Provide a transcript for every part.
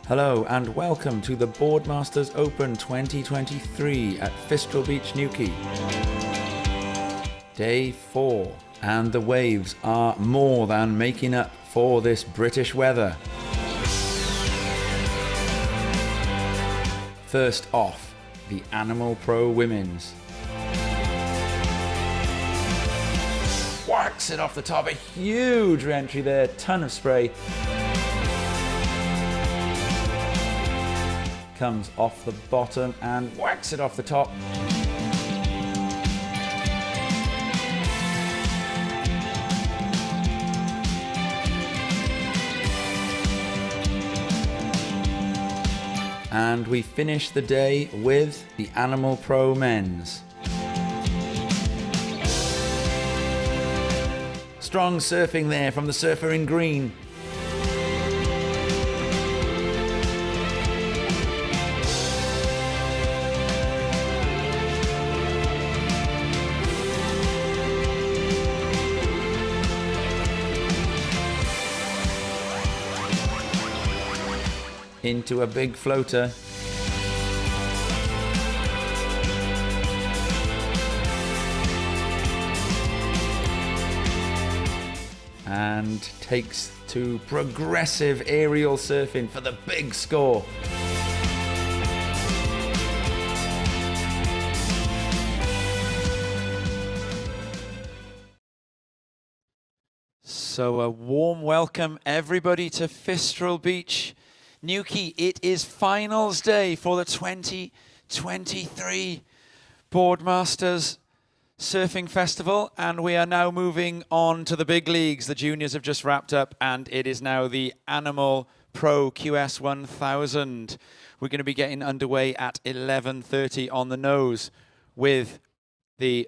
Hello and welcome to the Boardmasters Open 2023 at Fistral Beach, Newquay. Day 4, and the waves are more than making up for this British weather. First off, the Animal Pro Women's. Whacks it off the top, a huge re-entry there, ton of spray. Comes off the bottom and whacks it off the top. And we finish the day with the Animal Pro Men's. Strong surfing there from the surfer in green. Into a big floater. And takes to progressive aerial surfing for the big score. So a warm welcome everybody to Fistral Beach, Newquay. It is finals day for the 2023 Boardmasters Surfing Festival, and we are now moving on to the big leagues. The juniors have just wrapped up, and it is now the Animal Pro QS1000. We're going to be getting underway at 11:30 on the nose with the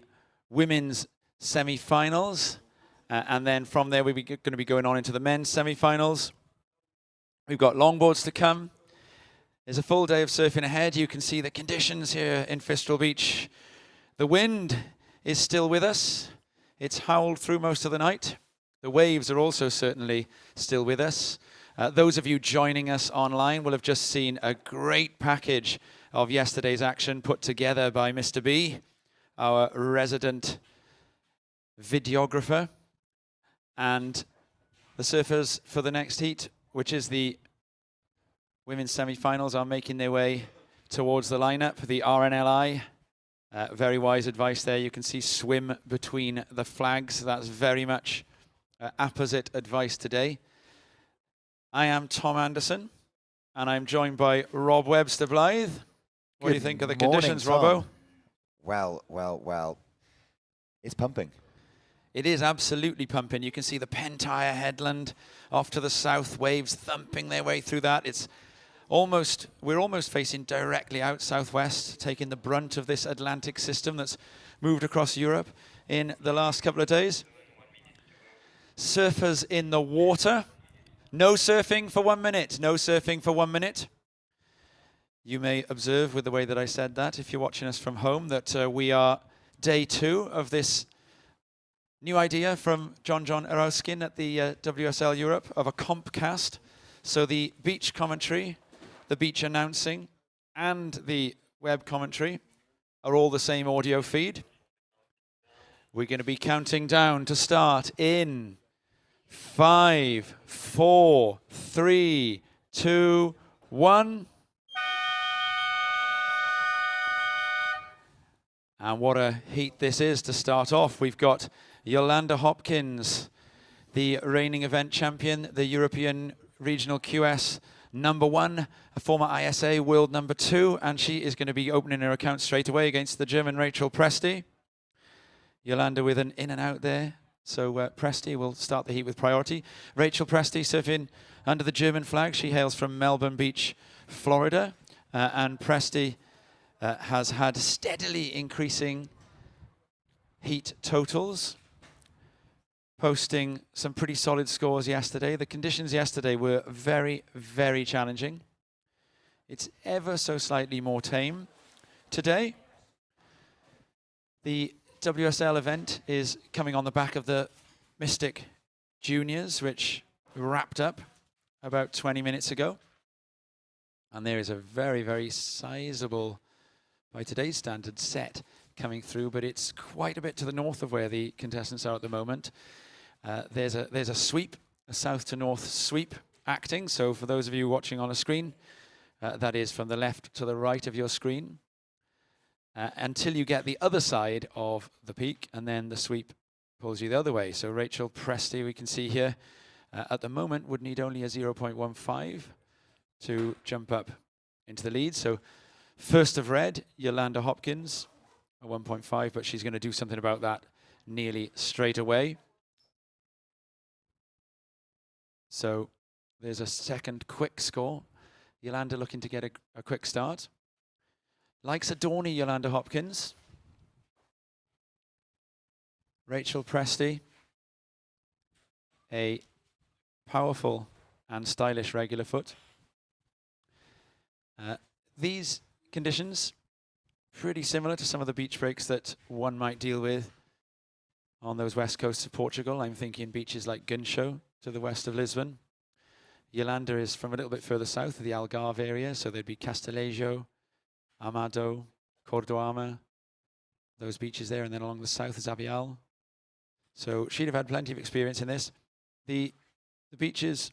women's semi-finals, and then from there we're going to be going on into the men's semi-finals. We've got longboards to come. There's a full day of surfing ahead. You can see the conditions here in Fistral Beach. The wind is still with us. It's howled through most of the night. The waves are also certainly still with us. Those of you joining us online will have just seen a great package of yesterday's action put together by Mr. B, our resident videographer. And the surfers for the next heat, which is the women's semi-finals, are making their way towards the lineup. The RNLI, very wise advice there. You can see swim between the flags. That's very much apposite advice today. I am Tom Anderson, and I'm joined by Rob Webster Blythe. What do you think of the conditions, Robbo? Well. It's pumping. It is absolutely pumping. You can see the Pentire headland off to the south, waves thumping their way through that. We're almost facing directly out southwest, taking the brunt of this Atlantic system that's moved across Europe in the last couple of days. Surfers in the water. No surfing for 1 minute. No surfing for 1 minute. You may observe with the way that I said that, if you're watching us from home, that we are day 2 of this new idea from John Erowskin at the WSL Europe of a Compcast. So the beach commentary, the beach announcing, and the web commentary are all the same audio feed. We're going to be counting down to start in 5, 4, 3, 2, 1. And what a heat this is to start off. We've got Yolanda Hopkins, the reigning event champion, the European Regional QS #1, a former ISA World #2, and she is going to be opening her account straight away against the German Rachel Presti. Yolanda with an in and out there, so Presti will start the heat with priority. Rachel Presti surfing under the German flag. She hails from Melbourne Beach, Florida, and Presti has had steadily increasing heat totals, posting some pretty solid scores yesterday. The conditions yesterday were very, very challenging. It's ever so slightly more tame today. The WSL event is coming on the back of the Mystic Juniors, which wrapped up about 20 minutes ago. And there is a very, very sizable, by today's standards, set coming through, but it's quite a bit to the north of where the contestants are at the moment. There's a sweep, a south to north sweep acting. So for those of you watching on a screen, that is from the left to the right of your screen, until you get the other side of the peak, and then the sweep pulls you the other way. So Rachel Presty, we can see here, at the moment would need only a 0.15 to jump up into the lead. So first of red, Yolanda Hopkins, a 1.5, but she's going to do something about that nearly straight away. So there's a second quick score. Yolanda looking to get a quick start. Likes a Dawny, Yolanda Hopkins. Rachel Presty, a powerful and stylish regular foot. These conditions, pretty similar to some of the beach breaks that one might deal with on those west coasts of Portugal. I'm thinking beaches like Gunshow to the west of Lisbon. Yolanda is from a little bit further south of the Algarve area, so there'd be Castelejo, Amado, Cordoama, those beaches there, and then along the south is Abial. So she'd have had plenty of experience in this. The beaches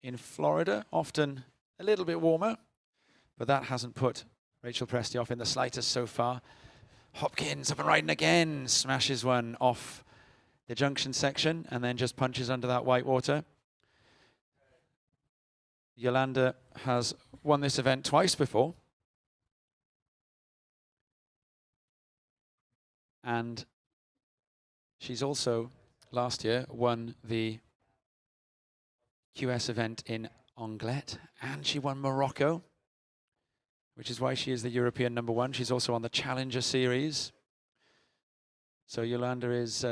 in Florida, often a little bit warmer, but that hasn't put Rachel Presty off in the slightest so far. Hopkins up and riding again, smashes one off the junction section and then just punches under that white water. Yolanda has won this event twice before. And she's also, last year, won the QS event in Anglet, and she won Morocco, which is why she is the European #1. She's also on the Challenger Series. So Yolanda is,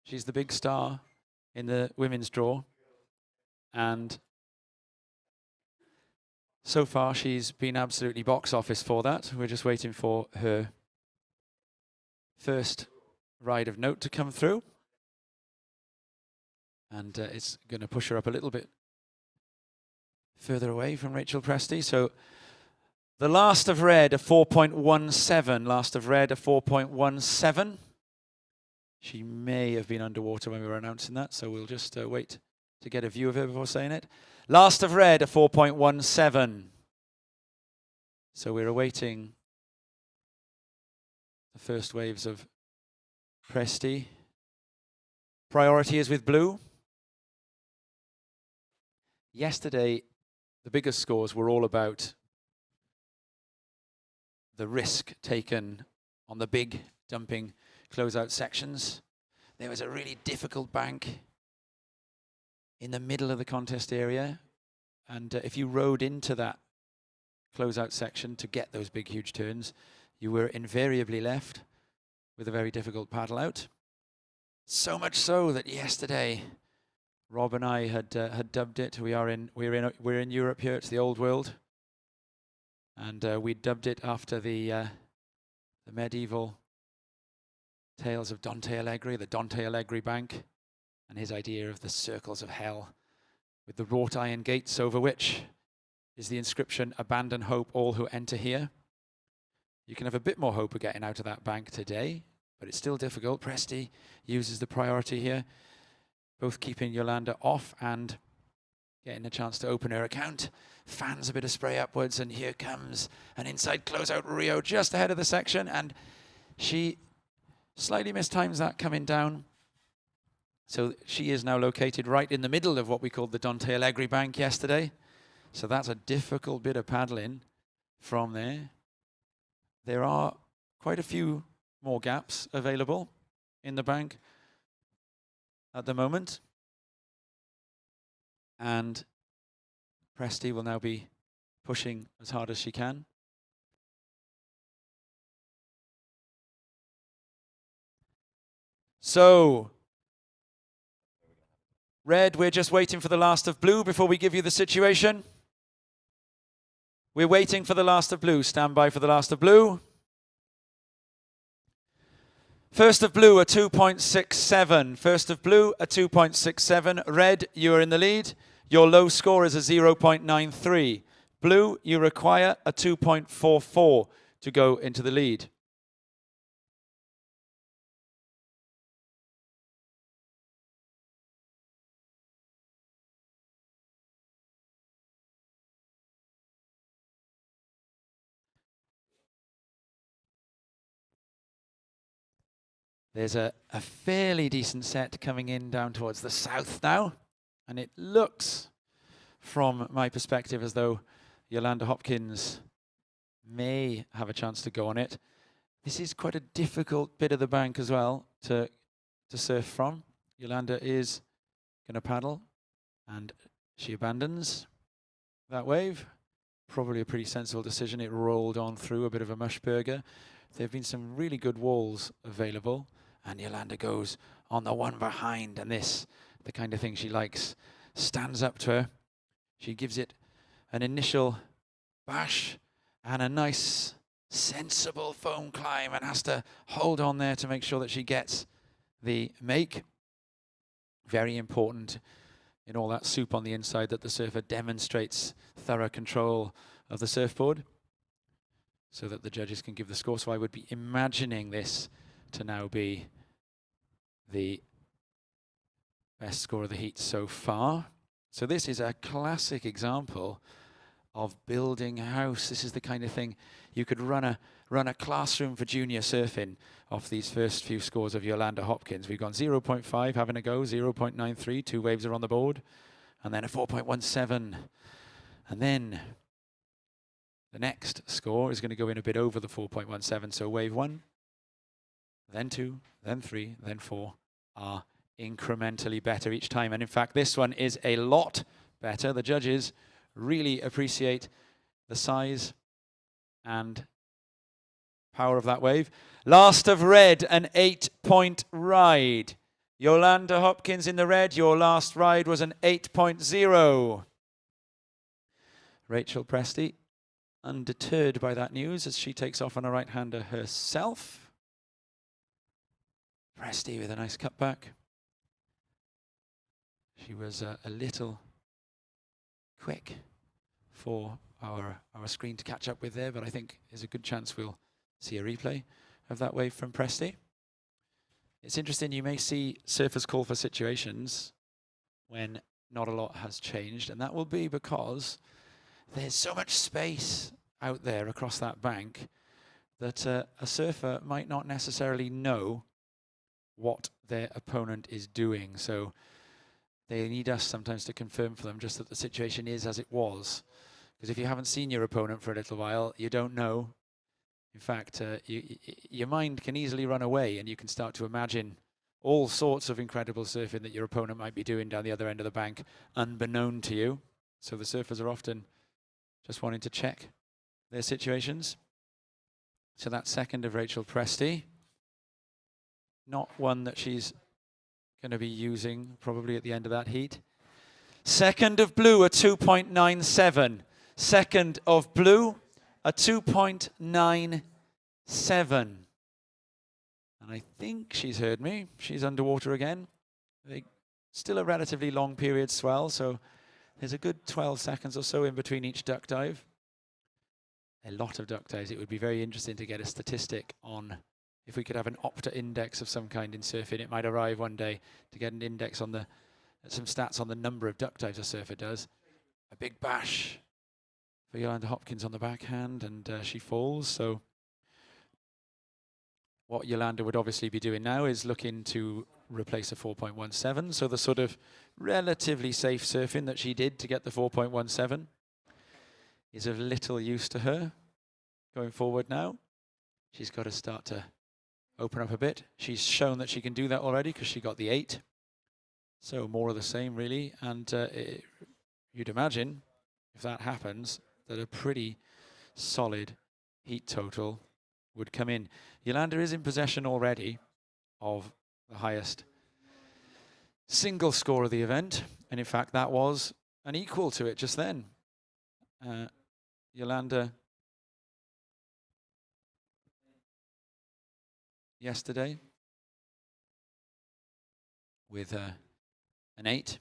she's the big star in the women's draw. And so far, she's been absolutely box office for that. We're just waiting for her first ride of note to come through. And it's going to push her up a little bit further away from Rachel Presty. So the last of red, a 4.17. Last of red, a 4.17. She may have been underwater when we were announcing that, so we'll just wait to get a view of her before saying it. Last of red, a 4.17. So we're awaiting the first waves of Presty. Priority is with blue. Yesterday, the biggest scores were all about the risk taken on the big dumping closeout sections. There was a really difficult bank in the middle of the contest area, and if you rode into that closeout section to get those big huge turns, you were invariably left with a very difficult paddle out. So much so that yesterday Rob and I had dubbed it. We're in Europe here. It's the old world, and we dubbed it after the medieval tales of Dante Alighieri, the Dante Alighieri Bank, and his idea of the circles of hell with the wrought iron gates over which is the inscription, "Abandon hope, all who enter here." You can have a bit more hope of getting out of that bank today, but it's still difficult. Presty uses the priority here, both keeping Yolanda off and getting a chance to open her account. Fans a bit of spray upwards, and here comes an inside closeout Rio just ahead of the section, and she slightly mistimes that coming down. So she is now located right in the middle of what we called the Dante Alighieri Bank yesterday. So that's a difficult bit of paddling from there. There are quite a few more gaps available in the bank at the moment. And Presty will now be pushing as hard as she can. So, red, we're just waiting for the last of blue before we give you the situation. We're waiting for the last of blue. Stand by for the last of blue. First of blue, a 2.67. First of blue, a 2.67. Red, you are in the lead. Your low score is a 0.93. Blue, you require a 2.44 to go into the lead. There's a fairly decent set coming in down towards the south now. And it looks, from my perspective, as though Yolanda Hopkins may have a chance to go on it. This is quite a difficult bit of the bank as well to surf from. Yolanda is going to paddle, and she abandons that wave. Probably a pretty sensible decision. It rolled on through a bit of a mush burger. There have been some really good walls available, and Yolanda goes on the one behind, and this, the kind of thing she likes, stands up to her. She gives it an initial bash and a nice sensible foam climb, and has to hold on there to make sure that she gets the make. Very important in all that soup on the inside that the surfer demonstrates thorough control of the surfboard so that the judges can give the score. So I would be imagining this to now be the best score of the heat so far. So this is a classic example of building a house. This is the kind of thing you could run a classroom for junior surfing off these first few scores of Yolanda Hopkins. We've gone 0.5 having a go, 0.93, 2 waves are on the board, and then a 4.17. And then the next score is going to go in a bit over the 4.17. So wave 1, then 2, then 3, then 4 are incrementally better each time. And in fact, this one is a lot better. The judges really appreciate the size and power of that wave. Last of red, an 8-point ride. Yolanda Hopkins in the red. Your last ride was an 8.0. Rachel Presty, undeterred by that news as she takes off on a right-hander herself. Presty with a nice cutback. She was a little quick for our screen to catch up with there, but I think there's a good chance we'll see a replay of that wave from Presty. It's interesting, you may see surfers call for situations when not a lot has changed, and that will be because there's so much space out there across that bank that a surfer might not necessarily know what their opponent is doing. So they need us sometimes to confirm for them just that the situation is as it was. Because if you haven't seen your opponent for a little while, you don't know. In fact, your mind can easily run away, and you can start to imagine all sorts of incredible surfing that your opponent might be doing down the other end of the bank, unbeknown to you. So the surfers are often just wanting to check their situations. So that second of Rachel Presty, not one that she's going to be using probably at the end of that heat. Second of blue, a 2.97. Second of blue, a 2.97. And I think she's heard me. She's underwater again. Still a relatively long period swell, so there's a good 12 seconds or so in between each duck dive. A lot of duck dives. It would be very interesting to get a statistic on if we could have an Opta index of some kind in surfing. It might arrive one day to get an index on some stats on the number of duck dives a surfer does. A big bash for Yolanda Hopkins on the backhand, and she falls. So what Yolanda would obviously be doing now is looking to replace a 4.17. So the sort of relatively safe surfing that she did to get the 4.17 is of little use to her going forward now. She's got to start to open up a bit. She's shown that she can do that already because she got the 8. So more of the same, really. And you'd imagine, if that happens, that a pretty solid heat total would come in. Yolanda is in possession already of the highest single score of the event. And in fact, that was an equal to it just then. Yolanda yesterday with an 8.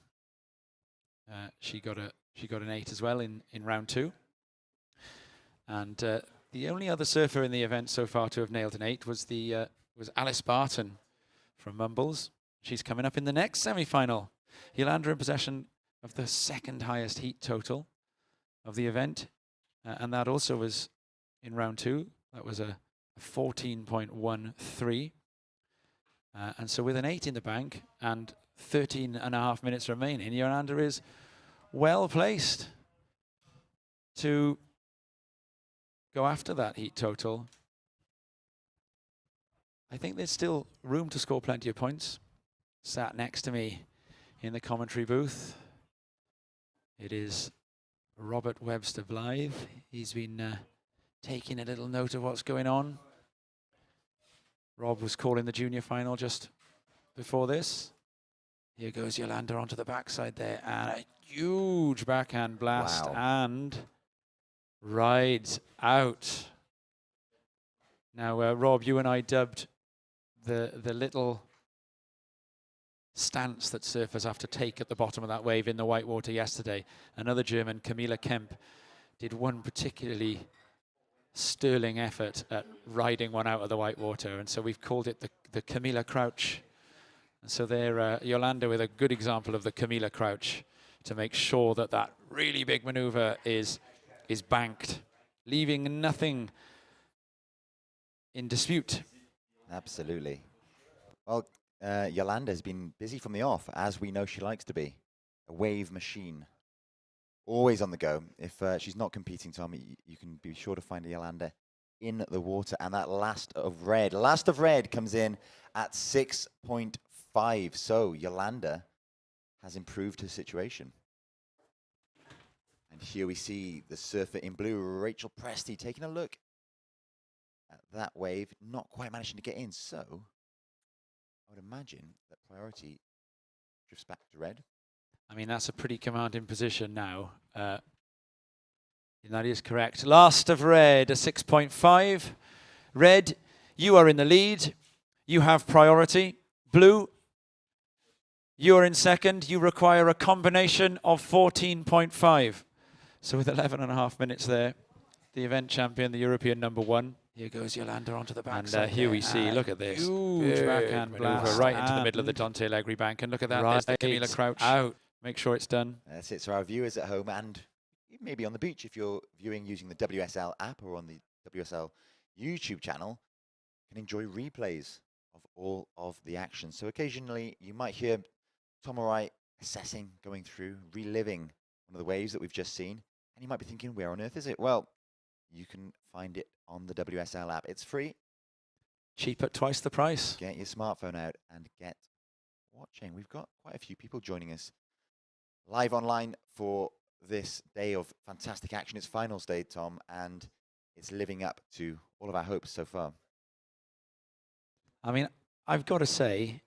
She got an 8 as well in round 2. And the only other surfer in the event so far to have nailed an 8 was Alice Barton from Mumbles. She's coming up in the next semi-final. Yolanda in possession of the second highest heat total of the event. And that also was in round 2. That was a 14.13. And so with an 8 in the bank and 13 and a half minutes remaining, Yolanda is well placed to go after that heat total. I think there's still room to score plenty of points. Sat next to me in the commentary booth, it is Robert Webster Blythe. He's been taking a little note of what's going on. Rob was calling the junior final just before this. Here goes Yolanda onto the backside there, and a huge backhand blast. Wow. And rides out. Now, Rob, you and I dubbed the little stance that surfers have to take at the bottom of that wave in the whitewater yesterday. Another German, Camilla Kemp, did one particularly sterling effort at riding one out of the whitewater, and so we've called it the Camilla Crouch. And so there, Yolanda with a good example of the Camilla Crouch to make sure that that really big maneuver is banked, leaving nothing in dispute. Absolutely. Well, Yolanda has been busy from the off, as we know she likes to be. A wave machine. Always on the go. If she's not competing, Tom, you can be sure to find Yolanda in the water. And that last of red comes in at 6.5. So Yolanda has improved her situation. And here we see the surfer in blue, Rachel Presti, taking a look at that wave, not quite managing to get in. So I would imagine that priority drifts back to red. I mean, that's a pretty commanding position now. And that is correct. Last of red, a 6.5. Red, you are in the lead. You have priority. Blue, you are in second. You require a combination of 14.5. So with 11 and a half minutes there, the event champion, the European #1. Here goes Yolanda onto the backside. And here we see, look at this. Huge backhand blast right into the middle of the Dante Allegri bank. And look at that, there's the Camilla Crouch. Out. Make sure it's done. That's it. So our viewers at home and maybe on the beach, if you're viewing using the WSL app or on the WSL YouTube channel, can enjoy replays of all of the action. So occasionally you might hear Tom or I assessing, going through, reliving one of the waves that we've just seen. And you might be thinking, where on earth is it? Well, you can find it on the WSL app. It's free. Cheap at twice the price. Get your smartphone out and get watching. We've got quite a few people joining us live online for this day of fantastic action. It's finals day, Tom, and it's living up to all of our hopes so far. I mean, I've got to say,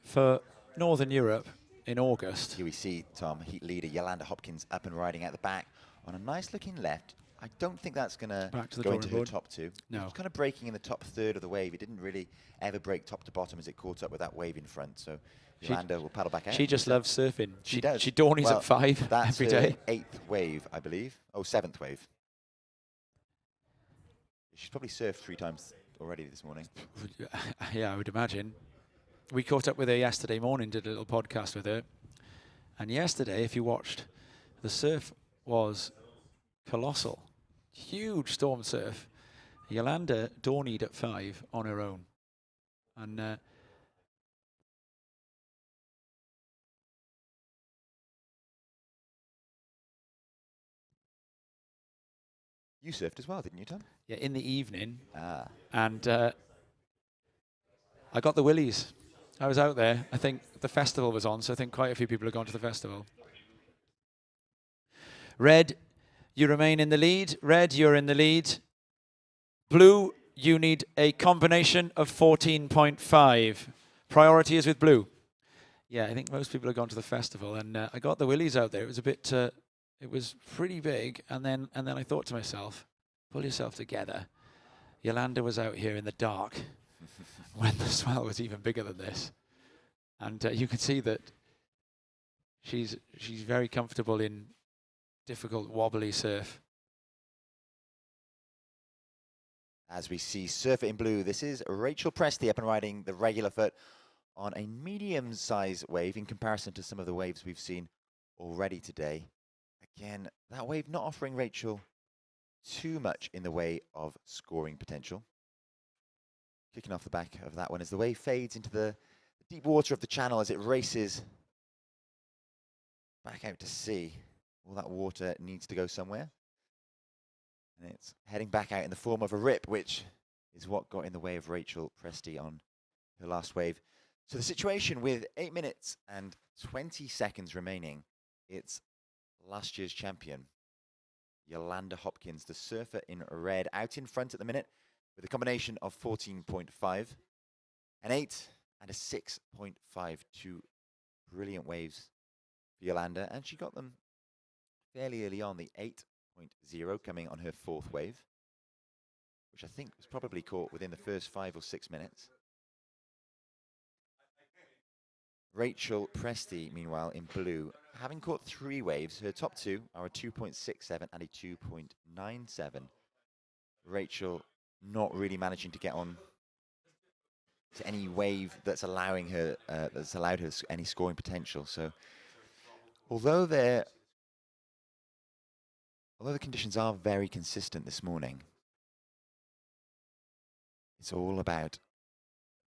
for Northern Europe in August. Here we see, Tom, heat leader Yolanda Hopkins up and riding at the back on a nice looking left. I don't think that's going to go into her top 2. No. It's kind of breaking in the top third of the wave. It didn't really ever break top to bottom as it caught up with that wave in front. So Yolanda will paddle back out. She just loves surfing. She does. She Dornies at 5 that's every day. 8th wave, I believe. Oh, 7th wave. She's probably surfed 3 times already this morning. Yeah, I would imagine. We caught up with her yesterday morning, did a little podcast with her. And yesterday, if you watched, the surf was colossal. Huge storm surf. Yolanda Dornied at 5 on her own. And you surfed as well, didn't you, Tom? yeah, in the evening. Ah. And I got the willies. I was out there. I think the festival was on, so I think quite a few people have gone to the festival. Red, you remain in the lead. Red, you're in the lead. Blue, you need a combination of 14.5. Priority is with blue. Yeah, I think most people have gone to the festival, and I got the willies out there. It was a bit, it was pretty big, and then I thought to myself, pull yourself together. Yolanda was out here in the dark when the swell was even bigger than this, and you can see that she's very comfortable in difficult wobbly surf. as we see surfer in blue. This is Rachel Presty up and riding the regular foot on a medium-sized wave in comparison to some of the waves we've seen already today. Again, that wave not offering Rachel too much in the way of scoring potential. Kicking off the back of that one as the wave fades into the deep water of the channel as it races back out to sea. All that water needs to go somewhere. And it's heading back out in the form of a rip, which is what got in the way of Rachel Presty on her last wave. So the situation with 8 minutes and 20 seconds remaining, it's last year's champion, Yolanda Hopkins, the surfer in red, out in front at the minute with a combination of 14.5, an 8 and a 6.5. Two brilliant waves for Yolanda, and she got them fairly early on, the 8.0 coming on her fourth wave, which I think was probably caught within the first 5 or 6 minutes. Rachel Presty, meanwhile, in blue, having caught 3 waves. Her top 2 are a 2.67 and a 2.97. Rachel not really managing to get on to any wave that's allowing her, that's allowed her any scoring potential. So, although the conditions are very consistent this morning, it's all about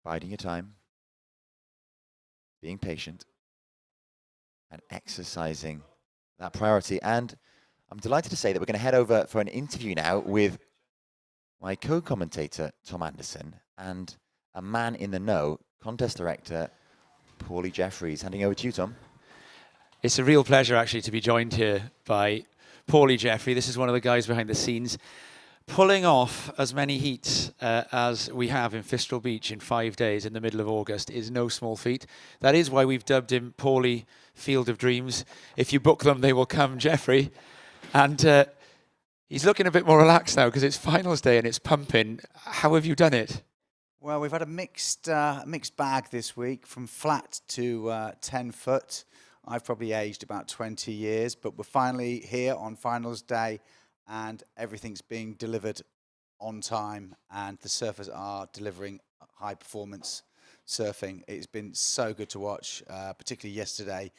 biding your time, being patient, and exercising that priority. And I'm delighted to say that we're going to head over for an interview now with my co-commentator, Tom Anderson, and a man in the know, contest director, Paulie Jeffries. Handing over to you, Tom. It's a real pleasure, actually, to be joined here by Paulie Jeffrey. This is one of the guys behind the scenes. Pulling off as many heats as we have in Fistral Beach in 5 days in the middle of August is no small feat. That is why we've dubbed him Paulie Field of Dreams. If you book them, they will come, Jeffrey. And he's looking a bit more relaxed now because it's finals day and it's pumping. How have you done it? Well, we've had a mixed bag this week, from flat to 10 foot. I've probably aged about 20 years, but we're finally here on finals day, and everything's being delivered on time, and the surfers are delivering high performance surfing. It's been so good to watch, particularly yesterday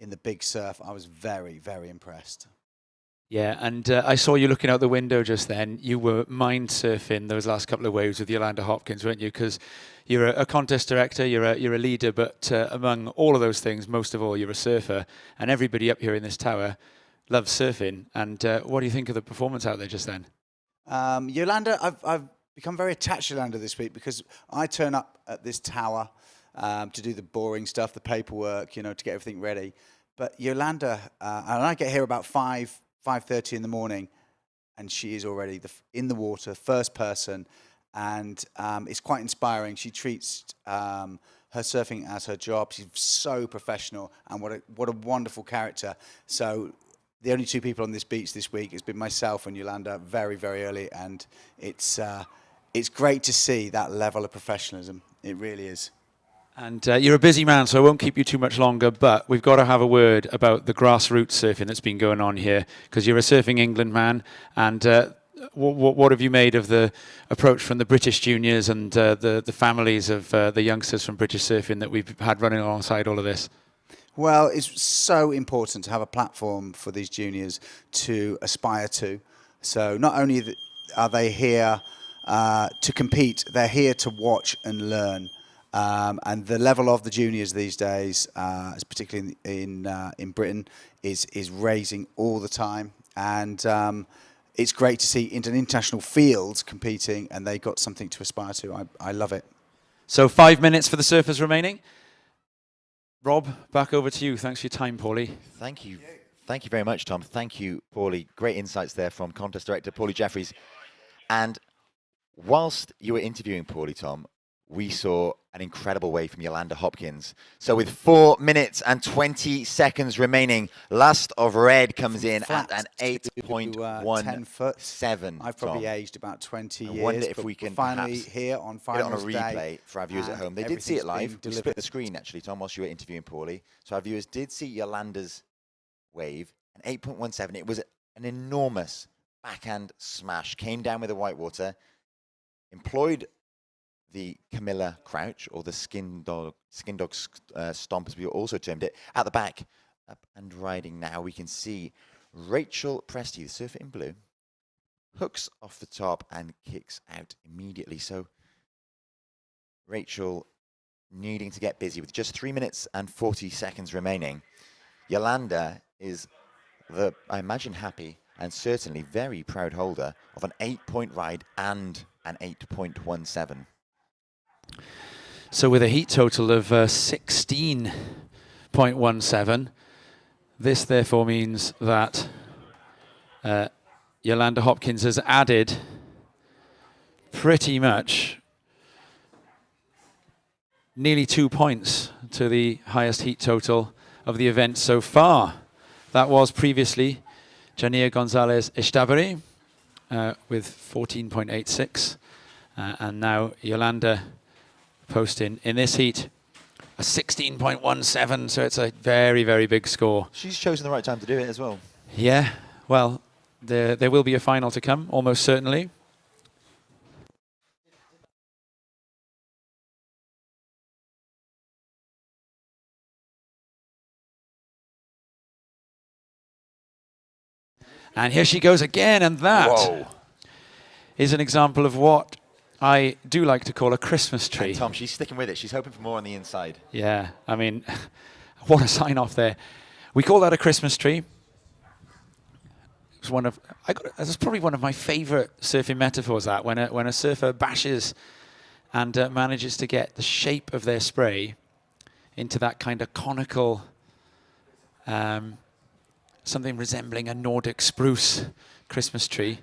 in the big surf. I was very, very impressed. Yeah, and I saw you looking out the window just then. You were mind surfing those last couple of waves with Yolanda Hopkins, weren't you? Because you're a contest director, you're a leader, but among all of those things, most of all, you're a surfer. And everybody up here in this tower loves surfing. And what do you think of the performance out there just then? Yolanda, I've become very attached to Yolanda this week because I turn up at this tower to do the boring stuff, the paperwork, you know, to get everything ready. But Yolanda, and I get here about 5:30 in the morning, and she is already in the water, first person, and it's quite inspiring. She treats her surfing as her job. She's so professional, and what a wonderful character. So the only 2 people on this beach this week has been myself and Yolanda very, very early, and it's great to see that level of professionalism. It really is. And you're a busy man, so I won't keep you too much longer, but we've got to have a word about the grassroots surfing that's been going on here, because you're a Surfing England man, and what have you made of the approach from the British juniors and the families of the youngsters from British surfing that we've had running alongside all of this? Well, it's so important to have a platform for these juniors to aspire to. So not only are they here to compete, they're here to watch and learn. And the level of the juniors these days, particularly in Britain, is raising all the time. And it's great to see international fields competing, and they got something to aspire to. I love it. So 5 minutes for the surfers remaining. Rob, back over to you. Thanks for your time, Paulie. Thank you. Thank you very much, Tom. Thank you, Paulie. Great insights there from contest director Paulie Jeffries. And whilst you were interviewing Paulie, Tom, we saw an incredible wave from Yolanda Hopkins. So with 4 minutes and 20 seconds remaining, Lust of Red comes in at an 8.17. I've probably aged about 20 years. I wonder if we can finally here on finals get it on a replay for our viewers at home. They did see it live. We split the screen, actually, Tom, whilst you were interviewing Paulie. So our viewers did see Yolanda's wave, an 8.17. It was an enormous backhand smash. Came down with the whitewater. employed the Camilla crouch, or the skin dog stomp, as we also termed it, at the back. Up and riding now, we can see Rachel Presti, the surfer in blue, hooks off the top and kicks out immediately. So Rachel needing to get busy with just 3 minutes and 40 seconds remaining. Yolanda is I imagine, happy and certainly very proud holder of an 8-point ride and an 8.17. So with a heat total of 16.17, this therefore means that Yolanda Hopkins has added pretty much nearly 2 points to the highest heat total of the event so far. That was previously Jania Gonzalez Estabari with 14.86. And now Yolanda posting in this heat a 16.17. So it's a very, very big score. She's chosen the right time to do it as well. Yeah, well, there will be a final to come, almost certainly. And here she goes again, and that is an example of what I do like to call a Christmas tree. And Tom, she's sticking with it. She's hoping for more on the inside. Yeah, I mean, what a sign-off there. We call that a Christmas tree. It was that's probably one of my favorite surfing metaphors, that when a surfer bashes and manages to get the shape of their spray into that kind of conical, something resembling a Nordic spruce Christmas tree.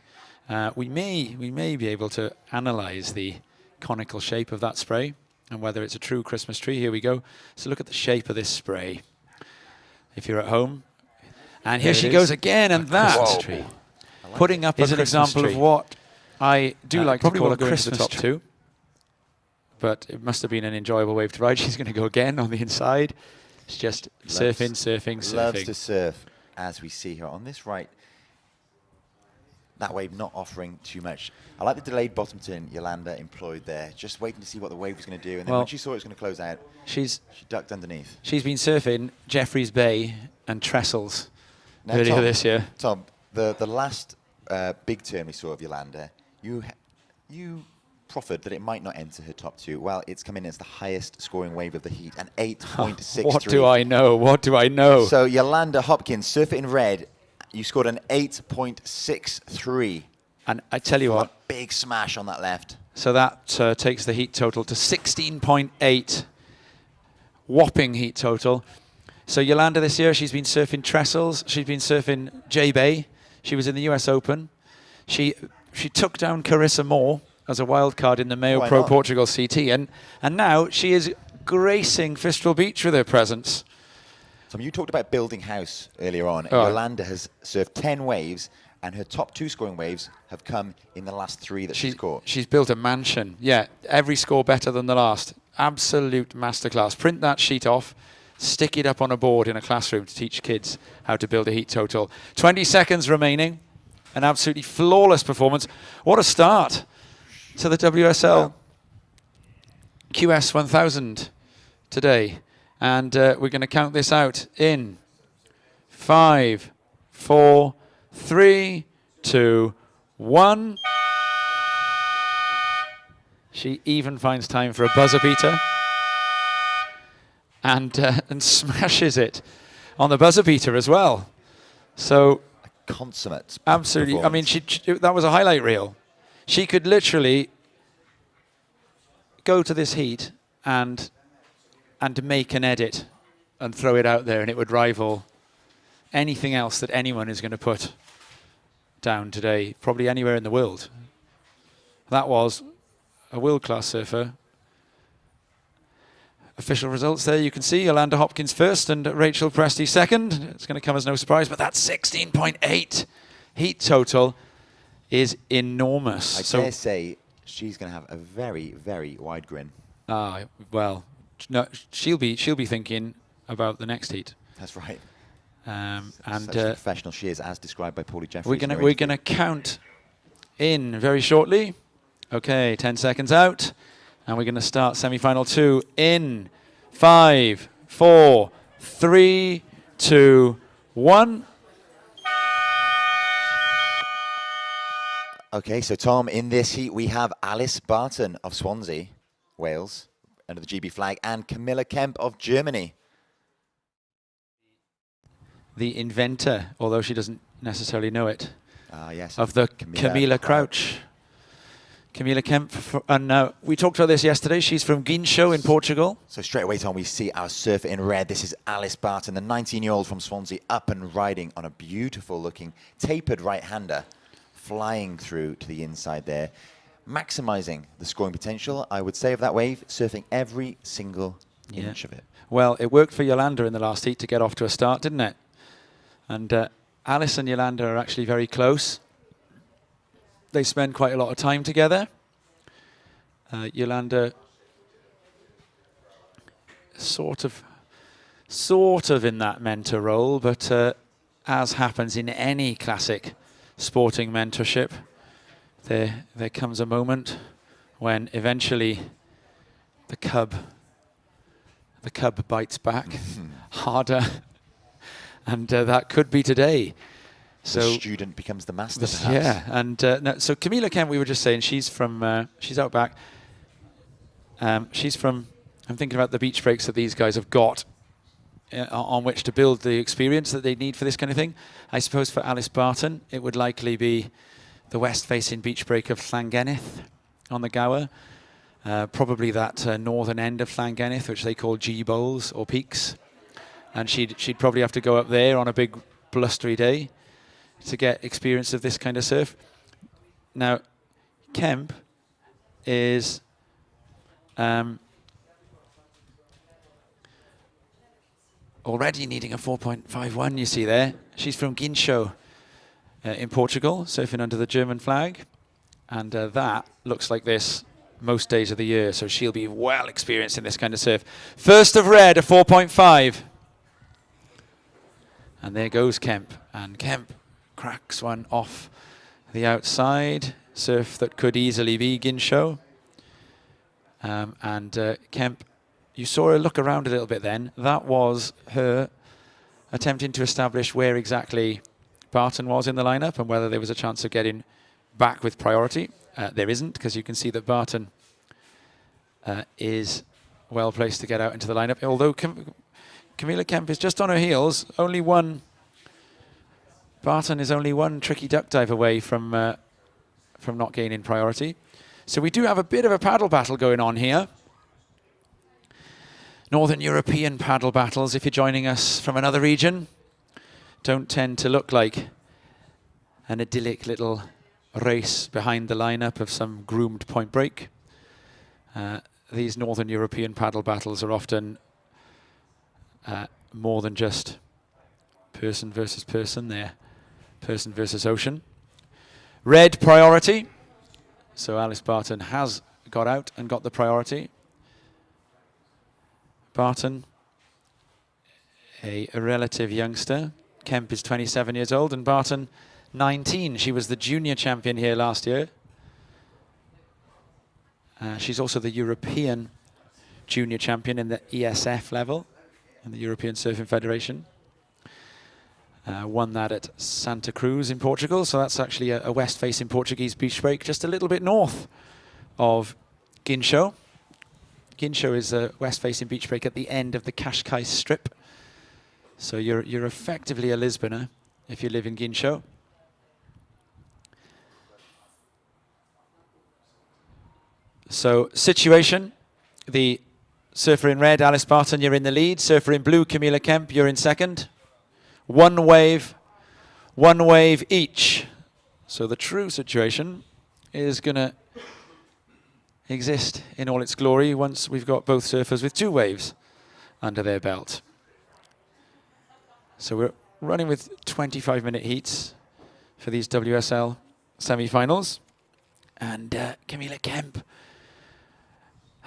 We may be able to analyze the conical shape of that spray and whether it's a true Christmas tree. Here we go. So look at the shape of this spray. If you're at home. And here she goes again, and that tree. putting up is an example of what I do like to call a Christmas too. But it must have been an enjoyable wave to ride. She's going to go again on the inside. It's just surfing. Loves to surf, as we see here on this right. That wave not offering too much. I like the delayed bottom turn Yolanda employed there, just waiting to see what the wave was going to do. And then when she saw it was going to close out, she ducked underneath. She's been surfing Jeffreys Bay and Trestles earlier this year. Tom, the last big turn we saw of Yolanda, you proffered that it might not enter her top two. Well, it's come in as the highest scoring wave of the heat, an 8.63. What do I know? What do I know? So Yolanda Hopkins, surfer in red, you scored an 8.63. And I tell you what, a big smash on that left. So that takes the heat total to 16.8. Whopping heat total. So Yolanda this year, she's been surfing Trestles. She's been surfing J-Bay. She was in the US Open. She took down Carissa Moore as a wild card in the Mayo Pro Portugal CT. And now she is gracing Fistral Beach with her presence. So you talked about building house earlier on. Yolanda has surfed 10 waves, and her top two scoring waves have come in the last three that she's caught. She's built a mansion. Yeah, every score better than the last. Absolute masterclass. Print that sheet off, stick it up on a board in a classroom to teach kids how to build a heat total. 20 seconds remaining. An absolutely flawless performance. What a start to the WSL QS1000 today. And we're going to count this out in 5, 4, 3, 2, 1. She even finds time for a buzzer beater and smashes it on the buzzer beater as well. So a consummate. Absolutely. I mean, that was a highlight reel. She could literally go to this heat and make an edit and throw it out there, and it would rival anything else that anyone is going to put down today, probably anywhere in the world. That was a world-class surfer. Official results there, you can see Yolanda Hopkins first and Rachel Presti second. It's going to come as no surprise, but that 16.8 heat total is enormous. I dare say she's going to have a very, very wide grin. Well, no, she'll be thinking about the next heat. That's right. And such a professional she is, as described by Paulie Jeffries. We're going to count in very shortly. Okay, 10 seconds out. And we're going to start semi-final 2 in 5, 4, 3, 2, 1. Okay, so Tom, in this heat we have Alice Barton of Swansea, Wales, under the GB flag, and Camilla Kemp of Germany. The inventor, although she doesn't necessarily know it, Yes, of the Camilla Crouch. Camilla Kemp, and we talked about this yesterday. She's from Guincho in Portugal. So straight away, Tom, we see our surfer in red. This is Alice Barton, the 19-year-old from Swansea, up and riding on a beautiful-looking tapered right-hander, flying through to the inside there, maximizing the scoring potential, I would say, of that wave, surfing every single inch of it. Well, it worked for Yolanda in the last heat to get off to a start, didn't it? And Alice and Yolanda are actually very close. They spend quite a lot of time together. Yolanda sort of in that mentor role, but as happens in any classic sporting mentorship, there comes a moment when eventually the cub bites back harder, and that could be today. So the student becomes the master, perhaps. Yeah, and so Camilla Kemp, we were just saying, she's from she's out back. She's from. I'm thinking about the beach breaks that these guys have got on which to build the experience that they need for this kind of thing. I suppose for Alice Barton, it would likely be the west-facing beach break of Llangennith on the Gower. Probably that northern end of Llangennith, which they call G-bowls or peaks. And she'd probably have to go up there on a big blustery day to get experience of this kind of surf. Now, Kemp is already needing a 4.51, you see there. She's from Guincho in Portugal, surfing under the German flag. And that looks like this most days of the year, so she'll be well experienced in this kind of surf. First of red, a 4.5. And there goes Kemp. And Kemp cracks one off the outside. Surf that could easily be Guincho. And Kemp, you saw her look around a little bit then. That was her attempting to establish where exactly Barton was in the lineup and whether there was a chance of getting back with priority. There isn't, because you can see that Barton is well placed to get out into the lineup. Although Camilla Kemp is just on her heels, Barton is only one tricky duck dive away from not gaining priority. So we do have a bit of a paddle battle going on here. Northern European paddle battles, if you're joining us from another region, don't tend to look like an idyllic little race behind the lineup of some groomed point break. These Northern European paddle battles are often more than just person versus person there, person versus ocean. Red priority. So Alice Barton has got out and got the priority. Barton, a relative youngster. Kemp is 27 years old and Barton 19. She was the junior champion here last year. She's also the European junior champion in the ESF level, in the European Surfing Federation. Won that at Santa Cruz in Portugal, so that's actually a west-facing Portuguese beach break, just a little bit north of Guincho. Guincho is a west-facing beach break at the end of the Cascais Strip. So you're effectively a Lisboner if you live in Guincho. So situation, the surfer in red, Alice Barton, you're in the lead. Surfer in blue, Camilla Kemp, you're in second. One wave each. So the true situation is going to exist in all its glory once we've got both surfers with 2 waves under their belt. So we're running with 25-minute heats for these WSL semi-finals. And Camilla Kemp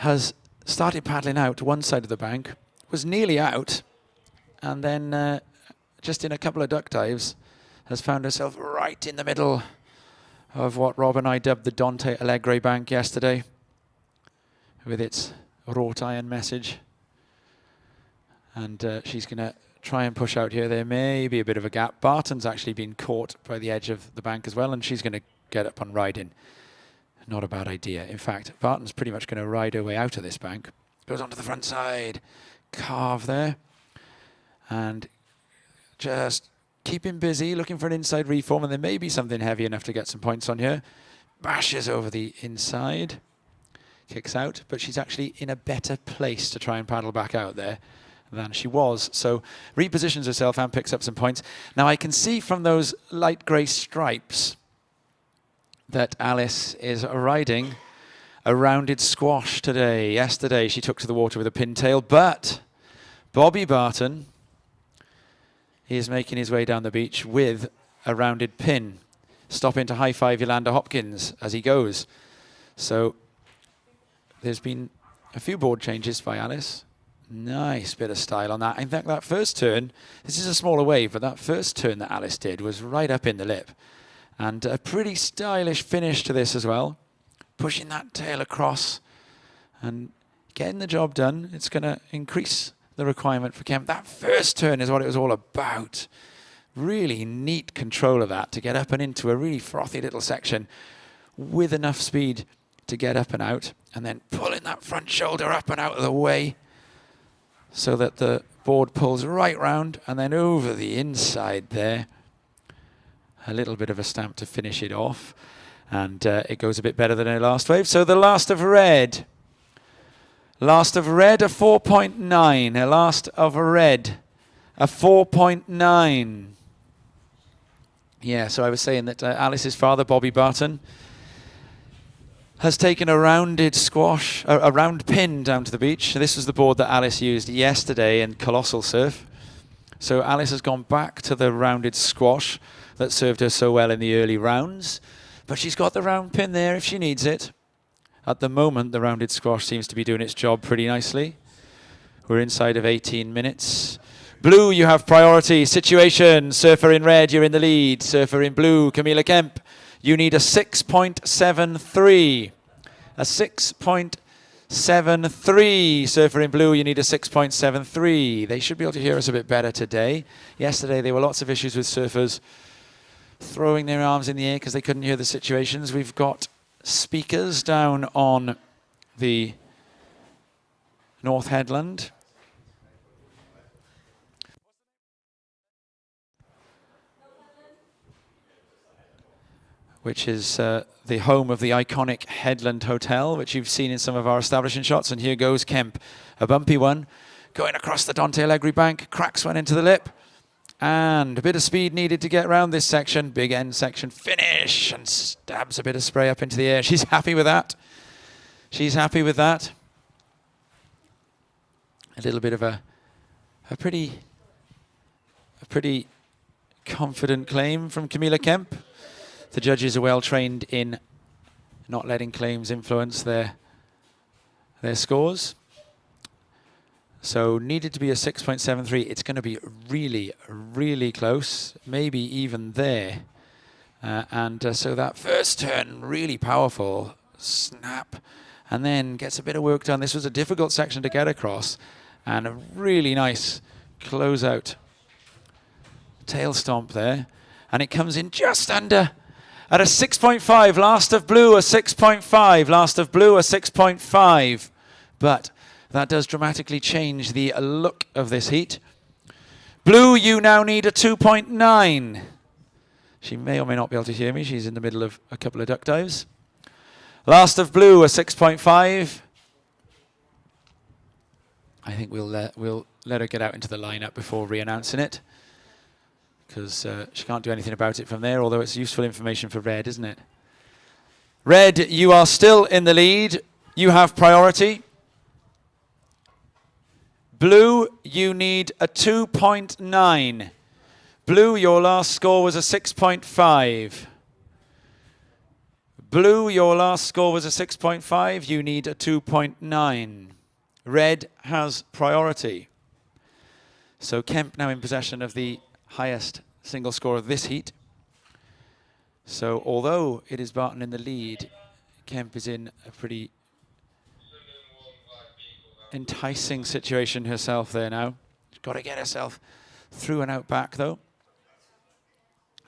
has started paddling out one side of the bank, was nearly out, and then just in a couple of duck dives has found herself right in the middle of what Rob and I dubbed the Dante Alegre bank yesterday, with its wrought iron message. And she's going to try and push out here. There may be a bit of a gap. Barton's actually been caught by the edge of the bank as well, and she's going to get up on riding. Not a bad idea. In fact, Barton's pretty much going to ride her way out of this bank. Goes onto the front side. Carve there. And just keeping busy, looking for an inside reform, and there may be something heavy enough to get some points on here. Bashes over the inside. Kicks out, but she's actually in a better place to try and paddle back out there than she was. So repositions herself and picks up some points. Now I can see from those light grey stripes that Alice is riding a rounded squash today. Yesterday she took to the water with a pintail, but Bobby Barton is making his way down the beach with a rounded pin. Stopping to high-five Yolanda Hopkins as he goes. So there's been a few board changes by Alice. Nice bit of style on that. In fact, that first turn, this is a smaller wave, but that first turn that Alice did was right up in the lip. And a pretty stylish finish to this as well. Pushing that tail across and getting the job done. It's going to increase the requirement for Kemp. That first turn is what it was all about. Really neat control of that to get up and into a really frothy little section with enough speed to get up and out, and then pulling that front shoulder up and out of the way so that the board pulls right round and then over the inside there. A little bit of a stamp to finish it off, and it goes a bit better than her last wave. So the last of red. Last of red, a 4.9. Her last of red, a 4.9. Yeah, so I was saying that Alice's father, Bobby Barton, has taken a rounded squash, a round pin down to the beach. This was the board that Alice used yesterday in Colossal Surf. So Alice has gone back to the rounded squash that served her so well in the early rounds. But she's got the round pin there if she needs it. At the moment, the rounded squash seems to be doing its job pretty nicely. We're inside of 18 minutes. Blue, you have priority. Situation, surfer in red, you're in the lead. Surfer in blue, Camilla Kemp. You need a 6.73. A 6.73. Surfer in blue, you need a 6.73. They should be able to hear us a bit better today. Yesterday, there were lots of issues with surfers throwing their arms in the air because they couldn't hear the situations. We've got speakers down on the North Headland. Which is the home of the iconic Headland Hotel, which you've seen in some of our establishing shots. And here goes Kemp, a bumpy one, going across the Dante Alegre bank, cracks one into the lip, and a bit of speed needed to get around this section. Big end section finish, and stabs a bit of spray up into the air. She's happy with that. She's happy with that. A little bit of a pretty confident claim from Camilla Kemp. The judges are well trained in not letting claims influence their scores. So needed to be a 6.73. It's going to be really, really close, maybe even there. So that first turn, really powerful. Snap. And then gets a bit of work done. This was a difficult section to get across. And a really nice close-out tail stomp there. And it comes in just under at a 6.5. Last of blue, a 6.5. Last of blue, a 6.5. But that does dramatically change the look of this heat. Blue, you now need a 2.9. She may or may not be able to hear me. She's in the middle of a couple of duck dives. Last of blue, a 6.5. I think we'll let her get out into the lineup before re-announcing it, because she can't do anything about it from there, although it's useful information for red, isn't it? Red, you are still in the lead. You have priority. Blue, you need a 2.9. Blue, your last score was a 6.5. Blue, your last score was a 6.5. You need a 2.9. Red has priority. So Kemp now in possession of the highest single score of this heat. So although it is Barton in the lead, Kemp is in a pretty enticing situation herself there now. She's got to get herself through and out back though.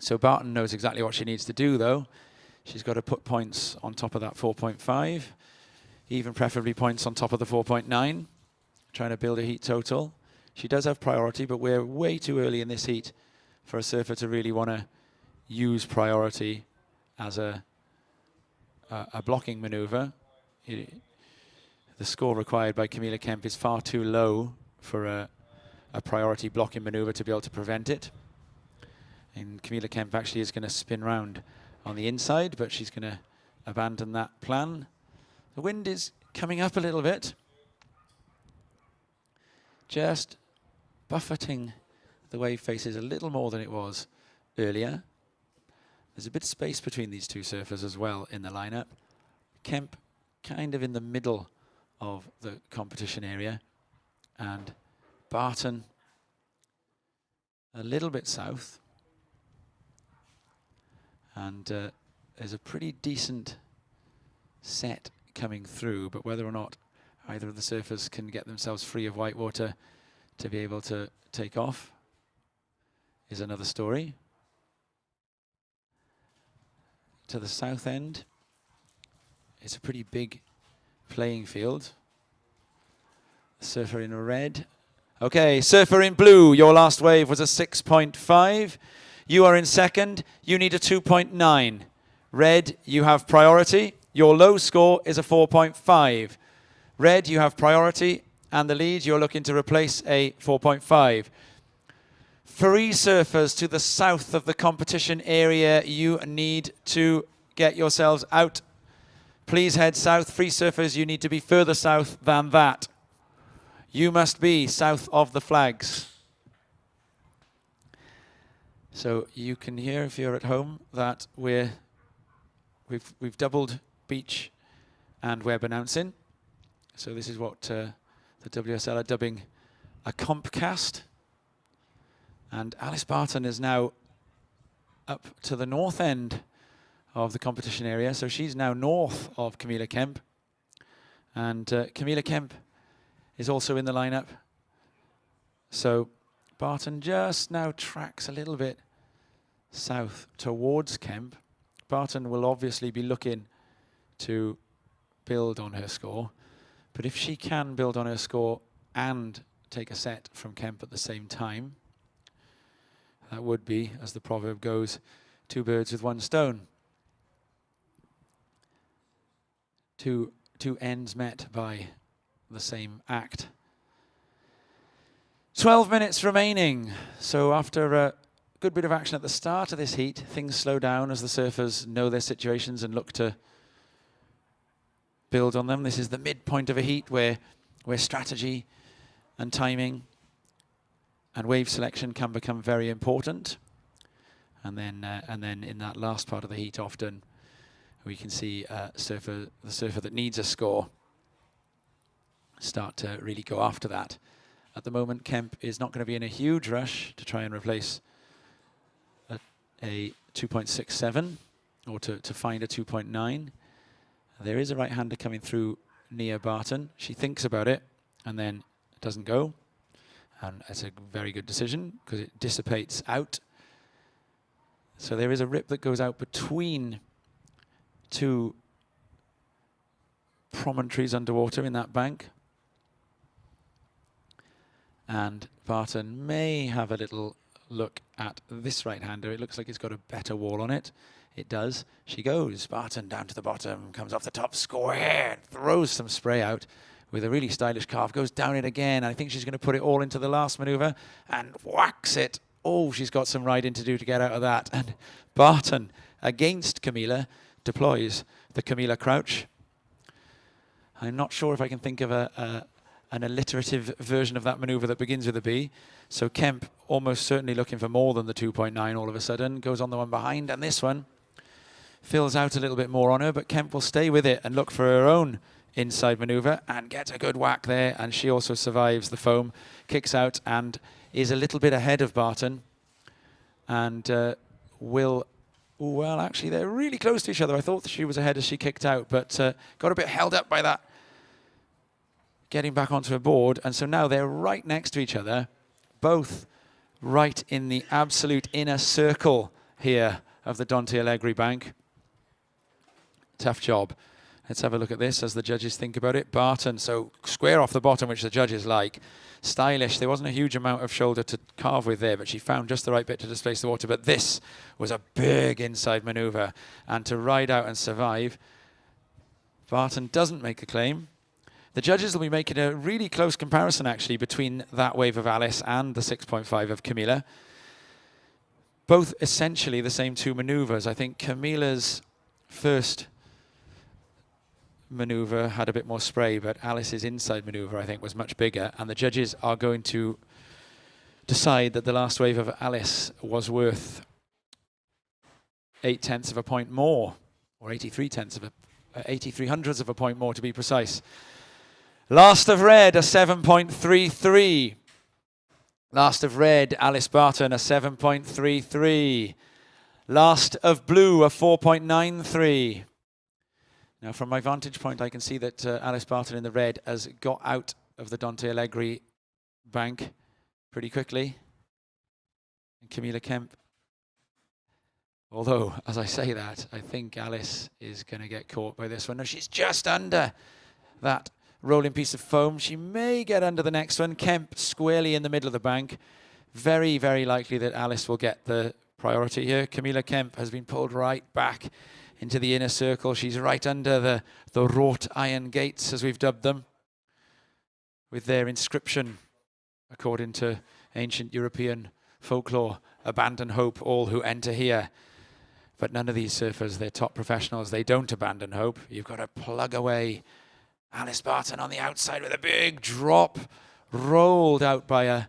So Barton knows exactly what she needs to do though. She's got to put points on top of that 4.5, even preferably points on top of the 4.9, trying to build a heat total. She does have priority, but we're way too early in this heat for a surfer to really want to use priority as a blocking maneuver. The score required by Camilla Kemp is far too low for a priority blocking maneuver to be able to prevent it. And Camilla Kemp actually is going to spin round on the inside, but she's going to abandon that plan. The wind is coming up a little bit, just buffeting the wave faces a little more than it was earlier. There's a bit of space between these two surfers as well in the lineup. Kemp kind of in the middle of the competition area, and Barton a little bit south. And there's a pretty decent set coming through, but whether or not either of the surfers can get themselves free of white water to be able to take off is another story. To the south end, it's a pretty big playing field. Surfer in red. Okay, surfer in blue, your last wave was a 6.5. You are in second, you need a 2.9. Red, you have priority. Your low score is a 4.5. Red, you have priority, and the lead, you're looking to replace a 4.5. Free surfers to the south of the competition area, you need to get yourselves out. Please head south. Free surfers, you need to be further south than that. You must be south of the flags. So you can hear, if you're at home, that we've doubled beach and web announcing. So this is what the WSL are dubbing a Compcast. And Alice Barton is now up to the north end of the competition area. So she's now north of Camilla Kemp. And Camilla Kemp is also in the lineup. So Barton just now tracks a little bit south towards Kemp. Barton will obviously be looking to build on her score. But if she can build on her score and take a set from Kemp at the same time, that would be, as the proverb goes, two birds with one stone. Two ends met by the same act. 12 minutes remaining. So after a good bit of action at the start of this heat, things slow down as the surfers know their situations and look to build on them. This is the midpoint of a heat where strategy and timing and wave selection can become very important. And then in that last part of the heat, often we can see the surfer that needs a score start to really go after that. At the moment, Kemp is not going to be in a huge rush to try and replace a 2.67 or to find a 2.9. There is a right-hander coming through near Barton. She thinks about it and then it doesn't go. And it's a very good decision because it dissipates out. So there is a rip that goes out between two promontories underwater in that bank. And Barton may have a little look at this right-hander. It looks like it's got a better wall on it. It does. She goes. Barton down to the bottom, comes off the top square, throws some spray out with a really stylish carve, goes down it again. I think she's going to put it all into the last maneuver and whacks it. Oh, she's got some riding to do to get out of that. And Barton, against Camilla, deploys the Camilla crouch. I'm not sure if I can think of an alliterative version of that maneuver that begins with a B. So Kemp almost certainly looking for more than the 2.9 all of a sudden, goes on the one behind, and this one fills out a little bit more on her, but Kemp will stay with it and look for her own inside maneuver and gets a good whack there, and she also survives the foam, kicks out and is a little bit ahead of Barton and will Oh, well, actually, they're really close to each other. I thought she was ahead as she kicked out, but got a bit held up by that. Getting back onto a board, and so now they're right next to each other, both right in the absolute inner circle here of the Dante Alegre bank. Tough job. Let's have a look at this as the judges think about it. Barton, so square off the bottom, which the judges like. Stylish. There wasn't a huge amount of shoulder to carve with there, but she found just the right bit to displace the water. But this was a big inside maneuver. And to ride out and survive, Barton doesn't make a claim. The judges will be making a really close comparison, actually, between that wave of Alice and the 6.5 of Camilla. Both essentially the same two maneuvers. I think Camilla's first maneuver had a bit more spray, but Alice's inside maneuver, I think, was much bigger. And the judges are going to decide that the last wave of Alice was worth 0.8 of a point more, or 83 hundredths of a point more, to be precise. Last of red, a 7.33. Last of red, Alice Barton, a 7.33. Last of blue, a 4.93. Now, from my vantage point, I can see that Alice Barton in the red has got out of the Dante Alegre bank pretty quickly. And Camilla Kemp, although, as I say that, I think Alice is going to get caught by this one. No, she's just under that rolling piece of foam. She may get under the next one. Kemp squarely in the middle of the bank. Very, very likely that Alice will get the priority here. Camilla Kemp has been pulled right back into the inner circle. She's right under the wrought iron gates, as we've dubbed them, with their inscription, according to ancient European folklore, abandon hope, all who enter here. But none of these surfers, they're top professionals, they don't abandon hope. You've got to plug away. Alice Barton on the outside with a big drop, rolled out by a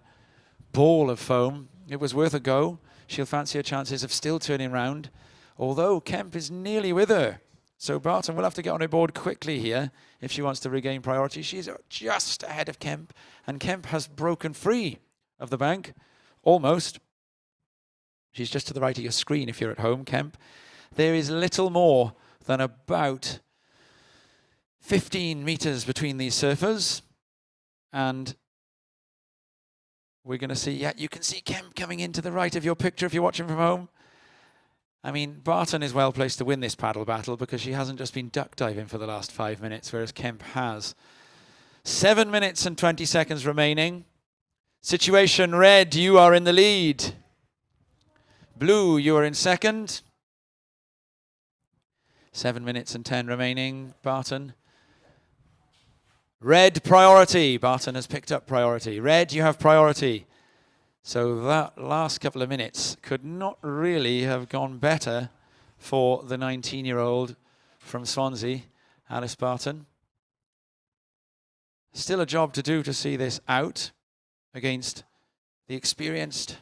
ball of foam. It was worth a go. She'll fancy her chances of still turning round, although Kemp is nearly with her. So Barton will have to get on her board quickly here if she wants to regain priority. She's just ahead of Kemp, and Kemp has broken free of the bank, almost. She's just to the right of your screen if you're at home, Kemp. There is little more than about 15 meters between these surfers, and we're going to see, yeah, you can see Kemp coming into the right of your picture if you're watching from home. I mean, Barton is well placed to win this paddle battle because she hasn't just been duck diving for the last 5 minutes, whereas Kemp has. 7 minutes and 20 seconds remaining. Situation red, you are in the lead. Blue, you are in second. 7 minutes and 10 remaining, Barton. Red, priority. Barton has picked up priority. Red, you have priority. So that last couple of minutes could not really have gone better for the 19-year-old from Swansea, Alice Barton. Still a job to do to see this out against the experienced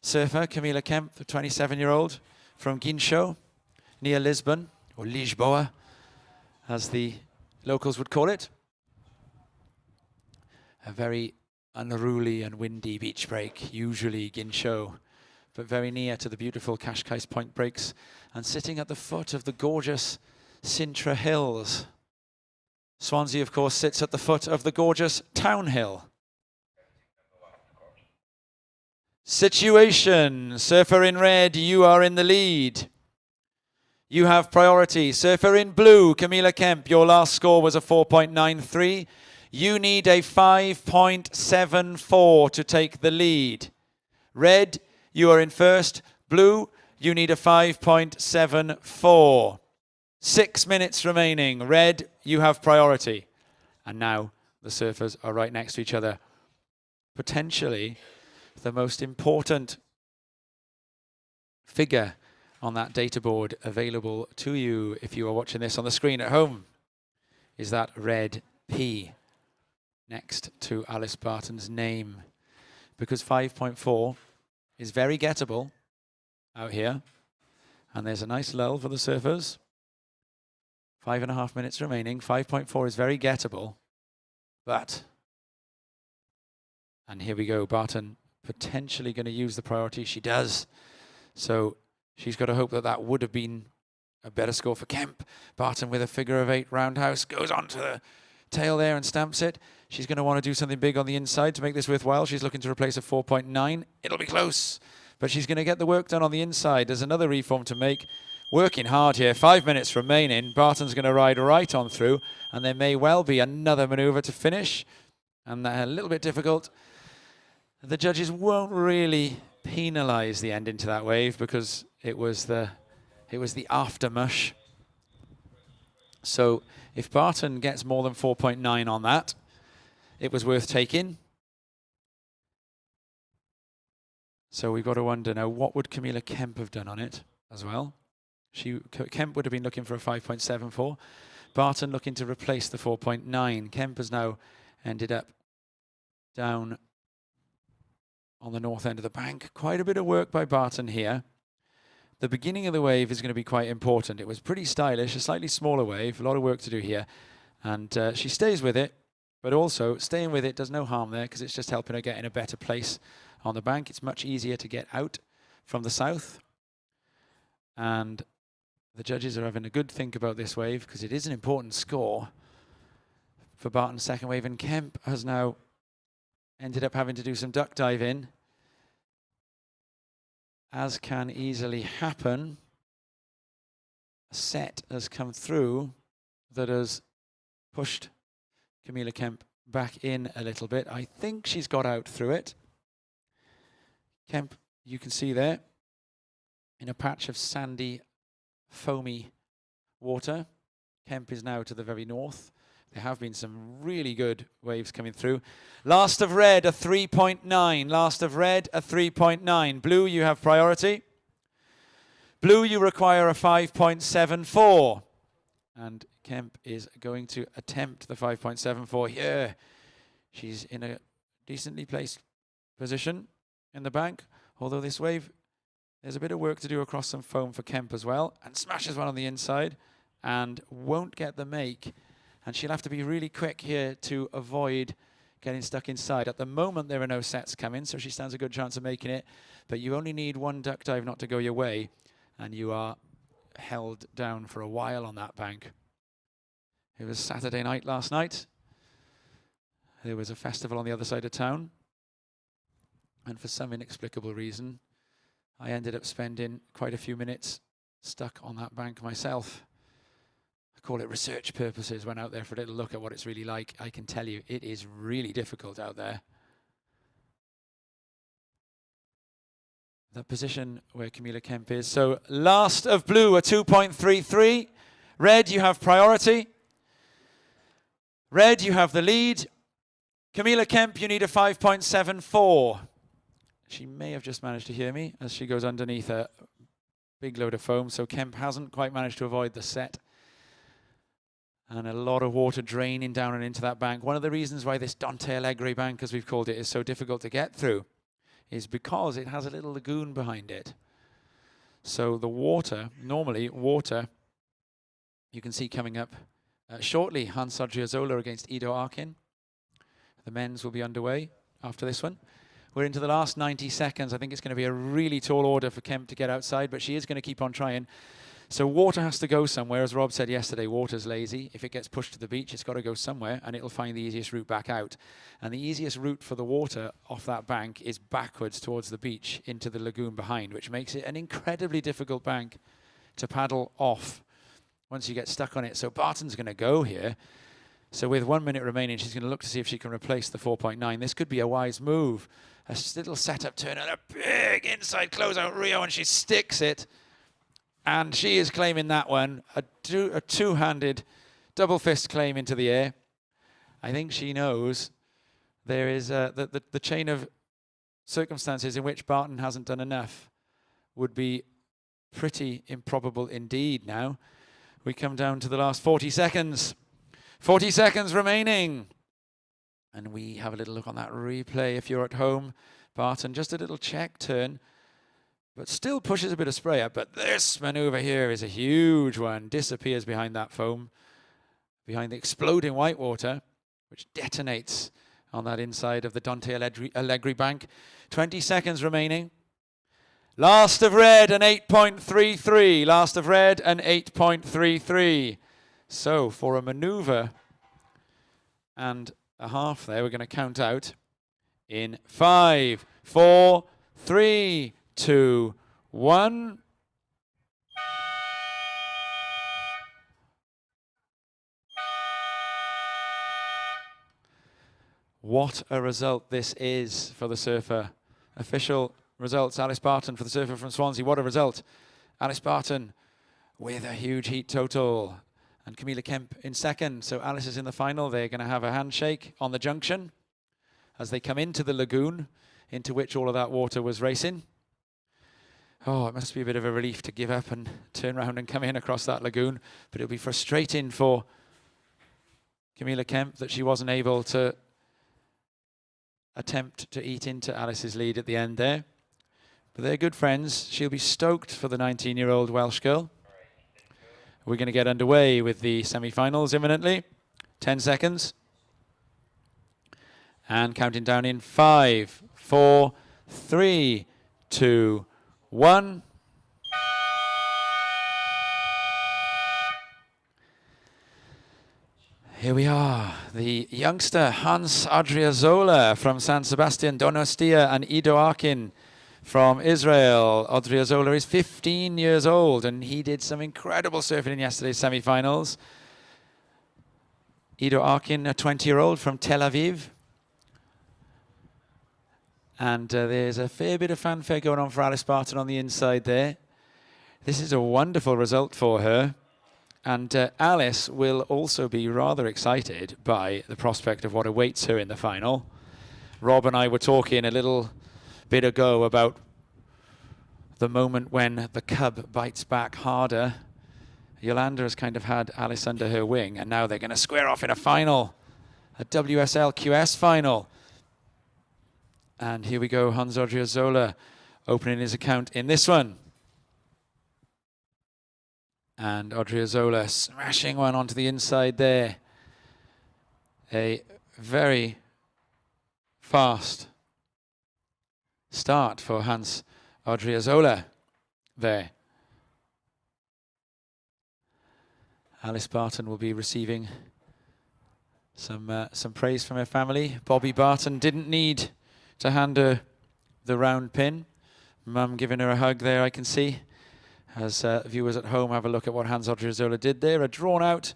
surfer, Camilla Kemp, the 27-year-old from Guincho, near Lisbon, or Lisboa, as the locals would call it. A very unruly and windy beach break, usually Guincho, but very near to the beautiful Cascais Point breaks, and sitting at the foot of the gorgeous Sintra Hills. Swansea, of course, sits at the foot of the gorgeous Town Hill. Situation, surfer in red, you are in the lead. You have priority. Surfer in blue, Camilla Kemp, your last score was a 4.93. You need a 5.74 to take the lead. Red, you are in first. Blue, you need a 5.74. 6 minutes remaining. Red, you have priority. And now the surfers are right next to each other. Potentially the most important figure on that data board available to you if you are watching this on the screen at home is that red P next to Alice Barton's name, because 5.4 is very gettable out here, and there's a nice lull for the surfers. 5.5 minutes remaining. 5.4 is very gettable, but, and here we go, Barton potentially going to use the priority. She does. So She's got to hope that that would have been a better score for Kemp. Barton with a figure of 8 roundhouse goes onto the tail there and stamps it. She's going to want to do something big on the inside to make this worthwhile. She's looking to replace a 4.9. It'll be close, but she's going to get the work done on the inside. There's another reform to make. Working hard here. 5 minutes remaining. Barton's going to ride right on through, and there may well be another manoeuvre to finish, and a little bit difficult. The judges won't really penalise the end into that wave because it was the aftermush. So if Barton gets more than 4.9 on that, it was worth taking. So we've got to wonder now, what would Camilla Kemp have done on it as well? Kemp would have been looking for a 5.74. Barton looking to replace the 4.9. Kemp has now ended up down on the north end of the bank. Quite a bit of work by Barton here. The beginning of the wave is going to be quite important. It was pretty stylish, a slightly smaller wave, a lot of work to do here. And she stays with it, but also staying with it does no harm there because it's just helping her get in a better place on the bank. It's much easier to get out from the south. And the judges are having a good think about this wave because it is an important score for Barton's second wave. And Kemp has now ended up having to do some duck diving, as can easily happen. A set has come through that has pushed Camilla Kemp back in a little bit. I think she's got out through it. Kemp, you can see there, in a patch of sandy, foamy water. Kemp is now to the very north. There have been some really good waves coming through. Last of red, a 3.9. Last of red, a 3.9. Blue, you have priority. Blue, you require a 5.74. And Kemp is going to attempt the 5.74 here. She's in a decently placed position in the bank, although this wave, there's a bit of work to do across some foam for Kemp as well, and smashes one on the inside and won't get the make. And she'll have to be really quick here to avoid getting stuck inside. At the moment, there are no sets coming, so she stands a good chance of making it. But you only need one duck dive not to go your way, and you are held down for a while on that bank. It was Saturday night last night. There was a festival on the other side of town. And for some inexplicable reason, I ended up spending quite a few minutes stuck on that bank myself. I call it research purposes. Went out there for a little look at what it's really like. I can tell you, it is really difficult out there. The position where Camilla Kemp is. So last of blue, a 2.33. Red, you have priority. Red, you have the lead. Camilla Kemp, you need a 5.74. She may have just managed to hear me as she goes underneath a big load of foam. So Kemp hasn't quite managed to avoid the set. And a lot of water draining down and into that bank. One of the reasons why this Dante Alegre bank, as we've called it, is so difficult to get through is because it has a little lagoon behind it. So the water, normally water, you can see coming up shortly, Hans Odriozola against Ido Arkin. The men's will be underway after this one. We're into the last 90 seconds. I think it's going to be a really tall order for Kemp to get outside, but she is going to keep on trying. So water has to go somewhere. As Rob said yesterday, water's lazy. If it gets pushed to the beach, it's got to go somewhere, and it'll find the easiest route back out. And the easiest route for the water off that bank is backwards towards the beach into the lagoon behind, which makes it an incredibly difficult bank to paddle off once you get stuck on it. So Barton's going to go here. So with 1 minute remaining, she's going to look to see if she can replace the 4.9. This could be a wise move. A little setup turn and a big inside closeout Rio, and she sticks it. And she is claiming that one, a two-handed double fist claim into the air. I think she knows there is the chain of circumstances in which Barton hasn't done enough would be pretty improbable indeed now. We come down to the last 40 seconds. 40 seconds remaining. And we have a little look on that replay if you're at home. Barton, just a little check turn, but still pushes a bit of spray up. But this maneuver here is a huge one. Disappears behind that foam, behind the exploding white water, which detonates on that inside of the Dante Alegre bank. 20 seconds remaining. Last of red, an 8.33. Last of red, an 8.33. So for a maneuver and a half there, we're going to count out in 5, 4, 3, 2, 1. What a result this is for the surfer. Official results, Alice Barton for the surfer from Swansea. What a result. Alice Barton with a huge heat total. And Camilla Kemp in second. So Alice is in the final. They're going to have a handshake on the junction as they come into the lagoon into which all of that water was racing. Oh, it must be a bit of a relief to give up and turn around and come in across that lagoon. But it'll be frustrating for Camilla Kemp that she wasn't able to attempt to eat into Alice's lead at the end there. But they're good friends. She'll be stoked for the 19-year-old Welsh girl. We're going to get underway with the semi-finals imminently. 10 seconds. And counting down in 5, 4, 3, 2, 1. Here we are, the youngster Hans Odriozola from San Sebastian, Donostia, and Ido Arkin from Israel. Odriozola is 15 years old, and he did some incredible surfing in yesterday's semi-finals. Ido Arkin, a 20-year-old from Tel Aviv. And there's a fair bit of fanfare going on for Alice Barton on the inside there. This is a wonderful result for her. And Alice will also be rather excited by the prospect of what awaits her in the final. Rob and I were talking a little bit ago about the moment when the cub bites back harder. Yolanda has kind of had Alice under her wing, and now they're going to square off in a final, a LQS final. And here we go, Hans Odriozola opening his account in this one. And Odriozola smashing one onto the inside there. A very fast start for Hans Odriozola there. Alice Barton will be receiving some praise from her family. Bobby Barton didn't need to hand her the round pin. Mum giving her a hug there, I can see. As viewers at home have a look at what Hans Odriozola did there. A drawn out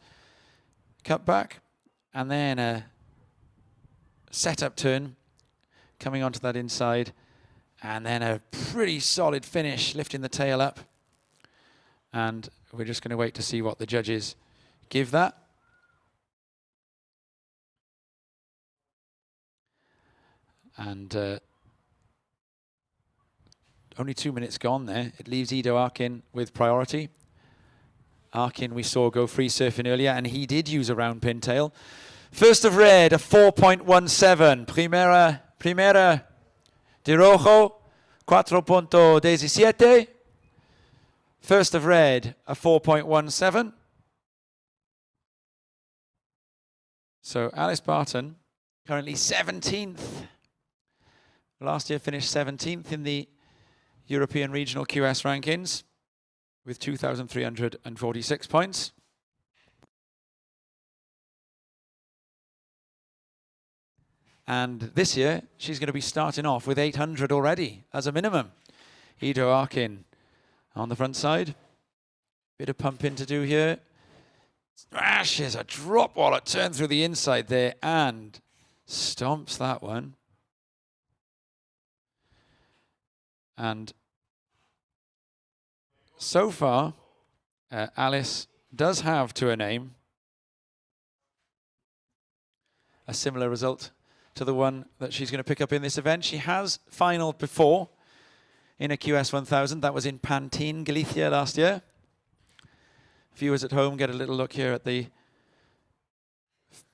cut back and then a setup turn coming onto that inside, and then a pretty solid finish lifting the tail up. And we're just going to wait to see what the judges give that. And only 2 minutes gone there. It leaves Ido Arkin with priority. Arkin we saw go free surfing earlier, and he did use a round pintail. First of red, a 4.17. Primera de rojo, 4.17. First of red, a 4.17. So Alice Barton, currently 17th. Last year finished 17th in the European Regional QS rankings with 2,346 points. And this year, she's going to be starting off with 800 already as a minimum. Ido Arkin on the front side. Bit of pumping to do here. Smashes a drop wallet, turn through the inside there and stomps that one. And so far, Alice does have to her name a similar result to the one that she's going to pick up in this event. She has finaled before in a QS 1000. That was in Pantin, Galicia last year. Viewers at home get a little look here at the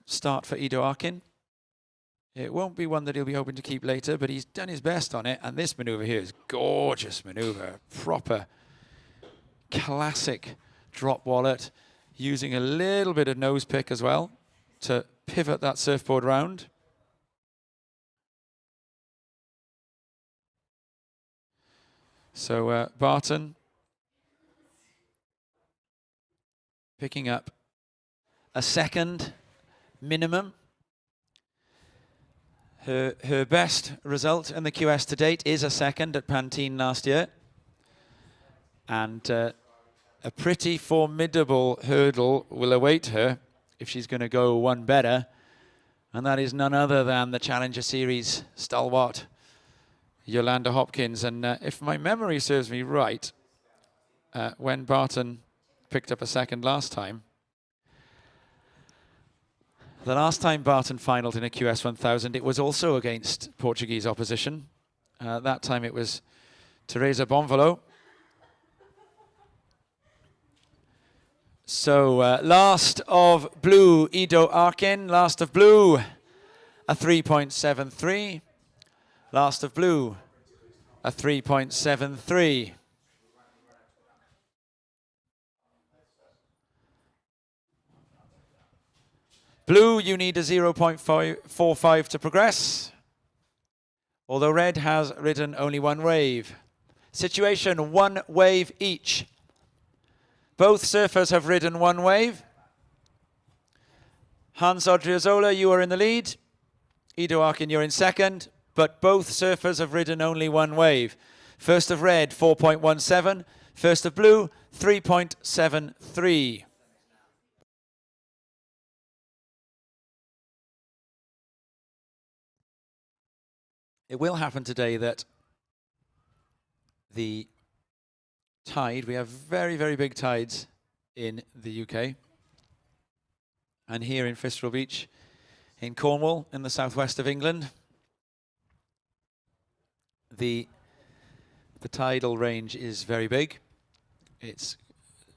start for Ido Arkin. It won't be one that he'll be hoping to keep later, but he's done his best on it. And this maneuver here is gorgeous maneuver. Proper classic drop wallet, using a little bit of nose pick as well to pivot that surfboard round. So Barton picking up a second minimum. Her best result in the QS to date is a second at Pantene last year. And a pretty formidable hurdle will await her if she's going to go one better. And that is none other than the Challenger Series stalwart, Yolanda Hopkins. And if my memory serves me right, when Barton picked up a second last time, the last time Barton finaled in a QS 1000, it was also against Portuguese opposition. That time it was Teresa Bonvolo. So last of blue, Ido Arkin. Last of blue, a 3.73. Last of blue, a 3.73. Blue, you need a 0.45 to progress, although red has ridden only one wave. Situation, one wave each. Both surfers have ridden one wave. Hans Odriozola, you are in the lead. Ido Arkin, you're in second, but both surfers have ridden only one wave. First of red, 4.17. First of blue, 3.73. It will happen today that the tide, we have very, very big tides in the UK. And here in Fistral Beach, in Cornwall, in the southwest of England, the tidal range is very big. It's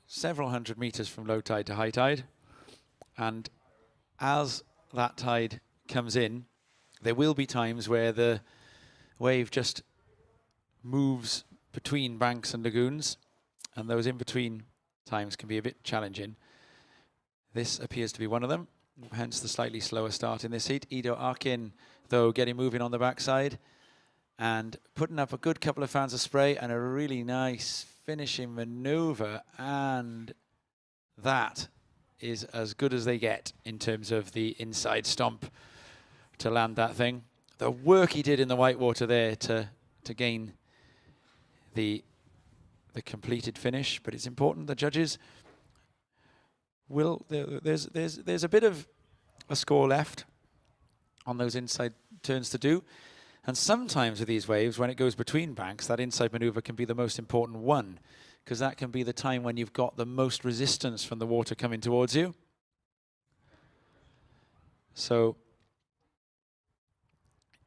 several hundred meters from low tide to high tide. And as that tide comes in, there will be times where the wave just moves between banks and lagoons, and those in-between times can be a bit challenging. This appears to be one of them, hence the slightly slower start in this heat. Ido Arkin, though, getting moving on the backside and putting up a good couple of fans of spray and a really nice finishing maneuver, and that is as good as they get in terms of the inside stomp to land that thing. The work he did in the whitewater there to gain the completed finish, but it's important the judges will. There's a bit of a score left on those inside turns to do, and sometimes with these waves, when it goes between banks, that inside maneuver can be the most important one, because that can be the time when you've got the most resistance from the water coming towards you. So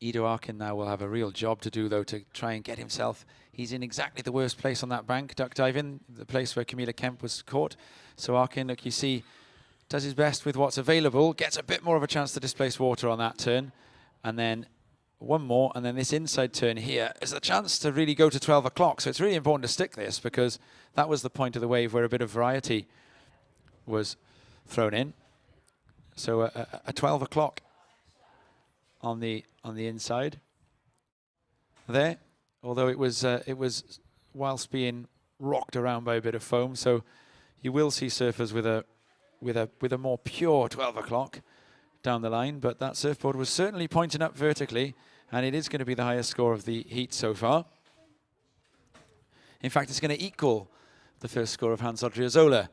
Ido Arkin now will have a real job to do, though, to try and get himself. He's in exactly the worst place on that bank, duck diving, the place where Camilla Kemp was caught. So Arkin, look, you see, does his best with what's available, gets a bit more of a chance to displace water on that turn, and then one more, and then this inside turn here is a chance to really go to 12 o'clock. So it's really important to stick this, because that was the point of the wave where a bit of variety was thrown in. So a 12 o'clock on the inside there, although it was whilst being rocked around by a bit of foam. So you will see surfers with a more pure 12 o'clock down the line, but that surfboard was certainly pointing up vertically, and it is going to be the highest score of the heat so far. In fact, it's going to equal the first score of Hans Odriozola.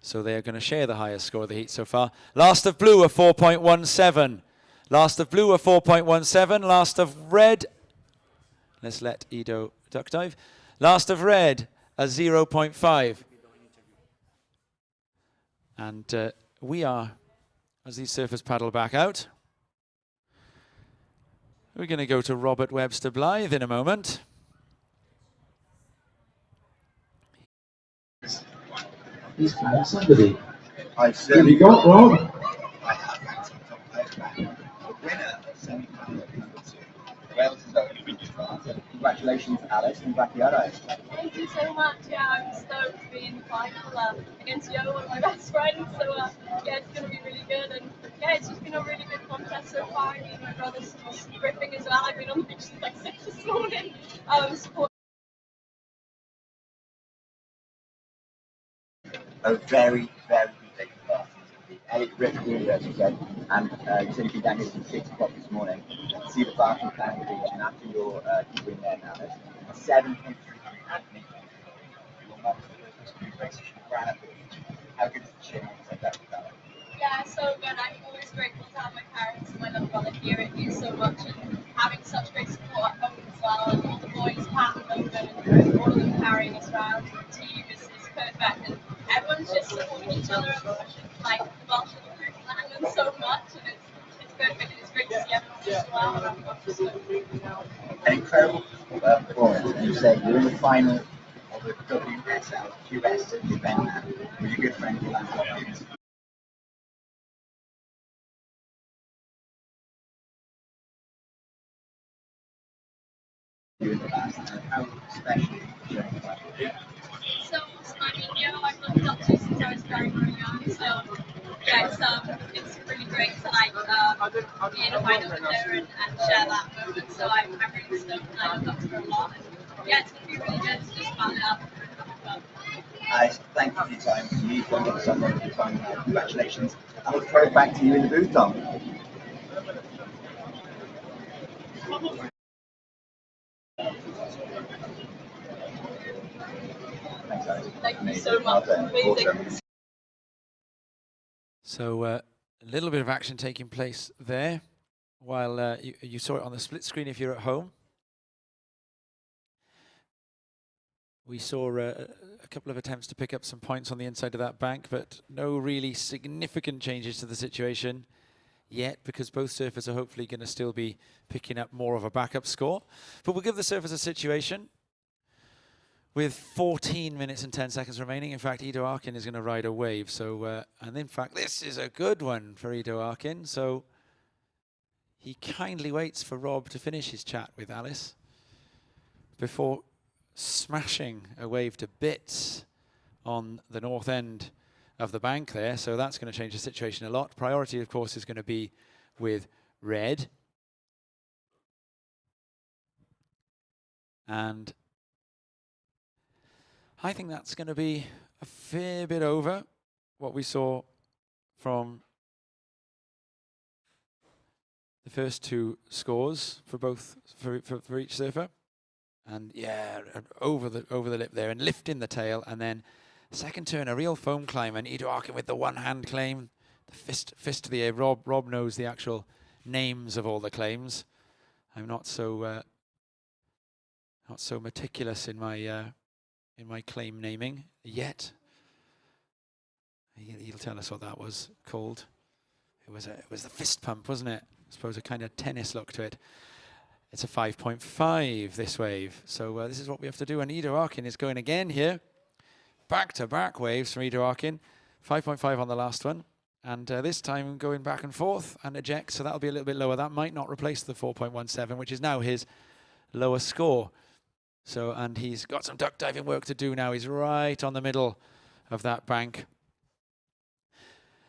So they are going to share the highest score of the heat so far. Last of blue, a 4.17. Last of blue, a 4.17. Last of red, let's let Ido duck dive. Last of red, a 0.5. And we are, as these surfers paddle back out, we're going to go to Robert Webster Blythe in a moment. He's found somebody. Have you got Rob? Congratulations, Alice. Congratulations. Thank you so much. Yeah, I'm stoked to be in the final against Yo, one of my best friends. So yeah, it's going to be really good. And yeah, it's just been a really good contest so far. I mean, my brother's ripping as well. I've been on the beach since like 6 this morning. Supporting a very, very good day for us. Elliot ripped earlier, as you said, and you said you'd be down here since 6 o'clock this morning to see the Barton County Beach, and after your win there now, there's a 7.3 happening. Your mum's the first few races she ran at the beach. How good is the chin on that? Yeah, so good. I'm always grateful to have my parents and my little brother here. It means so much, and having such great support at home as well, and all the boys passing over, and all of them carrying us around. The team is perfect, and everyone's just supporting each other. And like the Welsh and the Reef Longboard so much, and it's perfect. And it's great to see everyone just well, and I'm just An incredible performance, and you say you're in the final of the WSL QS event now with your good friend Yolanda. You in the last, and how special during the last year? So, I mean, yeah, I've looked up to since I was very, very young. So, yeah, it's really great to like be in a final with her and share that moment. So I'm really stoked, and I look up to her a lot. And yeah, it's gonna be really good to just battle it out. Thank you for your time. You've done it so much for your time. Congratulations. And we'll throw it back to you in the booth, Tom. Thanks, Alex. Thank you so much. Awesome. So a little bit of action taking place there, while you saw it on the split screen if you're at home. We saw a couple of attempts to pick up some points on the inside of that bank, but no really significant changes to the situation yet, because both surfers are hopefully going to still be picking up more of a backup score. But we'll give the surfers a situation with 14 minutes and 10 seconds remaining. In fact, Ido Arkin is going to ride a wave. So, and in fact, this is a good one for Ido Arkin. So he kindly waits for Rob to finish his chat with Alice before smashing a wave to bits on the north end of the bank there. So that's going to change the situation a lot. Priority, of course, is going to be with red. And I think that's going to be a fair bit over what we saw from the first two scores for both for each surfer. And yeah, over the lip there and lifting the tail, and then second turn, a real foam climb, and Ido Arkin with the one-hand claim, the fist to the air. Rob knows the actual names of all the claims. I'm not so meticulous in my claim naming yet. He'll tell us what that was called. It was the fist pump, wasn't it? I suppose a kind of tennis look to it. It's a 5.5 this wave. So this is what we have to do. And Ido Arkin is going again here. Back-to-back waves from Ido Arkin. 5.5 on the last one. And this time going back and forth and eject. So that'll be a little bit lower. That might not replace the 4.17, which is now his lower score. So, and he's got some duck diving work to do now. He's right on the middle of that bank.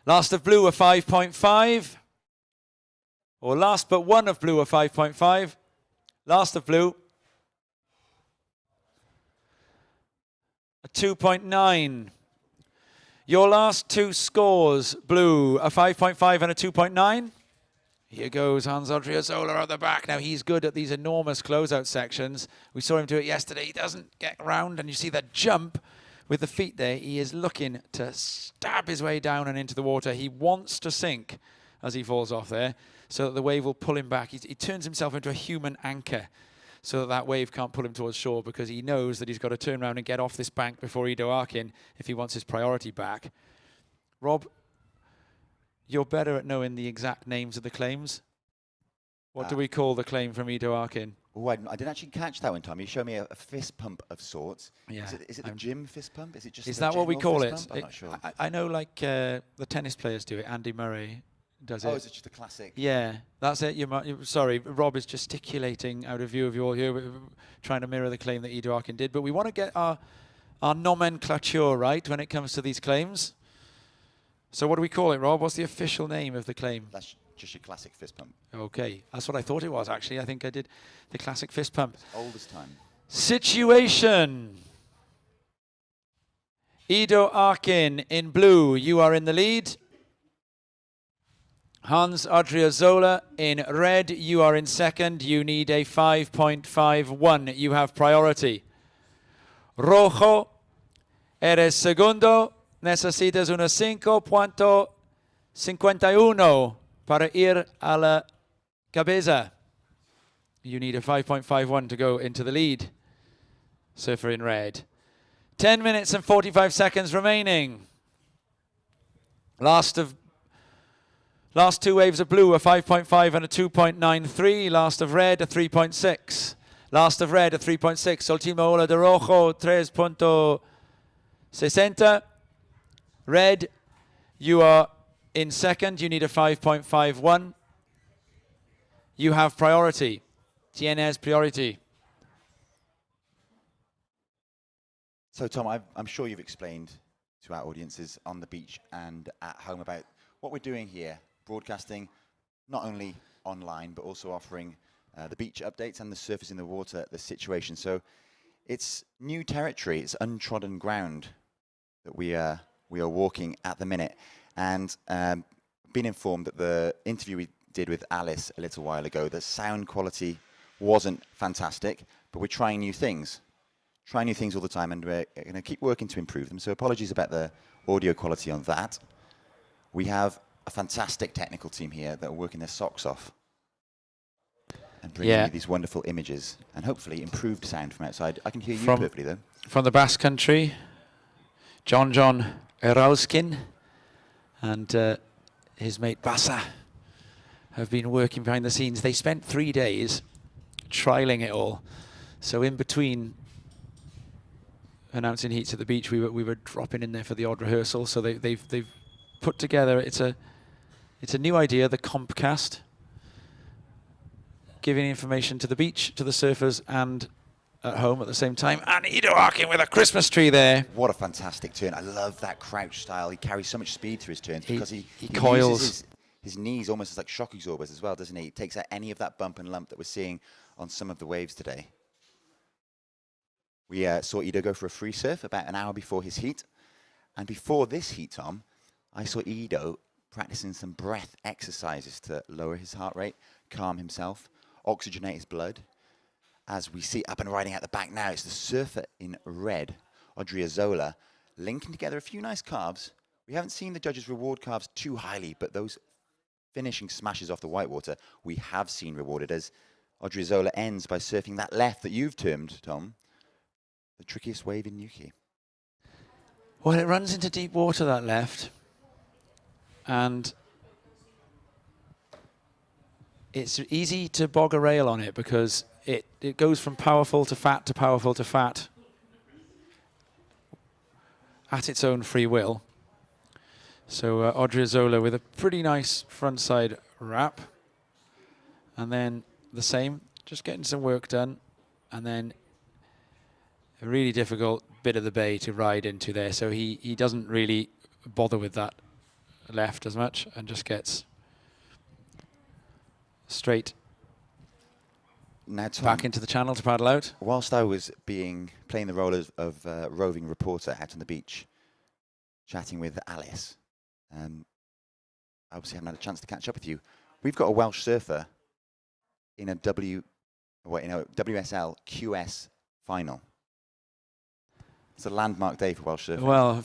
Last of blue, a 5.5. Or last but one of blue, a 5.5. Last of blue, a 2.9. Your last two scores, blue, a 5.5 and a 2.9. Here goes Hans Odriozola at the back. Now, he's good at these enormous closeout sections. We saw him do it yesterday. He doesn't get round, and you see that jump with the feet there. He is looking to stab his way down and into the water. He wants to sink as he falls off there, so that the wave will pull him back. He turns himself into a human anchor so that wave can't pull him towards shore, because he knows that he's got to turn around and get off this bank before Ido Arkin if he wants his priority back. Rob, you're better at knowing the exact names of the claims. What do we call the claim from Ido Arkin? Oh, I didn't actually catch that one, Tom. You showed me a fist pump of sorts. Yeah. Is it the gym fist pump? Is it just? Is that what we call it? I'm not sure. I know, like the tennis players do it. Andy Murray does it. Oh, is it just a classic? Yeah, that's it. Sorry, Rob is gesticulating out of view of you all here, trying to mirror the claim that Ido Arkin did. But we want to get our nomenclature right when it comes to these claims. So what do we call it, Rob? What's the official name of the claim? That's just your classic fist pump. Okay, that's what I thought it was, actually. I think I did the classic fist pump. It's old as time. Situation. Ido Arkin in blue, you are in the lead. Hans Odriozola in red, you are in second. You need a 5.51. You have priority. Rojo, eres segundo. Necesitas una 5.51 para ir a la cabeza. You need a 5.51 to go into the lead. Surfer in red. 10 minutes and 45 seconds remaining. Last two waves of blue, a 5.5 and a 2.93. Last of red, a 3.6. Last of red, a 3.6. Última ola de rojo, 3.60. Red, you are in second. You need a 5.51. You have priority. Tienes priority. So, Tom, I'm sure you've explained to our audiences on the beach and at home about what we're doing here, broadcasting not only online, but also offering the beach updates and the surface in the water, the situation. So it's new territory, it's untrodden ground that we are walking at the minute. And been informed that the interview we did with Alice a little while ago, the sound quality wasn't fantastic, but we're trying new things. Trying new things all the time, and we're going to keep working to improve them. So apologies about the audio quality on that. We have a fantastic technical team here that are working their socks off and bringing you these wonderful images and hopefully improved sound from outside. I can hear you perfectly, though. From the Basque Country, John Erauskin and his mate Bassa have been working behind the scenes. They spent 3 days trialing it all. So in between announcing heats at the beach, we were dropping in there for the odd rehearsal. So they've put together, it's a new idea, the Compcast, giving information to the beach, to the surfers, and at home at the same time. And Ido Arkin with a Christmas tree there. What a fantastic turn. I love that crouch style. He carries so much speed through his turns because he coils uses his knees almost as like shock absorbers as well, doesn't he? He takes out any of that bump and lump that we're seeing on some of the waves today. We saw Ido go for a free surf about an hour before his heat. And before this heat, Tom, I saw Ido practicing some breath exercises to lower his heart rate, calm himself, oxygenate his blood. As we see up and riding out the back now, it's the surfer in red, Odriozola, linking together a few nice carves. We haven't seen the judges reward carves too highly, but those finishing smashes off the whitewater we have seen rewarded, as Odriozola ends by surfing that left that you've termed, Tom, the trickiest wave in Newquay. Well, it runs into deep water, that left. And it's easy to bog a rail on it because it goes from powerful to fat to powerful to fat at its own free will. So Odriozola with a pretty nice frontside wrap. And then the same, just getting some work done. And then a really difficult bit of the bay to ride into there. So he doesn't really bother with that left as much and just gets straight now, Tom, back into the channel to paddle out. Whilst I was playing the role of roving reporter out on the beach, chatting with Alice, obviously haven't had a chance to catch up with you. We've got a Welsh surfer in a WSL QS final. It's a landmark day for Welsh surfing. Well,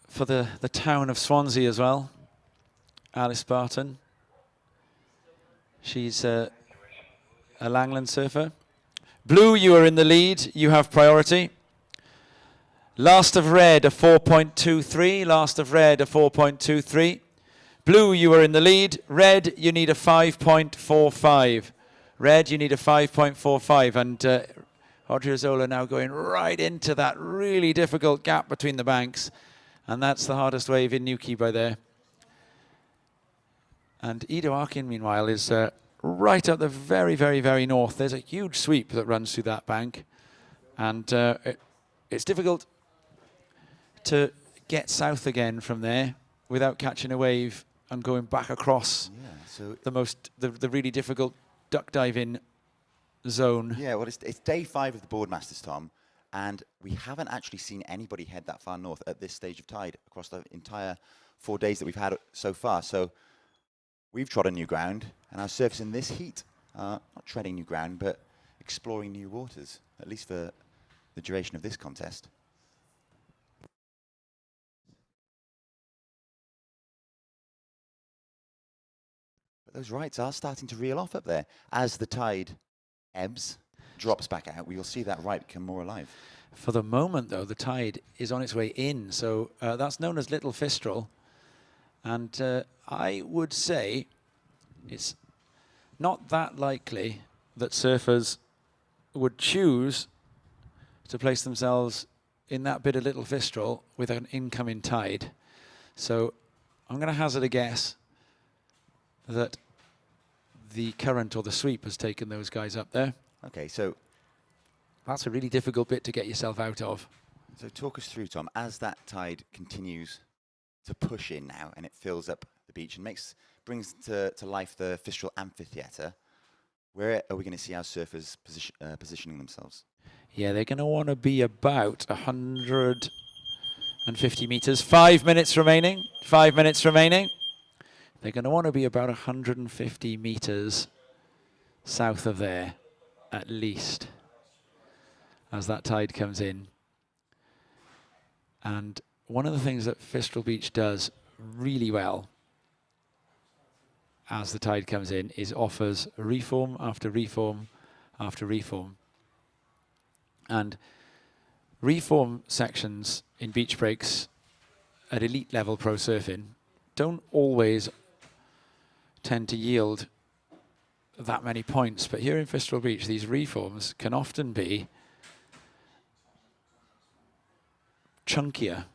for the town of Swansea as well, Alice Barton. She's a Langland surfer. Blue, you are in the lead. You have priority. Last of red, a 4.23. Last of red, a 4.23. Blue, you are in the lead. Red, you need a 5.45. Red, you need a 5.45. And Odriozola now going right into that really difficult gap between the banks. And that's the hardest wave in Newquay by there. And Ido Arkin, meanwhile, is right up the very, very, very north. There's a huge sweep that runs through that bank. And it's difficult to get south again from there without catching a wave and going back across the really difficult duck diving zone. Yeah, well, it's day 5 of the Boardmasters, Tom. And we haven't actually seen anybody head that far north at this stage of tide across the entire 4 days that we've had so far. So we've trodden new ground, and our surfers in this heat are not treading new ground, but exploring new waters, at least for the duration of this contest. But those rights are starting to reel off up there. As the tide ebbs, drops back out, we will see that right become more alive. For the moment, though, the tide is on its way in, so that's known as Little Fistral. And I would say it's not that likely that surfers would choose to place themselves in that bit of Little Fistral with an incoming tide. So I'm going to hazard a guess that the current or the sweep has taken those guys up there. Okay, so that's a really difficult bit to get yourself out of. So talk us through, Tom, as that tide continues to push in now and it fills up the beach and brings to life the Fistral Amphitheatre, where are we going to see our surfers positioning themselves? Yeah, they're going to want to be about 150 meters. 5 minutes remaining. 5 minutes remaining. They're going to want to be about 150 meters south of there, at least, as that tide comes in. And one of the things that Fistral Beach does really well as the tide comes in is offers reform after reform after reform. And reform sections in beach breaks at elite level pro surfing don't always tend to yield that many points. But here in Fistral Beach, these reforms can often be chunkier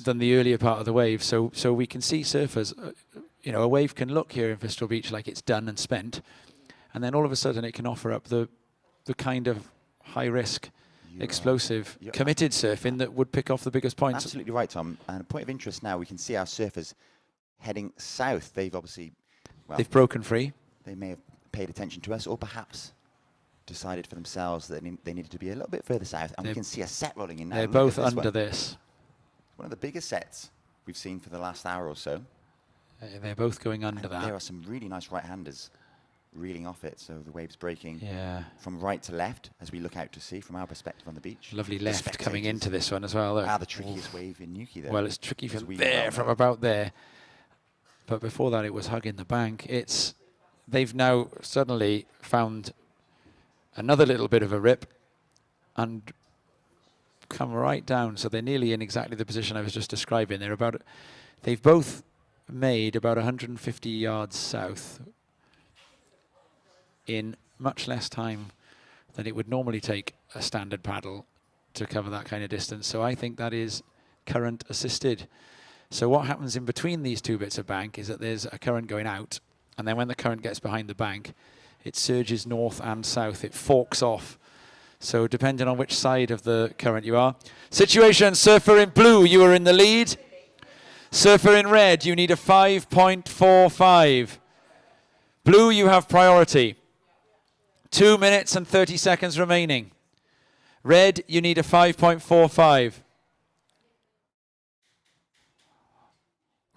than the earlier part of the wave. So we can see surfers, you know, a wave can look here in Fistral Beach like it's done and spent. And then all of a sudden it can offer up the kind of high risk, explosive, committed surfing that would pick off the biggest points. Absolutely right, Tom. And a point of interest now, we can see our surfers heading south. They've obviously, well, they've broken free. They may have paid attention to us, or perhaps decided for themselves that they needed to be a little bit further south. And we can see a set rolling in now. They're both under this. One of the biggest sets we've seen for the last hour or so. They're both going under that. There are some really nice right-handers reeling off it, so the wave's breaking from right to left as we look out to sea from our perspective on the beach. Lovely left coming into this one as well. Though. The trickiest wave in Newquay there. Well, it's tricky from there, from about there. But before that, it was hugging the bank. They've now suddenly found another little bit of a rip and come right down. So they're nearly in exactly the position I was just describing. They've both made about 150 yards south in much less time than it would normally take a standard paddle to cover that kind of distance. So I think that is current assisted. So what happens in between these two bits of bank is that there's a current going out, and then when the current gets behind the bank, it surges north and south. It forks off. So depending on which side of the current you are. Situation, surfer in blue, you are in the lead. Surfer in red, you need a 5.45. Blue, you have priority. 2 minutes and 30 seconds remaining. Red, you need a 5.45.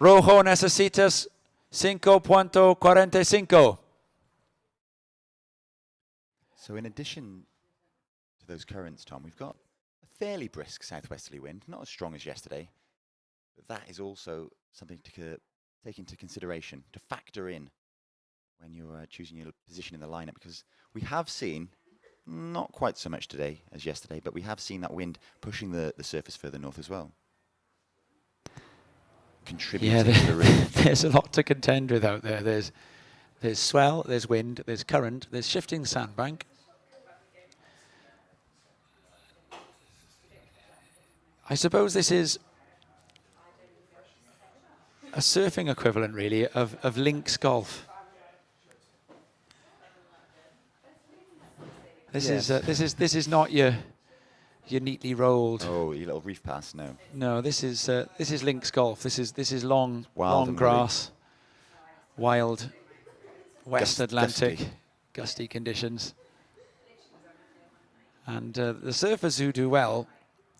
Rojo, necesitas 5.45. So in addition to those currents, Tom, we've got a fairly brisk southwesterly wind, not as strong as yesterday, but that is also something to take into consideration, to factor in when you're choosing your position in the lineup, because we have seen, not quite so much today as yesterday, but we have seen that wind pushing the surface further north as well. Contributing to the reef. There's a lot to contend with out there. There's swell, there's wind, there's current, there's shifting sandbank. I suppose this is a surfing equivalent, really, of links golf. This is not your neatly rolled. Oh, your little reef pass, no. No, this is links golf. This is long Wild grass, wild West Atlantic, gusty conditions. And the surfers who do well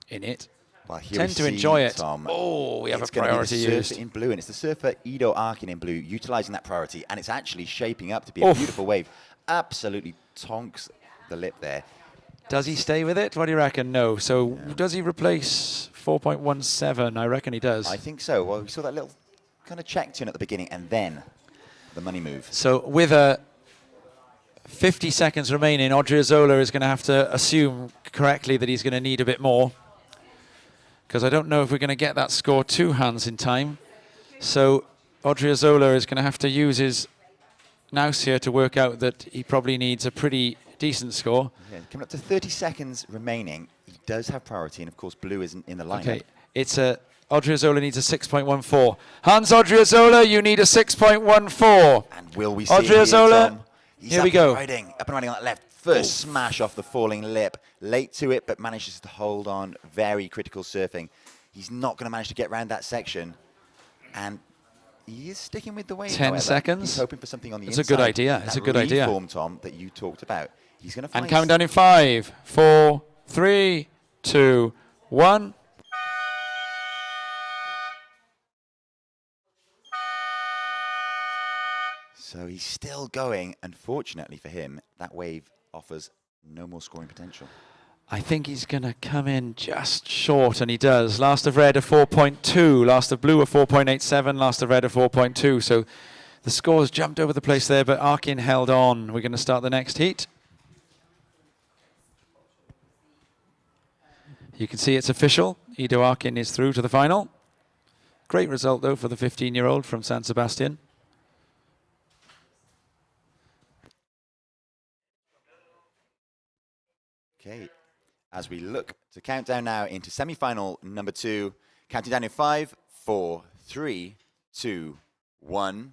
in it. Well, here Tend we to see, enjoy it. Tom, Oh, we have a it's gonna be the priority surfer used. in blue, and it's the surfer Edo Arkin in blue, utilizing that priority, and it's actually shaping up to be a Oof. beautiful wave. Absolutely tonks the lip there. Does he stay with it? What do you reckon? No. So does he replace 4.17? I reckon he does. I think so. Well, we saw that little kind of check tune at the beginning, and then the money move. So with 50 seconds remaining, Odriozola is going to have to assume correctly that he's going to need a bit more, because I don't know if we're going to get that score 2 hands in time. So Odriozola is going to have to use his nous here to work out that he probably needs a pretty decent score. Yeah, coming up to 30 seconds remaining. He does have priority, and of course, blue isn't in the lineup. Okay, it's Odriozola needs a 6.14. Hans Odriozola, you need a 6.14. And will we see Odriozola, Tom? He's here we go. up and riding on that left. First smash off the falling lip. Late to it, but manages to hold on. Very critical surfing. He's not going to manage to get around that section. And he is sticking with the wave. 10 however. seconds. He's hoping for something on the It's inside. a good idea. It's a good idea. Reform, Tom, that you talked about. He's going to find. And countdown in 5, 4, 3, 2, 1. So he's still going. Unfortunately for him, that wave offers no more scoring potential. I think he's going to come in just short, and he does. Last of red a 4.2, last of blue a 4.87, last of red a 4.2. So the scores jumped over the place there, but Arkin held on. We're going to start the next heat. You can see it's official. Ido Arkin is through to the final. Great result, though, for the 15-year-old from San Sebastian. Okay, as we look to count down now into semi-final number 2, counting down in 5, 4, 3, 2, 1.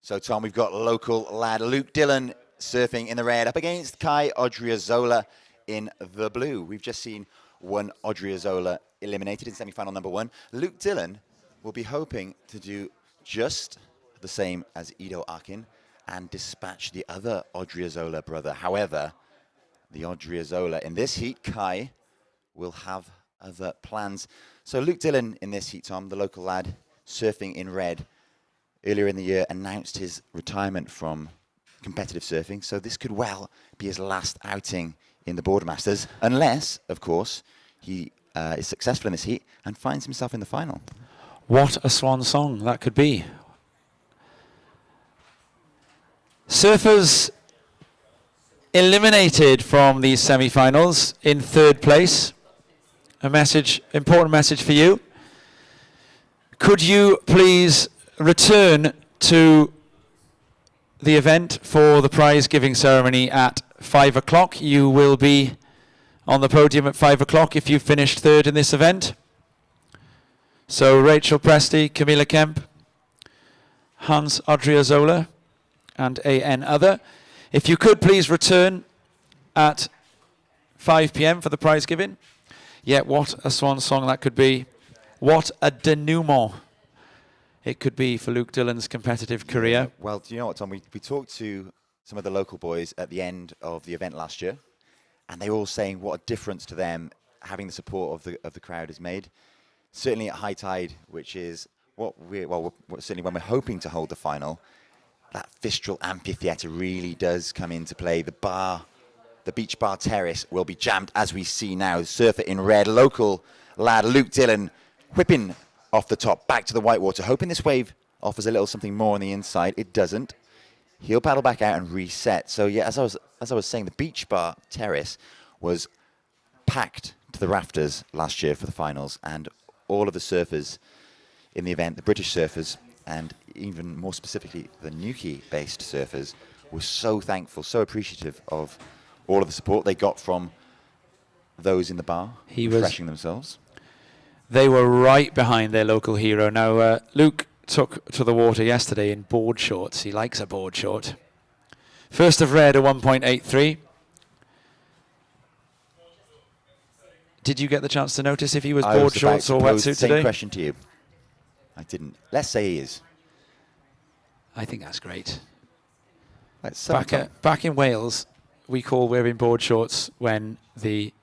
So, Tom, we've got local lad Luke Dillon surfing in the red up against Kai Odriozola in the blue. We've just seen one Odriozola eliminated in semi-final number 1. Luke Dillon will be hoping to do just the same as Ido Arkin and dispatch the other Odriozola brother. However, the Odriozola in this heat, Kai, will have other plans. So Luke Dillon in this heat, Tom, the local lad surfing in red, earlier in the year announced his retirement from competitive surfing. So this could well be his last outing in the Boardmasters, unless, of course, he is successful in this heat and finds himself in the final. What a swan song that could be. Surfers eliminated from these semi-finals in 3rd place. A message, important message for you. Could you please return to the event for the prize giving ceremony at 5 o'clock? You will be on the podium at 5 o'clock if you finished 3rd in this event. So Rachel Presti, Camilla Kemp, Hans Odriozola, and AN other. If you could please return at 5 p.m. for the prize giving. Yeah, what a swan song that could be. What a denouement it could be for Luke Dillon's competitive career. Well, do you know what, Tom? We talked to some of the local boys at the end of the event last year, and they were all saying what a difference to them having the support of the crowd has made. Certainly at high tide, which is certainly when we're hoping to hold the final, that Fistral amphitheatre really does come into play. The beach bar terrace will be jammed, as we see now. Surfer in red, local lad Luke Dillon whipping off the top back to the whitewater, hoping this wave offers a little something more on the inside. It doesn't. He'll paddle back out and reset. So yeah, as I was saying, the beach bar terrace was packed to the rafters last year for the finals, and all of the surfers in the event, the British surfers, and even more specifically the Newquay-based surfers, were so thankful, so appreciative of all of the support they got from those in the bar, refreshing themselves. They were right behind their local hero. Now, Luke took to the water yesterday in board shorts. He likes a board short. First of red, a 1.83. Did you get the chance to notice if he was board shorts or wetsuit today? Same question to you. I didn't. Let's say he is. I think that's great. Let's Back in Wales, we call wearing board shorts when the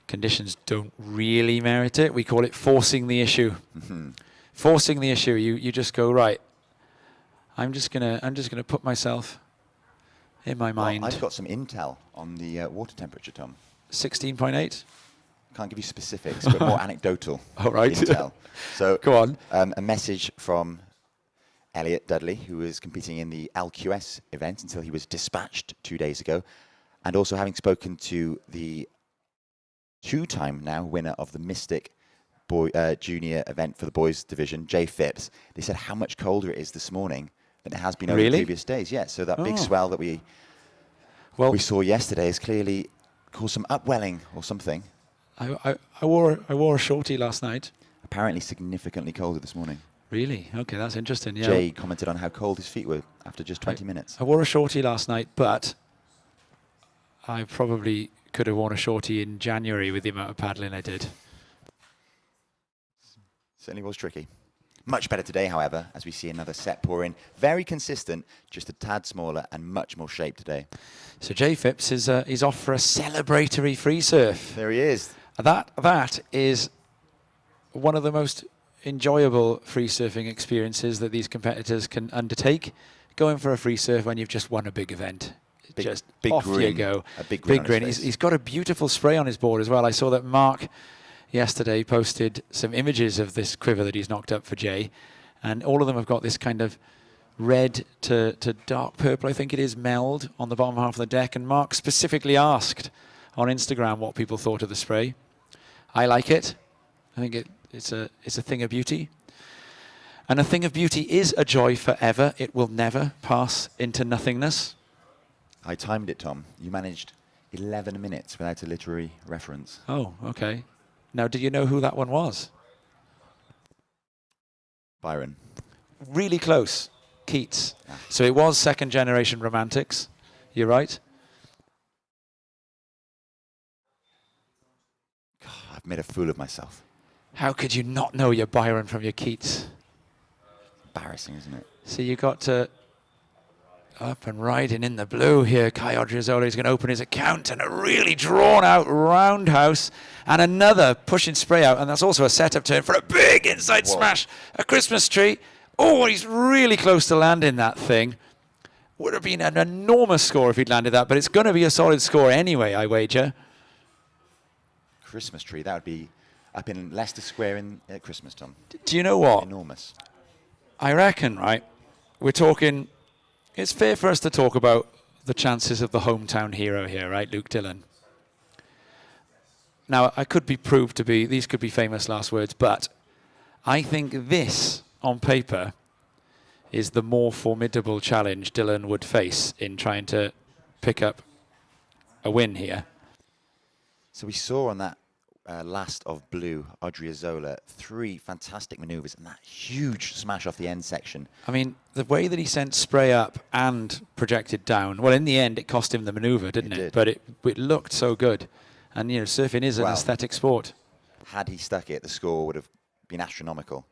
conditions don't really merit it. We call it forcing the issue. Forcing the issue. You just go, right, I'm just gonna put myself in my mind. Well, I've got some intel on the water temperature, Tom. 16.8. Can't give you specifics, but more anecdotal. All right. Intel. So go on. A message from Elliot Dudley, who is competing in the LQS event until he was dispatched 2 days ago, and also having spoken to the two-time now winner of the Mystic junior event for the boys division, Jay Phipps. They said how much colder it is this morning than it has been over the previous days. Yeah, so that big swell that we saw yesterday has clearly caused some upwelling or something. I wore a shorty last night. Apparently significantly colder this morning. Really? Okay, that's interesting. Yeah. Jay commented on how cold his feet were after just 20 minutes. I wore a shorty last night, but I probably could have worn a shorty in January with the amount of paddling I did. Certainly was tricky. Much better today, however, as we see another set pour in. Very consistent, just a tad smaller and much more shape today. So Jay Phipps is he's off for a celebratory free surf. There he is. That is one of the most enjoyable free surfing experiences that these competitors can undertake. Going for a free surf when you've just won a big event. Just big off grin. you go. A big grin. He's got a beautiful spray on his board as well. I saw that Mark yesterday posted some images of this quiver that he's knocked up for Jay, and all of them have got this kind of red to dark purple, I think it is, meld on the bottom half of the deck. And Mark specifically asked on Instagram what people thought of the spray. I like it. I think it's a thing of beauty. And a thing of beauty is a joy forever. It will never pass into nothingness. I timed it, Tom. You managed 11 minutes without a literary reference. Oh, okay. Now, do you know who that one was? Byron. Really close. Keats. Yeah. So it was second generation romantics. You're right. God, I've made a fool of myself. How could you not know your Byron from your Keats? Embarrassing, isn't it? So you got to up and riding in the blue here. Kai Odriozola is going to open his account, and a really drawn out roundhouse and another pushing spray out, and that's also a setup turn for a big inside smash. A Christmas tree. Oh, he's really close to landing that thing. Would have been an enormous score if he'd landed that, but it's going to be a solid score anyway, I wager. Christmas tree, that would be up in Leicester Square at Christmas, Tom. Do you know what? Enormous. I reckon, right, we're talking, it's fair for us to talk about the chances of the hometown hero here, right, Luke Dillon. Now, I could be proved to be, these could be famous last words, but I think this, on paper, is the more formidable challenge Dillon would face in trying to pick up a win here. So we saw on that last of blue, Odriozola, 3 fantastic maneuvers and that huge smash off the end section. I mean, the way that he sent spray up and projected down, well, in the end, it cost him the maneuver, didn't it? But it looked so good. And, you know, surfing is an aesthetic sport. Had he stuck it, the score would have been astronomical.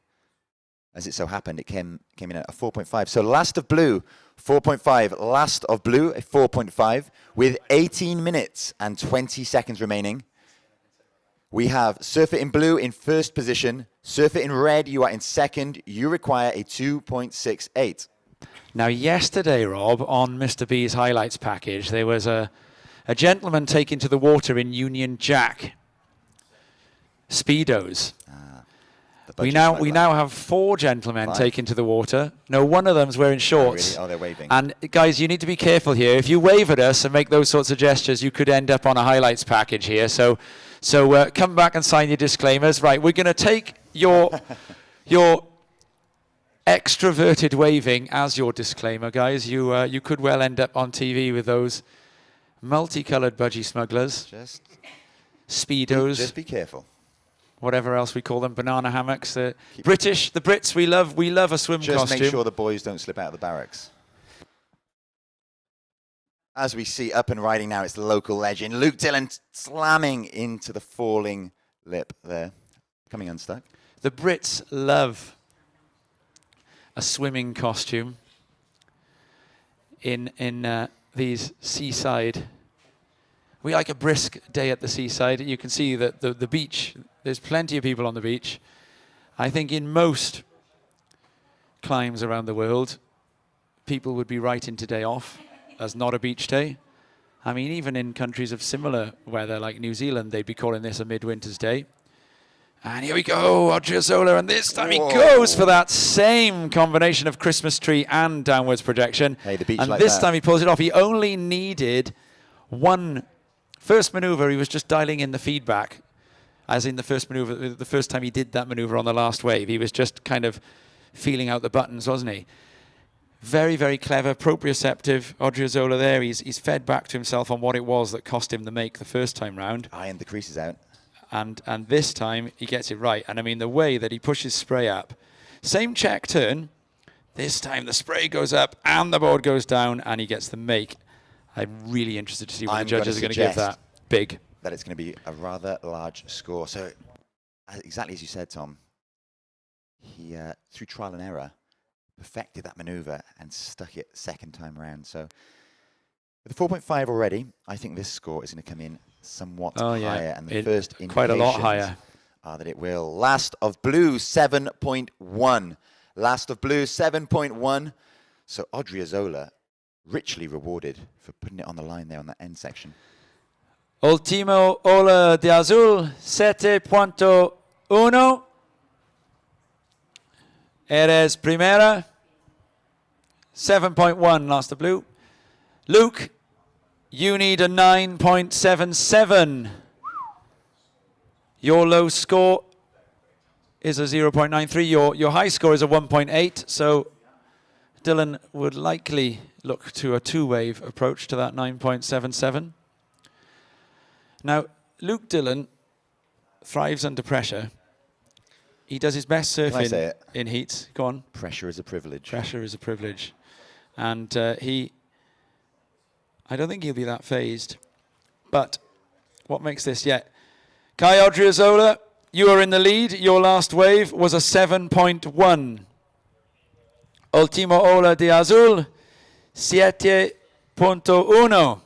As it so happened, it came in at a 4.5. So last of blue, 4.5. Last of blue, a 4.5. With 18 minutes and 20 seconds remaining. We have Surfer in blue in first position. Surfer in red, you are in second. You require a 2.68. Now, yesterday, Rob, on Mr. B's highlights package, there was a gentleman taken to the water in Union Jack Speedos. We now have 4 gentlemen taken to the water. No, one of them's wearing shorts. Oh, really? Oh, they're waving. And guys, you need to be careful here. If you wave at us and make those sorts of gestures, you could end up on a highlights package here. So come back and sign your disclaimers. Right, we're going to take your extroverted waving as your disclaimer, guys. You could well end up on TV with those multicolored budgie smugglers, Speedos. Just be careful. Whatever else we call them, banana hammocks. The Brits, we love a swim costume. Just make sure the boys don't slip out of the barracks. As we see up and riding now, it's the local legend, Luke Dillon, slamming into the falling lip there, coming unstuck. The Brits love a swimming costume in these seaside we like a brisk day at the seaside. You can see that the beach, there's plenty of people on the beach. I think in most climes around the world, people would be writing today off as not a beach day. I mean, even in countries of similar weather like New Zealand, they'd be calling this a midwinter's day. And here we go, Odriozola, and this time he goes for that same combination of Christmas tree and downwards projection. Hey, the beach and like this that. time he pulls it off. He only needed one first maneuver. He was just dialing in the feedback, as in the first maneuver, the first time he did that maneuver on the last wave. He was just kind of feeling out the buttons, wasn't he? Very, very clever, proprioceptive Odriozola there. He's fed back to himself on what it was that cost him the make the first time round. Ironed the creases out. And this time he gets it right. And I mean, the way that he pushes spray up, same check turn, this time the spray goes up and the board goes down and he gets the make. I'm really interested to see what the judges are going to give that. Big. That it's going to be a rather large score. So exactly as you said, Tom, he, through trial and error, perfected that maneuver and stuck it second time around. So with a 4.5 already, I think this score is going to come in somewhat higher, and the first quite a lot higher are that it will. Last of Blue 7.1. Last of Blue 7.1. So Odriozola richly rewarded for putting it on the line there on that end section. Ultimo ola de azul 7.1. Eres primera 7.1. Last of Blue. Luke, you need a 9.77. Your low score is a 0.93. Your high score is a 1.8. So Dylan would likely look to a two-wave approach to that 9.77. Now, Luke Dillon thrives under pressure. He does his best surfing in heats. Go on. Pressure is a privilege. Pressure is a privilege. And I don't think he'll be that phased. But what makes this yet? Kai Odriozola, you are in the lead. Your last wave was a 7.1. Ultimo ola de azul, 7.1.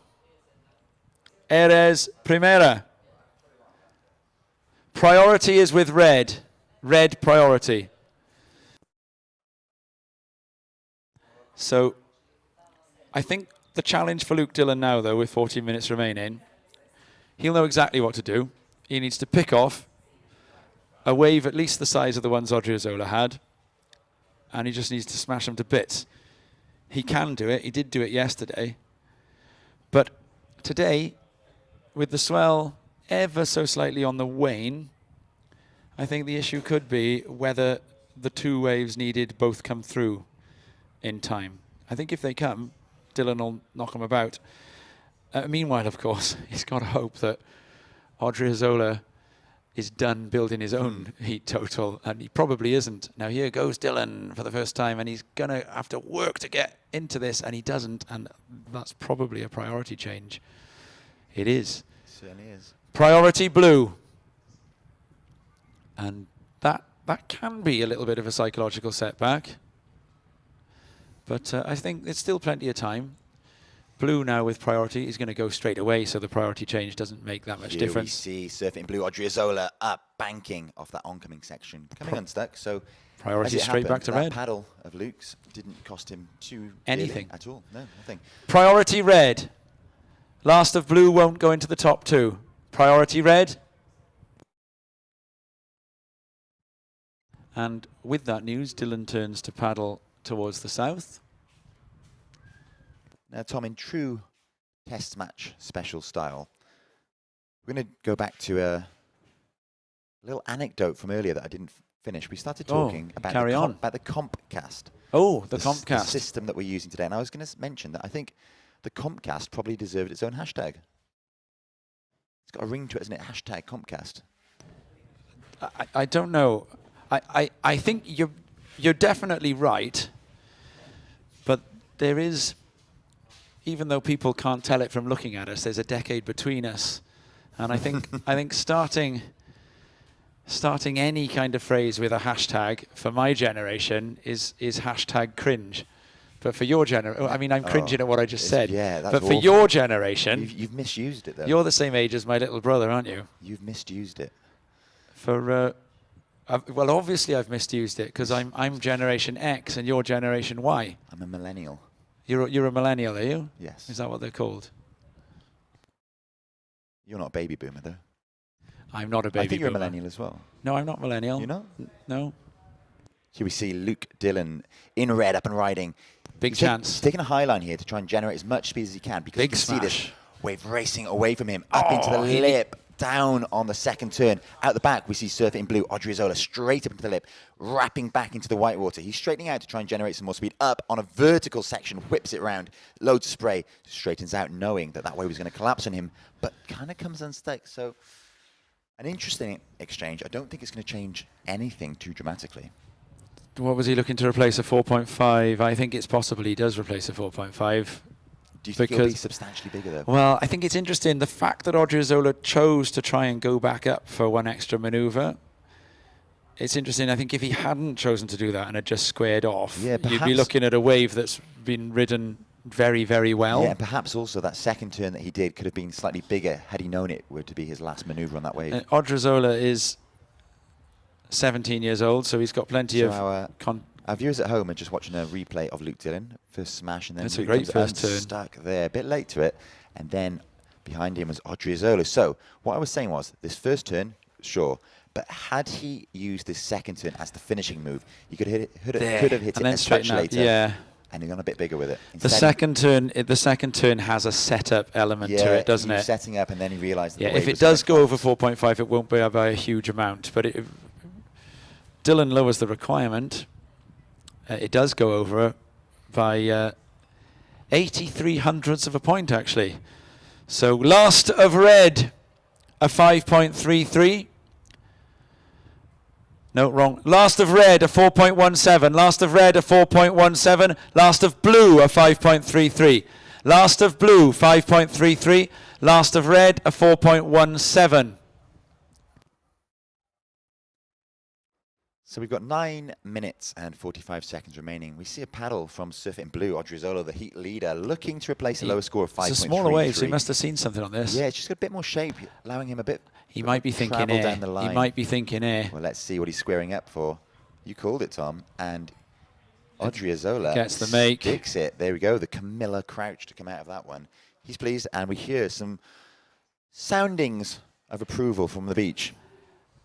Eres primera. Priority is with red. Red priority. So I think the challenge for Luke Dillon now, though, with 14 minutes remaining, he'll know exactly what to do. He needs to pick off a wave at least the size of the ones Odriozola had, and he just needs to smash them to bits. He can do it. He did do it yesterday. But today, with the swell ever so slightly on the wane, I think the issue could be whether the two waves needed both come through in time. I think if they come, Dylan will knock him about. Meanwhile, of course, he's got to hope that Odriozola is done building his own heat total, and he probably isn't. Now here goes Dylan for the first time, and he's going to have to work to get into this, and he doesn't, and that's probably a priority change. It is. It certainly is. Priority blue. And that can be a little bit of a psychological setback. But I think it's still plenty of time. Blue now with priority is going to go straight away, so the priority change doesn't make that much difference. Here we see surfing blue Odriozola up, banking off that oncoming section, coming unstuck. So priority straight back to that red. Paddle of Luke's didn't cost him anything at all. No, nothing. Priority red. Last of blue won't go into the top two. Priority red. And with that news, Dylan turns to paddle towards the south. Now, Tom, in true test match special style, we're going to go back to a little anecdote from earlier that I didn't finish. We started talking about the Compcast. Oh, the Compcast. The system that we're using today. And I was going to mention that I think the Compcast probably deserved its own hashtag. It's got a ring to it, isn't it? Hashtag Compcast. I don't know. I think you're definitely right, but there is, even though people can't tell it from looking at us, there's a decade between us, and I think starting any kind of phrase with a hashtag for my generation is hashtag cringe, But for your generation, I mean, I'm cringing at what I just said. Yeah, that's But for awful. your generation, You've misused it, though. you're the same age as my little brother, aren't you? You've misused it. For well, obviously I've misused it because I'm Generation X and you're Generation Y. I'm a millennial. You're a millennial, are you? Yes. Is that what they're called? You're not a baby boomer, though. I'm not a baby I think you're boomer. a millennial as well. No, I'm not millennial. You're not? No. Here we see Luke Dillon in red, up and riding. Big chance. He's taking a high line here to try and generate as much speed as he can because Big you can see this smash. wave racing away from him, up into the lip, down on the second turn. Out the back, we see Surfer in blue, Odriozola straight up into the lip, wrapping back into the whitewater. He's straightening out to try and generate some more speed. Up on a vertical section, whips it round, loads of spray, straightens out, knowing that wave was going to collapse on him, but kind of comes unstuck. So an interesting exchange. I don't think it's going to change anything too dramatically. What was he looking to replace? A 4.5? I think it's possible he does replace a 4.5. Do you think it'll be substantially bigger, though? Well, I think it's interesting. The fact that Odriozola chose to try and go back up for one extra manoeuvre, it's interesting. I think if he hadn't chosen to do that and had just squared off, yeah, you'd be looking at a wave that's been ridden very, very well. Yeah, and perhaps also that second turn that he did could have been slightly bigger had he known it were to be his last manoeuvre on that wave. Odriozola is 17 years old, so he's got plenty of... Our viewers at home are just watching a replay of Luke Dillon, first smash, and then That's a great first turn. Stuck there, a bit late to it, and then behind him was Odriozola. So what I was saying was, this first turn, sure, but had he used this second turn as the finishing move, he could have hit it a touch later, yeah, and he's gone a bit bigger with it. The second turn has a setup element to it, doesn't it? Setting up, and then he realised. Yeah, if it does go over 4.5, it won't be by a huge amount, but Dillon lowers the requirement. It does go over by 83 hundredths of a point, actually. So last of red, a 5.33. No, wrong. Last of red, a 4.17. Last of red, a 4.17. Last of blue, a 5.33. Last of blue, 5.33. Last of red, a 4.17. So we've got 9 minutes and 45 seconds remaining. We see a paddle from Surfer in blue, Odriozola, the heat leader, looking to replace a lower score of 5.33. It's a smaller wave, so he must have seen something on this. Yeah, it's just got a bit more shape, allowing him a bit. He might be thinking air. Down the line. He might be thinking air. Well, let's see what he's squaring up for. You called it, Tom, and Odriozola gets the make. Sticks it. There we go. The Camilla crouch to come out of that one. He's pleased, and we hear some soundings of approval from the beach.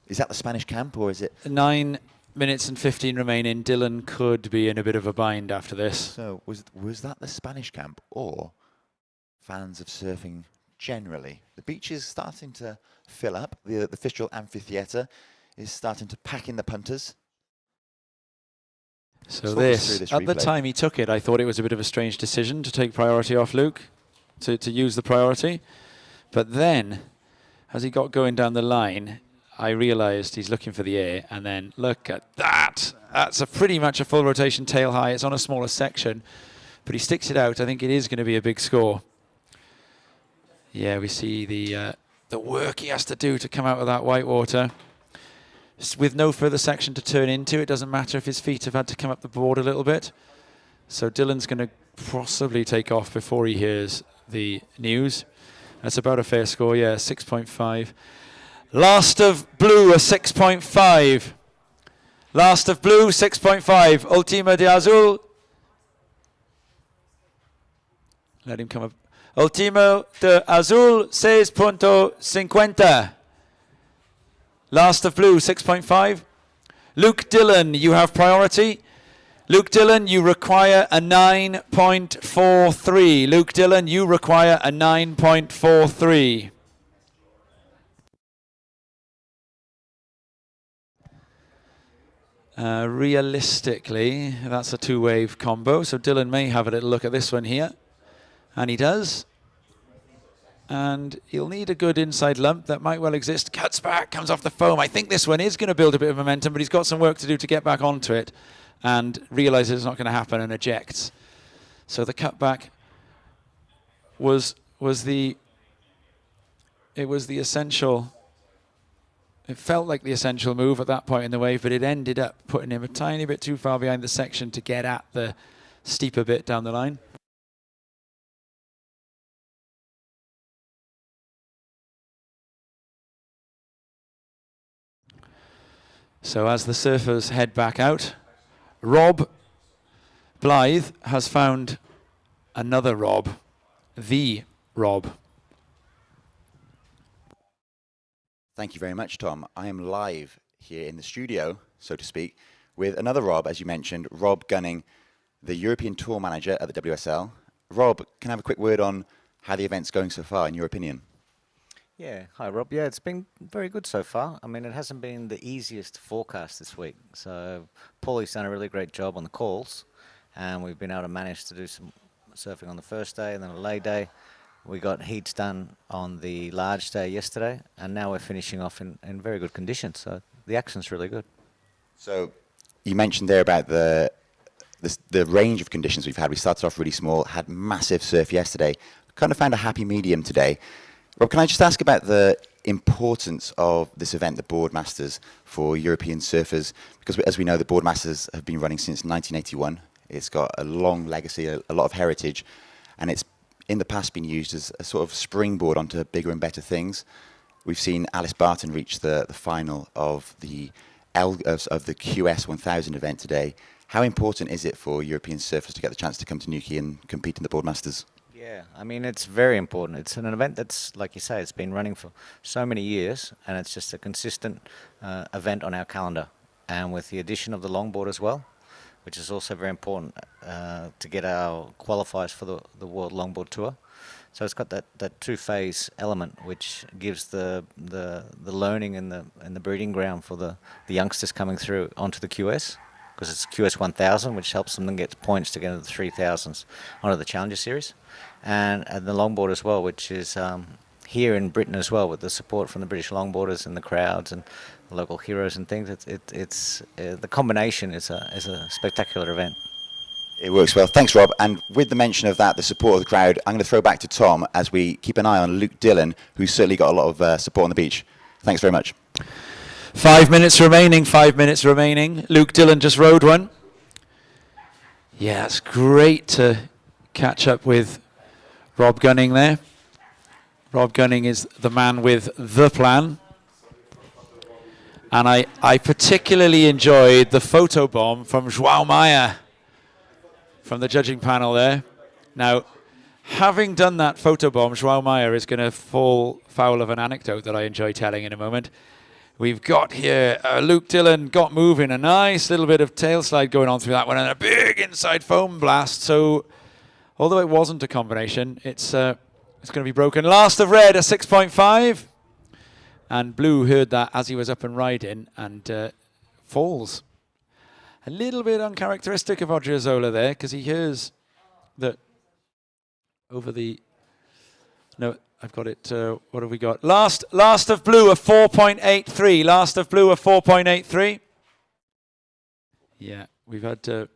Is that the Spanish camp, or is it 9 minutes and 15 remaining? Dillon could be in a bit of a bind after this. So was that the Spanish camp or fans of surfing generally? The beach is starting to fill up. The Fistral amphitheatre is starting to pack in the punters. So this at the time he took it, I thought it was a bit of a strange decision to take priority off Luke, to use the priority. But then, as he got going down the line, I realised he's looking for the air, and then look at that. That's pretty much a full rotation tail high. It's on a smaller section, but he sticks it out. I think it is going to be a big score. Yeah, we see the work he has to do to come out of that whitewater. With no further section to turn into, it doesn't matter if his feet have had to come up the board a little bit. So Dillon's going to possibly take off before he hears the news. That's about a fair score, yeah, 6.5. Last of blue, a 6.5. Last of blue, 6.5. Ultima de Azul. Let him come up. Ultimo de Azul, 6.50. Last of blue, 6.5. Luke Dillon, you have priority. Luke Dillon, you require a 9.43. Luke Dillon, you require a 9.43. Realistically, that's a two-wave combo, so Dillon may have a little look at this one here. And he does. And he'll need a good inside lump that might well exist. Cuts back, comes off the foam. I think this one is going to build a bit of momentum, but he's got some work to do to get back onto it and realizes it's not going to happen and ejects. So the cutback was the essential. It felt like the essential move at that point in the wave, but it ended up putting him a tiny bit too far behind the section to get at the steeper bit down the line. So as the surfers head back out, Rob Blythe has found another Rob, the Rob. Thank you very much, Tom. I am live here in the studio, so to speak, with another Rob, as you mentioned, Rob Gunning, the European Tour Manager at the WSL. Rob, can I have a quick word on how the event's going so far, in your opinion? Yeah, hi Rob. Yeah, it's been very good so far. I mean, it hasn't been the easiest to forecast this week. So Paulie's done a really great job on the calls, and we've been able to manage to do some surfing on the first day and then a lay day. We got heats done on the large day yesterday, and now we're finishing off in very good condition. So the action's really good. So you mentioned there about the range of conditions we've had. We started off really small, had massive surf yesterday, kind of found a happy medium today. Rob, can I just ask about the importance of this event, the Boardmasters, for European surfers? Because as we know, the Boardmasters have been running since 1981. It's got a long legacy, a lot of heritage, and it's in the past been used as a sort of springboard onto bigger and better things. We've seen Alice Barton reach the final of the QS1000 event today. How important is it for European surfers to get the chance to come to Newquay and compete in the Boardmasters? Yeah, I mean, it's very important. It's an event that's, like you say, it's been running for so many years, and it's just a consistent event on our calendar. And with the addition of the longboard as well, which is also very important to get our qualifiers for the World Longboard Tour. So it's got that two-phase element, which gives the learning and the breeding ground for the youngsters coming through onto the QS, because it's QS1000, which helps them then get points to get into the 3000s onto the Challenger Series, and the longboard as well, which is here in Britain as well, with the support from the British longboarders and the crowds and the local heroes and things. It's the combination is a spectacular event. It works well. Thanks, Rob. And with the mention of that, the support of the crowd, I'm going to throw back to Tom as we keep an eye on Luke Dillon, who's certainly got a lot of support on the beach. Thanks very much. 5 minutes remaining, 5 minutes remaining. Luke Dillon just rode one. Yeah, it's great to catch up with Rob Gunning there. Rob Gunning is the man with the plan. And I particularly enjoyed the photo bomb from João Maia from the judging panel there. Now, having done that photo bomb, João Maia is going to fall foul of an anecdote that I enjoy telling in a moment. We've got here Luke Dillon got moving, a nice little bit of tail slide going on through that one, and a big inside foam blast. So, although it wasn't a combination, it's going to be broken. Last of red, a 6.5. And Blue heard that as he was up and riding and falls. A little bit uncharacteristic of Odriozola there, because he hears that over the... No, I've got it. What have we got? Last of Blue, a 4.83. Last of Blue, a 4.83. Yeah, we've had... Okay.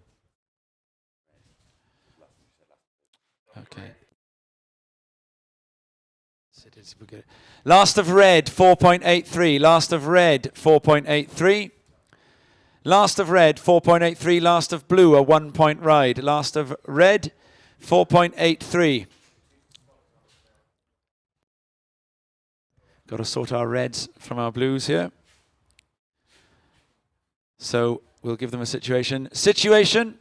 Last of red, 4.83. Last of red, 4.83. Last of red, 4.83. Last of blue, a 1 point ride. Last of red, 4.83. Got to sort our reds from our blues here. So we'll give them a situation. Situation.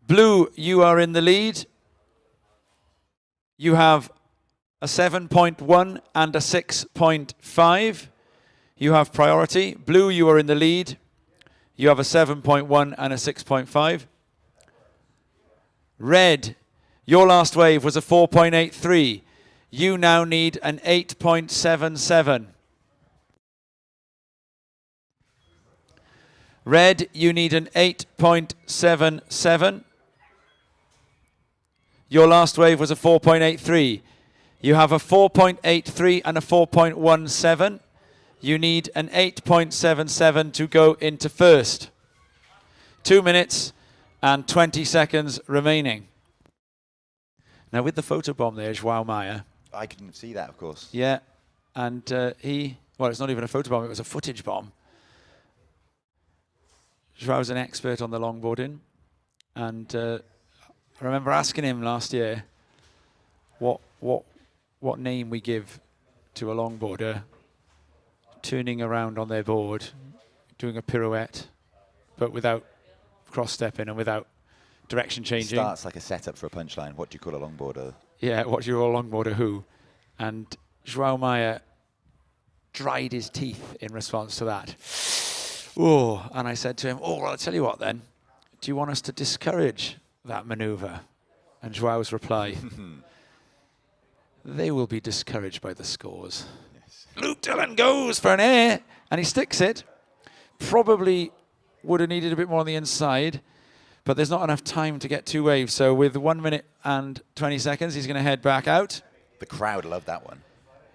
Blue, you are in the lead. You have a 7.1 and a 6.5. You have priority. Blue, you are in the lead. You have a 7.1 and a 6.5. Red, your last wave was a 4.83. You now need an 8.77. Red, you need an 8.77. Your last wave was a 4.83. You have a 4.83 and a 4.17. You need an 8.77 to go into first. 2 minutes and 20 seconds remaining. Now with the photobomb there, João Maia. I couldn't see that, of course. Yeah, and well, it's not even a photobomb, it was a footage bomb. Joao's an expert on the longboarding, and I remember asking him last year what name we give to a longboarder turning around on their board, doing a pirouette, but without cross-stepping and without direction changing. Starts like a setup for a punchline. What do you call a longboarder? Yeah, what do you call a longboarder who? And Joao Maia dried his teeth in response to that. Oh, and I said to him, oh, well, I'll tell you what then. Do you want us to discourage that maneuver? And Joao's reply, they will be discouraged by the scores. Yes. Luke Dillon goes for an air, and he sticks it. Probably would have needed a bit more on the inside, but there's not enough time to get 2 waves. So with 1 minute and 20 seconds, he's going to head back out. The crowd loved that one.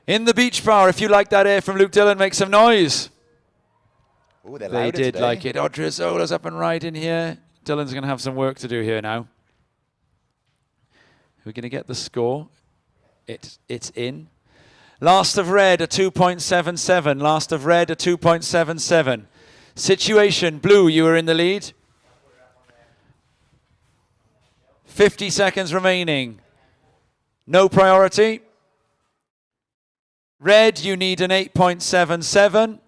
In the beach bar, if you like that air from Luke Dillon, make some noise. Ooh, they're They louder did today. like it. Odriazola's up and right in here. Dillon's going to have some work to do here now. We're going to get the score. It's in. Last of red, a 2.77. Last of red, a 2.77. Situation, blue, you are in the lead. 50 seconds remaining. No priority. Red, you need an 8.77.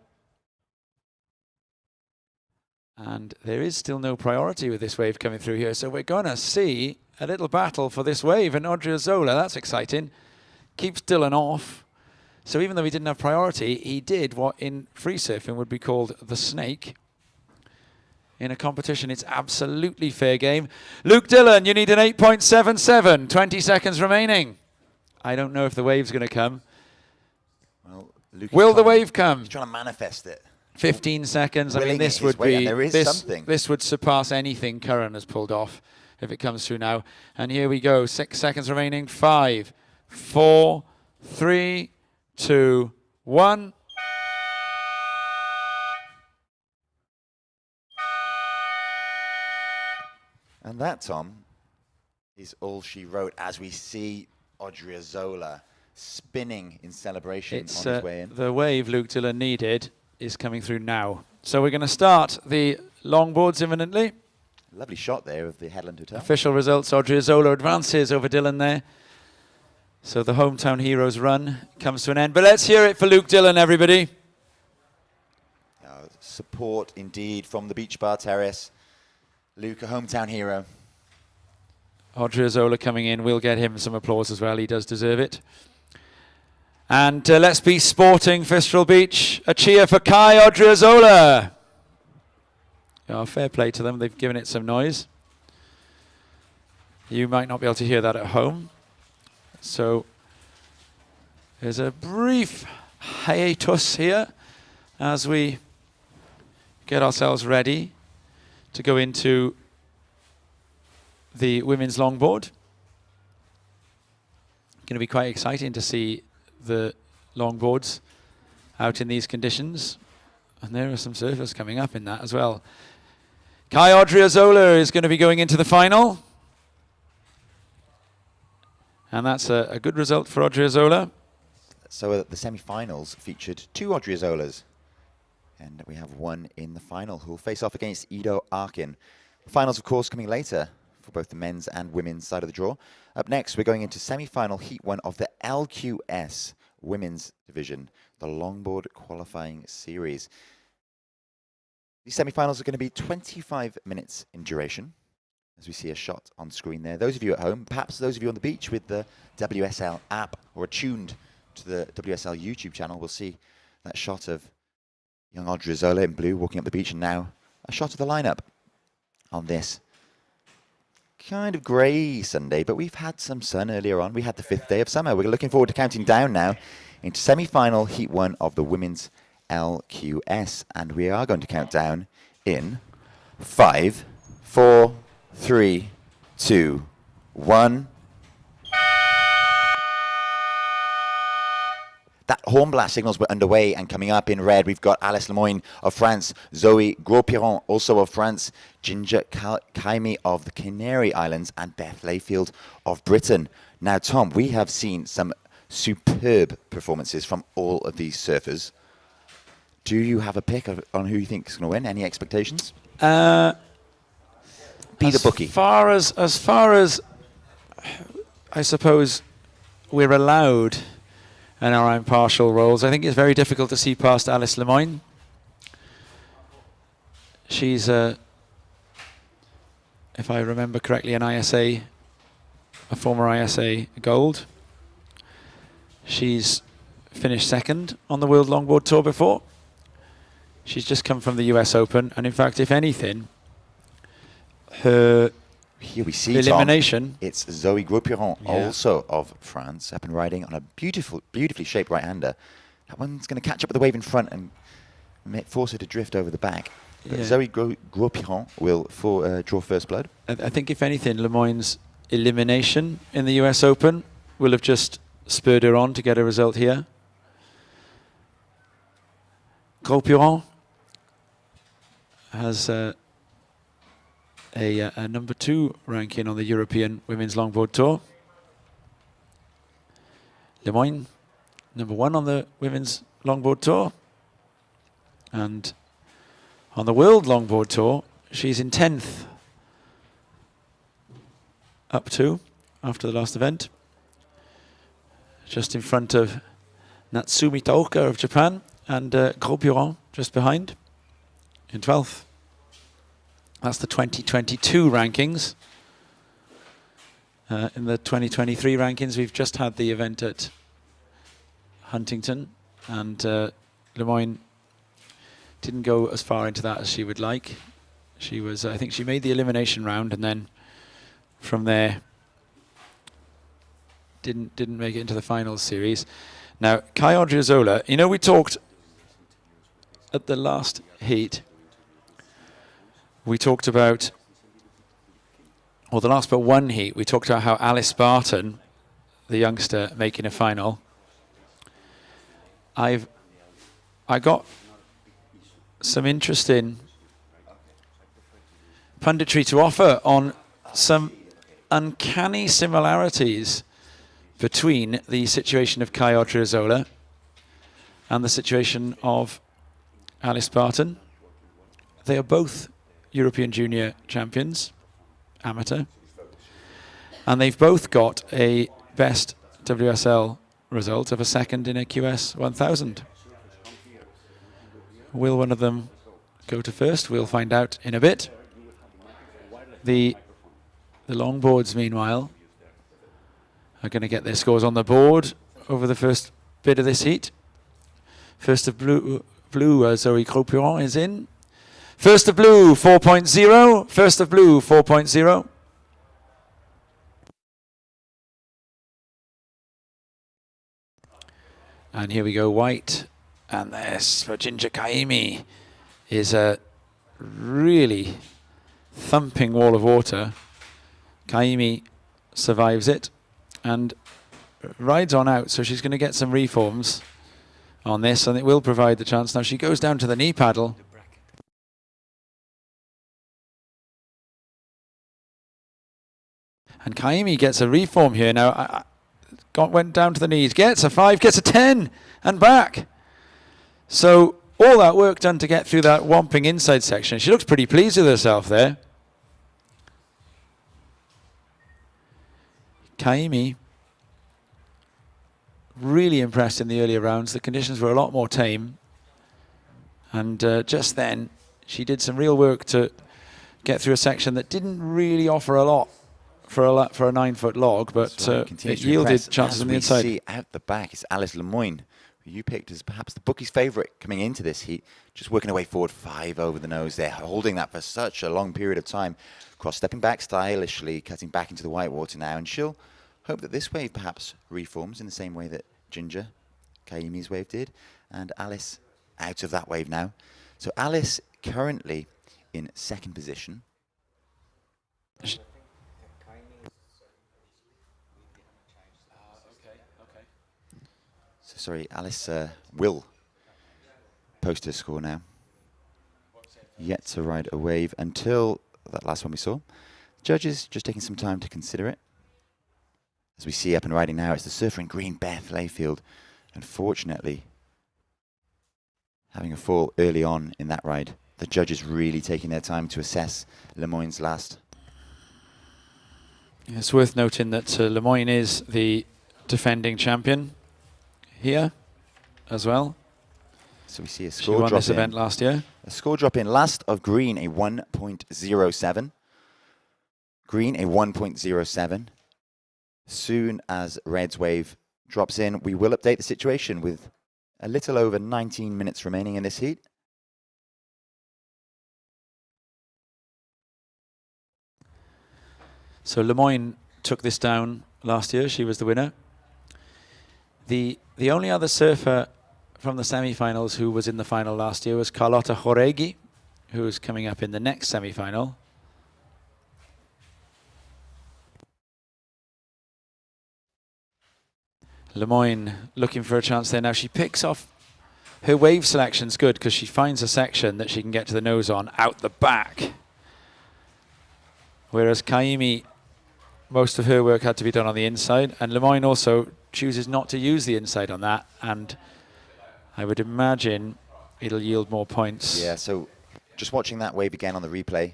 And there is still no priority with this wave coming through here. So we're going to see a little battle for this wave. And Odriozola, that's exciting, keeps Dillon off. So even though he didn't have priority, he did what in free surfing would be called the snake. In a competition, it's absolutely fair game. Luke Dillon, you need an 8.77. 20 seconds remaining. I don't know if the wave's going to come. Well, Luke Will the wave come? He's trying to manifest it. 15 seconds. I mean, Willing this it would his way, and be there is this. something. This would surpass anything Curran has pulled off if it comes through now. And here we go. 6 seconds remaining. 5, 4, 3, 2, 1. And that, Tom, is all she wrote as we see Odriozola spinning in celebration It's on his way in. the wave Luke Dillon needed is coming through now. So we're going to start the longboards imminently. Lovely shot there of the Headland Hotel. Official results, Odriozola advances over Dillon there. So the hometown heroes run comes to an end. But let's hear it for Luke Dillon, everybody. Support indeed from the Beach Bar Terrace. Luke, a hometown hero. Odriozola coming in. We'll get him some applause as well. He does deserve it. And let's be sporting, Fistral Beach. A cheer for Kai Odriozola. Oh, fair play to them. They've given it some noise. You might not be able to hear that at home. So there's a brief hiatus here as we get ourselves ready to go into the women's longboard. Going to be quite exciting to see the longboards out in these conditions. And there are some surfers coming up in that as well. Kai Odriozola is going to be going into the final. And that's a good result for Odriozola. So the semi-finals featured 2 Odriozolas. And we have one in the final who will face off against Ido Arkin. The finals, of course, coming later for both the men's and women's side of the draw. Up next, we're going into semi-final heat 1 of the LQS women's division, the longboard qualifying series. These semi-finals are going to be 25 minutes in duration, as we see a shot on screen there. Those of you at home, perhaps those of you on the beach with the WSL app or attuned to the WSL YouTube channel, will see that shot of young Odriozola in blue walking up the beach, and now a shot of the lineup on this kind of grey Sunday, but we've had some sun earlier on. We had the 5th day of summer. We're looking forward to counting down now into semi-final heat 1 of the women's LQS, and we are going to count down in 5, 4, 3, 2, 1. That horn blast signals were underway, and coming up in red, we've got Alice Lemoyne of France, Zoe Gros-Piron, also of France, Ginger Kaimi of the Canary Islands, and Beth Layfield of Britain. Now, Tom, we have seen some superb performances from all of these surfers. Do you have a pick on who you think is going to win? Any expectations? Be the bookie. As far as I suppose we're allowed in our impartial roles, I think it's very difficult to see past Alice Lemoine. She's, if I remember correctly, an ISA, a former ISA gold. She's finished second on the World Longboard Tour before. She's just come from the US Open, and in fact, if anything, her here we see elimination. Tom, it's Zoe Gros-Piron, also of France, up and riding on a beautifully shaped right-hander. That one's going to catch up with the wave in front and force her to drift over the back. But Zoe Gros-Piron will draw first blood. I think if anything, Lemoine's elimination in the US Open will have just spurred her on to get a result here. Gros-Piron has a number 2 ranking on the European Women's Longboard Tour. Lemoine, number 1 on the Women's Longboard Tour. And on the World Longboard Tour, she's in 10th. Up 2 after the last event. Just in front of Natsumi Taoka of Japan and Gros-Piron just behind in 12th. That's the 2022 rankings. In the 2023 rankings, we've just had the event at Huntington, and Lemoine didn't go as far into that as she would like. She was, I think she made the elimination round, and then from there didn't make it into the finals series. Now, Kai Odriozola, you know, we talked at the last heat. We talked about, or the last but one heat, we talked about how Alice Barton, the youngster, making a final. I got some interesting punditry to offer on some uncanny similarities between the situation of Kai Odriozola and the situation of Alice Barton. They are both European Junior champions, amateur, and they've both got a best WSL result of a second in a QS 1000. Will one of them go to first? We'll find out in a bit. The longboards, meanwhile, are going to get their scores on the board over the first bit of this heat. First of blue, Zoe Gros-Piron is in. First of blue, 4.0. First of blue, 4.0. And here we go, white. And this for Ginger Kaimi is a really thumping wall of water. Kaimi survives it and rides on out, so she's going to get some reforms on this, and it will provide the chance. Now she goes down to the knee paddle. And Kaimi gets a reform here. Now, went down to the knees, gets a 5, gets a 10, and back. So all that work done to get through that whomping inside section. She looks pretty pleased with herself there. Kaimi, really impressed in the earlier rounds. The conditions were a lot more tame. And just then, she did some real work to get through a section that didn't really offer a lot for a 9-foot log, but it yielded chances on the inside. See out the back, it's Alice Lemoine, who you picked as perhaps the bookie's favourite coming into this heat, just working her way forward 5 over the nose there, holding that for such a long period of time. Cross-stepping back stylishly, cutting back into the whitewater now, and she'll hope that this wave perhaps reforms in the same way that Ginger, Kaimi's wave did, and Alice out of that wave now. So Alice currently in 2nd position. Sorry, Alice will post her score now. Yet to ride a wave until that last one we saw. Judges just taking some time to consider it. As we see up and riding now, it's the surfer in green, Beth Layfield. Unfortunately, having a fall early on in that ride the judges really taking their time to assess Lemoyne's last. It's worth noting that Lemoyne is the defending champion here as well. So we see a She score won drop this in. event last year. A score drop in. Last of green, a 1.07. Green, a 1.07. Soon as red's wave drops in, we will update the situation with a little over 19 minutes remaining in this heat. So Lemoyne took this down last year. She was the winner. The only other surfer from the semi-finals who was in the final last year was Carlotta Joregi, who is coming up in the next semi-final. Lemoyne looking for a chance there now. She picks off, her wave selection's good because she finds a section that she can get to the nose on out the back. Whereas Kaimi, most of her work had to be done on the inside, and Lemoyne also chooses not to use the inside on that, and I would imagine it'll yield more points. Yeah, so just watching that wave again on the replay,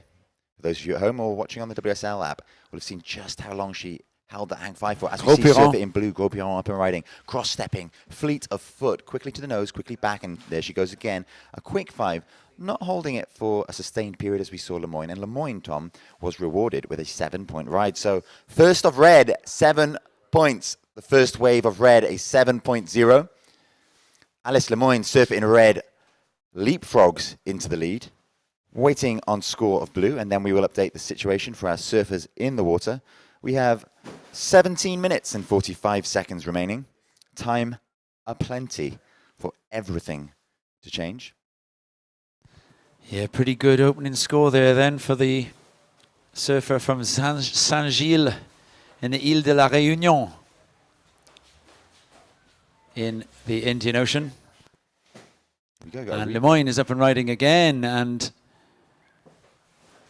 for those of you at home or watching on the WSL app, will have seen just how long she held that hang 5 for. As we see surfer in blue, Gros Piron up and riding, cross-stepping, fleet of foot, quickly to the nose, quickly back, and there she goes again. A quick 5, not holding it for a sustained period as we saw Lemoyne. And Lemoyne, Tom, was rewarded with a 7-point ride. So first of red, 7 points. The first wave of red, a 7.0. Alice Lemoyne, surfer in red, leapfrogs into the lead, waiting on score of blue, and then we will update the situation for our surfers in the water. We have 17 minutes and 45 seconds remaining. Time aplenty for everything to change. Yeah, pretty good opening score there then for the surfer from Saint-Gilles in the Ile de la Réunion in the Indian Ocean. And Lemoyne is up and riding again, and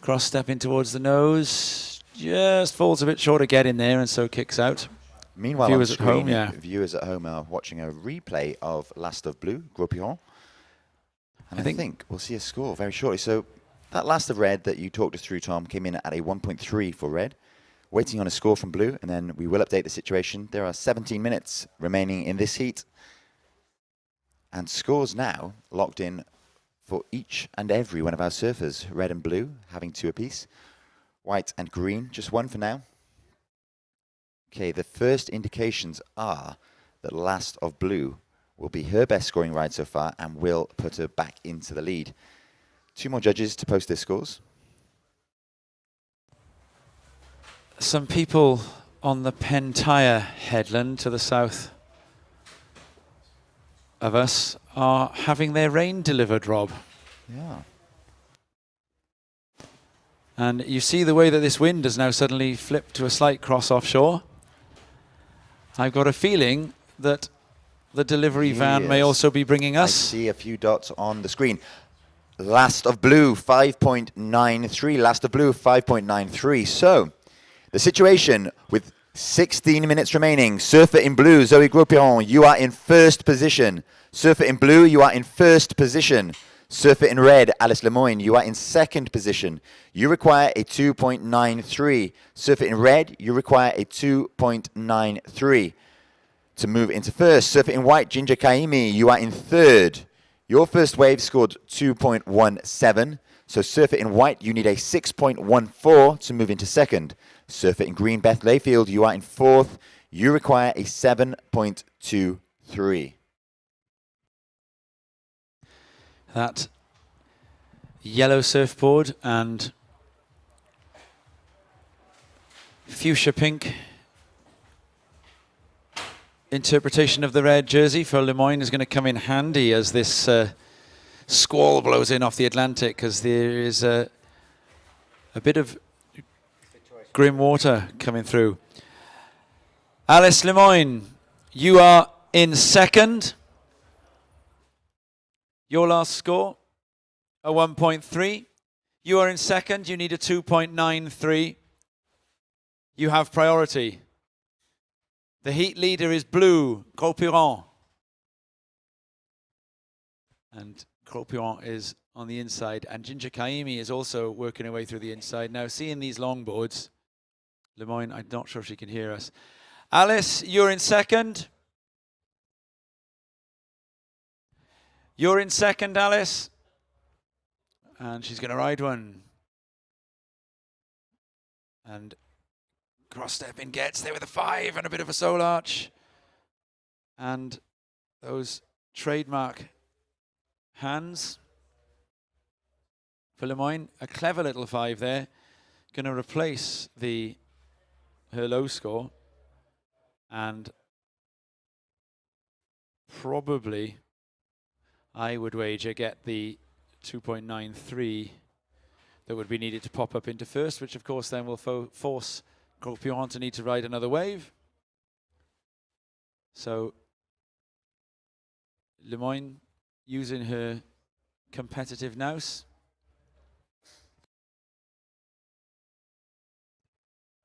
cross-stepping towards the nose. Just falls a bit short of getting there, and so kicks out. Meanwhile, viewers on at screen, home, yeah. Viewers at home are watching a replay of Last of Blue, Gros Piron. And I think we'll see a score very shortly. So that Last of Red that you talked us through, Tom, came in at a 1.3 for red. Waiting on a score from blue, and then we will update the situation. There are 17 minutes remaining in this heat. And scores now locked in for each and every one of our surfers. Red and blue having 2 apiece. White and green, just 1 for now. Okay, the first indications are that Last of Blue will be her best scoring ride so far and will put her back into the lead. 2 more judges to post their scores. Some people on the Pentire headland to the south of us are having their rain delivered, Rob. Yeah. And you see the way that this wind has now suddenly flipped to a slight cross offshore. I've got a feeling that the delivery van may also be bringing us. I see a few dots on the screen. Last of Blue, 5.93. Last of Blue, 5.93. So, the situation with 16 minutes remaining. Surfer in blue, Zoe Gros Piron, you are in first position. Surfer in blue, you are in first position. Surfer in red, Alice Lemoyne, you are in second position. You require a 2.93. Surfer in red, you require a 2.93 to move into first. Surfer in white, Ginger Kaimi, you are in third. Your first wave scored 2.17. So surfer in white, you need a 6.14 to move into second. Surfer in green, Beth Layfield, you are in fourth. You require a 7.23. That yellow surfboard and fuchsia pink interpretation of the red jersey for Lemoyne is going to come in handy as this squall blows in off the Atlantic, because there is a bit of grim water coming through. Alice Lemoyne, you are in second. Your last score, a 1.3. You are in second. You need a 2.93. You have priority. The heat leader is blue, Gros Piron. And Cropion is on the inside, and Ginger Kaimi is also working her way through the inside. Now, seeing these longboards, Lemoyne, I'm not sure if she can hear us. Alice, you're in second. You're in second, Alice. And she's going to ride one. And cross-step in gets there with a 5 and a bit of a sole arch. And those trademark hands for Lemoyne. A clever little 5 there. Going to replace her low score. And probably, I would wager, get the 2.93 that would be needed to pop up into first, which of course then will force Cropion to need to ride another wave. So Lemoyne using her competitive nous.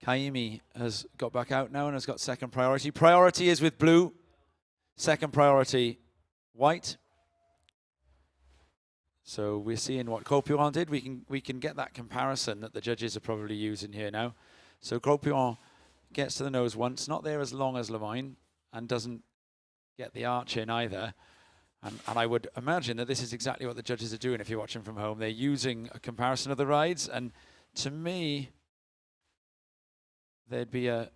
Kaimi has got back out now and has got second priority. Priority is with blue. Second priority, white. So we're seeing what Cropion did. We can get that comparison that the judges are probably using here now. So Cropion gets to the nose once, not there as long as Lemoyne, and doesn't get the arch in either. And I would imagine that this is exactly what the judges are doing if you're watching from home. They're using a comparison of the rides, and to me, there'd be a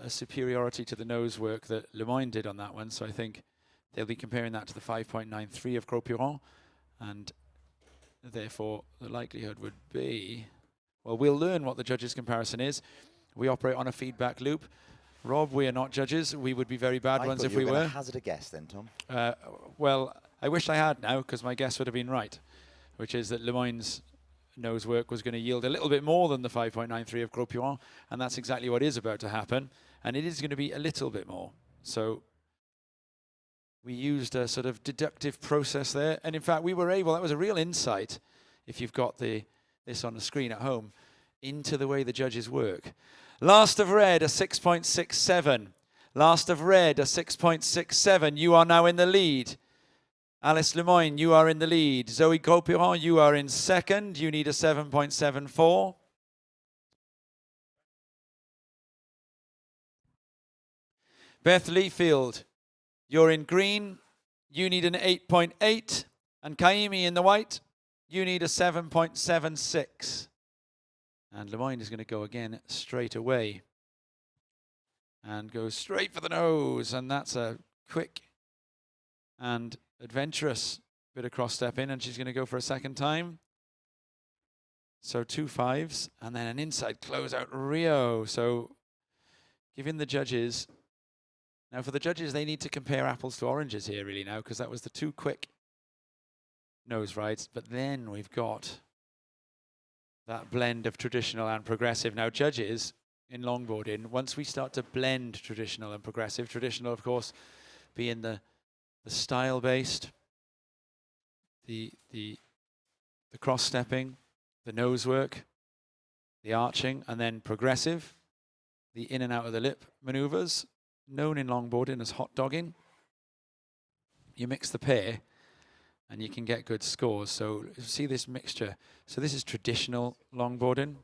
superiority to the nose work that Lemoyne did on that one. So I think they'll be comparing that to the 5.93 of Cropion, and therefore the likelihood would be, well, we'll learn what the judges' comparison is. We operate on a feedback loop. Rob, we are not judges. We would be very bad ones if we were. Hazard a guess then, Tom. Well, I wish I had now, because my guess would have been right, which is that Lemoyne's nose work was going to yield a little bit more than the 5.93 of Cropion, and that's exactly what is about to happen, and it is going to be a little bit more. So we used a sort of deductive process there, and in fact we were able, that was a real insight, if you've got this on the screen at home, into the way the judges work. Last of Red, a 6.67. Last of Red, a 6.67. You are now in the lead. Alice Lemoyne, you are in the lead. Zoe Cropion, you are in second. You need a 7.74. Beth Leafield, you're in green. You need an 8.8. And Kaimi in the white, you need a 7.76. And Lemoyne is going to go again straight away. And go straight for the nose. And that's a quick and adventurous bit of cross-step in. And she's going to go for a second time. So 2 5s. And then an inside close-out Rio. So giving the judges... Now for the judges, they need to compare apples to oranges here really now, because that was the 2 quick nose rides. But then we've got that blend of traditional and progressive. Now judges in longboarding, once we start to blend traditional and progressive, traditional of course being the style based, the cross-stepping, the nose work, the arching, and then progressive, the in and out of the lip maneuvers, known in longboarding as hot dogging. You mix the pair and you can get good scores. So see this mixture. So this is traditional longboarding.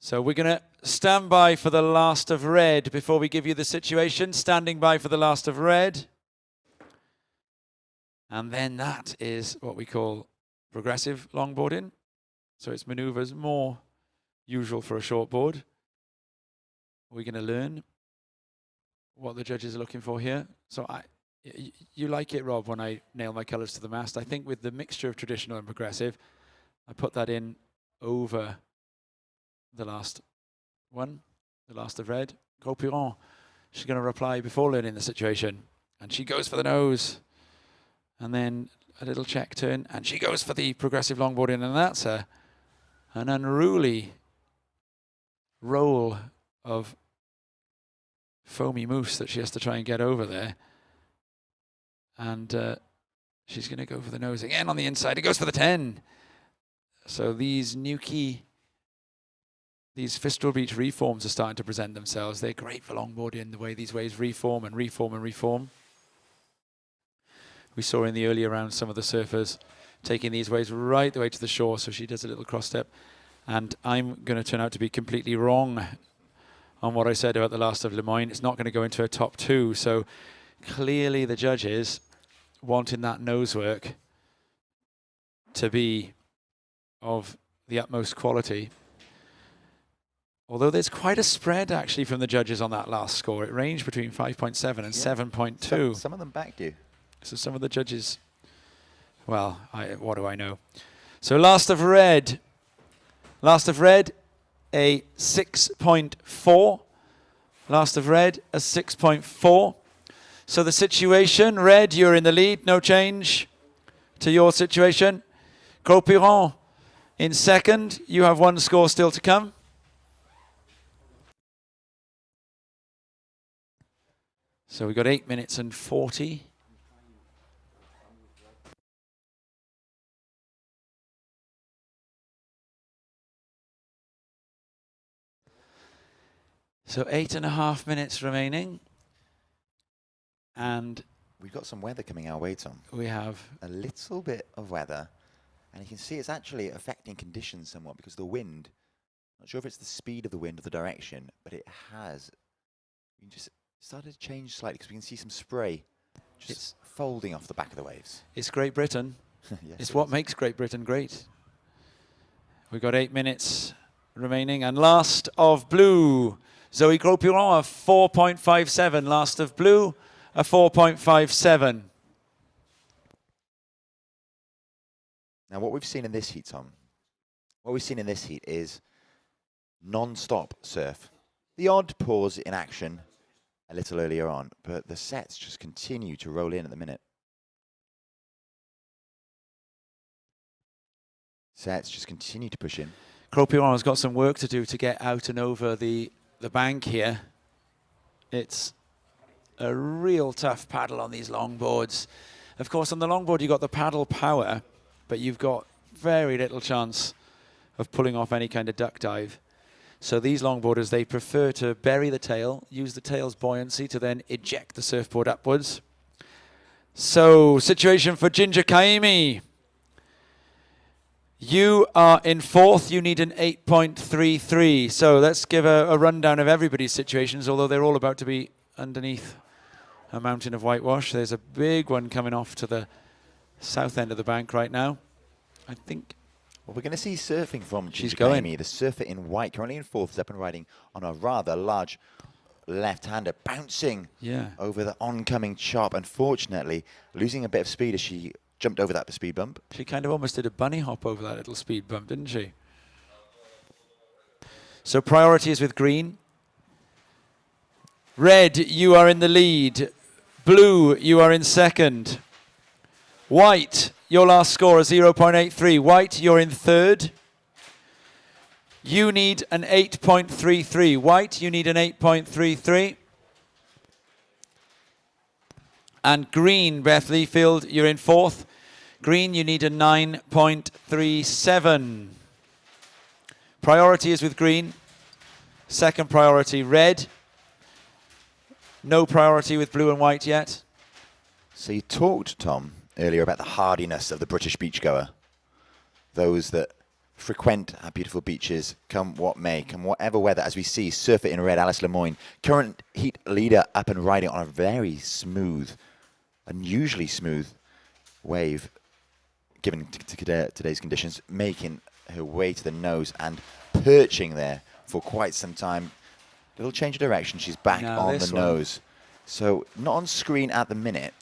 So we're going to stand by for the last of Red before we give you the situation. Standing by for the last of Red. And then that is what we call progressive longboarding. So it's maneuvers more usual for a short board. We're going to learn what the judges are looking for here. So you like it, Rob, when I nail my colours to the mast. I think with the mixture of traditional and progressive, I put that in over the last one, the last of Red. Cropion, she's going to reply before learning the situation. And she goes for the nose. And then a little check turn. And she goes for the progressive longboarding. And that's an unruly roll of foamy mousse that she has to try and get over there. And she's going to go for the nose again on the inside. It goes for the 10. So these Nuki, these Fistral Beach reforms are starting to present themselves. They're great for longboarding, the way these waves reform and reform and reform. We saw in the earlier round some of the surfers taking these waves right the way to the shore, so she does a little cross step. And I'm going to turn out to be completely wrong on what I said about the last of Lemoyne. It's not going to go into her top 2, so clearly the judges wanting that nose work to be of the utmost quality. Although there's quite a spread actually from the judges on that last score. It ranged between 5.7 and 7.2. Some of them backed you. So some of the judges, well, what do I know? So last of red, a 6.4. Last of red, a 6.4. So the situation, red, you're in the lead, no change to your situation. Gros-Piron in second, you have one score still to come. So we've got 8 minutes and 40. So 8.5 minutes remaining. And we've got some weather coming our way, Tom. We have a little bit of weather. And you can see it's actually affecting conditions somewhat because the wind, not sure if it's the speed of the wind or the direction, but it has just started to change slightly because we can see some spray just folding off the back of the waves. It's Great Britain. Yes, it's what makes Great Britain great. We've got 8 minutes remaining. And last of blue, Zoe Gros-Piron, a 4.57. Last of blue, a 4.57. Now, what we've seen in this heat, Tom, is non-stop surf. The odd pause in action a little earlier on, but the sets just continue to roll in at the minute. Sets just continue to push in. Gros-Piron has got some work to do to get out and over the bank here. It's a real tough paddle on these longboards. Of course, on the longboard, you've got the paddle power, but you've got very little chance of pulling off any kind of duck dive. So these longboarders, they prefer to bury the tail, use the tail's buoyancy to then eject the surfboard upwards. So, situation for Ginger Kaimi. You are in fourth. You need an 8.33. So let's give a rundown of everybody's situations, although they're all about to be underneath a mountain of whitewash. There's a big one coming off to the south end of the bank right now. I think. Well, we're going to see surfing from She's Ginger going. Kaimi, the surfer in white, currently in fourth, is up and riding on a rather large left-hander, bouncing over the oncoming chop. Unfortunately, losing a bit of speed as she jumped over that speed bump. She kind of almost did a bunny hop over that little speed bump, didn't she? So priority is with green. Red, you are in the lead. Blue, you are in second. White, your last score is 0.83. White, you're in third. You need an 8.33. White, you need an 8.33. And green, Beth Leafield, you're in fourth. Green, you need a 9.37. Priority is with green. Second priority, red. No priority with blue and white yet. So you talked, Tom, earlier about the hardiness of the British beachgoer. Those that frequent our beautiful beaches, come what may, come whatever weather, as we see surfer in red, Alice Lemoyne, current heat leader, up and riding on a very smooth, unusually smooth wave, given today's conditions, making her way to the nose and perching there for quite some time. Little change of direction, she's back on the nose. So not on screen at the minute.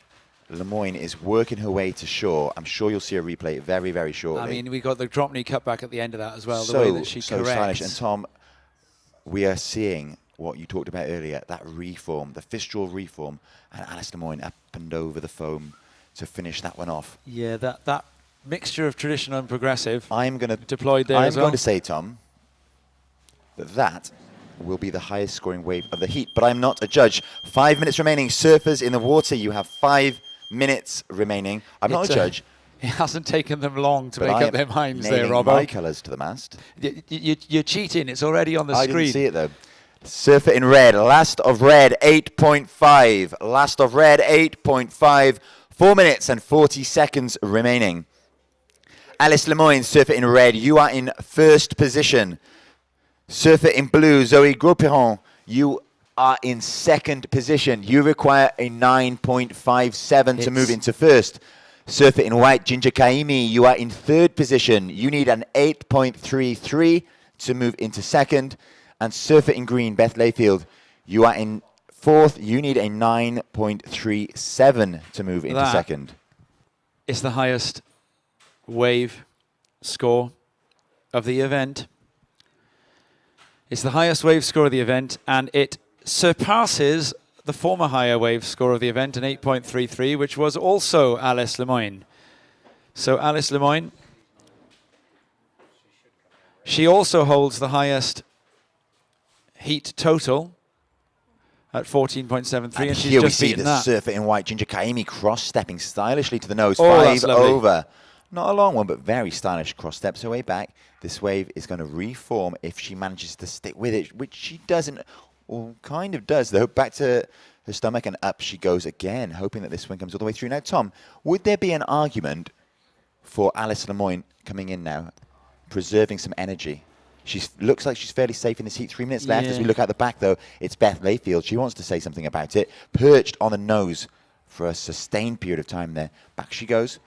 Lemoyne is working her way to shore. I'm sure you'll see a replay very, very shortly. I mean, we got the drop knee cut back at the end of that as well, the way that she corrects. Stylish. And Tom, we are seeing what you talked about earlier, that reform, the Fistral reform, and Alice Lemoyne up and over the foam to finish that one off. Yeah, that mixture of traditional and progressive deployed there as well. I'm going to say, Tom, that will be the highest scoring wave of the heat, but I'm not a judge. 5 minutes remaining. Surfers in the water, you have 5 minutes remaining. I'm not a judge. It hasn't taken them long to make up their minds there, Robbo. Robbo. My colours to the mast. You're cheating. It's already on the screen. I didn't see it, though. Surfer in red. Last of red, 8.5. Last of red, 8.5. 4 minutes and 40 seconds remaining. Alice Lemoyne, surfer in red, you are in first position. Surfer in blue, Zoe Grosperon, you are in second position. You require a 9.57 to move into first. Surfer in white, Ginger Kaimi, you are in third position. You need an 8.33 to move into second. And surfer in green, Beth Layfield, you are in fourth. You need a 9.37 to move into second. It's the highest wave score of the event. It's the highest wave score of the event, and it surpasses the former higher wave score of the event, an 8.33, which was also Alice Lemoyne. So Alice Lemoyne, she also holds the highest heat total at 14.73, and she's here we just see beaten the that. surfer in white, Ginger Kaimi, cross-stepping stylishly to the nose. Oh, 5 that's lovely. over. Not a long one, but very stylish. Cross steps her way back. This wave is going to reform if she manages to stick with it, which she doesn't, or kind of does, though. Back to her stomach, and up she goes again, hoping that this swing comes all the way through. Now, Tom, would there be an argument for Alice Lemoyne coming in now, preserving some energy? She looks like she's fairly safe in this heat. 3 minutes left. As we look out the back, though, it's Beth Layfield. She wants to say something about it. Perched on the nose for a sustained period of time there. Back she goes.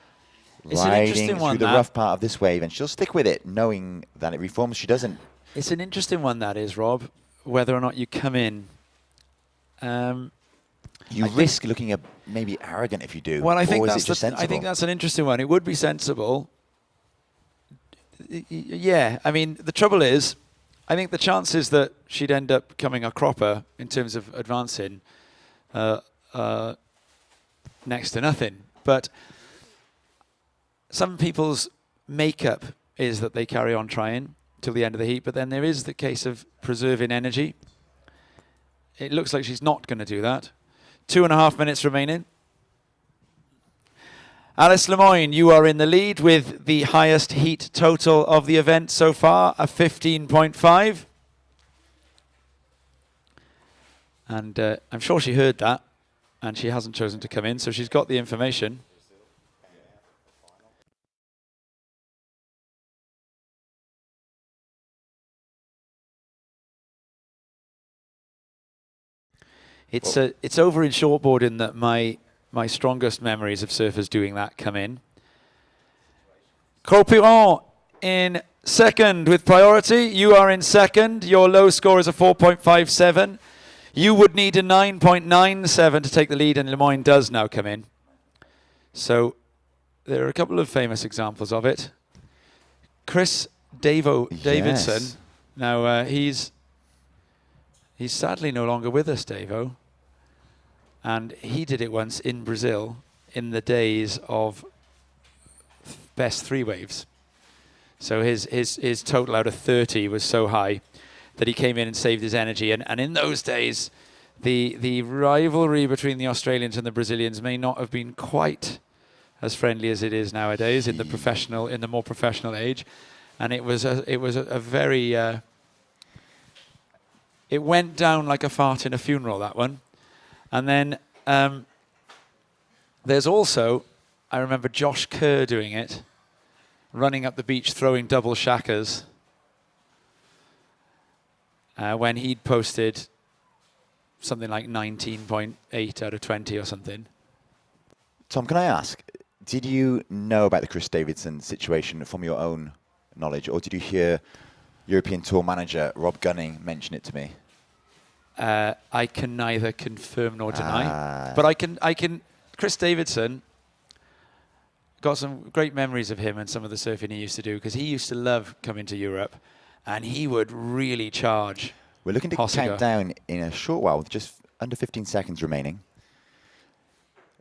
It's an Riding interesting one, through the that. rough part of this wave, and she'll stick with it, knowing that it reforms. She doesn't. It's an interesting one, that is, Rob, whether or not you come in. You risk looking maybe arrogant if you do. Well, I think or is that's it just sensible? I think that's an interesting one. It would be sensible. Yeah, I mean, the trouble is, I think the chances that she'd end up becoming a cropper in terms of advancing, next to nothing. But some people's makeup is that they carry on trying till the end of the heat, but then there is the case of preserving energy. It looks like she's not going to do that. 2.5 minutes remaining. Alice Lemoyne, you are in the lead with the highest heat total of the event so far, a 15.5. And I'm sure she heard that, and she hasn't chosen to come in, so she's got the information. It's over in shortboarding that my strongest memories of surfers doing that come in. Corpiron in second with priority. You are in second. Your low score is a 4.57. You would need a 9.97 to take the lead, and Lemoyne does now come in. So there are a couple of famous examples of it. Chris Davidson. Now he's sadly no longer with us, Davo. And he did it once in Brazil in the days of best three waves. So his total out of 30 was so high that he came in and saved his energy. And in those days, the rivalry between the Australians and the Brazilians may not have been quite as friendly as it is nowadays in the more professional age. And it was a very it went down like a fart in a funeral, that one. And then there's also, I remember Josh Kerr doing it, running up the beach, throwing double shackers, when he'd posted something like 19.8 out of 20 or something. Tom, can I ask, did you know about the Chris Davidson situation from your own knowledge, or did you hear European Tour manager Rob Gunning mention it to me? I can neither confirm nor deny, but I can. Chris Davidson, got some great memories of him and some of the surfing he used to do, because he used to love coming to Europe, and he would really charge. We're looking to count down in a short while, with just under 15 seconds remaining.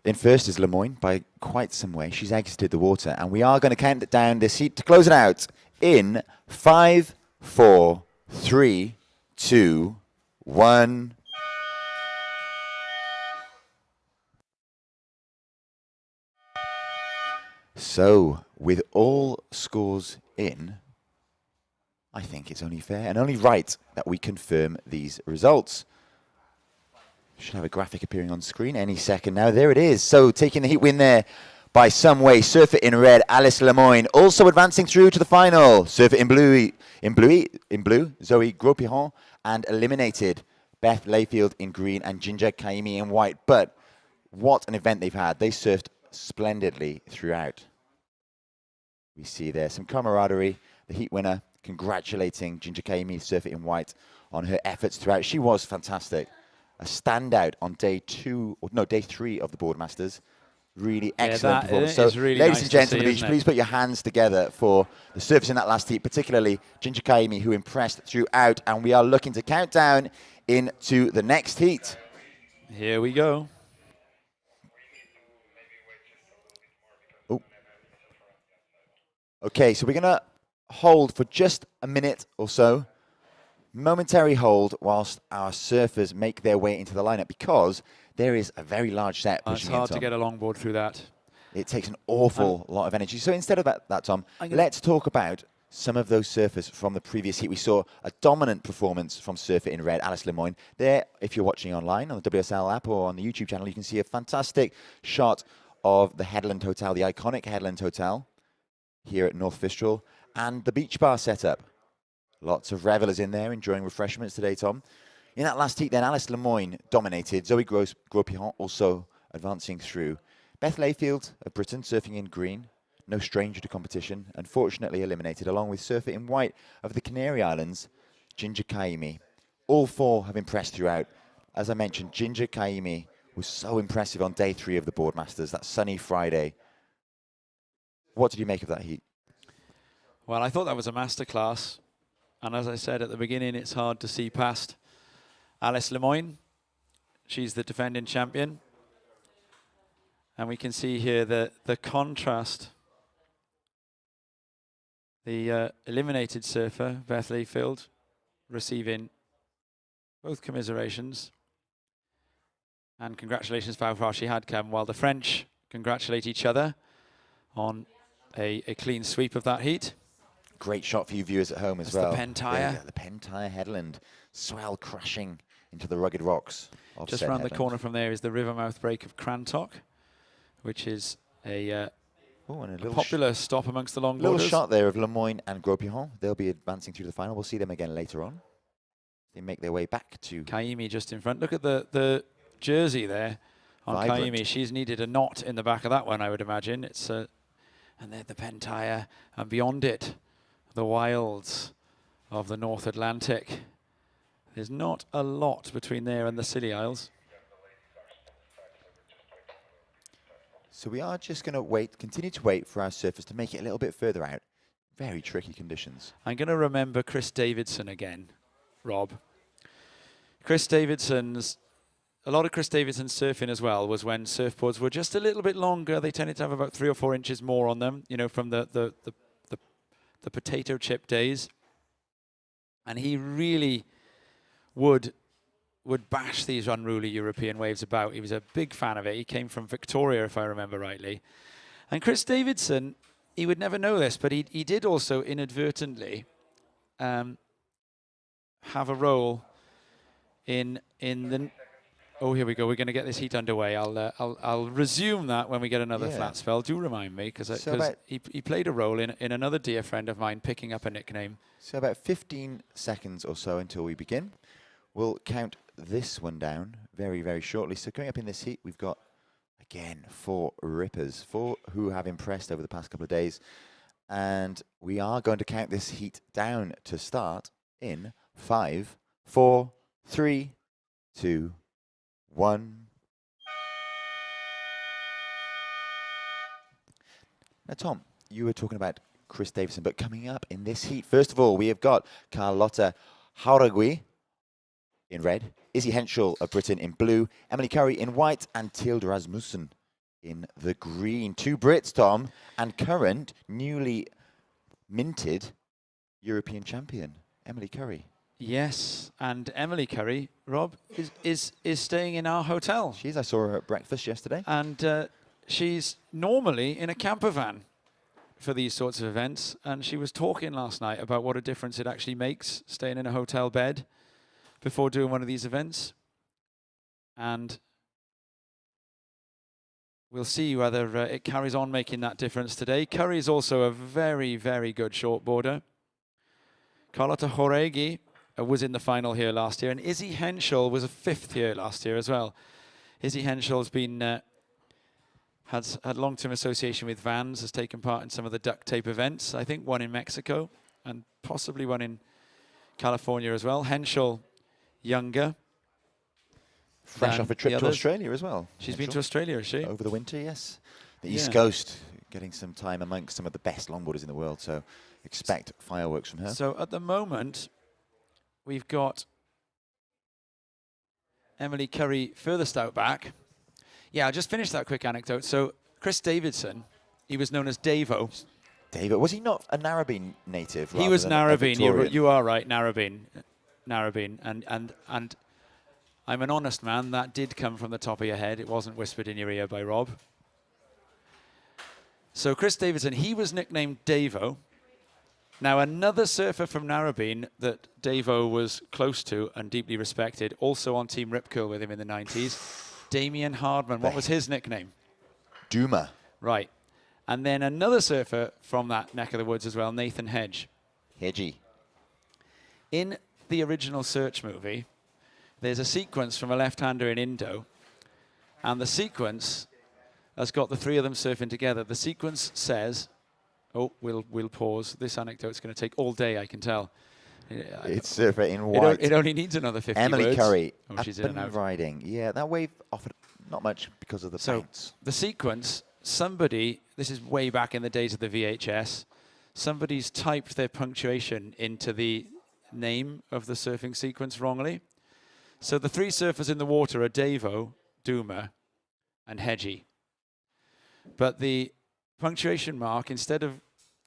In first is Lemoyne by quite some way. She's exited the water, and we are going to count down this heat to close it out in 5, 4, 3, 2, 1. So, with all scores in, I think it's only fair and only right that we confirm these results. Should have a graphic appearing on screen any second now. There it is. So taking the heat win there by some way. Surfer in red, Alice Lemoyne. Also advancing through to the final. Surfer in blue, Zoe Gros-Piron, and eliminated Beth Layfield in green and Ginger Kaimi in white. But what an event they've had. They surfed splendidly throughout. We see there some camaraderie. The heat winner congratulating Ginger Kaimi, surfer in white, on her efforts throughout. She was fantastic. A standout on day 3 of the Boardmasters. Really excellent performance. So, really ladies nice and gentlemen, see, please put your hands together for the surfers in that last heat, particularly Ginger Kaimi, who impressed throughout. And we are looking to count down into the next heat. Here we go. Oh. Okay, so we're going to hold for just a minute or so. Momentary hold whilst our surfers make their way into the lineup, because there is a very large set pushing It's in, hard to Tom. get a longboard through that. It takes an awful lot of energy. So instead of that, Tom, let's talk about some of those surfers from the previous heat. We saw a dominant performance from surfer in red, Alice Lemoyne. There, if you're watching online on the WSL app or on the YouTube channel, you can see a fantastic shot of the Headland Hotel, the iconic Headland Hotel here at North Fistral, and the beach bar setup. Lots of revelers in there enjoying refreshments today, Tom. In that last heat then, Alice Lemoyne dominated. Zoe Gros-Piron also advancing through. Beth Layfield of Britain surfing in green, no stranger to competition, unfortunately eliminated, along with surfer in white of the Canary Islands, Ginger Kaimi. All four have impressed throughout. As I mentioned, Ginger Kaimi was so impressive on day 3 of the Boardmasters, that sunny Friday. What did you make of that heat? Well, I thought that was a masterclass. And as I said at the beginning, it's hard to see past Alice Lemoyne. She's the defending champion. And we can see here the contrast. The eliminated surfer, Beth Layfield, receiving both commiserations. And congratulations for how far she had come, while the French congratulate each other on a clean sweep of that heat. Great shot for you viewers at home as That's well. the Pentire. The Pentire headland. Swell crashing into the rugged rocks of Just said around the headland. corner from there is the Rivermouth break of Crantock, which is a And a little popular stop amongst the longboarders. little shot there of Lemoyne and Gros-Piron. They'll be advancing through the final. We'll see them again later on. They make their way back to Kaimi just in front. Look at the jersey there on Vibrant. Kaimi. She's needed a knot in the back of that one, I would imagine. It's and then the Pentire, and beyond it, the wilds of the North Atlantic. There's not a lot between there and the Scilly Isles. So we are just going to continue to wait for our surfers to make it a little bit further out. Very tricky conditions. I'm going to remember Chris Davidson again, Rob. A lot of Chris Davidson's surfing as well was when surfboards were just a little bit longer. They tended to have about 3 or 4 inches more on them, you know, from the potato chip days. And he really would bash these unruly European waves about. He was a big fan of it. He came from Victoria, if I remember rightly. And Chris Davidson, he would never know this, but he did also inadvertently have a role in the... Oh, here we go. We're going to get this heat underway. I'll resume that when we get another flat spell. Do remind me, because he played a role in another dear friend of mine picking up a nickname. So about 15 seconds or so until we begin. We'll count this one down very, very shortly. So coming up in this heat, we've got, again, 4 rippers, 4 who have impressed over the past couple of days. And we are going to count this heat down to start in 5, 4, 3, 2, 1. Now, Tom, you were talking about Chris Davidson, but coming up in this heat, first of all, we have got Carlotta Jauregui in red, Izzy Henschel of Britain in blue, Emily Curry in white, and Tilde Rasmussen in the green. 2 Brits, Tom, and current, newly minted European champion, Emily Curry. Yes, and Emily Curry, Rob, is staying in our hotel. She is. I saw her at breakfast yesterday. And she's normally in a camper van for these sorts of events. And she was talking last night about what a difference it actually makes staying in a hotel bed before doing one of these events. And we'll see whether it carries on making that difference today. Curry is also a very, very good shortboarder. Carlotta Joregi was in the final here last year, and Izzy Henschel was a 5th here last year as well. Izzy Henschel's been had long-term association with Vans, has taken part in some of the duct tape events. I think one in Mexico and possibly one in California as well. Henschel, younger. Fresh off a trip to Australia as well. She's been to Australia, has she? Over the winter, yes. The East Coast, getting some time amongst some of the best longboarders in the world, so expect fireworks from her. So at the moment, we've got Emily Curry furthest out back. Yeah, I'll just finish that quick anecdote. So Chris Davidson, he was known as Davo. David, was he not a Narrabeen native? He was Narrabeen. You are right, Narrabeen. And I'm an honest man. That did come from the top of your head. It wasn't whispered in your ear by Rob. So Chris Davidson, he was nicknamed Davo. Now, another surfer from Narrabeen that Davo was close to and deeply respected, also on Team Rip Curl with him in the 90s, Damien Hardman. What was his nickname? Duma. Right. And then another surfer from that neck of the woods as well, Nathan Hedge. Hedgie. In the original Search movie, there's a sequence from a left-hander in Indo, and the sequence has got the 3 of them surfing together. The sequence says, oh, we'll pause. This anecdote's going to take all day, I can tell. It's surfer in white. It only needs another 50 Emily words. Curry, Oh, she's in up and and out. riding. Yeah, that wave offered not much because of the bounce. The sequence, somebody, this is way back in the days of the VHS, somebody's typed their punctuation into the name of the surfing sequence wrongly. So the 3 surfers in the water are Davo, Duma, and Hedgie. But the punctuation mark, instead of,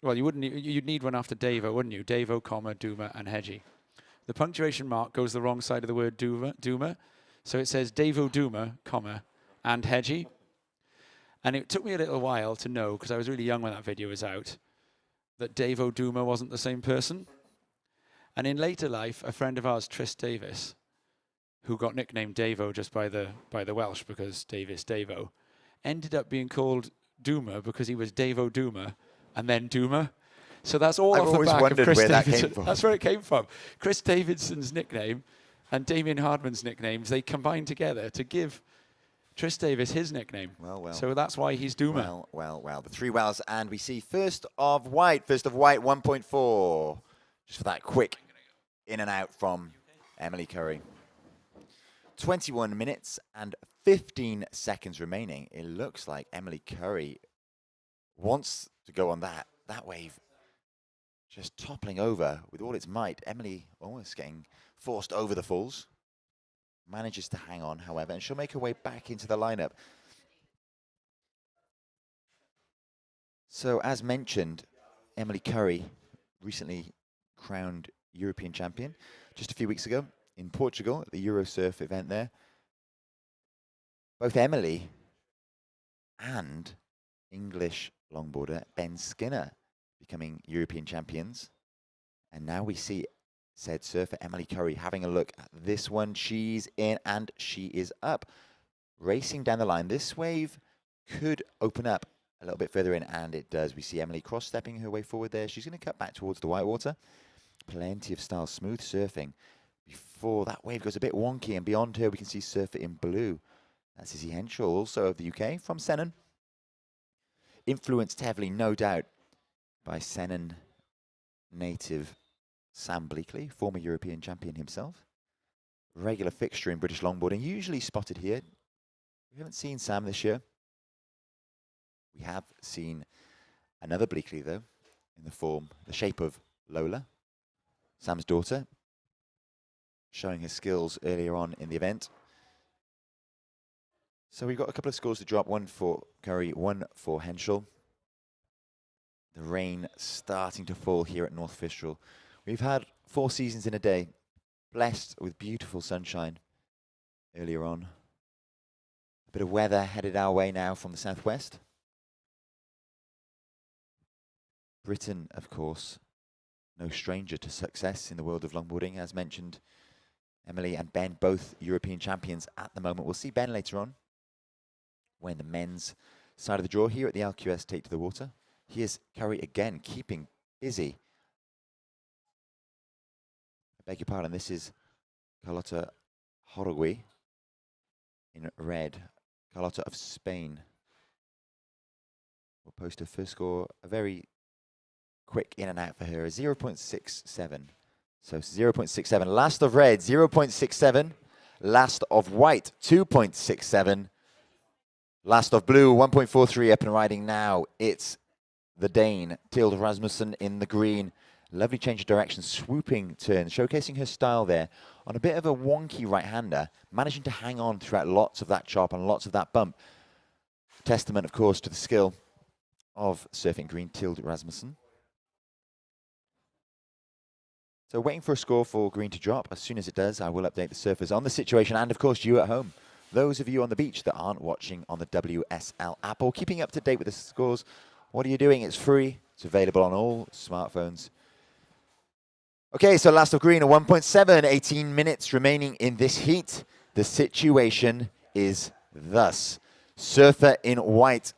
well, you'd need one after Davo, wouldn't you? Davo, comma, Duma, and Hedgie. The punctuation mark goes the wrong side of the word Duma. So it says Davo, Duma, comma, and Hedgie. And it took me a little while to know, because I was really young when that video was out, that Davo Duma wasn't the same person. And in later life, a friend of ours, Tris Davis, who got nicknamed Davo just by the Welsh because Davis Davo, ended up being called Duma because he was Davo Duma and then Duma. So that's all I've off the always back of wondered Chris where that Davidson. came from. That's where it came from. Chris Davidson's nickname and Damien Hardman's nicknames, they combined together to give Tris Davis his nickname. Well. So that's why he's Duma. Well. The 3 wells, and we see first of white 1.4. Just for that quick in and out from Emily Curry. 21 minutes and 15 seconds remaining. It looks like Emily Curry wants to go on that wave. Just toppling over with all its might. Emily almost getting forced over the falls. Manages to hang on, however, and she'll make her way back into the lineup. So, as mentioned, Emily Curry, recently crowned European champion just a few weeks ago in Portugal at the Eurosurf event there. Both Emily and English longboarder Ben Skinner becoming European champions. And now we see said surfer Emily Curry having a look at this one. She's in and she is up. Racing down the line. This wave could open up a little bit further in, and it does. We see Emily cross-stepping her way forward there. She's going to cut back towards the whitewater. Plenty of style, smooth surfing. Before that wave goes a bit wonky, and beyond her we can see surfer in blue. That's Izzy Henschel, also of the UK, from Sennen. Influenced heavily, no doubt, by Sennen native Sam Bleakley, former European champion himself. Regular fixture in British longboarding, usually spotted here. We haven't seen Sam this year. We have seen another Bleakley, though, in the shape of Lola, Sam's daughter, showing her skills earlier on in the event. So we've got a couple of scores to drop, one for Curry, one for Henschel. The rain starting to fall here at North Fistral. We've had 4 seasons in a day, blessed with beautiful sunshine earlier on. A bit of weather headed our way now from the southwest. Britain, of course, no stranger to success in the world of longboarding. As mentioned, Emily and Ben, both European champions at the moment. We'll see Ben later on when the men's side of the draw here at the LQS take to the water. Here's Curry again, keeping busy. I beg your pardon, this is Carlota Horogui in red. Carlota of Spain will post her first score, a very quick in and out for her, a 0.67. So 0.67. Last of red, 0.67. Last of white, 2.67. Last of blue, 1.43 up and riding now. It's the Dane, Tilde Rasmussen in the green. Lovely change of direction, swooping turn, showcasing her style there on a bit of a wonky right-hander, managing to hang on throughout lots of that chop and lots of that bump. Testament, of course, to the skill of surfing green Tilde Rasmussen. So waiting for a score for green to drop. As soon as it does, I will update the surfers on the situation and, of course, you at home. Those of you on the beach that aren't watching on the WSL app or keeping up to date with the scores, what are you doing? It's free. It's available on all smartphones. Okay, so last of green, a 1.7, 18 minutes remaining in this heat. The situation is thus. Surfer in white,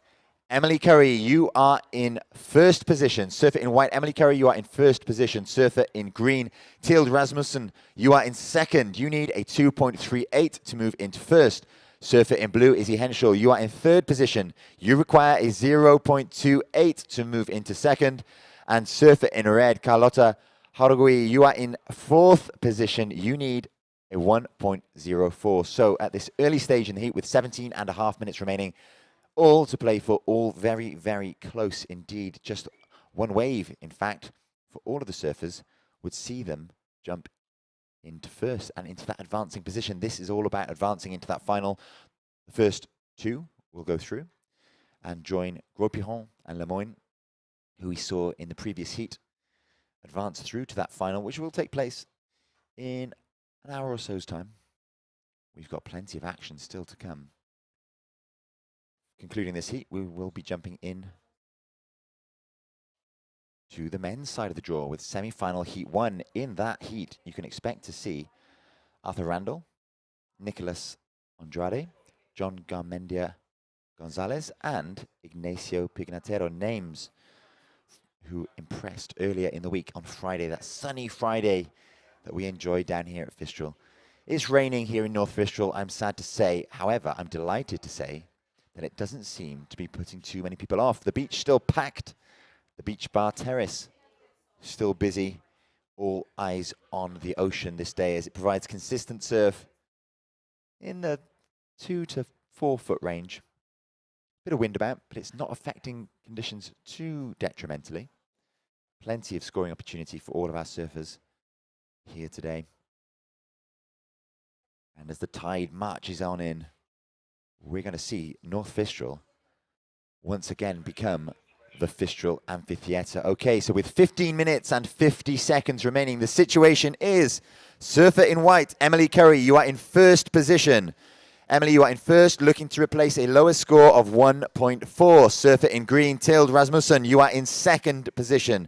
Emily Curry, you are in first position. Surfer in white, Emily Curry, you are in first position. Surfer in green, Tilde Rasmussen, you are in second. You need a 2.38 to move into first. Surfer in blue, Izzy Henschel, you are in third position. You require a 0.28 to move into second. And surfer in red, Carlota Horogui, you are in fourth position. You need a 1.04. So at this early stage in the heat with 17.5 minutes remaining, all to play for, all very, very close indeed. Just one wave, in fact, for all of the surfers would see them jump into first and into that advancing position. This is all about advancing into that final. The first two will go through and join Gros-Piron and Lemoyne, who we saw in the previous heat, advance through to that final, which will take place in an hour or so's time. We've got plenty of action still to come. Concluding this heat, we will be jumping in to the men's side of the draw with semi-final heat one. In that heat, you can expect to see Arthur Randall, Nicholas Andrade, John Garmendia Gonzalez, and Ignacio Pignatero, names who impressed earlier in the week on Friday, that sunny Friday that we enjoyed down here at Fistral. It's raining here in North Fistral, I'm sad to say. However, I'm delighted to say that it doesn't seem to be putting too many people off. The beach still packed. The beach bar terrace still busy. All eyes on the ocean this day as it provides consistent surf in the 2 to 4 foot range. Bit of wind about, but it's not affecting conditions too detrimentally. Plenty of scoring opportunity for all of our surfers here today. And as the tide marches on in, we're going to see North Fistral once again become the Fistral Amphitheatre. Okay, so with 15 minutes and 50 seconds remaining, the situation is surfer in white, Emily Curry, you are in first position. Emily, you are in first, looking to replace a lower score of 1.4. Surfer in green, Tilde Rasmussen, you are in second position.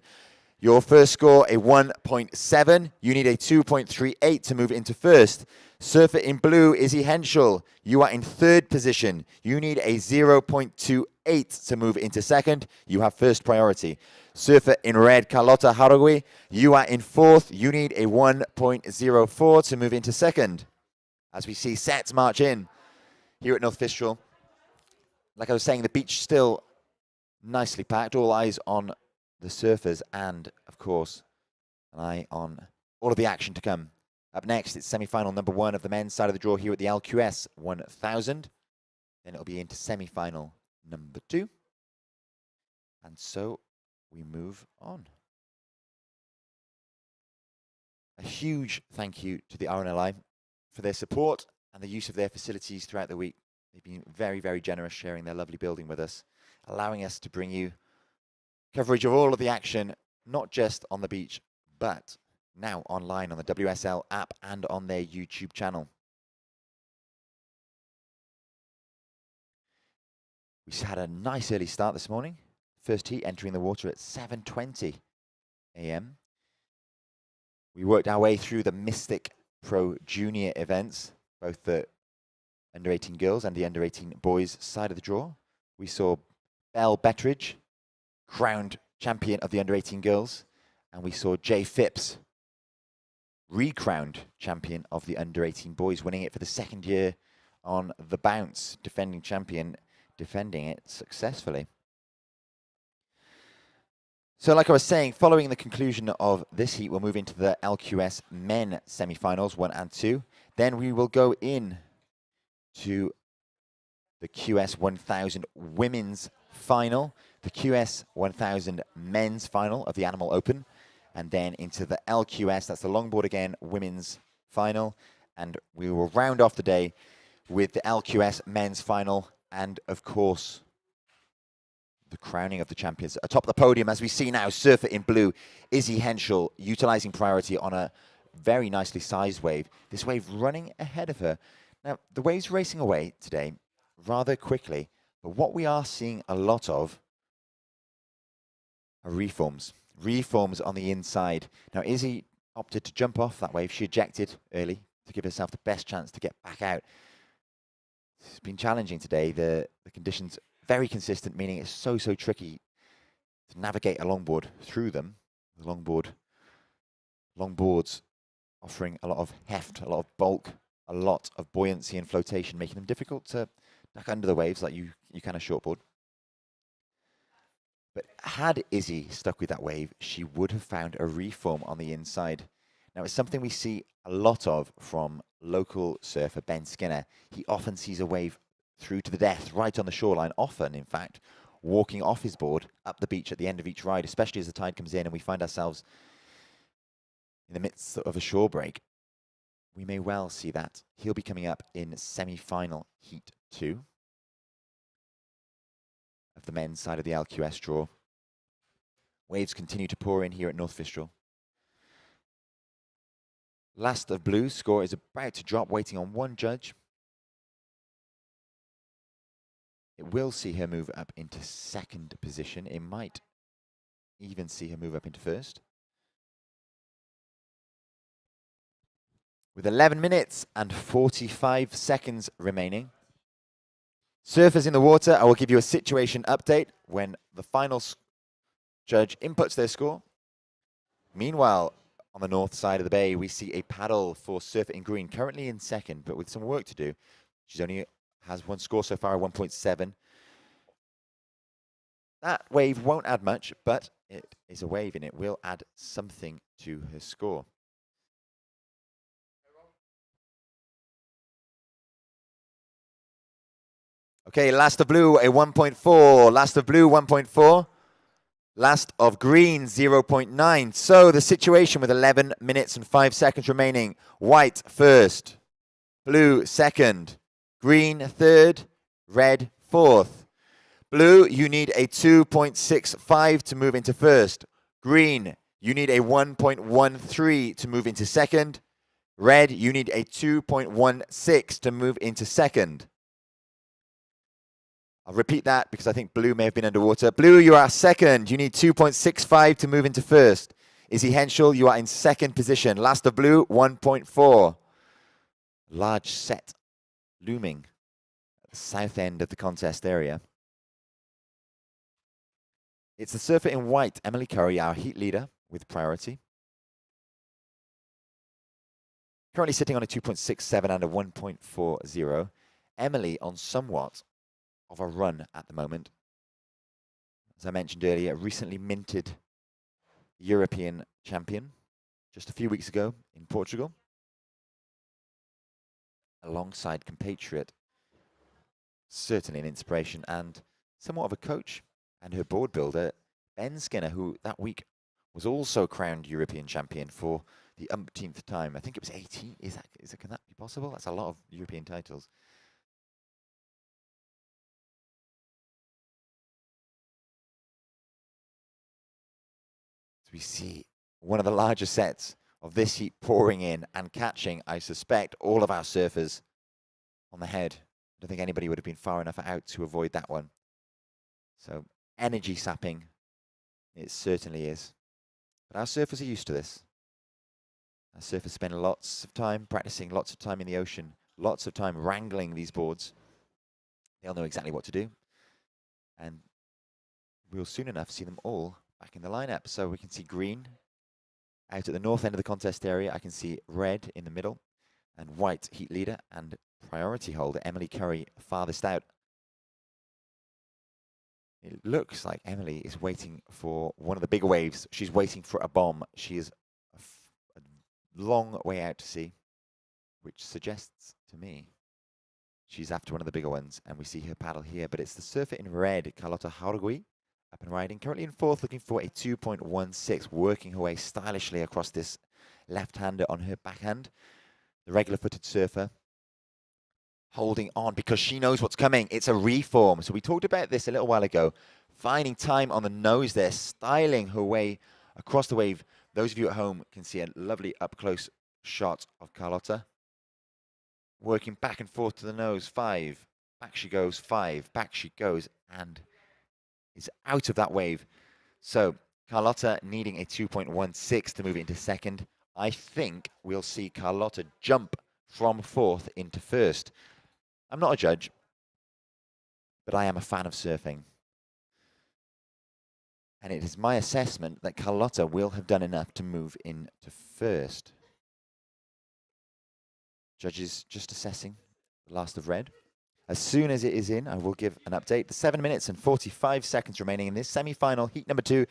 Your first score, a 1.7. You need a 2.38 to move into first. Surfer in blue, Izzy Henschel, you are in third position. You need a 0.28 to move into second. You have first priority. Surfer in red, Carlota Horogui, you are in fourth. You need a 1.04 to move into second. As we see sets march in here at North Fistral. Like I was saying, the beach still nicely packed. All eyes on the surfers and, of course, an eye on all of the action to come. Up next, it's semi-final number one of the men's side of the draw here at the LQS 1000. Then it'll be into semi-final number 2. And so we move on. A huge thank you to the RNLI for their support and the use of their facilities throughout the week. They've been very, very generous sharing their lovely building with us, allowing us to bring you coverage of all of the action, not just on the beach, but now online on the WSL app and on their YouTube channel. We had a nice early start this morning. First heat entering the water at 7:20 a.m. We worked our way through the Mystic Pro Junior events, both the under 18 girls and the under 18 boys side of the draw. We saw Belle Bettridge, crowned champion of the under 18 girls, and we saw Jay Phipps, re-crowned champion of the under 18 boys, winning it for the second year on the bounce, defending champion, defending it successfully. So like I was saying, following the conclusion of this heat, we'll move into the LQS men semi-finals, 1 and 2. Then we will go in to the QS 1000 women's final, the QS 1000 men's final of the Animal Open, and then into the LQS, that's the longboard again, women's final. And we will round off the day with the LQS men's final and, of course, the crowning of the champions. Atop the podium, as we see now, surfer in blue, Izzy Henschel, utilizing priority on a very nicely sized wave. This wave running ahead of her. Now, the wave's racing away today rather quickly, but what we are seeing a lot of are reforms. Reforms on the inside. Now, Izzy opted to jump off that wave. She ejected early to give herself the best chance to get back out. It's been challenging today. The conditions very consistent, meaning it's so tricky to navigate a longboard through them. The longboards offering a lot of heft, a lot of bulk, a lot of buoyancy and flotation, making them difficult to duck under the waves like you can a shortboard. But had Izzy stuck with that wave, she would have found a reform on the inside. Now, it's something we see a lot of from local surfer Ben Skinner. He often sees a wave through to the death, right on the shoreline, often, in fact, walking off his board up the beach at the end of each ride, especially as the tide comes in and we find ourselves in the midst of a shore break. We may well see that. He'll be coming up in semi-final heat 2 of the men's side of the LQS draw. Waves continue to pour in here at North Fistral. Last of Blue's score is about to drop, waiting on one judge. It will see her move up into second position. It might even see her move up into first. With 11 minutes and 45 seconds remaining. Surfers in the water, I will give you a situation update when the final judge inputs their score. Meanwhile, on the north side of the bay, we see a paddle for Surfer in green, currently in second, but with some work to do. She's only has one score so far, 1.7. That wave won't add much, but it is a wave and it will add something to her score. Okay, last of blue, a 1.4. Last of blue, 1.4. Last of green, 0.9. So the situation with 11 minutes and 5 seconds remaining. White first, blue second, green third, red fourth. Blue, you need a 2.65 to move into first. Green, you need a 1.13 to move into second. Red, you need a 2.16 to move into second. I'll repeat that because I think blue may have been underwater. Blue, you are second. You need 2.65 to move into first. Izzy Henschel, you are in second position. Last of blue, 1.4. Large set looming at the south end of the contest area. It's the surfer in white, Emily Curry, our heat leader with priority. Currently sitting on a 2.67 and a 1.40. Emily on somewhat of a run at the moment. As I mentioned earlier, recently minted European champion just a few weeks ago in Portugal, alongside compatriot. Certainly an inspiration and somewhat of a coach, and her board builder, Ben Skinner, who that week was also crowned European champion for the umpteenth time. I think it was 18. Can that be possible? That's a lot of European titles. So we see one of the larger sets of this heat pouring in and catching, I suspect, all of our surfers on the head. I don't think anybody would have been far enough out to avoid that one. So energy sapping, it certainly is. But our surfers are used to this. Surfers spend lots of time practicing, lots of time in the ocean, lots of time wrangling these boards. They'll know exactly what to do. And we'll soon enough see them all back in the lineup. So we can see green out at the north end of the contest area. I can see red in the middle and white heat leader and priority holder Emily Curry farthest out. It looks like Emily is waiting for one of the bigger waves. She's waiting for a bomb. She is a long way out to sea, which suggests to me she's after one of the bigger ones. And we see her paddle here, but it's the surfer in red, Carlotta Haurugui, up and riding. Currently in fourth, looking for a 2.16, working her way stylishly across this left-hander on her backhand. The regular-footed surfer holding on because she knows what's coming. It's a reform. So we talked about this a little while ago. Finding time on the nose there, styling her way across the wave. Those of you at home can see a lovely up-close shot of Carlotta. Working back and forth to the nose. 5. Back she goes. 5. Back she goes. And is out of that wave. So Carlotta needing a 2.16 to move into second. I think we'll see Carlotta jump from fourth into first. I'm not a judge, but I am a fan of surfing. And it is my assessment that Carlotta will have done enough to move into first. Judges just assessing the last of red. As soon as it is in, I will give an update. The 7 minutes and 45 seconds remaining in this semi-final, heat number 2,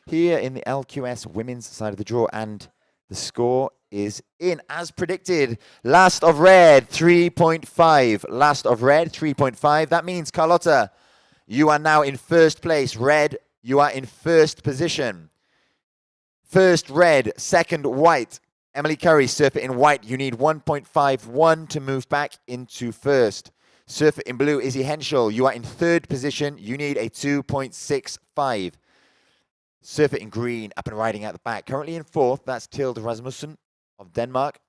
here in the LQS women's side of the draw. And the score is in, as predicted. Last of red, 3.5. Last of red, 3.5. That means, Carlotta, you are now in first place. Red, you are in first position. First red, second white. Emily Curry, surfer in white. You need 1.51 to move back into first. Surfer in blue, Izzy Henschel. You are in third position. You need a 2.65. Surfer in green, up and riding out the back. Currently in fourth, that's Tilde Rasmussen of Denmark.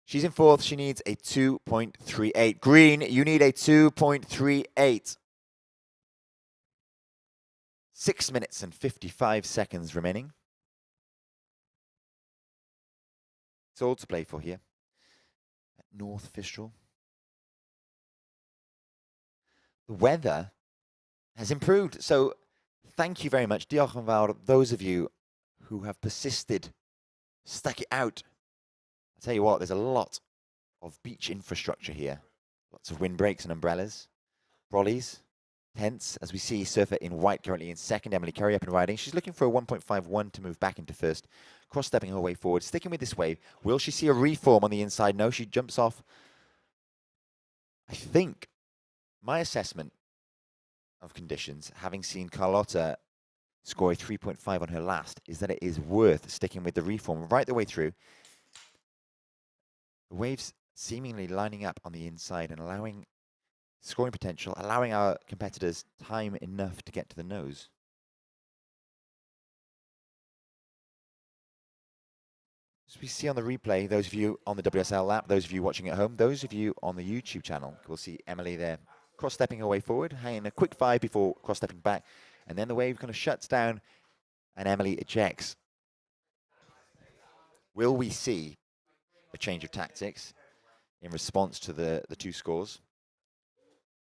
She's in fourth. She needs a 2.38. Green, you need a 2.38. 6 minutes and 55 seconds remaining. It's all to play for here at North Fistral. The weather has improved, so thank you very much. Diolch yn fawr, those of you who have persisted, stuck it out. I'll tell you what, there's a lot of beach infrastructure here. Lots of windbreaks and umbrellas, brollies, tents. As we see, surfer in white currently in second, Emily Curry up and riding. She's looking for a 1.51 to move back into first. Cross-stepping her way forward, sticking with this wave. Will she see a reform on the inside? No, she jumps off. I think my assessment of conditions, having seen Carlotta score a 3.5 on her last, is that it is worth sticking with the reform right the way through. The waves seemingly lining up on the inside and allowing scoring potential, allowing our competitors time enough to get to the nose. As we see on the replay, those of you on the WSL lap, those of you watching at home, those of you on the YouTube channel, will see Emily there cross-stepping her way forward, hanging a quick 5 before cross-stepping back, and then the wave kind of shuts down and Emily ejects. Will we see a change of tactics in response to the two scores?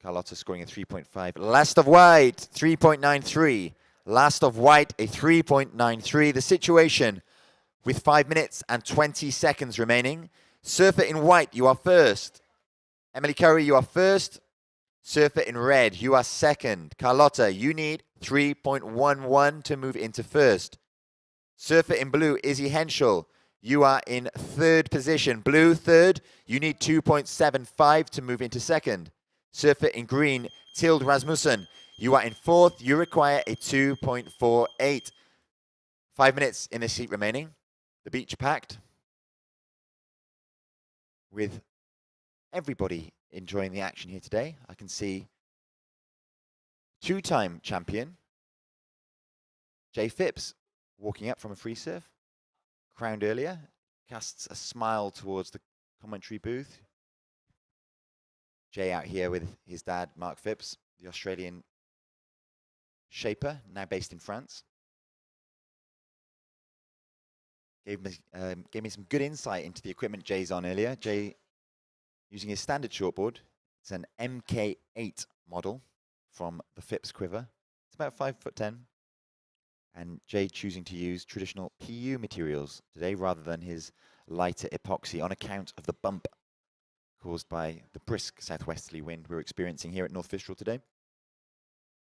Carlotta scoring a 3.5. Last of white, 3.93. Last of white, a 3.93. The situation with 5 minutes and 20 seconds remaining. Surfer in white, you are first. Emily Curry, you are first. Surfer in red, you are second. Carlotta, you need 3.11 to move into first. Surfer in blue, Izzy Henschel, you are in third position. Blue, third, you need 2.75 to move into second. Surfer in green, Tilde Rasmussen, you are in fourth. You require a 2.48. 5 minutes in this heat remaining. The beach packed with everybody enjoying the action here today. I can see two-time champion Jay Phipps walking up from a free surf, crowned earlier, casts a smile towards the commentary booth. Jay out here with his dad, Mark Phipps, the Australian shaper, now based in France. gave me some good insight into the equipment Jay's on earlier. Jay using his standard shortboard. It's an MK8 model from the Phipps Quiver. It's about 5'10". And Jay choosing to use traditional PU materials today rather than his lighter epoxy on account of the bump caused by the brisk southwesterly wind we're experiencing here at North Fistral today.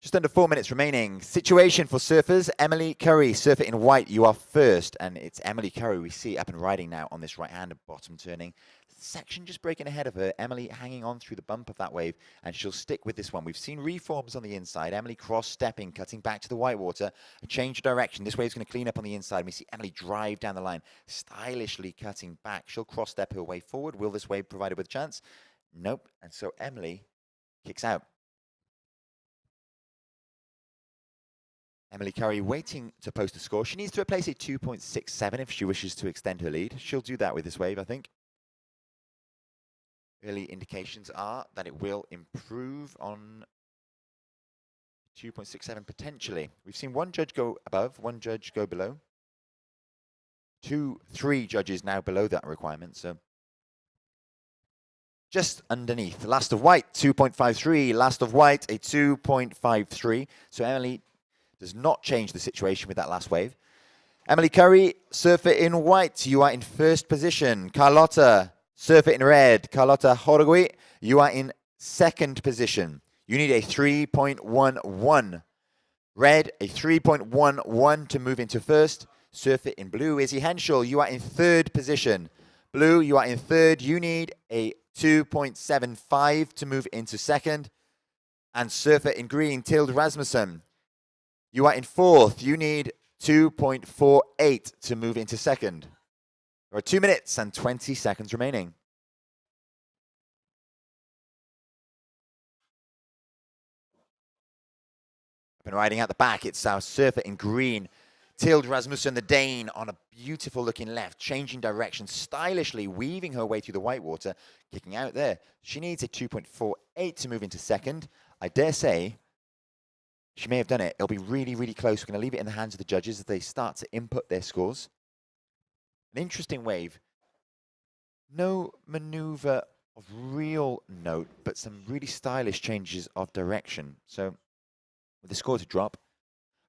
Just under 4 minutes remaining. Situation for surfers. Emily Curry, surfer in white, you are first. And it's Emily Curry we see up and riding now on this right-hand bottom turning section, just breaking ahead of her. Emily hanging on through the bump of that wave, and she'll stick with this one. We've seen reforms on the inside. Emily cross-stepping, cutting back to the whitewater, a change of direction. This wave's going to clean up on the inside. We see Emily drive down the line, stylishly cutting back. She'll cross-step her way forward. Will this wave provide her with a chance? Nope. And so Emily kicks out. Emily Curry waiting to post a score. She needs to replace a 2.67 if she wishes to extend her lead. She'll do that with this wave, I think. Early indications are that it will improve on 2.67 potentially. We've seen one judge go above, one judge go below. 3 judges now below that requirement, so just underneath. Last of white, 2.53. Last of white, a 2.53. So Emily does not change the situation with that last wave. Emily Curry, surfer in white, you are in first position. Carlotta, surfer in red. Carlotta Horogui, you are in second position. You need a 3.11. Red, a 3.11 to move into first. Surfer in blue, Izzy Henschel, you are in third position. Blue, you are in third. You need a 2.75 to move into second. And surfer in green, Tilde Rasmussen, you are in fourth. You need 2.48 to move into second. There are 2 minutes and 20 seconds remaining. Up and riding out the back, it's our surfer in green, Tilde Rasmussen, the Dane, on a beautiful looking left, changing direction, stylishly weaving her way through the whitewater, kicking out there. She needs a 2.48 to move into second. I dare say she may have done it. It'll be really, really close. We're going to leave it in the hands of the judges as they start to input their scores. An interesting wave. No maneuver of real note, but some really stylish changes of direction. So with the score to drop,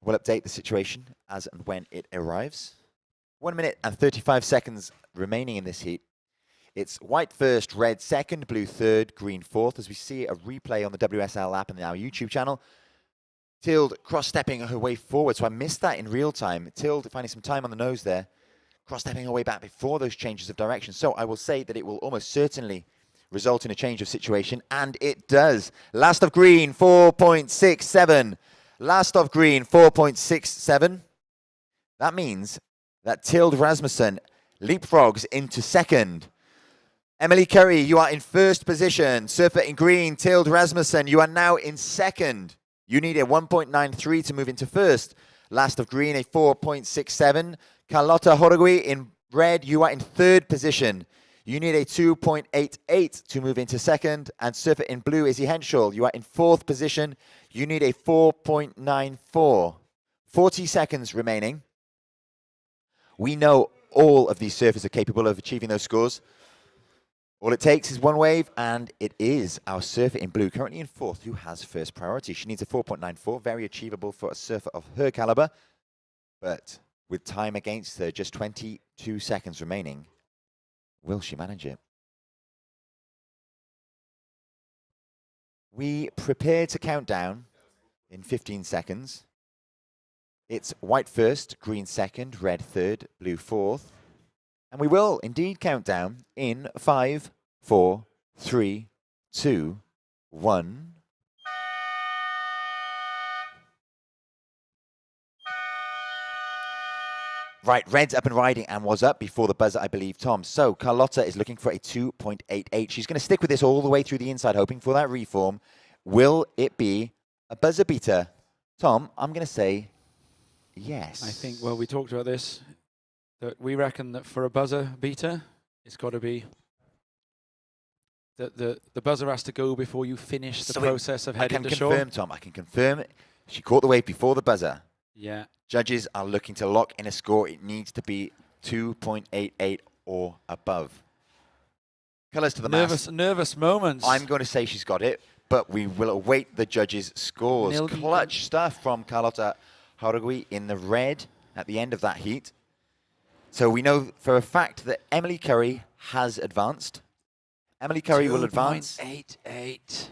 we'll update the situation as and when it arrives. 1 minute and 35 seconds remaining in this heat. It's white first, red second, blue third, green fourth, as we see a replay on the WSL app and our YouTube channel. Tilde cross-stepping her way forward, so I missed that in real time. Tilde finding some time on the nose there, cross-stepping her way back before those changes of direction. So I will say that it will almost certainly result in a change of situation, and it does. Last of green, 4.67. Last of green, 4.67. That means that Tilde Rasmussen leapfrogs into second. Emily Curry, you are in first position. Surfer in green, Tilde Rasmussen, you are now in second. You need a 1.93 to move into first. Last of green, a 4.67. Carlotta Horogui in red, you are in third position. You need a 2.88 to move into second. And surfer in blue, Izzy Henschel, you are in fourth position. You need a 4.94. 40 seconds remaining. We know all of these surfers are capable of achieving those scores. All it takes is one wave, and it is our surfer in blue, currently in fourth, who has first priority. She needs a 4.94, very achievable for a surfer of her caliber. But with time against her, just 22 seconds remaining, will she manage it? We prepare to count down in 15 seconds. It's white first, green second, red third, blue fourth. And we will indeed count down in 5, 4, 3, 2, 1. Right, red's up and riding and was up before the buzzer, I believe, Tom. So Carlotta is looking for a 2.88. She's going to stick with this all the way through the inside, hoping for that reform. Will it be a buzzer beater? Tom, I'm going to say yes. I think, well, we talked about this. That we reckon that for a buzzer beater, it's got to be that the buzzer has to go before you finish the process of heading to shore. I can confirm, Tom. I can confirm she caught the wave before the buzzer. Yeah. Judges are looking to lock in a score. It needs to be 2.88 or above. Colours to the mast. Nervous moments. I'm going to say she's got it, but we will await the judges' scores. Clutch stuff from Carlotta Horogui in the red at the end of that heat. So we know for a fact that Emily Curry has advanced. Emily Curry will advance. 2.88.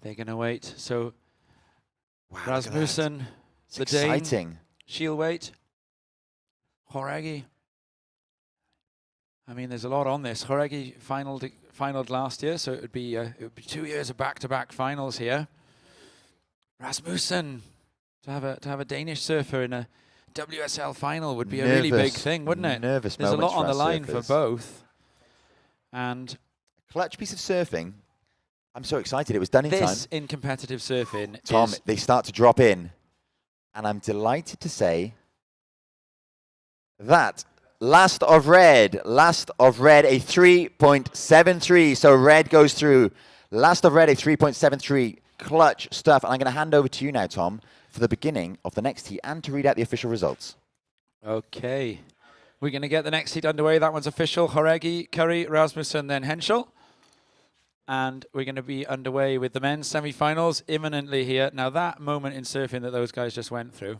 They're going to wait. So Wow, Rasmussen, it's the Dane, exciting. she'll wait. Horegi. I mean, there's a lot on this. Horegi finaled last year, so it would be 2 years of back-to-back finals here. Rasmussen, to have a Danish surfer in a WSL final would be a really big thing, wouldn't it? Nervous There's a lot moments on the for our line for surfers. both. And Clutch piece of surfing. I'm so excited. It was done in time. this in competitive surfing Tom, is they start to drop in. And I'm delighted to say that last of red, a 3.73. So red goes through. Last of red, a 3.73. Clutch stuff. And I'm going to hand over to you now, Tom, for the beginning of the next heat and to read out the official results. okay. We're going to get the next heat underway. That one's official. Horegi, Curry, Rasmussen, then Henschel. And we're going to be underway with the men's semi-finals imminently here. Now that moment in surfing that those guys just went through.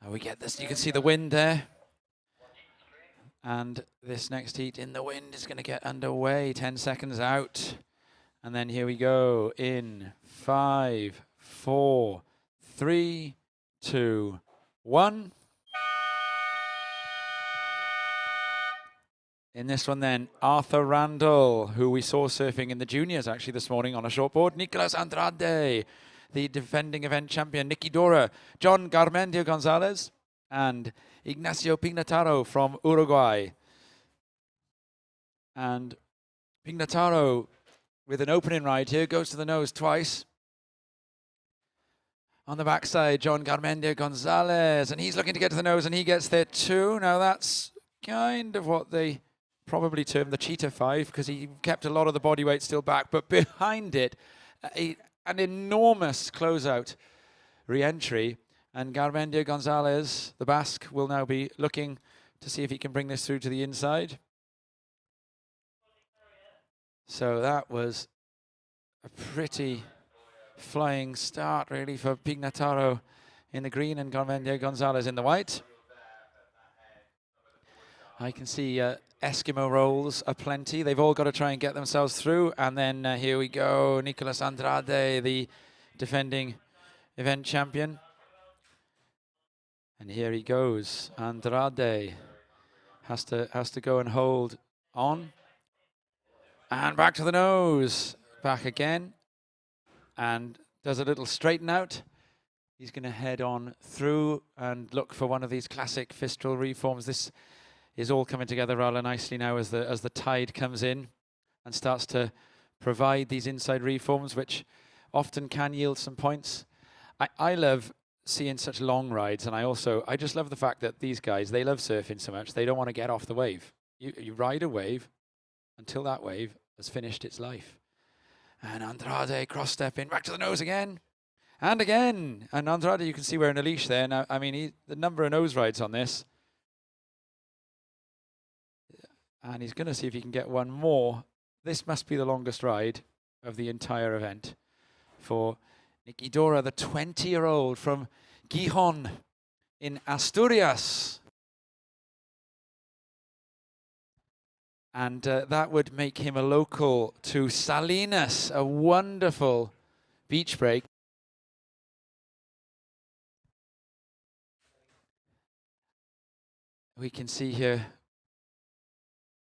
Now we get this. You can see the wind there. And this next heat in the wind is going to get underway. 10 seconds out. And then here we go in 5, 4, 3, 2, 1. In this one then, Arthur Randall, who we saw surfing in the juniors actually this morning on a shortboard. Nicolas Andrade, the defending event champion. Nikki Dora, John Garmendia Gonzalez, and Ignacio Pignataro from Uruguay. And Pignataro, with an opening ride here, goes to the nose twice. On the backside, John Garmendia Gonzalez, and he's looking to get to the nose, and he gets there too. Now that's kind of what they probably termed the cheetah 5, because he kept a lot of the body weight still back, but behind it, an enormous closeout re-entry, and Garmendia Gonzalez, the Basque, will now be looking to see if he can bring this through to the inside. So that was a pretty flying start, really, for Pignataro in the green and Garmendia Gonzalez in the white. I can see Eskimo rolls aplenty. They've all got to try and get themselves through. And then here we go, Nicolas Andrade, the defending event champion. And here he goes. Andrade has to go and hold on. And back to the nose. Back again. And does a little straighten out. He's going to head on through and look for one of these classic Fistral reforms. This is all coming together rather nicely now as the tide comes in and starts to provide these inside reforms, which often can yield some points. I love seeing such long rides, and I just love the fact that these guys, they love surfing so much, they don't want to get off the wave. You ride a wave until that wave has finished its life. And Andrade cross-stepping, back to the nose again. And again. And Andrade, you can see wearing a leash there. Now, I mean, the number of nose rides on this. And he's going to see if he can get one more. This must be the longest ride of the entire event for Nikki Dora, the 20-year-old from Gijon in Asturias. And that would make him a local to Salinas, a wonderful beach break. We can see here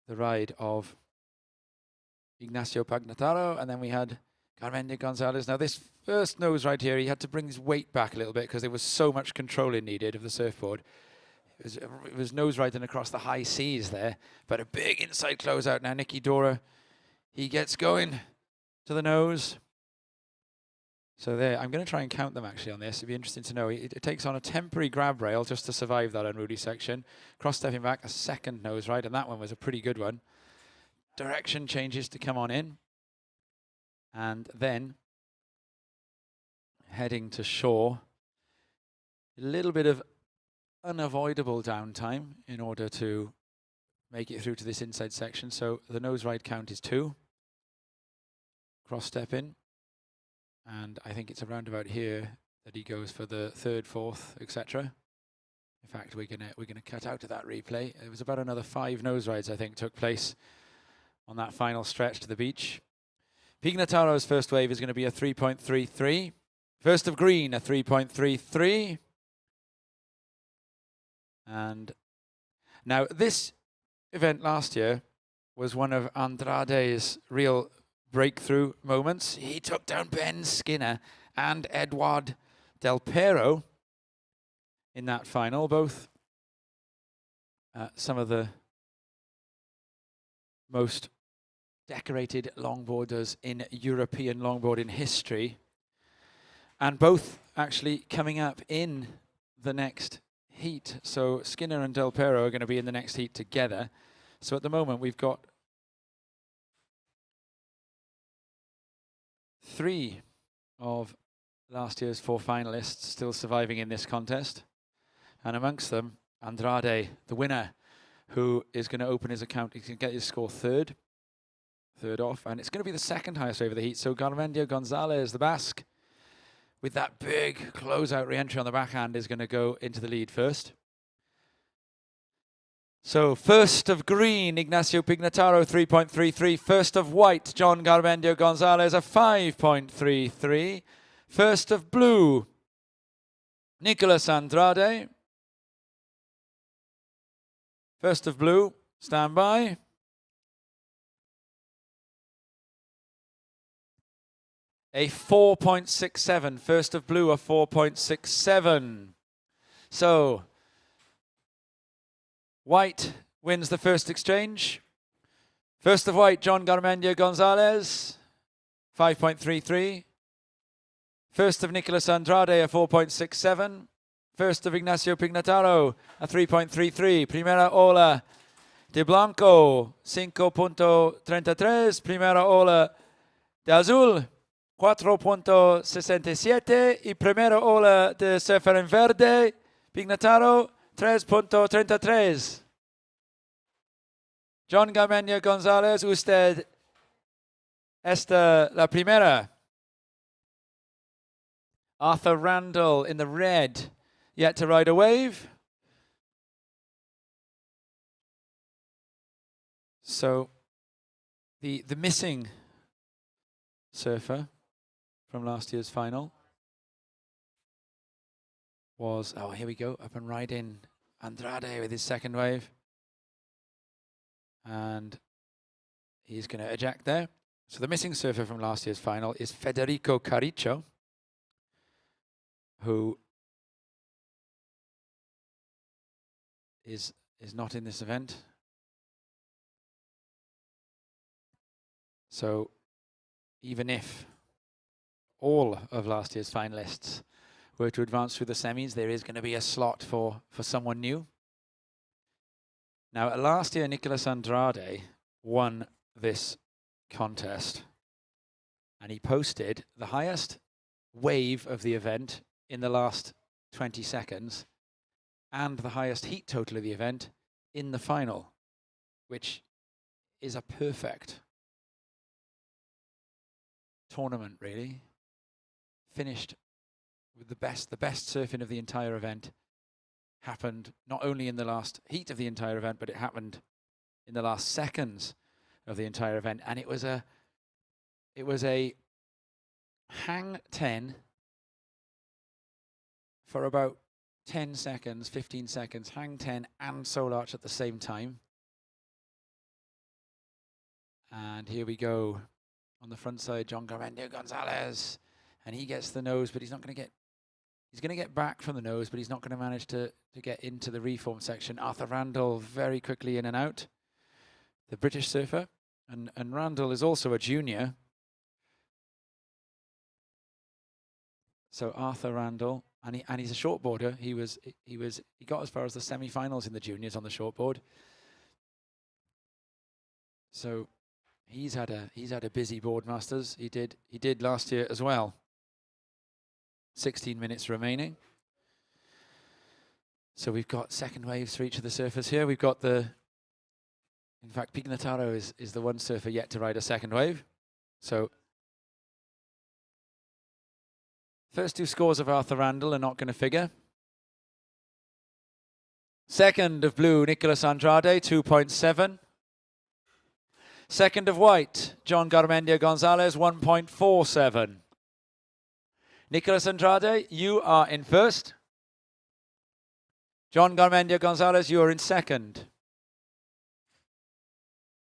the ride of Ignacio Pignataro, and then we had Garmendia Gonzalez. Now this first nose ride here, he had to bring his weight back a little bit because there was so much controlling needed of the surfboard. It was nose riding across the high seas there, but a big inside closeout. Now Nikki Dora, he gets going to the nose. So there, I'm going to try and count them actually on this. It'd be interesting to know. It takes on a temporary grab rail just to survive that unruly section. Cross-stepping back, a second nose ride, and that one was a pretty good one. Direction changes to come on in. And then heading to shore. A little bit of unavoidable downtime in order to make it through to this inside section. So the nose ride count is 2. Cross step in. And I think it's around about here that he goes for the 3rd, 4th, etc. In fact, we're gonna cut out of that replay. It was about another 5 nose rides, I think, took place on that final stretch to the beach. Pignataro's first wave is going to be a 3.33. First of green, a 3.33. And now this event last year was one of Andrade's real breakthrough moments. He took down Ben Skinner and Edward Del Pero in that final, both some of the most decorated longboarders in European longboarding history, and both actually coming up in the next heat. So Skinner and Del Pero are going to be in the next heat together. So at the moment we've got 3 of last year's 4 finalists still surviving in this contest, and amongst them Andrade, the winner, who is going to open his account. He can get his score 3rd off, and it's going to be the 2nd highest wave of the heat. So Garmendia Gonzalez, the Basque, with that big closeout re-entry on the backhand, is going to go into the lead first. So first of green, Ignacio Pignataro, 3.33. First of white, John Garmendia Gonzalez, a 5.33. First of blue, Nicolas Andrade. First of blue, stand by. A 4.67. First of blue, a 4.67. So white wins the first exchange. First of white, John Garmendia Gonzalez, 5.33. First of Nicolas Andrade, a 4.67. First of Ignacio Pignataro, a 3.33. Primera ola de Blanco, 5.33. Primera ola de Azul, 4.67. Y primera ola de Surfer en Verde, Pignataro, 3.33. John Garmendia Gonzalez, usted esta la primera. Arthur Randall in the red, yet to ride a wave. So the missing surfer from last year's final was, oh, here we go, up and riding Andrade with his 2nd wave. And he's going to eject there. So the missing surfer from last year's final is Federico Cariccio, who is not in this event. So even if all of last year's finalists were to advance through the semis, there is going to be a slot for someone new. Now, last year, Nicolas Andrade won this contest, and he posted the highest wave of the event in the last 20 seconds and the highest heat total of the event in the final, which is a perfect tournament, really. Finished with the best surfing of the entire event. Happened not only in the last heat of the entire event, but it happened in the last seconds of the entire event. And it was a hang 10 for about 10 seconds, 15 seconds, hang 10 and soul arch at the same time. And here we go on the front side, John Garmendia Gonzalez, and he gets the nose, but he's not going to get, he's going to get back from the nose, but he's not going to manage to get into the reform section. Arthur Randall very quickly in and out, the British surfer, and Randall is also a junior. So Arthur Randall, and he's a shortboarder. He got as far as the semi-finals in the juniors on the shortboard. So he's had a busy Boardmasters. He did last year as well. 16 minutes remaining. So we've got second waves for each of the surfers here. We've got in fact, Pignataro is the one surfer yet to ride a second wave. So first two scores of Arthur Randall are not going to figure. Second of blue, Nicolas Andrade, 2.7. Second of white, John Garmendia Gonzalez, 1.47. Nicolas Andrade, you are in first. John Garmendia Gonzalez, you are in second.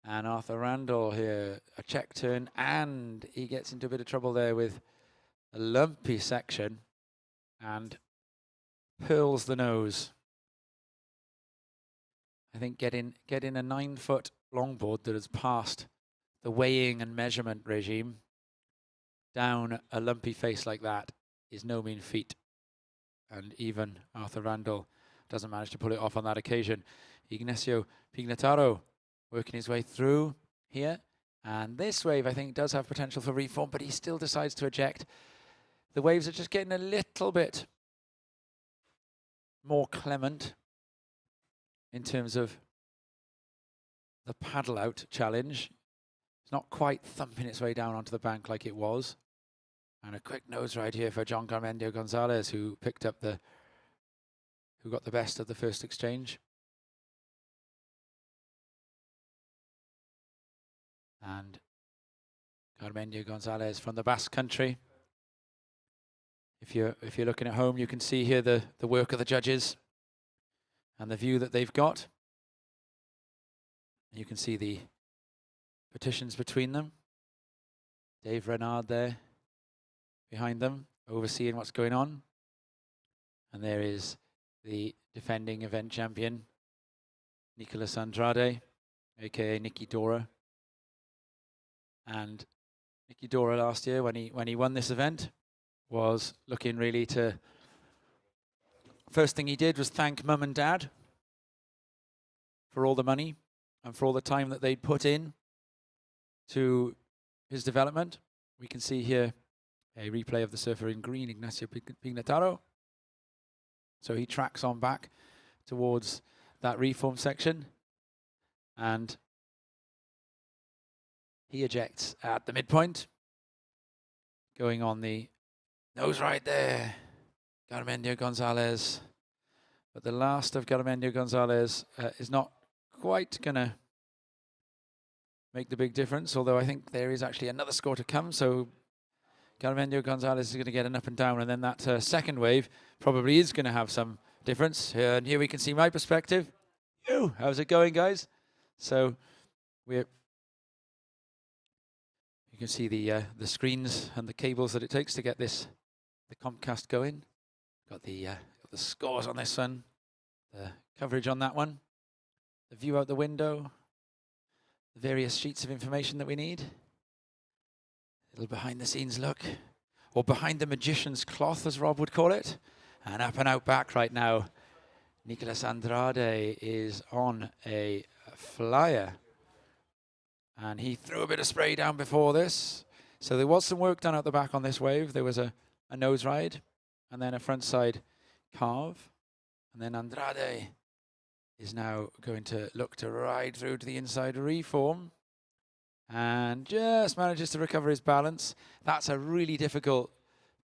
And Arthur Randall here, a check turn, and he gets into a bit of trouble there with a lumpy section and pearls the nose. I think getting a 9-foot longboard that has passed the weighing and measurement regime down a lumpy face like that is no mean feat. And even Arthur Randall doesn't manage to pull it off on that occasion. Ignacio Pignataro working his way through here. And this wave, I think, does have potential for reform, but he still decides to eject. The waves are just getting a little bit more clement in terms of the paddle out challenge. It's not quite thumping its way down onto the bank like it was. And a quick nose ride here for John Garmendia Gonzalez, who got the best of the first exchange. And Garmendia Gonzalez from the Basque Country. If you're looking at home, you can see here the work of the judges and the view that they've got. You can see the partitions between them. Dave Renard there behind them, overseeing what's going on. And there is the defending event champion, Nicolas Andrade, aka Nicky Dora. And Nicky Dora last year, when he won this event, was looking really to... First thing he did was thank mum and dad for all the money and for all the time that they'd put in to his development. We can see here a replay of the surfer in green, Ignacio Pignataro. So he tracks on back towards that reform section, and he ejects at the midpoint, going on the nose ride there, Garmendia Gonzalez. But the last of Garmendia Gonzalez is not quite going to make the big difference, although I think there is actually another score to come. So Garmendia Gonzalez is going to get an up and down, and then that second wave probably is going to have some difference. And here we can see my perspective. How's it going, guys? So you can see the screens and the cables that it takes to get the Compcast going. Got the scores on this one, the coverage on that one, the view out the window, the various sheets of information that we need. A little behind the scenes look, or behind the magician's cloth, as Rob would call it. And up and out back right now, Nicolas Andrade is on a flyer. And he threw a bit of spray down before this. So there was some work done at the back on this wave. There was a nose ride and then a front side carve. And then Andrade is now going to look to ride through to the inside reform. And just manages to recover his balance. That's a really difficult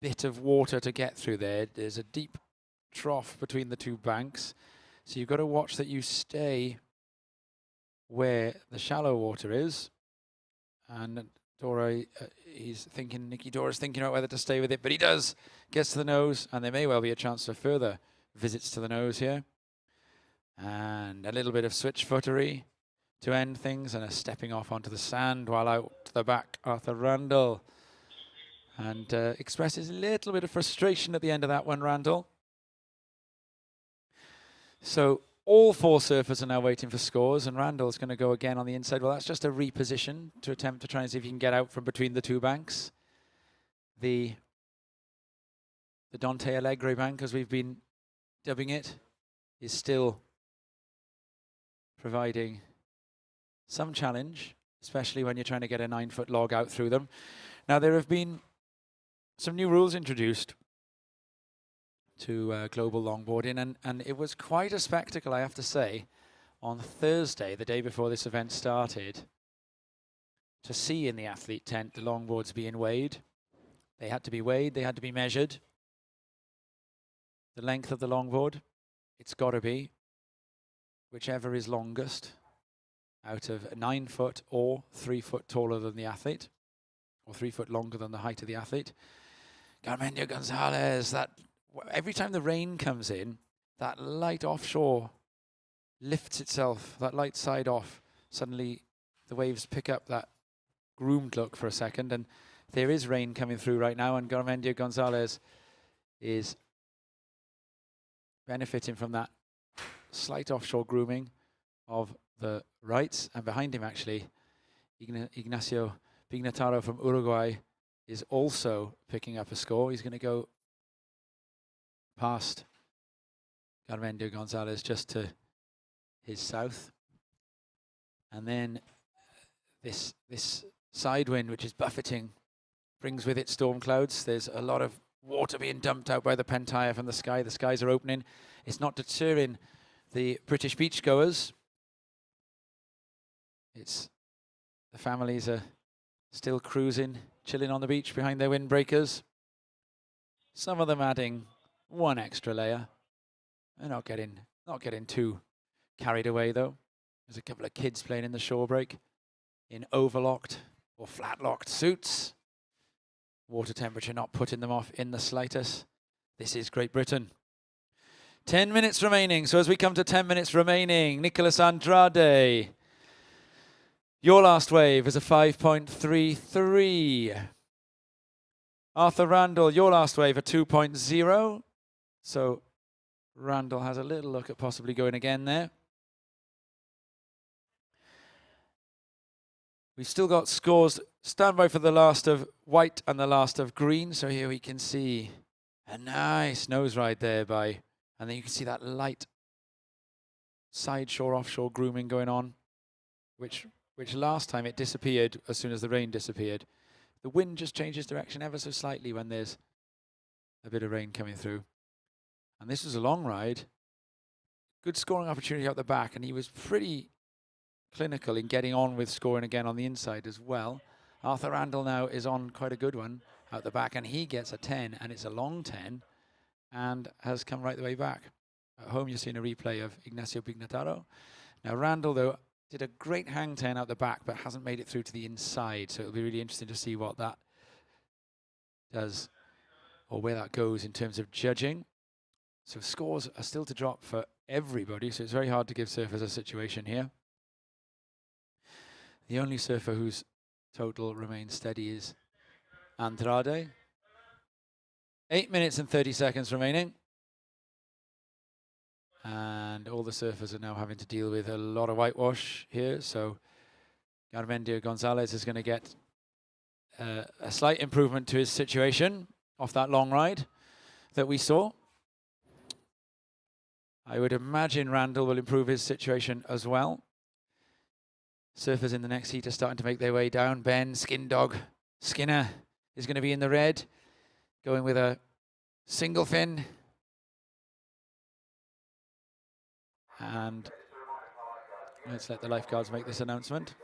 bit of water to get through there. There's a deep trough between the two banks. So you've got to watch that you stay where the shallow water is. And Dora, Nicky Dora's thinking about whether to stay with it, but he does. Gets to the nose, and there may well be a chance for further visits to the nose here. And a little bit of switch footery to end things, and a stepping off onto the sand while out to the back, Arthur Randall. And expresses a little bit of frustration at the end of that one, Randall. So all four surfers are now waiting for scores, and Randall's going to go again on the inside. Well, that's just a reposition to attempt to try and see if he can get out from between the two banks. The Dante Alegre bank, as we've been dubbing it, is still providing some challenge, especially when you're trying to get a 9-foot log out through them. Now, there have been some new rules introduced to global longboarding, and it was quite a spectacle, I have to say, on Thursday, the day before this event started, to see in the athlete tent the longboards being weighed. They had to be weighed, they had to be measured. The length of the longboard, it's got to be whichever is longest out of 9 foot or 3 foot taller than the athlete, or 3 foot longer than the height of the athlete. Garmendia Gonzalez, that every time the rain comes in, that light offshore lifts itself, that light side off. Suddenly the waves pick up that groomed look for a second, and there is rain coming through right now, and Garmendia Gonzalez is benefiting from that slight offshore grooming of the rights. And behind him, actually, Ignacio Pignataro from Uruguay is also picking up a score. He's going to go past Garmendia Gonzalez just to his south. And then this side wind, which is buffeting, brings with it storm clouds. There's a lot of water being dumped out by the Pentire from the sky. The skies are opening. It's not deterring the British beachgoers. It's the families are still cruising, chilling on the beach behind their windbreakers. Some of them adding one extra layer. They're not getting too carried away though. There's a couple of kids playing in the shore break in overlocked or flat-locked suits. Water temperature not putting them off in the slightest. This is Great Britain. 10 minutes remaining. So as we come to 10 minutes remaining, Nicholas Andrade, your last wave is a 5.33. Arthur Randall, your last wave a 2.0. So Randall has a little look at possibly going again there. We've still got scores. Stand by for the last of white and the last of green. So here we can see a nice nose ride there by, and then you can see that light side shore offshore grooming going on, which last time it disappeared as soon as the rain disappeared. The wind just changes direction ever so slightly when there's a bit of rain coming through. And this was a long ride. Good scoring opportunity out the back, and he was pretty clinical in getting on with scoring again on the inside as well. Arthur Randall now is on quite a good one out the back, and he gets a 10, and it's a long 10, and has come right the way back. At home, you're seeing a replay of Ignacio Pignataro. Now, Randall, though, did a great hang 10 out the back, but hasn't made it through to the inside, so it'll be really interesting to see what that does, or where that goes in terms of judging. So scores are still to drop for everybody, so it's very hard to give surfers a situation here. The only surfer whose total remains steady is Andrade. 8 minutes and 30 seconds remaining. And all the surfers are now having to deal with a lot of whitewash here. So Garmendia Gonzalez is going to get a slight improvement to his situation off that long ride that we saw. I would imagine Randall will improve his situation as well. Surfers in the next heat are starting to make their way down. Ben, Skinner is going to be in the red, going with a single fin. And let's let the lifeguards make this announcement.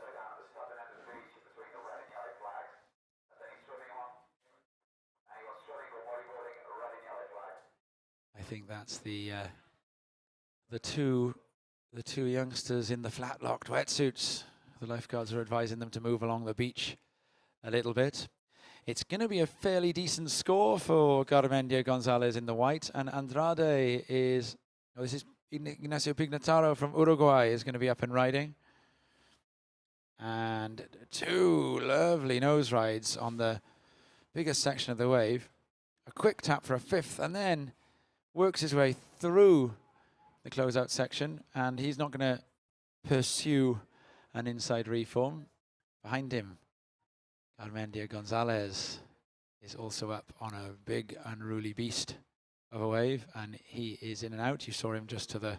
I think that's the two youngsters in the flat-locked wetsuits. The lifeguards are advising them to move along the beach a little bit. It's going to be a fairly decent score for Garmendia Gonzalez in the white, and Andrade is, oh, this is Ignacio Pignataro from Uruguay is going to be up and riding. And two lovely nose rides on the biggest section of the wave. A quick tap for a fifth, and then works his way through the closeout section, and he's not going to pursue an inside reform. Behind him, Garmendia Gonzalez is also up on a big unruly beast of a wave, and he is in and out. You saw him just to the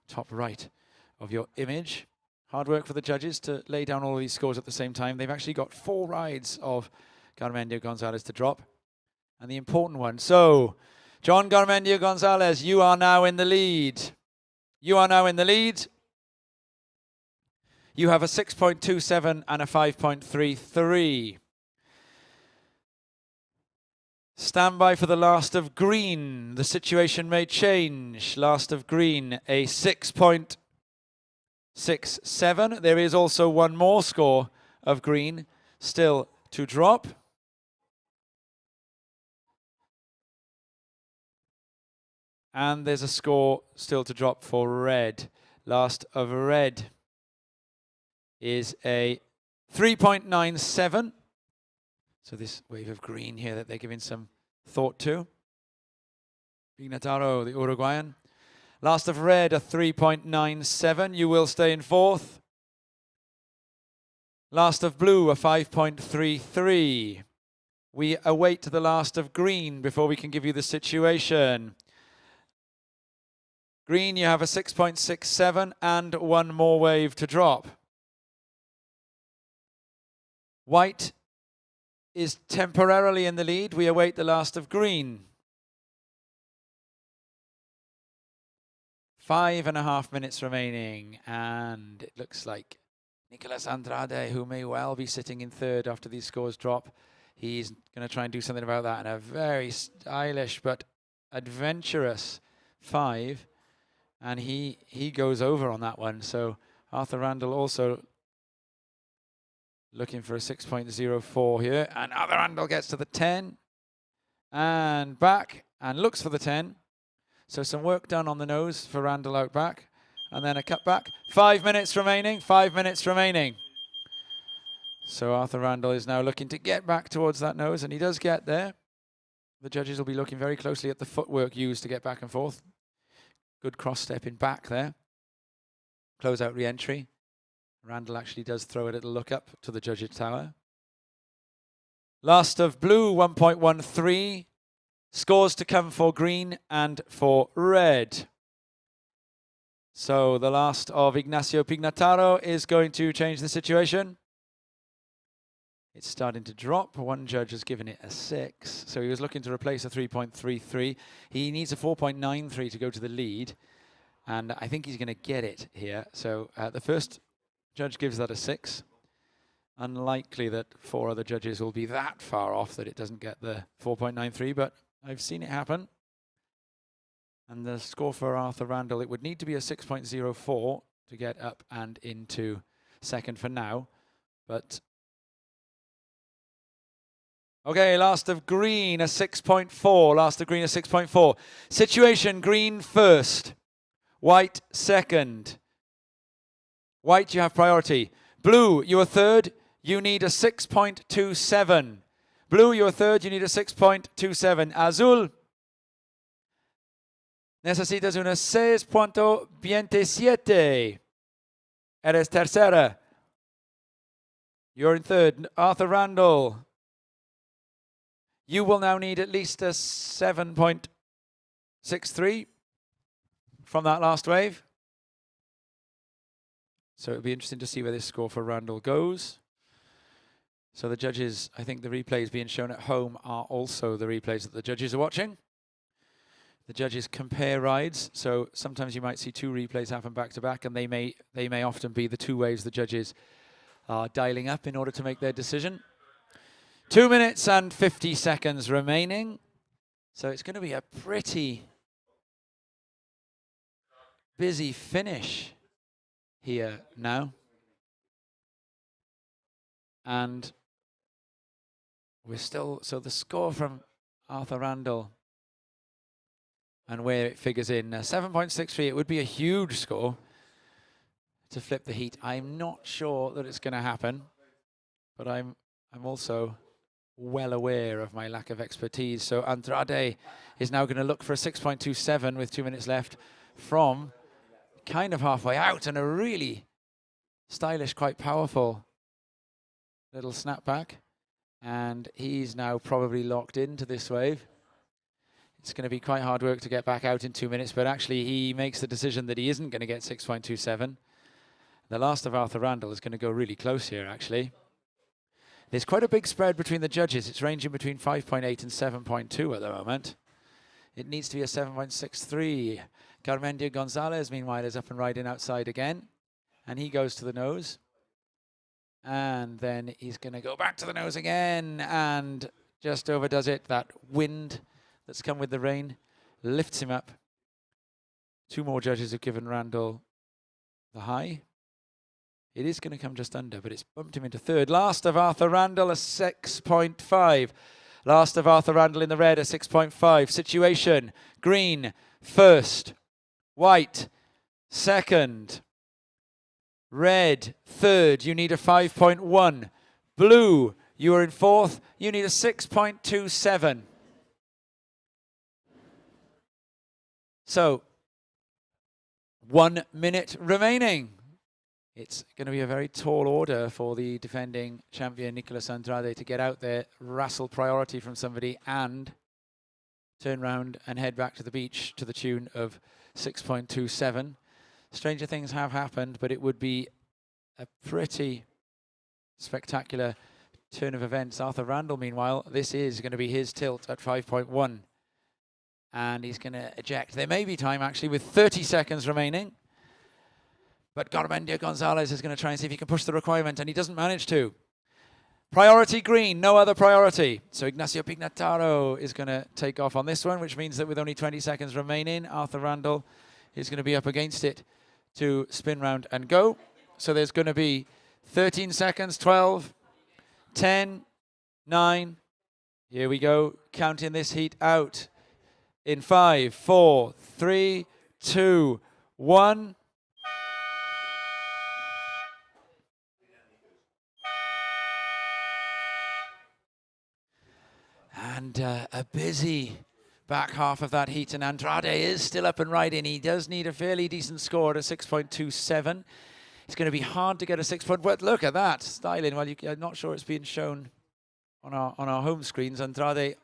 top right of your image. Hard work for the judges to lay down all of these scores at the same time. They've actually got 4 rides of Garmendia Gonzalez to drop, and the important one. So John Garmendia Gonzalez, you are now in the lead. You are now in the lead. You have a 6.27 and a 5.33. Stand by for the last of green. The situation may change. Last of green, a 6.67. There is also one more score of green still to drop. And there's a score still to drop for red. Last of red is a 3.97. So this wave of green here that they're giving some thought to. Pignataro, the Uruguayan. Last of red, a 3.97. You will stay in fourth. Last of blue, a 5.33. We await the last of green before we can give you the situation. Green, you have a 6.67 and one more wave to drop. White is temporarily in the lead. We await the last of green. 5.5 minutes remaining, and it looks like Nicolas Andrade, who may well be sitting in third after these scores drop, he's going to try and do something about that in a very stylish but adventurous 5. And he goes over on that one. So Arthur Randall also looking for a 6.04 here. And Arthur Randall gets to the 10 and back and looks for the 10. So some work done on the nose for Randall out back. And then a cut back. 5 minutes remaining. 5 minutes remaining. So Arthur Randall is now looking to get back towards that nose, and he does get there. The judges will be looking very closely at the footwork used to get back and forth. Good cross stepping back there. Close out re-entry. Randall actually does throw a little look up to the judges' tower. Last of blue, 1.13. Scores to come for green and for red. So the last of Ignacio Pignataro is going to change the situation. It's starting to drop. One judge has given it a 6. So he was looking to replace a 3.33. He needs a 4.93 to go to the lead. And I think he's going to get it here. So the first judge gives that a 6. Unlikely that 4 other judges will be that far off that it doesn't get the 4.93. But I've seen it happen. And the score for Arthur Randall, it would need to be a 6.04 to get up and into second for now. But okay, last of green, a 6.4. Last of green, a 6.4. Situation, green first. White second. White, you have priority. Blue, you are third. You need a 6.27. Blue, you are third. You need a 6.27. Azul, necesitas una 6.27. Eres tercera. You're in third. Arthur Randall, you will now need at least a 7.63 from that last wave. So it'll be interesting to see where this score for Randall goes. So the judges, I think the replays being shown at home are also the replays that the judges are watching. The judges compare rides, so sometimes you might see 2 replays happen back to back, and they may often be the 2 waves the judges are dialing up in order to make their decision. 2 minutes and 50 seconds remaining. So it's going to be a pretty busy finish here now. And we're still, so the score from Arthur Randall and where it figures in, 7.63, it would be a huge score to flip the heat. I'm not sure that it's going to happen, but I'm also well aware of my lack of expertise. So Andrade is now going to look for a 6.27 with 2 minutes left from kind of halfway out, and a really stylish, quite powerful little snapback. And he's now probably locked into this wave. It's going to be quite hard work to get back out in 2 minutes, but actually he makes the decision that he isn't going to get 6.27. The last of Arthur Randall is going to go really close here, actually. There's quite a big spread between the judges. It's ranging between 5.8 and 7.2 at the moment. It needs to be a 7.63. Garmendia Gonzalez, meanwhile, is up and riding outside again. And he goes to the nose. And then he's going to go back to the nose again. And just overdoes it. That wind that's come with the rain lifts him up. 2 more judges have given Randall the high. It is going to come just under, but it's bumped him into third. Last of Arthur Randall, a 6.5. Last of Arthur Randall in the red, a 6.5. Situation, green, first. White, second. Red, third. You need a 5.1. Blue, you are in fourth. You need a 6.27. So, 1 minute remaining. It's going to be a very tall order for the defending champion Nicolas Andrade to get out there, wrestle priority from somebody, and turn round and head back to the beach to the tune of 6.27. Stranger things have happened, but it would be a pretty spectacular turn of events. Arthur Randall, meanwhile, this is going to be his tilt at 5.1. And he's going to eject. There may be time, actually, with 30 seconds remaining. But Garmendia Gonzalez is going to try and see if he can push the requirement, and he doesn't manage to. Priority green, no other priority. So Ignacio Pignataro is going to take off on this one, which means that with only 20 seconds remaining, Arthur Randall is going to be up against it to spin round and go. So there's going to be 13 seconds, 12, 10, 9. Here we go, counting this heat out in 5, 4, 3, 2, 1. And a busy back half of that heat, and Andrade is still up and riding. He does need a fairly decent score at a 6.27. It's going to be hard to get a 6 point. But look at that styling. Well, I'm not sure it's being shown on our home screens. Andrade,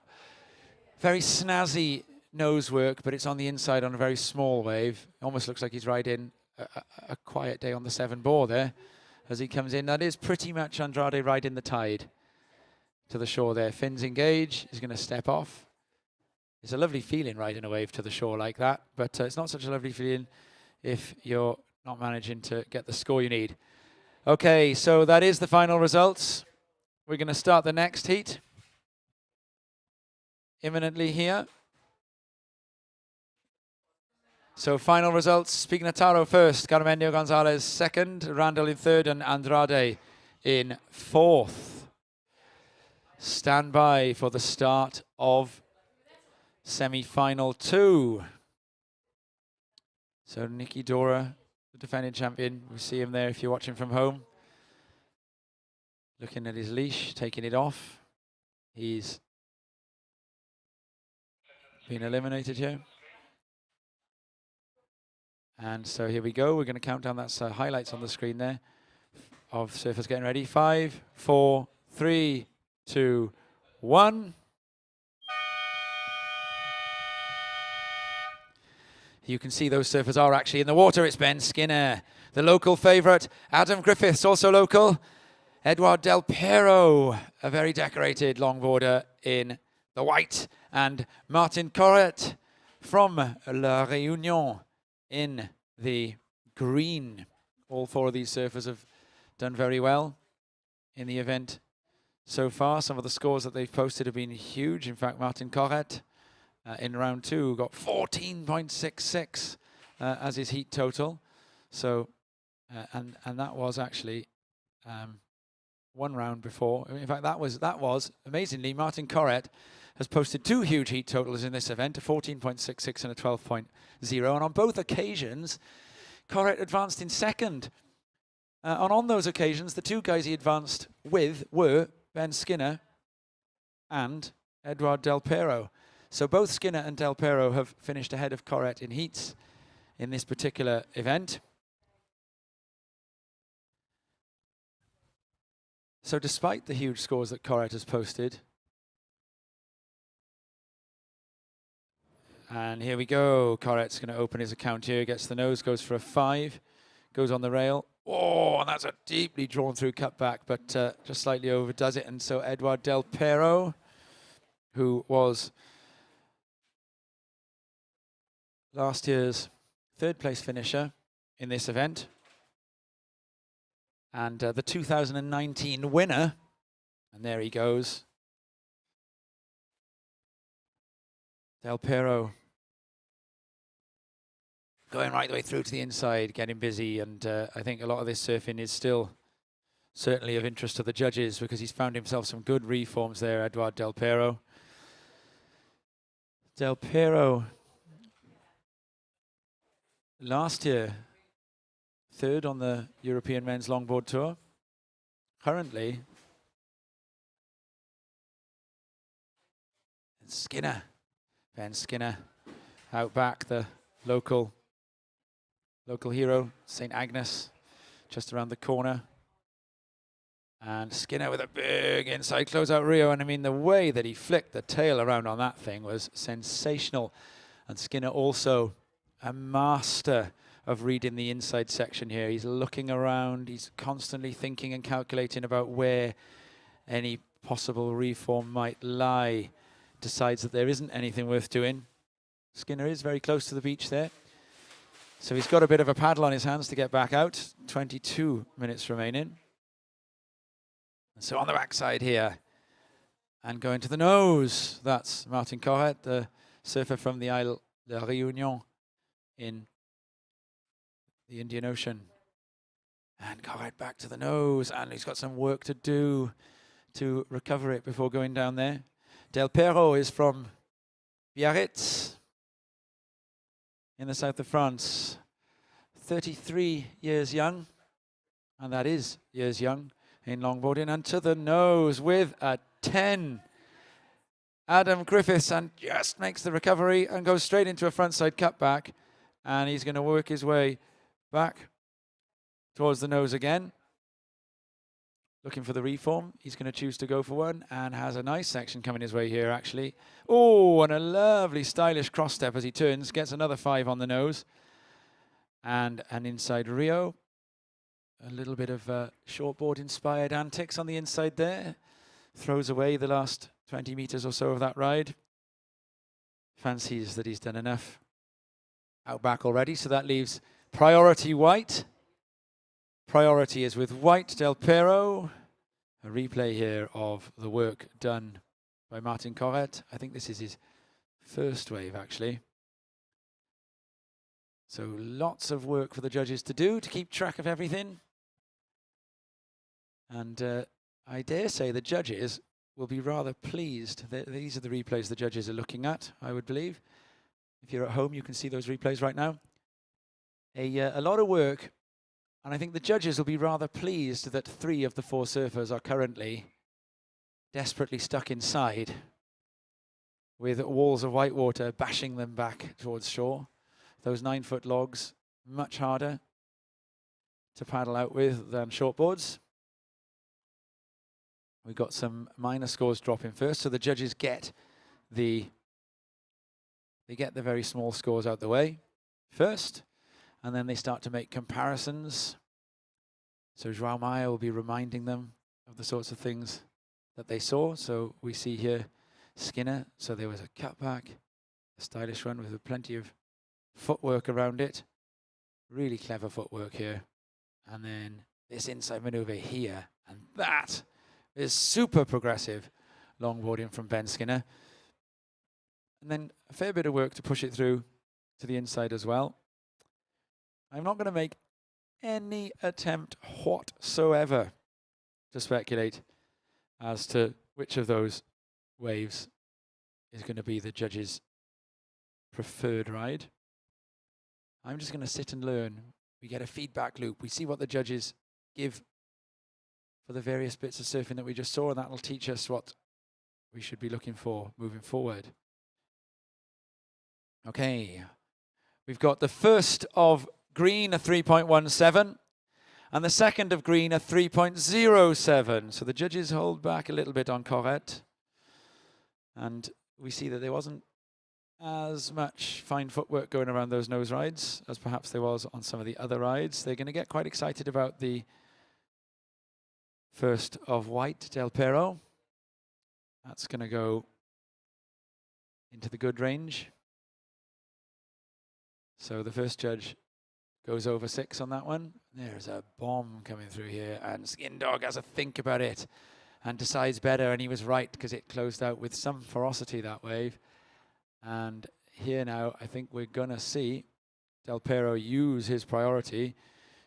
very snazzy nose work, but it's on the inside on a very small wave. Almost looks like he's riding a quiet day on the 7 bore there as he comes in. That is pretty much Andrade riding the tide to the shore there. Fins engage. He's going to step off. It's a lovely feeling riding a wave to the shore like that, but it's not such a lovely feeling if you're not managing to get the score you need. Okay, so that is the final results. We're going to start the next heat imminently here. So final results, Pignataro first, Garmendia Gonzalez second, Randall in third, and Andrade in fourth. Stand by for the start of semi-final 2. So Nicky Dora, the defending champion, we see him there if you're watching from home. Looking at his leash, taking it off. He's been eliminated here. And so here we go. We're going to count down. That's highlights on the screen there of surfers getting ready. 5, 4, 3, 2, 1. You can see those surfers are actually in the water. It's Ben Skinner, the local favourite. Adam Griffiths, also local. Edouard Del Pero, a very decorated longboarder in the white. And Martin Corret from La Réunion in the green. All 4 of these surfers have done very well in the event so far. Some of the scores that they've posted have been huge. In fact, Martin Corret in round 2 got 14.66 as his heat total. So, and that was actually 1 round before. In fact, that was amazingly, Martin Corret has posted 2 huge heat totals in this event, a 14.66 and a 12.0. And on both occasions, Corret advanced in second. And on those occasions, the 2 guys he advanced with were Ben Skinner and Edouard Del Pero. So both Skinner and Del Pero have finished ahead of Corret in heats in this particular event. So despite the huge scores that Corret has posted, and here we go, Corret's going to open his account here, gets the nose, goes for a 5, goes on the rail. Oh, and that's a deeply drawn through cutback, but just slightly overdoes it. And so Edouard Del Pero, who was last year's third place finisher in this event. And the 2019 winner, and there he goes, Del Pero, going right the way through to the inside, getting busy, and I think a lot of this surfing is still certainly of interest to the judges because he's found himself some good reforms there, Eduard Del Pero. Del Pero, last year, third on the European Men's Longboard Tour. Currently, Skinner, Ben Skinner, out back, the local hero, St. Agnes, just around the corner. And Skinner with a big inside closeout Rio. And I mean, the way that he flicked the tail around on that thing was sensational. And Skinner also a master of reading the inside section here. He's looking around. He's constantly thinking and calculating about where any possible reform might lie. Decides that there isn't anything worth doing. Skinner is very close to the beach there. So he's got a bit of a paddle on his hands to get back out. 22 minutes remaining. So on the backside here, and going to the nose, that's Martin Corret, the surfer from the Isle de Réunion in the Indian Ocean. And Corret back to the nose, and he's got some work to do to recover it before going down there. Del Pero is from Biarritz in the south of France, 33 years young, and that is years young in longboarding, and to the nose with a 10. Adam Griffiths, and just makes the recovery and goes straight into a frontside cutback, and he's going to work his way back towards the nose again. Looking for the reform. He's going to choose to go for one, and has a nice section coming his way here, actually. Oh, and a lovely stylish cross step as he turns, gets another 5 on the nose, and an inside Rio. A little bit of shortboard-inspired antics on the inside there. Throws away the last 20 meters or so of that ride. Fancies that he's done enough out back already, so that leaves priority white. Priority is with White Del Pero. A replay here of the work done by Martin Corret. I think this is his first wave, actually. So lots of work for the judges to do to keep track of everything. And I dare say the judges will be rather pleased. These are the replays the judges are looking at, I would believe. If you're at home, you can see those replays right now. A lot of work. And I think the judges will be rather pleased that 3 of the 4 surfers are currently desperately stuck inside with walls of white water bashing them back towards shore. Those 9-foot logs, much harder to paddle out with than shortboards. We've got some minor scores dropping first, so the judges get the very small scores out the way first. And then they start to make comparisons. So João Maia will be reminding them of the sorts of things that they saw. So we see here Skinner. So there was a cutback, a stylish one with plenty of footwork around it. Really clever footwork here. And then this inside maneuver here. And that is super progressive longboarding from Ben Skinner. And then a fair bit of work to push it through to the inside as well. I'm not going to make any attempt whatsoever to speculate as to which of those waves is going to be the judge's preferred ride. I'm just going to sit and learn. We get a feedback loop. We see what the judges give for the various bits of surfing that we just saw, and that will teach us what we should be looking for moving forward. Okay, we've got the first of green, a 3.17, and the second of green, a 3.07. So the judges hold back a little bit on Corret. And we see that there wasn't as much fine footwork going around those nose rides as perhaps there was on some of the other rides. They're going to get quite excited about the first of White Del Pero. That's going to go into the good range. So the first judge goes over 6 on that one. There's a bomb coming through here, and Skin Dog has a think about it and decides better, and he was right because it closed out with some ferocity, that wave. And here now, I think we're going to see Del Pero use his priority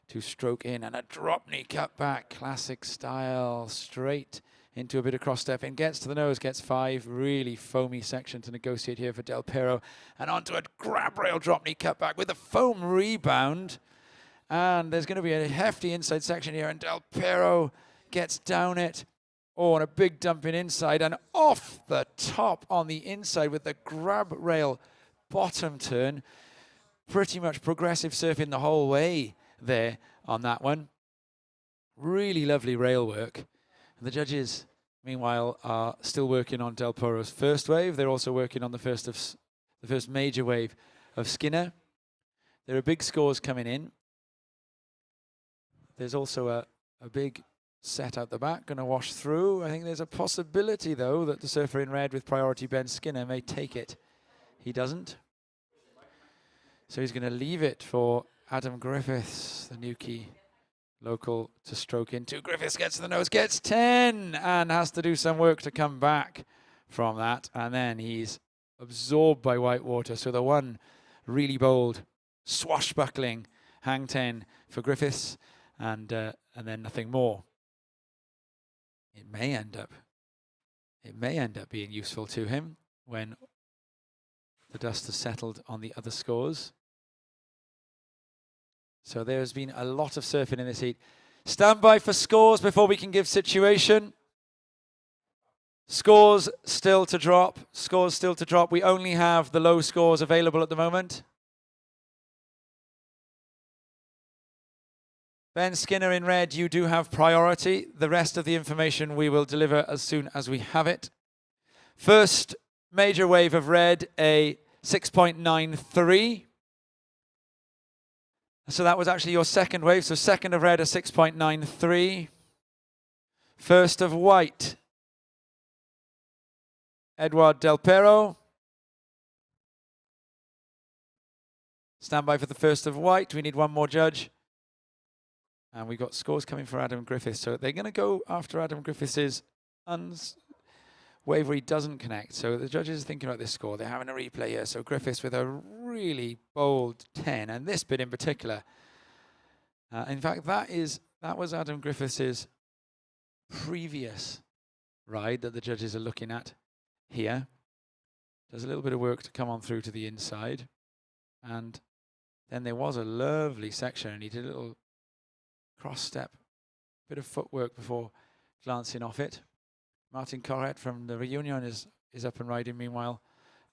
to stroke in, and a drop knee cut back, classic style, straight into a bit of cross step and gets to the nose, gets 5. Really foamy section to negotiate here for Del Pero, and onto a grab rail drop knee cut back with a foam rebound. And there's going to be a hefty inside section here, and Del Pero gets down it. Oh, and a big dumping inside, and off the top on the inside with the grab rail bottom turn. Pretty much progressive surfing the whole way there on that one. Really lovely rail work. And the judges, meanwhile, are still working on Del Pero's first wave. They're also working on the first major wave of Skinner. There are big scores coming in. There's also a big set out the back, going to wash through. I think there's a possibility, though, that the surfer in red with priority, Ben Skinner, may take it. He doesn't. So he's going to leave it for Adam Griffiths, the Newquay local, to stroke into. Griffiths gets to the nose, gets 10, and has to do some work to come back from that. And then he's absorbed by Whitewater. So the one really bold, swashbuckling hang 10 for Griffiths, and then nothing more. It may end up being useful to him when the dust has settled on the other scores. So there's been a lot of surfing in this heat. Stand by for scores before we can give situation. Scores still to drop. Scores still to drop. We only have the low scores available at the moment. Ben Skinner in red, you do have priority. The rest of the information we will deliver as soon as we have it. First major wave of red, a 6.93. So that was actually your second wave. So second of red, a 6.93. First of white, Edward Del Pero. Stand by for the first of white. We need one more judge. And we've got scores coming for Adam Griffiths. So they're going to go after Adam Griffiths' wave where he doesn't connect. So the judges are thinking about this score. They're having a replay here. So Griffiths with a really bold 10. And this bit in particular. In fact, that was Adam Griffiths' previous ride that the judges are looking at here. Does a little bit of work to come on through to the inside. And then there was a lovely section. And he did a little cross step, bit of footwork before glancing off it. Martin Corrett from the Reunion is up and riding meanwhile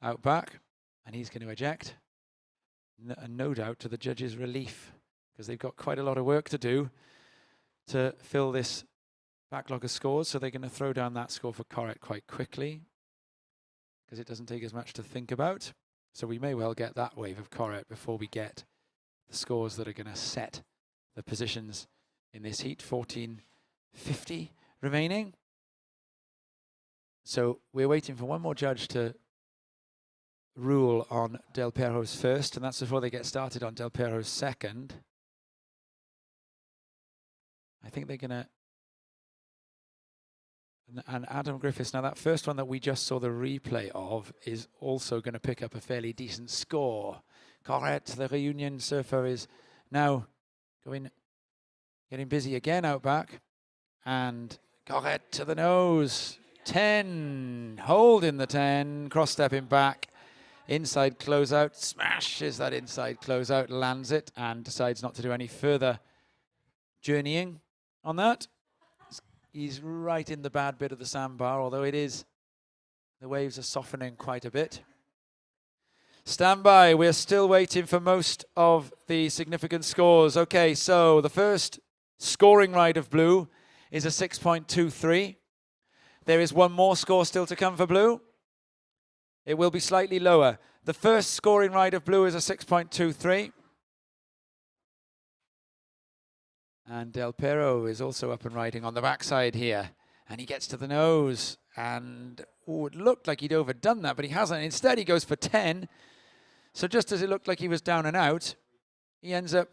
out back, and he's going to eject. And no doubt to the judges' relief, because they've got quite a lot of work to do to fill this backlog of scores, so they're going to throw down that score for Corrett quite quickly, because it doesn't take as much to think about. So we may well get that wave of Corrett before we get the scores that are going to set the positions in this heat. 14.50 remaining. So we're waiting for one more judge to rule on Del Pero's first, and that's before they get started on Del Pero's second. I think they're going to... And Adam Griffiths, now that first one that we just saw the replay of, is also going to pick up a fairly decent score. Corrett, the Reunion surfer, is now getting busy again out back. And Corrett to the nose. 10, holding the 10, cross stepping back. Inside closeout, smashes that inside closeout, lands it, and decides not to do any further journeying on that. He's right in the bad bit of the sandbar, although the waves are softening quite a bit. Stand by, we're still waiting for most of the significant scores. Okay, so the first scoring ride of blue is a 6.23. There is one more score still to come for blue. It will be slightly lower. The first scoring ride of blue is a 6.23. And Del Pero is also up and riding on the backside here. And he gets to the nose. And it looked like he'd overdone that, but he hasn't. Instead, he goes for 10. So just as it looked like he was down and out, he ends up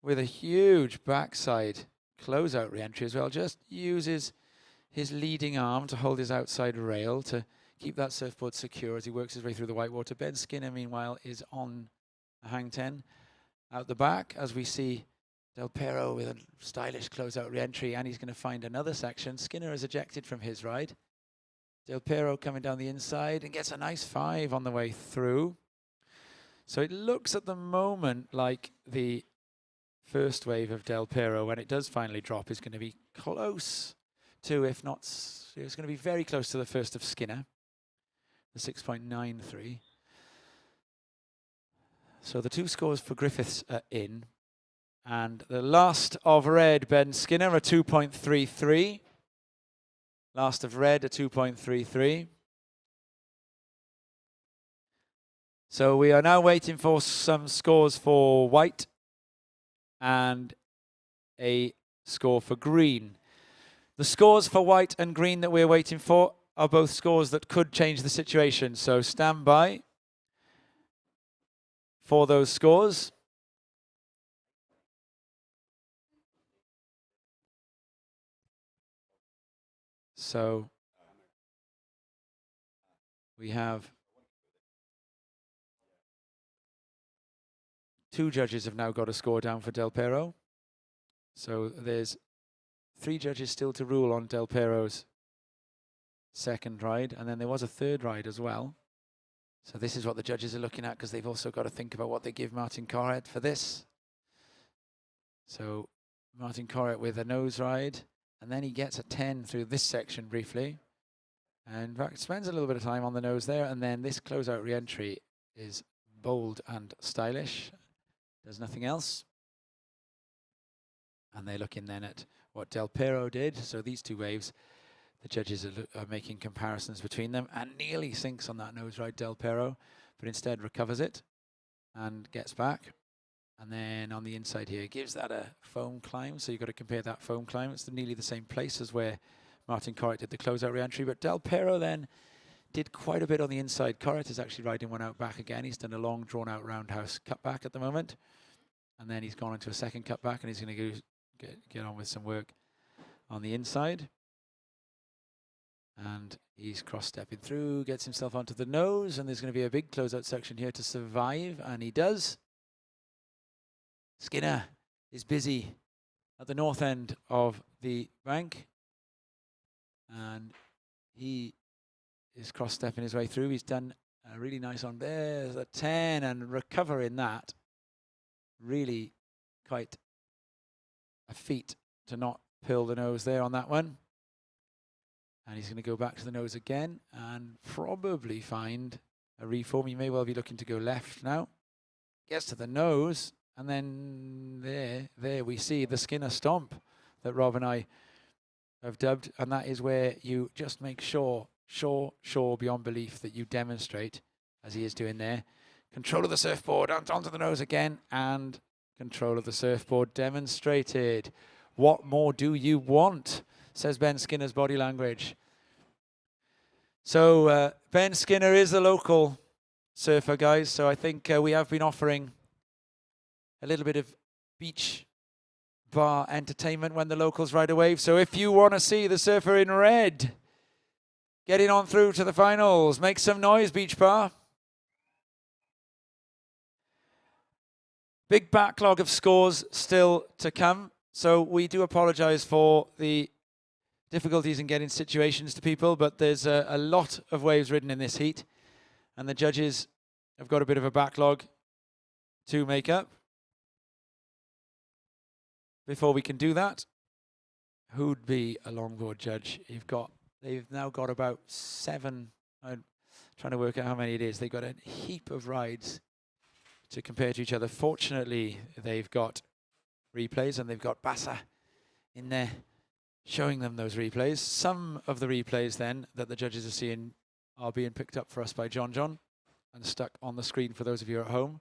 with a huge backside closeout re-entry as well. Just uses his leading arm to hold his outside rail to keep that surfboard secure as he works his way through the whitewater. Ben Skinner, meanwhile, is on a hang 10 out the back as we see Del Pero with a stylish closeout re-entry, and he's going to find another section. Skinner is ejected from his ride. Del Pero coming down the inside and gets a nice 5 on the way through. So it looks at the moment like the first wave of Del Pero, when it does finally drop, is going to be close to, if not, it's going to be very close to the first of Skinner, the 6.93. So the 2 scores for Griffiths are in. And the last of red, Ben Skinner, a 2.33. Last of red, a 2.33. So we are now waiting for some scores for white and a score for green. The scores for white and green that we're waiting for are both scores that could change the situation. So stand by for those scores. So we have 2 judges have now got a score down for Del Pero. So there's 3 judges still to rule on Del Pero's second ride, and then there was a third ride as well. So this is what the judges are looking at, because they've also got to think about what they give Martin Corrett for this. So Martin Corrett with a nose ride, and then he gets a 10 through this section briefly. And in fact, spends a little bit of time on the nose there, and then this closeout re-entry is bold and stylish. There's nothing else. And they're looking then at what Del Pero did. So these 2 waves, the judges are making comparisons between them, and nearly sinks on that nose ride, Del Pero, but instead recovers it and gets back. And then on the inside here, gives that a foam climb. So you've got to compare that foam climb. It's nearly the same place as where Martin Corrett did the closeout re-entry. But Del Pero then did quite a bit on the inside. Corrett is actually riding one out back again. He's done a long, drawn-out roundhouse cutback at the moment. And then he's gone into a second cutback, and he's going to get on with some work on the inside. And he's cross-stepping through, gets himself onto the nose, and there's going to be a big closeout section here to survive, and he does. Skinner is busy at the north end of the bank, and he is cross-stepping his way through. He's done a really nice on there. There's a 10, and recovering that. Really quite a feat to not pill the nose there on that one. And he's going to go back to the nose again and probably find a reform. He may well be looking to go left now. Gets to the nose, and then there we see the Skinner stomp that Rob and I have dubbed, and that is where you just make sure beyond belief that you demonstrate, as he is doing there, control of the surfboard, onto the nose again, and control of the surfboard demonstrated. What more do you want? Says Ben Skinner's body language. So Ben Skinner is a local surfer, guys. So I think we have been offering a little bit of beach bar entertainment when the locals ride a wave. So if you want to see the surfer in red getting on through to the finals, make some noise, beach bar. Big backlog of scores still to come. So we do apologize for the difficulties in getting situations to people, but there's a lot of waves ridden in this heat, and the judges have got a bit of a backlog to make up. Before we can do that, who'd be a longboard judge? They've now got about 7. I'm trying to work out how many it is. They've got a heap of rides to compare to each other. Fortunately, they've got replays, and they've got Bassa in there showing them those replays. Some of the replays then that the judges are seeing are being picked up for us by John and stuck on the screen for those of you at home.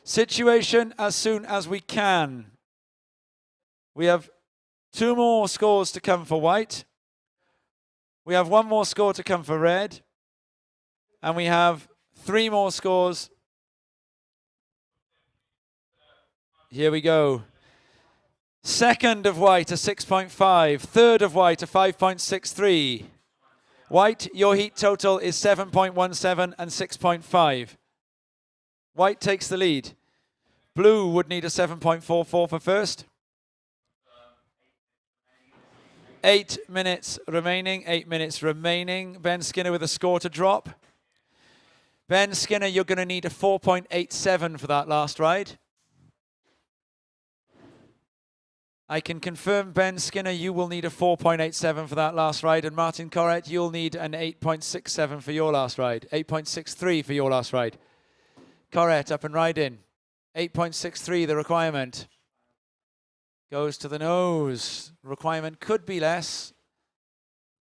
Situation as soon as we can. We have 2 more scores to come for white. We have 1 more score to come for red. And we have 3 more scores. Here we go. Second of white, a 6.5. Third of white, a 5.63. White, your heat total is 7.17 and 6.5. White takes the lead. Blue would need a 7.44 for first. 8 minutes remaining. 8 minutes remaining. Ben Skinner with a score to drop. Ben Skinner, you're going to need a 4.87 for that last ride. I can confirm, Ben Skinner, you will need a 4.87 for that last ride. And Martin Corrett, you'll need an 8.67 for your last ride. 8.63 for your last ride. Corrett, up and riding. 8.63, the requirement. Goes to the nose. Requirement could be less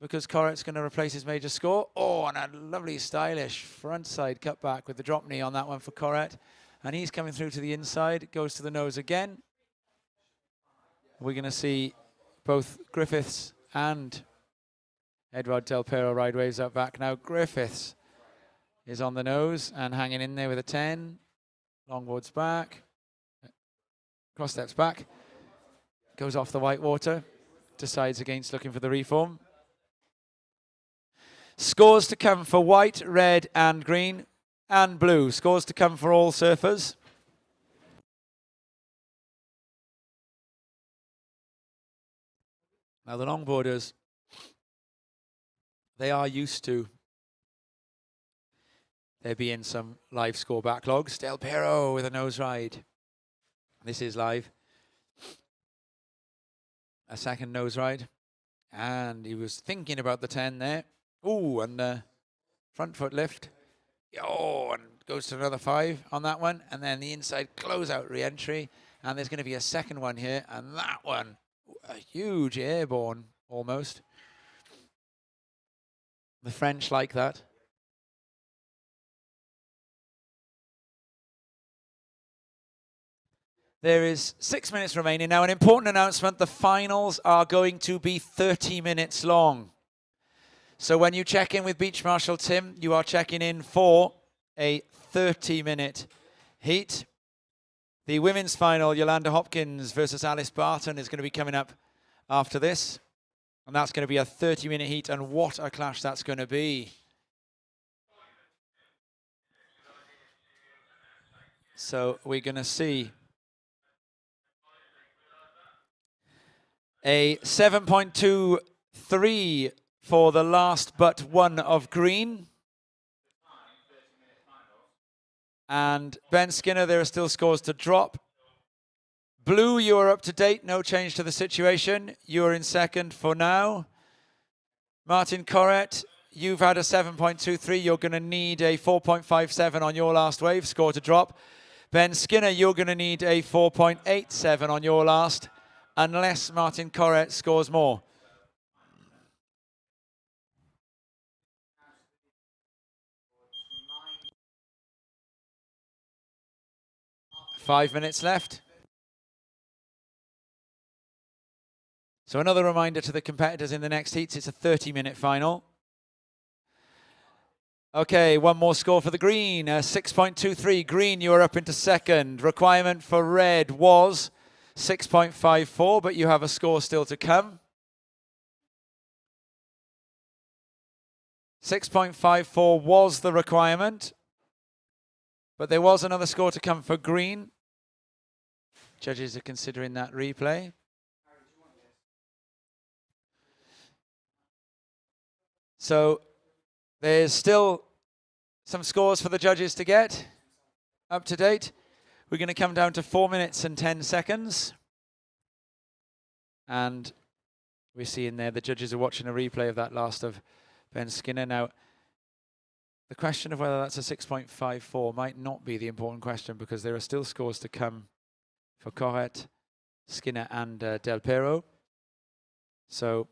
because Corrett's going to replace his major score. Oh, and a lovely, stylish front side cutback with the drop knee on that one for Corrett. And he's coming through to the inside. Goes to the nose again. We're going to see both Griffiths and Edward Del Pero ride waves out back. Now Griffiths is on the nose and hanging in there with a 10. Longboard's back. Cross steps back. Goes off the white water. Decides against looking for the reform. Scores to come for white, red and green and blue. Scores to come for all surfers. Now the longboarders, they are used to there being some live score backlogs. Del Pero with a nose ride. This is live. A second nose ride. And he was thinking about the 10 there. Ooh, and the front foot lift. Oh, and goes to another 5 on that one. And then the inside closeout re-entry. And there's going to be a second one here. And that one, a huge airborne, almost. The French like that. There is 6 minutes remaining. Now, an important announcement. The finals are going to be 30 minutes long. So when you check in with Beach Marshal Tim, you are checking in for a 30-minute heat. The women's final, Yolanda Hopkins versus Alice Barton, is going to be coming up after this. And that's going to be a 30-minute heat. And what a clash that's going to be. So we're going to see a 7.23 for the last but one of green. And Ben Skinner, there are still scores to drop. Blue, you are up to date. No change to the situation. You are in second for now. Martin Corrett, you've had a 7.23. You're going to need a 4.57 on your last wave. Score to drop. Ben Skinner, you're going to need a 4.87 on your last, unless Martin Corrett scores more. Five minutes left. So another reminder to the competitors in the next heats, it's a 30-minute final. Okay, one more score for the green, 6.23. Green, you are up into second. Requirement for red was 6.54, but you have a score still to come. 6.54 was the requirement, but there was another score to come for green. Judges are considering that replay. So there's still some scores for the judges to get up to date. We're going to come down to 4 minutes and 10 seconds. And we see in there the judges are watching a replay of that last of Ben Skinner. Now, the question of whether that's a 6.54 might not be the important question, because there are still scores to come for Corrett, Skinner and Del Pero. So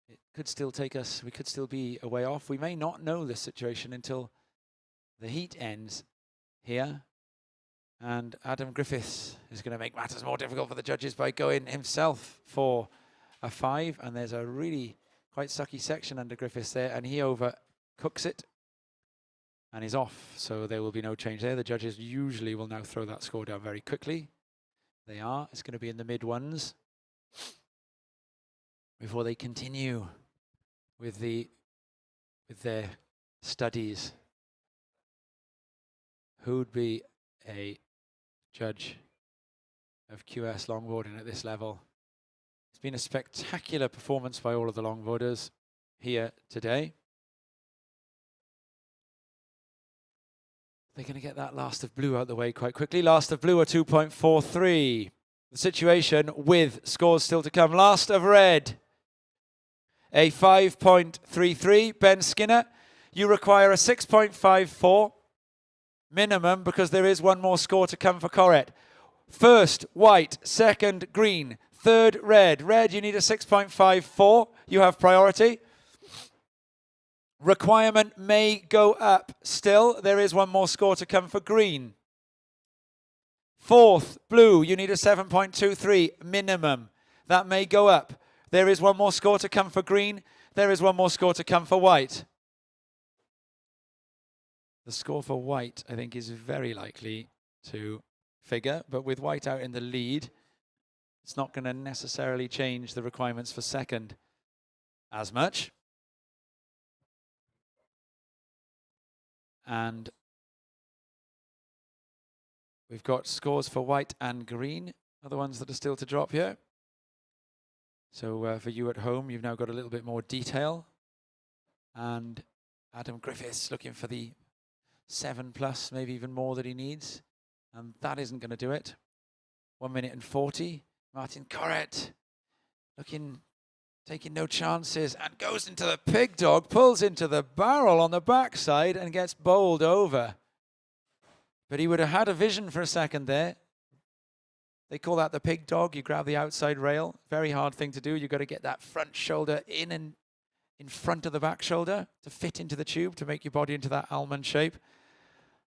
it could still take us, we could still be a way off. We may not know this situation until the heat ends here. And Adam Griffiths is going to make matters more difficult for the judges by going himself for a 5. And there's a really quite sucky section under Griffiths there, and he overcooks it. and is off. So there will be no change there. The judges usually will now throw that score down very quickly. They are. It's going to be in the mid ones before they continue with their studies. Who'd be a judge of QS longboarding at this level? It's been a spectacular performance by all of the longboarders here today. They're going to get that last of blue out the way quite quickly. Last of blue are 2.43. The situation with scores still to come. Last of red, a 5.33. Ben Skinner, you require a 6.54 minimum because there is one more score to come for Corette. First, white. Second, green. Third, red. Red, you need a 6.54. You have priority. Requirement may go up still. There is one more score to come for green. Fourth, blue, you need a 7.23 minimum. That may go up. There is one more score to come for green. There is one more score to come for white. The score for white, I think, is very likely to figure, but with white out in the lead, it's not going to necessarily change the requirements for second as much. And we've got scores for white and green are the ones that are still to drop here. So for you at home, you've now got a little bit more detail. And Adam Griffiths looking for the 7+, maybe even more that he needs. And that isn't going to do it. 1 minute and 40. Martin Corette taking no chances and goes into the pig dog, pulls into the barrel on the backside and gets bowled over. But he would have had a vision for a second there. They call that the pig dog. You grab the outside rail. Very hard thing to do. You've got to get that front shoulder in and in front of the back shoulder to fit into the tube, to make your body into that almond shape.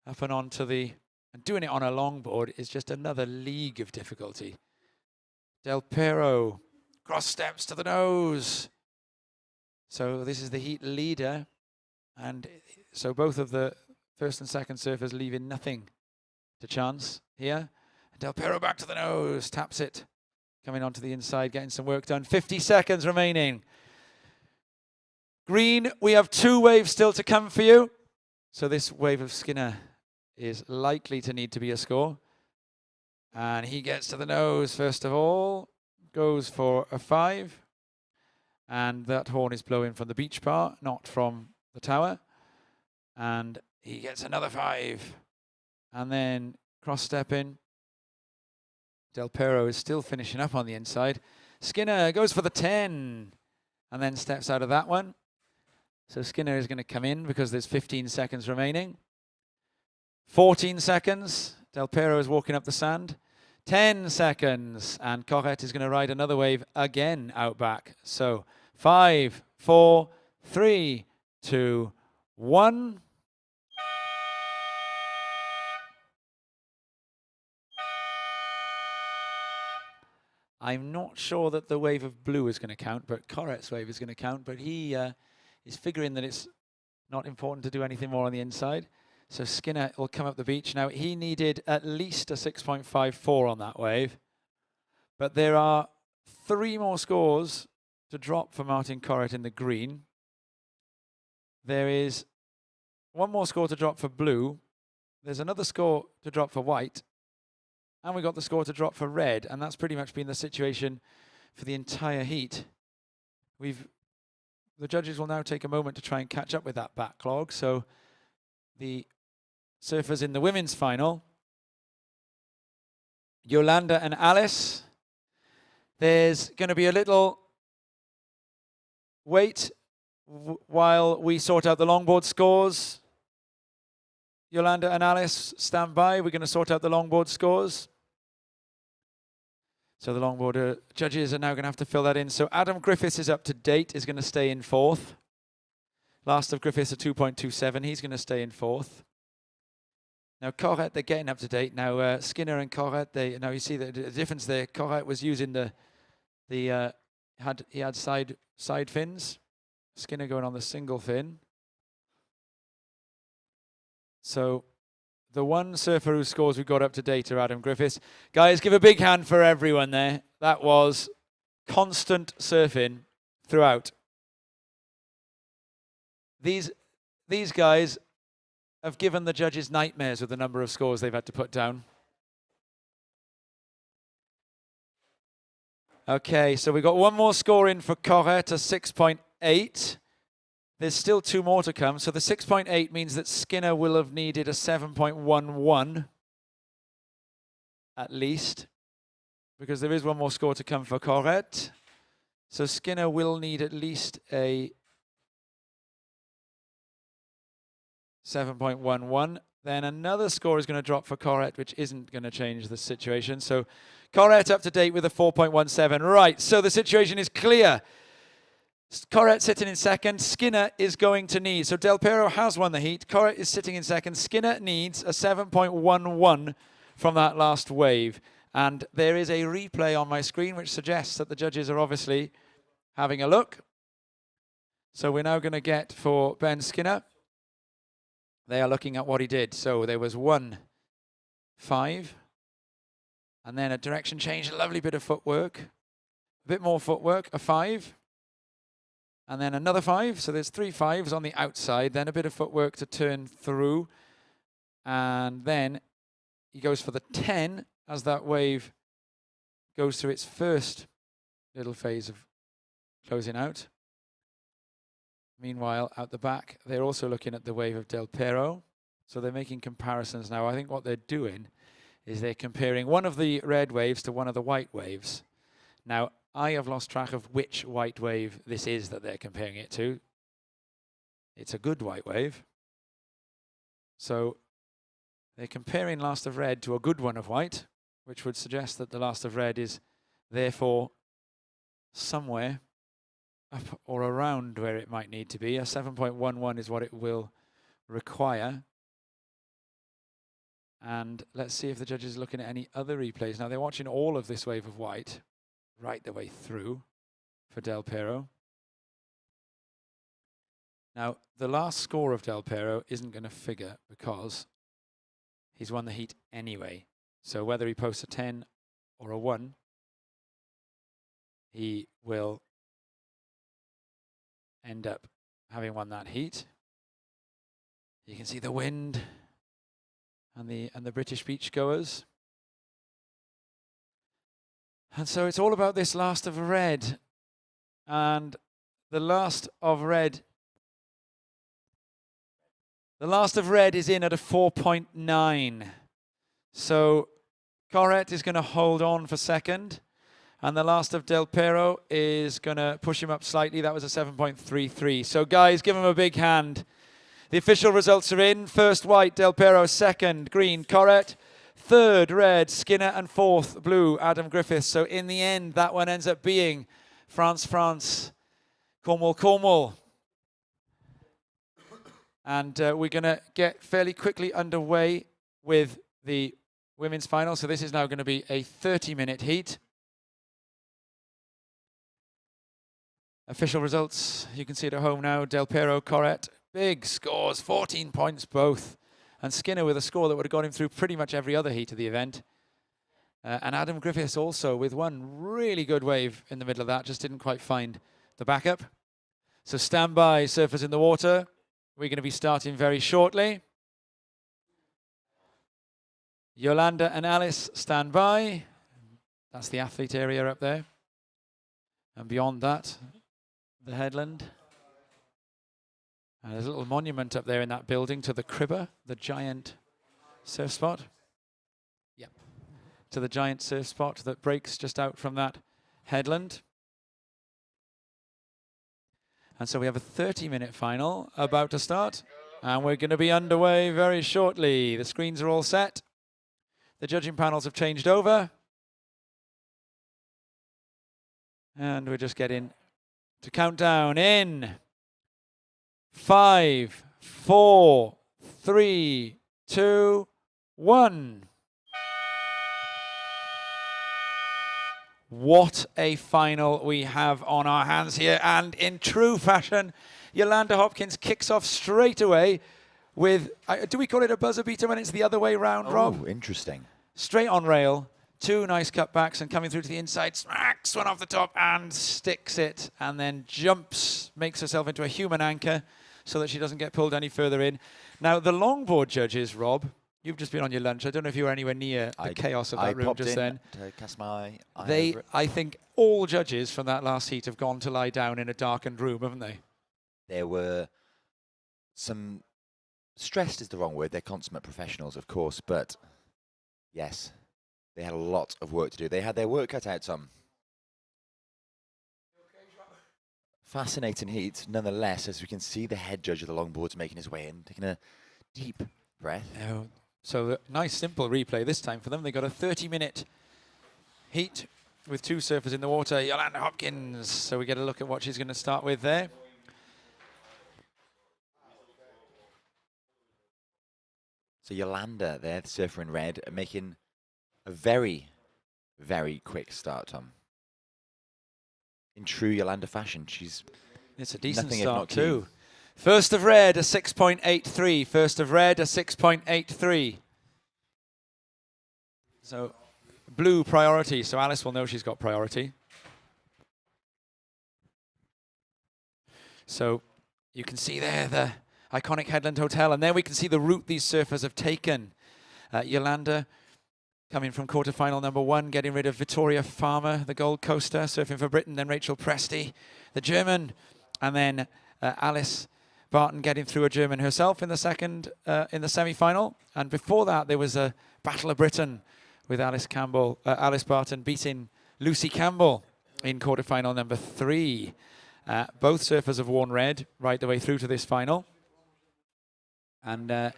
Up and onto the... And doing it on a longboard is just another league of difficulty. Del Pero, cross steps to the nose. So this is the heat leader. And so both of the first and second surfers leaving nothing to chance here. Del Pero back to the nose, taps it. Coming onto the inside, getting some work done. 50 seconds remaining. Green, we have 2 waves still to come for you. So this wave of Skinner is likely to need to be a score. And he gets to the nose first of all, goes for a 5. And that horn is blowing from the beach bar, not from the tower. And he gets another 5. And then cross-stepping. Del Pero is still finishing up on the inside. Skinner goes for the 10 and then steps out of that one. So Skinner is going to come in because there's 15 seconds remaining. 14 seconds. Del Pero is walking up the sand. 10 seconds. And Corette is going to ride another wave again out back. So 5, 4, 3, 2, 1. I'm not sure that the wave of blue is going to count, but Corrette's wave is going to count. But he is figuring that it's not important to do anything more on the inside. So Skinner will come up the beach. Now, he needed at least a 6.54 on that wave. But there are 3 more scores to drop for Martin Corette in the green. There is 1 more score to drop for blue. There's another score to drop for white. And we got the score to drop for red. And that's pretty much been the situation for the entire heat. The judges will now take a moment to try and catch up with that backlog. So the surfers in the women's final, Yolanda and Alice. There's going to be a little wait while we sort out the longboard scores. Yolanda and Alice, stand by. We're going to sort out the longboard scores. So the longboard judges are now going to have to fill that in. So Adam Griffiths is up to date, is going to stay in 4th. Last of Griffiths at 2.27. He's going to stay in 4th. Now Corette, they're getting up to date. Now Skinner and Corette, now you see the difference there. Corette was using he had side fins. Skinner going on the single fin. So the one surfer whose scores we got up to date are Adam Griffiths. Guys, give a big hand for everyone there. That was constant surfing throughout. These guys have given the judges nightmares with the number of scores they've had to put down. Okay, so we got one more score in for Corrette, a 6.8. There's still 2 more to come. So the 6.8 means that Skinner will have needed a 7.11 at least, because there is one more score to come for Corrette. So Skinner will need at least a 7.11. Then another score is going to drop for Corrette, which isn't going to change the situation. So Corrette up to date with a 4.17. Right, so the situation is clear. Corrette sitting in second. Skinner is going to need. So Del Piero has won the heat. Corrette is sitting in second. Skinner needs a 7.11 from that last wave. And there is a replay on my screen which suggests that the judges are obviously having a look. So we're now going to get for Ben Skinner. They are looking at what he did. So there was 1, 5. And then a direction change, a lovely bit of footwork. A bit more footwork, a 5. And then another 5. So there's 3 5s on the outside. Then a bit of footwork to turn through. And then he goes for the 10 as that wave goes through its first little phase of closing out. Meanwhile, out the back, they're also looking at the wave of Del Piero. So they're making comparisons now. I think what they're doing is they're comparing one of the red waves to one of the white waves. Now, I have lost track of which white wave this is that they're comparing it to. It's a good white wave. So they're comparing Last of Red to a good one of white, which would suggest that the Last of Red is therefore somewhere up or around where it might need to be. A 7.11 is what it will require. And let's see if the judges are looking at any other replays. Now, they're watching all of this wave of white right the way through for Del Piero. Now, the last score of Del Piero isn't going to figure because he's won the heat anyway. So whether he posts a 10 or a 1, he will end up having won that heat. You can see the wind and the British beachgoers. And so it's all about this Last of Red. And the Last of Red is in at a 4.9. So Corrette is going to hold on for second. And the Last of Del Piero is going to push him up slightly. That was a 7.33. So guys, give him a big hand. The official results are in. First white, Del Piero. Second, green, Corrette. Third, red, Skinner. And fourth, blue, Adam Griffiths. So in the end, that one ends up being France, France, Cornwall, Cornwall. And we're going to get fairly quickly underway with the women's final. So this is now going to be a 30-minute heat. Official results, you can see it at home now. Del Piero, Corrette, big scores, 14 points both. And Skinner with a score that would have got him through pretty much every other heat of the event. And Adam Griffiths also with one really good wave in the middle of that, just didn't quite find the backup. So stand by, surfers in the water. We're going to be starting very shortly. Yolanda and Alice, stand by. That's the athlete area up there. And beyond that, the headland. And there's a little monument up there in that building to the Cribber, the giant surf spot. Yep. To the giant surf spot that breaks just out from that headland. And so we have a 30-minute final about to start. And we're going to be underway very shortly. The screens are all set. The judging panels have changed over. And we're just getting to count down in 5, 4, 3, 2, 1. What a final we have on our hands here. And in true fashion, Yolanda Hopkins kicks off straight away with, do we call it a buzzer beater when it's the other way round, Rob? Oh, interesting. Straight on rail, 2 nice cutbacks and coming through to the inside, smacks one off the top and sticks it, and then jumps, makes herself into a human anchor so that she doesn't get pulled any further in. Now, the longboard judges, Rob, you've just been on your lunch. I don't know if you were anywhere near the chaos of that room just then. To cast my eye over it. I think all judges from that last heat have gone to lie down in a darkened room, haven't they? There were some, stressed is the wrong word, they're consummate professionals, of course, but yes, they had a lot of work to do. They had their work cut out some. Fascinating heat, nonetheless, as we can see the head judge of the longboards making his way in, taking a deep breath. Oh, so a nice simple replay this time for them. They got a 30-minute heat with 2 surfers in the water. Yolanda Hopkins. So we get a look at what she's going to start with there. So Yolanda there, the surfer in red, making a very, very quick start, Tom. In true Yolanda fashion, it's a decent nothing start if not keen. too. First of red, a 6.83. First of red, a 6.83. So blue priority, so Alice will know she's got priority. So you can see there the iconic Headland Hotel, and there we can see the route these surfers have taken. Yolanda coming from quarterfinal number 1, getting rid of Victoria Farmer, the Gold Coaster, surfing for Britain, then Rachel Presti, the German, and then Alice Barton getting through a German herself in the semi-final. And before that, there was a Battle of Britain with Alice Barton beating Lucy Campbell in quarterfinal number 3. Both surfers have worn red right the way through to this final. And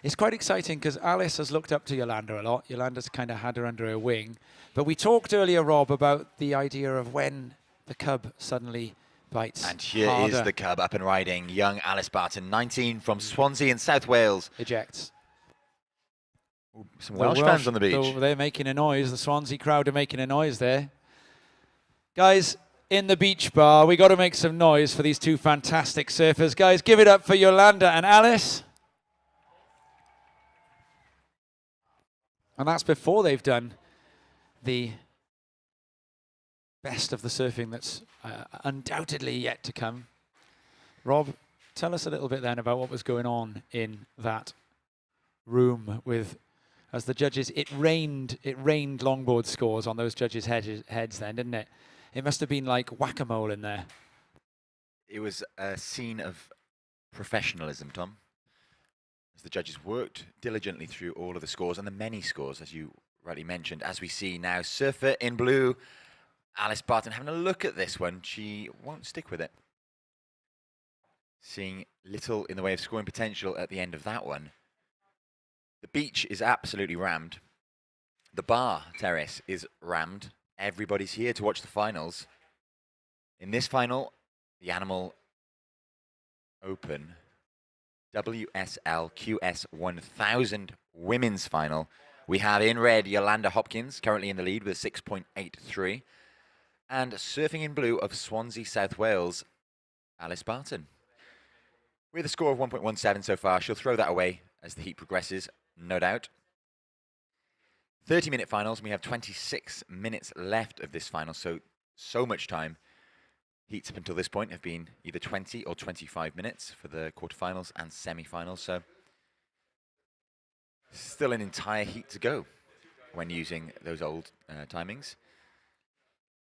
it's quite exciting because Alice has looked up to Yolanda a lot. Yolanda's kind of had her under her wing. But we talked earlier, Rob, about the idea of when the cub suddenly bites And here harder. is the cub up and riding. Young Alice Barton, 19 from Swansea in South Wales. Ejects. Ooh, some Welsh fans on the beach. So they're making a noise. The Swansea crowd are making a noise there. Guys, in the beach bar, we got to make some noise for these 2 fantastic surfers. Guys, give it up for Yolanda and Alice. And that's before they've done the best of the surfing that's undoubtedly yet to come. Rob, tell us a little bit then about what was going on in that room with, as the judges, it rained longboard scores on those judges' heads then, didn't it? It must have been like whack-a-mole in there. It was a scene of professionalism, Tom. As the judges worked diligently through all of the scores, and the many scores, as you rightly mentioned, as we see now, surfer in blue, Alice Barton having a look at this one. She won't stick with it. Seeing little in the way of scoring potential at the end of that one. The beach is absolutely rammed. The bar terrace is rammed. Everybody's here to watch the finals. In this final, the Animal Open WSL QS1000 women's final. We have in red Yolanda Hopkins, currently in the lead with 6.83. And surfing in blue of Swansea, South Wales, Alice Barton. With a score of 1.17 so far. She'll throw that away as the heat progresses, no doubt. 30-minute finals. We have 26 minutes left of this final, so much time. Heats up until this point have been either 20 or 25 minutes for the quarterfinals and semi-finals, so still an entire heat to go when using those old timings.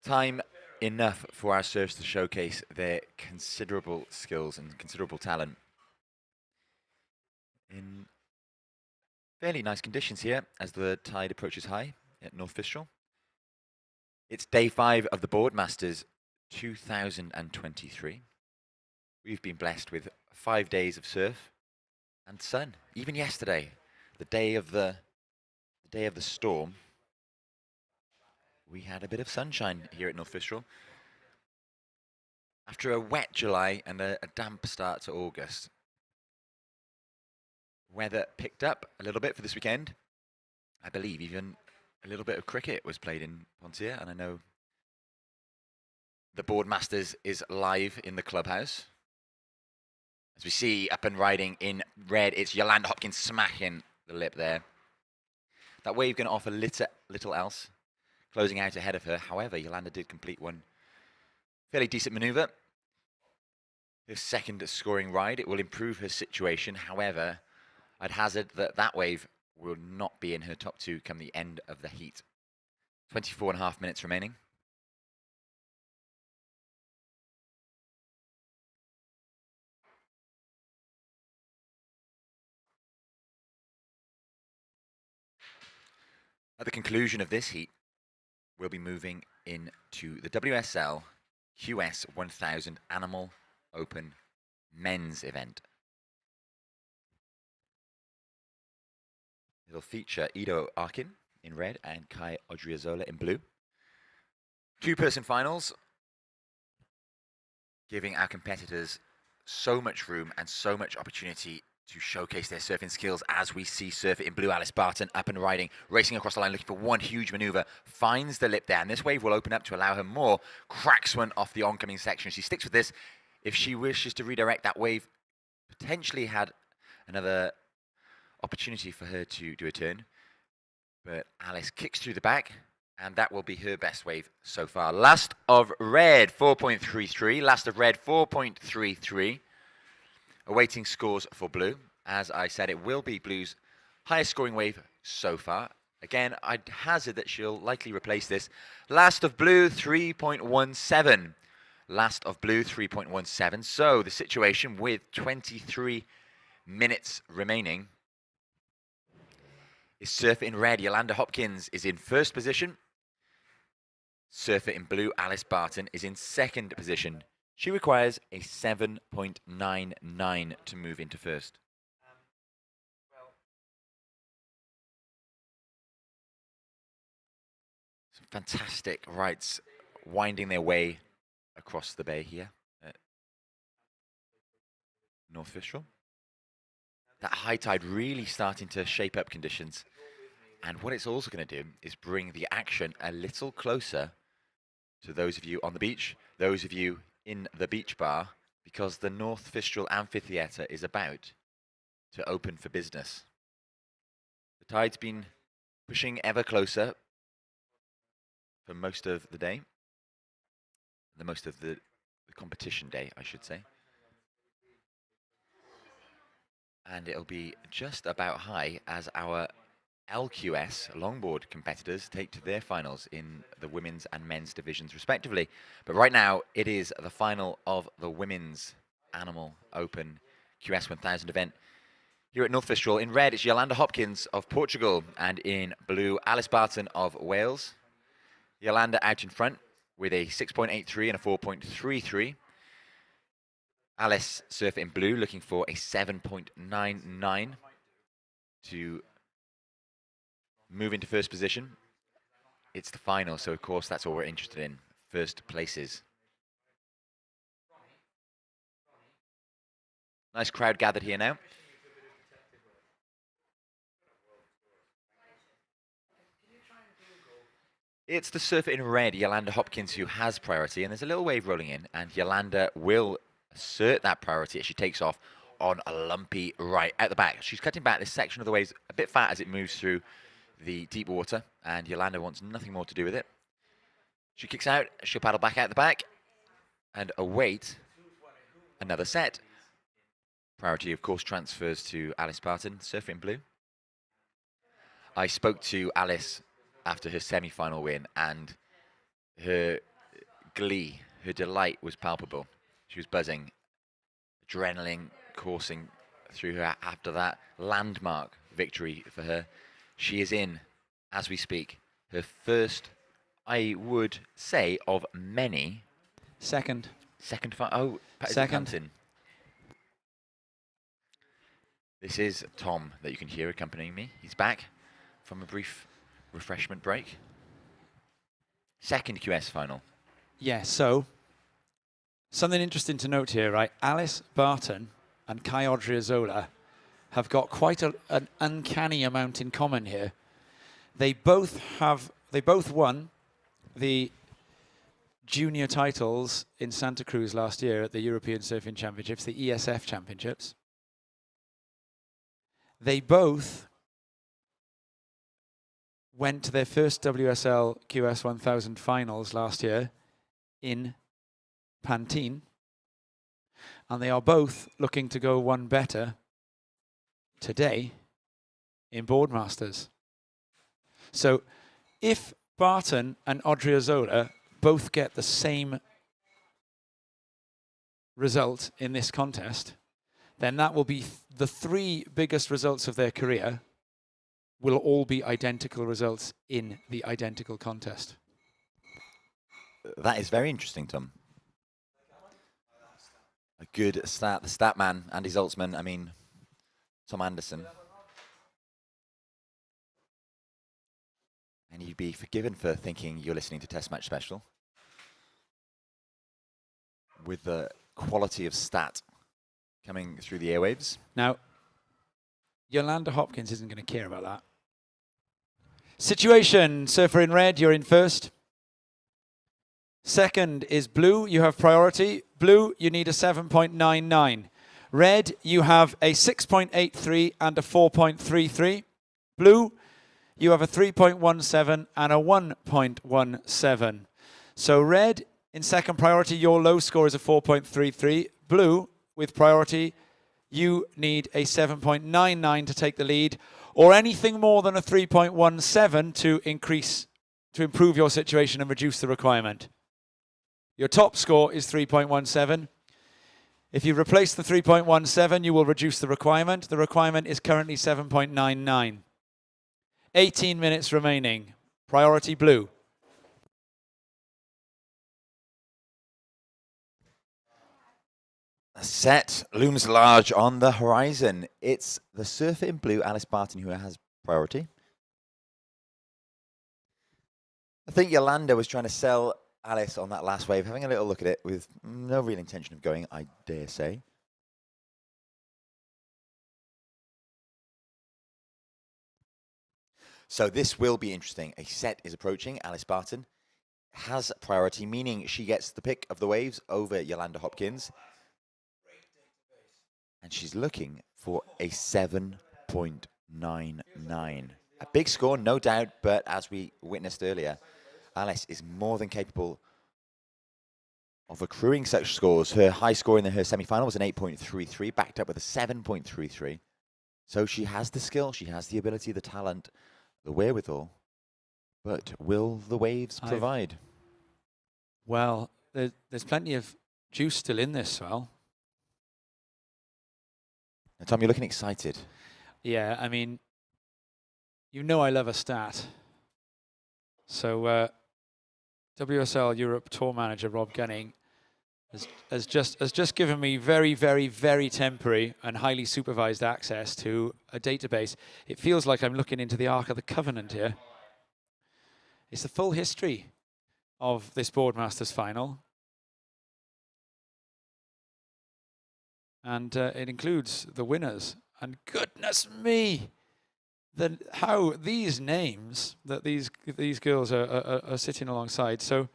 Time enough for our surfers to showcase their considerable skills and considerable talent in fairly nice conditions here as the tide approaches high at North Fistral. It's day 5 of the Boardmasters 2023. We've been blessed with 5 days of surf and sun. Even yesterday, the day of the storm, we had a bit of sunshine here at North Fistral. After a wet July and a damp start to August, weather picked up a little bit for this weekend. I believe even a little bit of cricket was played in Pontier, and I know the Boardmasters is live in the clubhouse. As we see up and riding in red, it's Yolanda Hopkins smacking the lip there. That wave going to offer little else, closing out ahead of her. However, Yolanda did complete one fairly decent maneuver. Her second scoring ride, it will improve her situation. However, I'd hazard that that wave will not be in her top two come the end of the heat. 24.5 minutes remaining. At the conclusion of this heat, we'll be moving into the WSL QS1000 Animal Open men's event. It'll feature Ido Arkin in red and Kai Odriozola in blue. Two-person finals, giving our competitors so much room and so much opportunity to showcase their surfing skills as we see surfer in blue Alice Barton up and riding, racing across the line, looking for one huge maneuver, finds the lip there, and this wave will open up to allow her more, cracks one off the oncoming section. She sticks with this. If she wishes to redirect, that wave potentially had another opportunity for her to do a turn, but Alice kicks through the back, and that will be her best wave so far. Last of red, 4.33. Last of red, 4.33. Awaiting scores for blue. As I said, it will be blue's highest scoring wave so far. Again, I'd hazard that she'll likely replace this. Last of blue, 3.17. Last of blue, 3.17. So the situation with 23 minutes remaining is surfer in red. Yolanda Hopkins is in first position. Surfer in blue, Alice Barton, is in second position. She requires a 7.99 to move into first. Some fantastic rides winding their way across the bay here at North Fistral. That high tide really starting to shape up conditions. And what it's also going to do is bring the action a little closer to those of you on the beach, those of you in the beach bar, because the North Fistral Amphitheatre is about to open for business. The tide's been pushing ever closer for most of the day, most of the competition day, I should say. And it'll be just about high as our LQS longboard competitors take to their finals in the women's and men's divisions respectively. But right now it is the final of the women's Animal Open QS1000 event here at North Fistral. In red it's Yolanda Hopkins of Portugal, and in blue Alice Barton of Wales. Yolanda out in front with a 6.83 and a 4.33. Alice surfer in blue looking for a 7.99 to move into first position. It's the final, so of course that's all we're interested in, first places. Nice crowd gathered here now. It's the surfer in red, Yolanda Hopkins, who has priority, and there's a little wave rolling in, and Yolanda will assert that priority as she takes off on a lumpy right at the back. She's cutting back this section of the waves a bit fat as it moves through the deep water, and Yolanda wants nothing more to do with it. She kicks out, she'll paddle back out the back and await another set. Priority, of course, transfers to Alice Barton, surfer in blue. I spoke to Alice after her semi-final win, and her glee, her delight was palpable. She was buzzing, adrenaline coursing through her after that landmark victory for her. She is in, as we speak, her first, I would say, of many. Second. Second fight. Oh, second. This is Tom that you can hear accompanying me. He's back from a brief refreshment break. Second QS final. Yeah, so something interesting to note here, right? Alice Barton and Kai Odriozola have got quite an uncanny amount in common here. They both won the junior titles in Santa Cruz last year at the European Surfing Championships, the ESF Championships. They both went to their first WSL QS 1000 finals last year in Pantene, and they are both looking to go one better today in Boardmasters. So if Barton and Odriozola both get the same result in this contest, then that will be the three biggest results of their career will all be identical results in the identical contest. That is very interesting, Tom. A good stat. The stat man, Andy Zoltzman, I mean, Tom Anderson. And you'd be forgiven for thinking you're listening to Test Match Special with the quality of stat coming through the airwaves. Now, Yolanda Hopkins isn't going to care about that. Situation, surfer in red, you're in first. Second is blue, you have priority. Blue, you need a 7.99. Red, you have a 6.83 and a 4.33. Blue, you have a 3.17 and a 1.17. So red, in second priority, your low score is a 4.33. Blue, with priority, you need a 7.99 to take the lead, or anything more than a 3.17 to improve your situation and reduce the requirement. Your top score is 3.17. If you replace the 3.17, you will reduce the requirement. The requirement is currently 7.99. 18 minutes remaining. Priority blue. A set looms large on the horizon. It's the surfer in blue, Alice Barton, who has priority. I think Yolanda was trying to sell Alice on that last wave, having a little look at it with no real intention of going, I dare say. So this will be interesting. A set is approaching. Alice Barton has priority, meaning she gets the pick of the waves over Yolanda Hopkins. And she's looking for a 7.99. A big score, no doubt, but as we witnessed earlier, Alice is more than capable of accruing such scores. Her high score in her semi-final was an 8.33, backed up with a 7.33. So she has the skill, she has the ability, the talent, the wherewithal. But will the waves provide? Well, there's plenty of juice still in this swell. Now, Tom, you're looking excited. Yeah, I mean, you know I love a stat. So WSL Europe Tour Manager Rob Gunning has just given me very, very, very temporary and highly supervised access to a database. It feels like I'm looking into the Ark of the Covenant here. It's the full history of this Boardmasters final. And it includes the winners. And goodness me, how these names that these girls are sitting alongside. So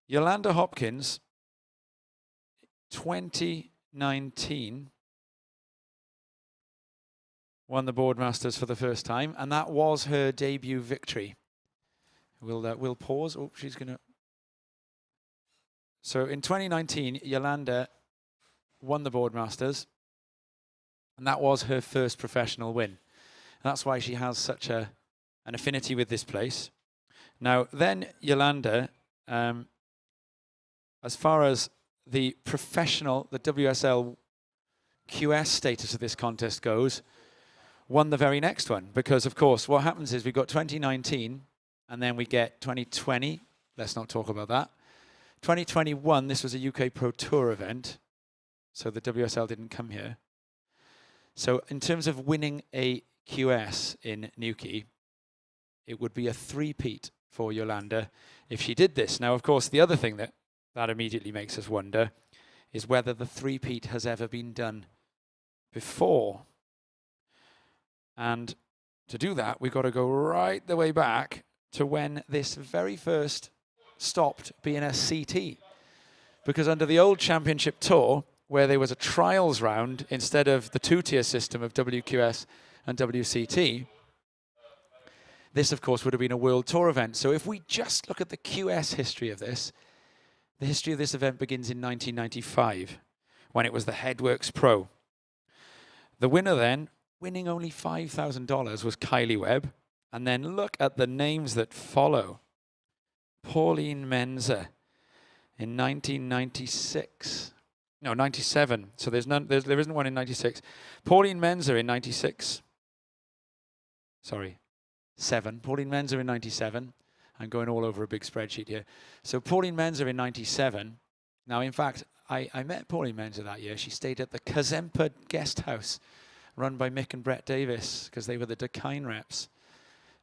Yolanda Hopkins, 2019, won the Boardmasters for the first time, and that was her debut victory. We'll pause. Oh, she's gonna. So in 2019, Yolanda won the Boardmasters, and that was her first professional win. And that's why she has such an affinity with this place. Now, then Yolanda, as far as the professional, the WSL QS status of this contest goes, won the very next one. Because, of course, what happens is we've got 2019, and then we get 2020. Let's not talk about that. 2021, this was a UK Pro Tour event. So the WSL didn't come here. So in terms of winning a QS in Newquay, it would be a three-peat for Yolanda if she did this. Now, of course, the other thing that immediately makes us wonder is whether the three-peat has ever been done before. And to do that, we've got to go right the way back to when this very first stopped being a CT. Because under the old championship tour, where there was a trials round instead of the two-tier system of WQS and WCT, this, of course, would have been a World Tour event. So if we just look at the QS history of this, the history of this event begins in 1995, when it was the Headworks Pro. The winner then, winning only $5,000, was Kylie Webb. And then look at the names that follow. Pauline Menzer in 1996. No, 97. So there isn't one in 96. Pauline Menzer in 96. Sorry, 7. Pauline Menzer in 97. I'm going all over a big spreadsheet here. So Pauline Menzer in 97. Now, in fact, I met Pauline Menzer that year. She stayed at the Kazempa guest house run by Mick and Brett Davis because they were the Dakine reps.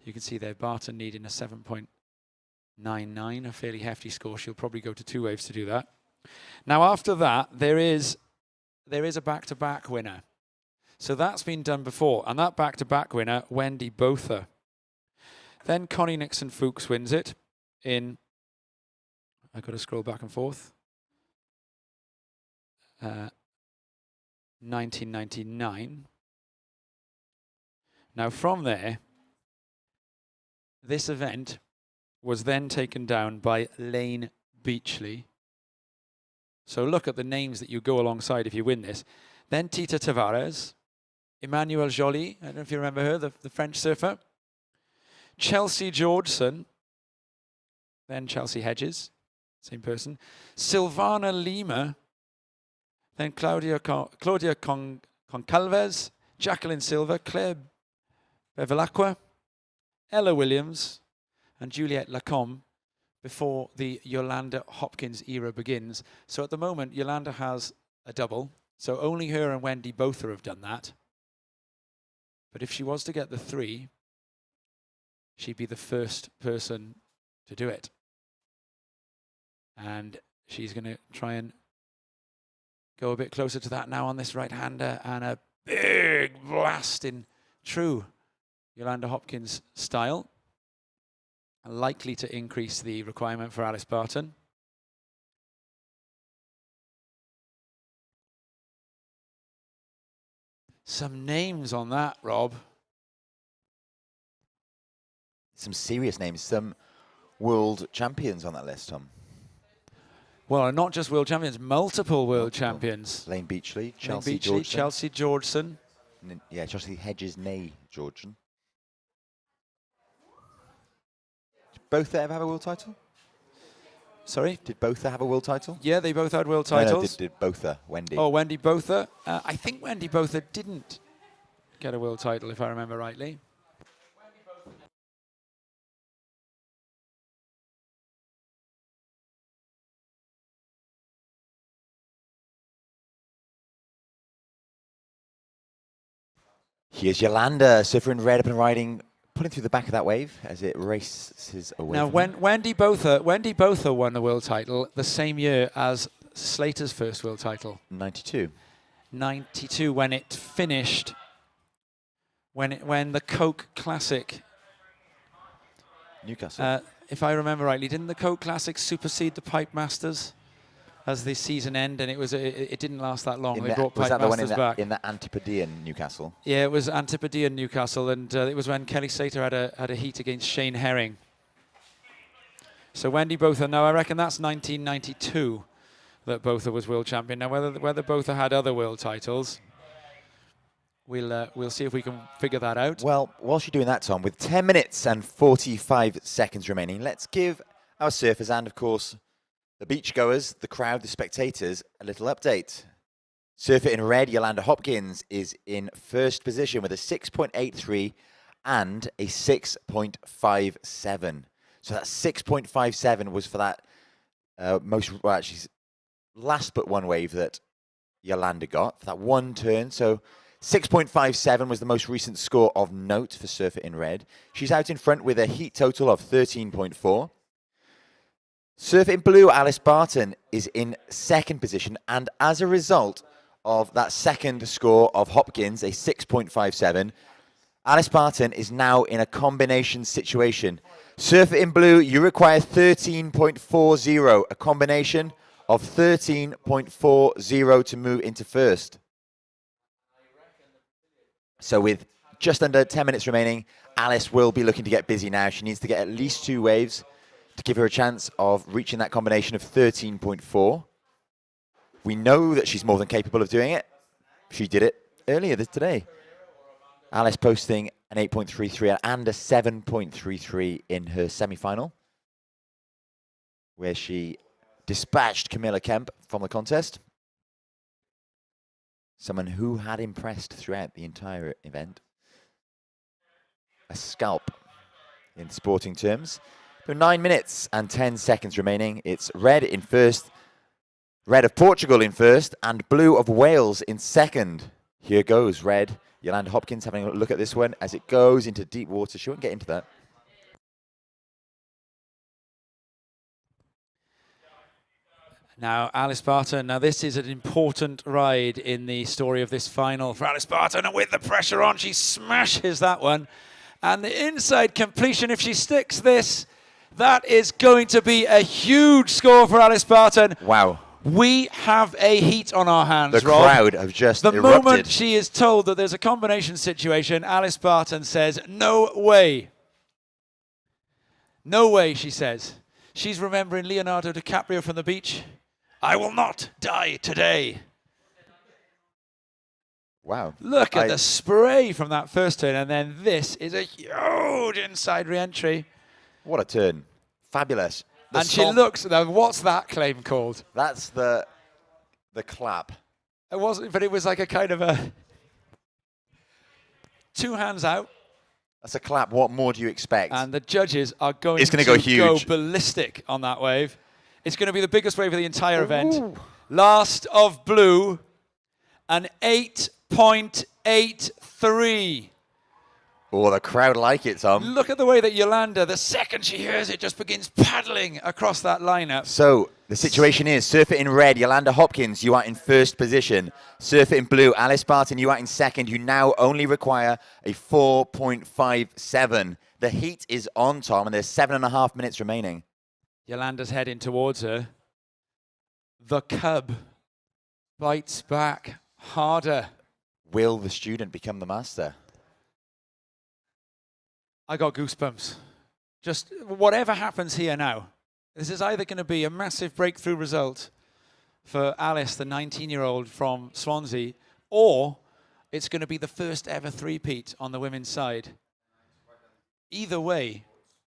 You can see there Barton needing a 7.99, a fairly hefty score. She'll probably go to 2 waves to do that. Now, after that, there is a back-to-back winner. So that's been done before. And that back-to-back winner, Wendy Botha. Then Connie Nixon-Fuchs wins it in, I've got to scroll back and forth, 1999. Now from there, this event was then taken down by Lane Beachley. So look at the names that you go alongside if you win this. Then Tita Tavares, Emmanuelle Joly, I don't know if you remember her, the French surfer. Chelsea Georgeson, then Chelsea Hedges, same person. Silvana Lima, then Claudia Concalves, Jacqueline Silva, Claire Bevilacqua, Ella Williams, and Juliette Lacombe before the Yolanda Hopkins era begins. So at the moment, Yolanda has a double. So only her and Wendy Botha have done that. But if she was to get the 3, she'd be the first person to do it. And she's going to try and go a bit closer to that now on this right-hander, and a big blast in true Yolanda Hopkins style. Likely to increase the requirement for Alice Barton. Some names on that, Rob. Some serious names, some world champions on that list, Tom. Well, not just world champions, multiple world champions. Lane Beachley, Chelsea Georgeson. Chelsea Georgeson. Yeah, Chelsea Hedges, nay Georgeson. Did both ever have a world title? Sorry? Did both have a world title? Yeah, they both had world titles. No, did Botha, Wendy? Oh, Wendy Botha. I think Wendy Botha didn't get a world title, if I remember rightly. Here's Yolanda, surfer in red, up and riding, pulling through the back of that wave as it races away. Now, when Wendy Botha won the world title the same year as Slater's first world title. 92. 92, when it finished, when the Coke Classic. Newcastle. If I remember rightly, didn't the Coke Classic supersede the Pipe Masters as the season ended? And it didn't last that long. They brought Pipe Masters back. In the Antipodean Newcastle? Yeah, it was Antipodean Newcastle, and it was when Kelly Slater had a heat against Shane Herring. So Wendy Botha, now I reckon that's 1992 that Botha was world champion. Now whether Botha had other world titles, we'll see if we can figure that out. Well, whilst you're doing that, Tom, with 10 minutes and 45 seconds remaining, let's give our surfers and, of course, the beachgoers, the crowd, the spectators, a little update. Surfer in red, Yolanda Hopkins, is in first position with a 6.83 and a 6.57. So that 6.57 was for that last but one wave that Yolanda got, for that one turn. So 6.57 was the most recent score of note for surfer in red. She's out in front with a heat total of 13.4. Surfer in blue, Alice Barton, is in second position, and as a result of that second score of Hopkins, a 6.57, Alice Barton is now in a combination situation. Surfer in blue, you require 13.40, a combination of 13.40 to move into first. So with just under 10 minutes remaining, Alice will be looking to get busy now. She needs to get at least 2 waves to give her a chance of reaching that combination of 13.4. We know that she's more than capable of doing it. She did it earlier today. Alice posting an 8.33 and a 7.33 in her semi-final, where she dispatched Camilla Kemp from the contest. Someone who had impressed throughout the entire event. A scalp in sporting terms. There are 9 minutes and 10 seconds remaining. It's red in first, red of Portugal in first, and blue of Wales in second. Here goes red. Yolanda Hopkins having a look at this one as it goes into deep water. She won't get into that. Now, Alice Barton. Now, this is an important ride in the story of this final for Alice Barton. And with the pressure on, she smashes that one. And the inside completion, if she sticks this, that is going to be a huge score for Alice Barton. Wow. We have a heat on our hands, The Rob. crowd have just erupted. The moment she is told that there's a combination situation, Alice Barton says, no way. No way, she says. She's remembering Leonardo DiCaprio from the beach. I will not die today. Wow. Look at the spray from that first turn, and then this is a huge inside re-entry. What a turn. Fabulous. And she looks, now what's that claim called? That's the clap. It wasn't, but it was like a kind of a 2 hands out. That's a clap. What more do you expect? And the judges are going to go huge. Go ballistic on that wave. It's going to be the biggest wave of the entire event. Last of blue, an 8.83. Oh, the crowd like it, Tom. Look at the way that Yolanda, the second she hears it, just begins paddling across that lineup. So the situation is, surfer in red, Yolanda Hopkins, you are in first position. Surfer in blue, Alice Barton, you are in second. You now only require a 4.57. The heat is on, Tom, and there's 7.5 minutes remaining. Yolanda's heading towards her. The cub bites back harder. Will the student become the master? I got goosebumps. Just whatever happens here now, this is either going to be a massive breakthrough result for Alice, the 19-year-old from Swansea, or it's going to be the first ever three-peat on the women's side. Either way,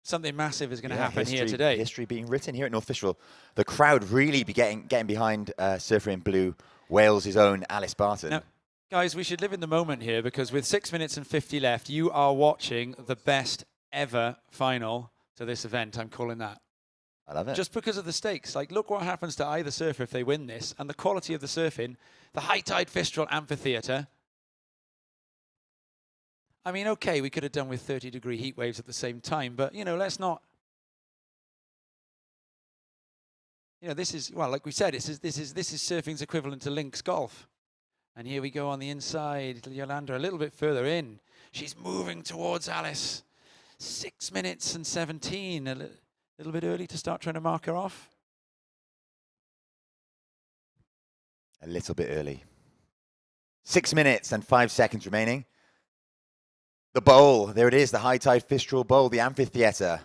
something massive is going to happen here today. History being written here at North Fistral. The crowd really be getting behind surfer in blue, Wales' own Alice Barton. Now, guys, we should live in the moment here, because with 6 minutes and 50 left, you are watching the best ever final to this event. I'm calling that. I love it. Just because of the stakes. Like, look what happens to either surfer if they win this, and the quality of the surfing, the high tide Fistral amphitheatre. I mean, okay, we could have done with 30-degree heat waves at the same time, but, you know, let's not. You know, this is, well, like we said, this is surfing's equivalent to links golf. And here we go on the inside. Yolanda a little bit further in. She's moving towards Alice. 6 minutes and 17. A little bit early to start trying to mark her off. A little bit early. 6 minutes and 5 seconds remaining. The bowl, there it is, the high tide Fistral bowl, the amphitheatre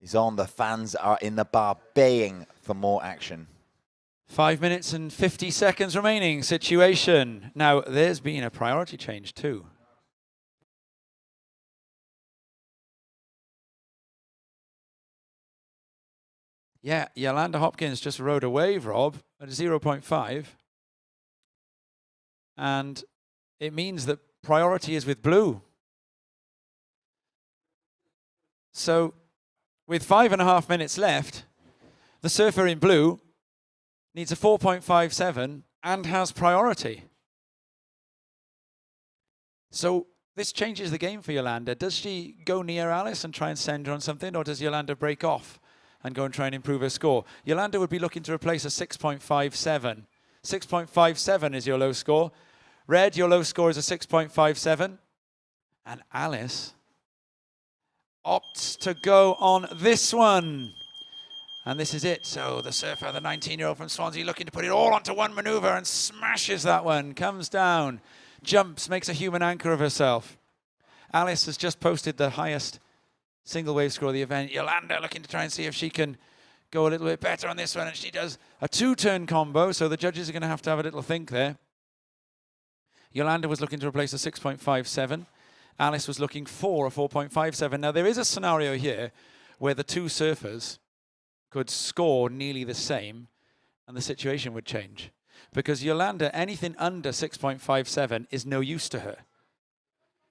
is on. The fans are in the bar baying for more action. 5 minutes and 50 seconds remaining situation. Now, there's been a priority change too. Yeah, Yolanda Hopkins just rode a wave, Rob, at 0.5. And it means that priority is with blue. So, with 5.5 minutes left, the surfer in blue needs a 4.57 and has priority. So this changes the game for Yolanda. Does she go near Alice and try and send her on something, or does Yolanda break off and go and try and improve her score? Yolanda would be looking to replace a 6.57. 6.57 is your low score. Red, your low score is a 6.57. And Alice opts to go on this one. And this is it. So the surfer, the 19-year-old from Swansea, looking to put it all onto one maneuver and smashes that one. Comes down, jumps, makes a human anchor of herself. Alice has just posted the highest single wave score of the event. Yolanda looking to try and see if she can go a little bit better on this one. And she does a 2-turn combo. So the judges are going to have a little think there. Yolanda was looking to replace a 6.57. Alice was looking for a 4.57. Now, there is a scenario here where the two surfers could score nearly the same and the situation would change. Because Yolanda, anything under 6.57 is no use to her.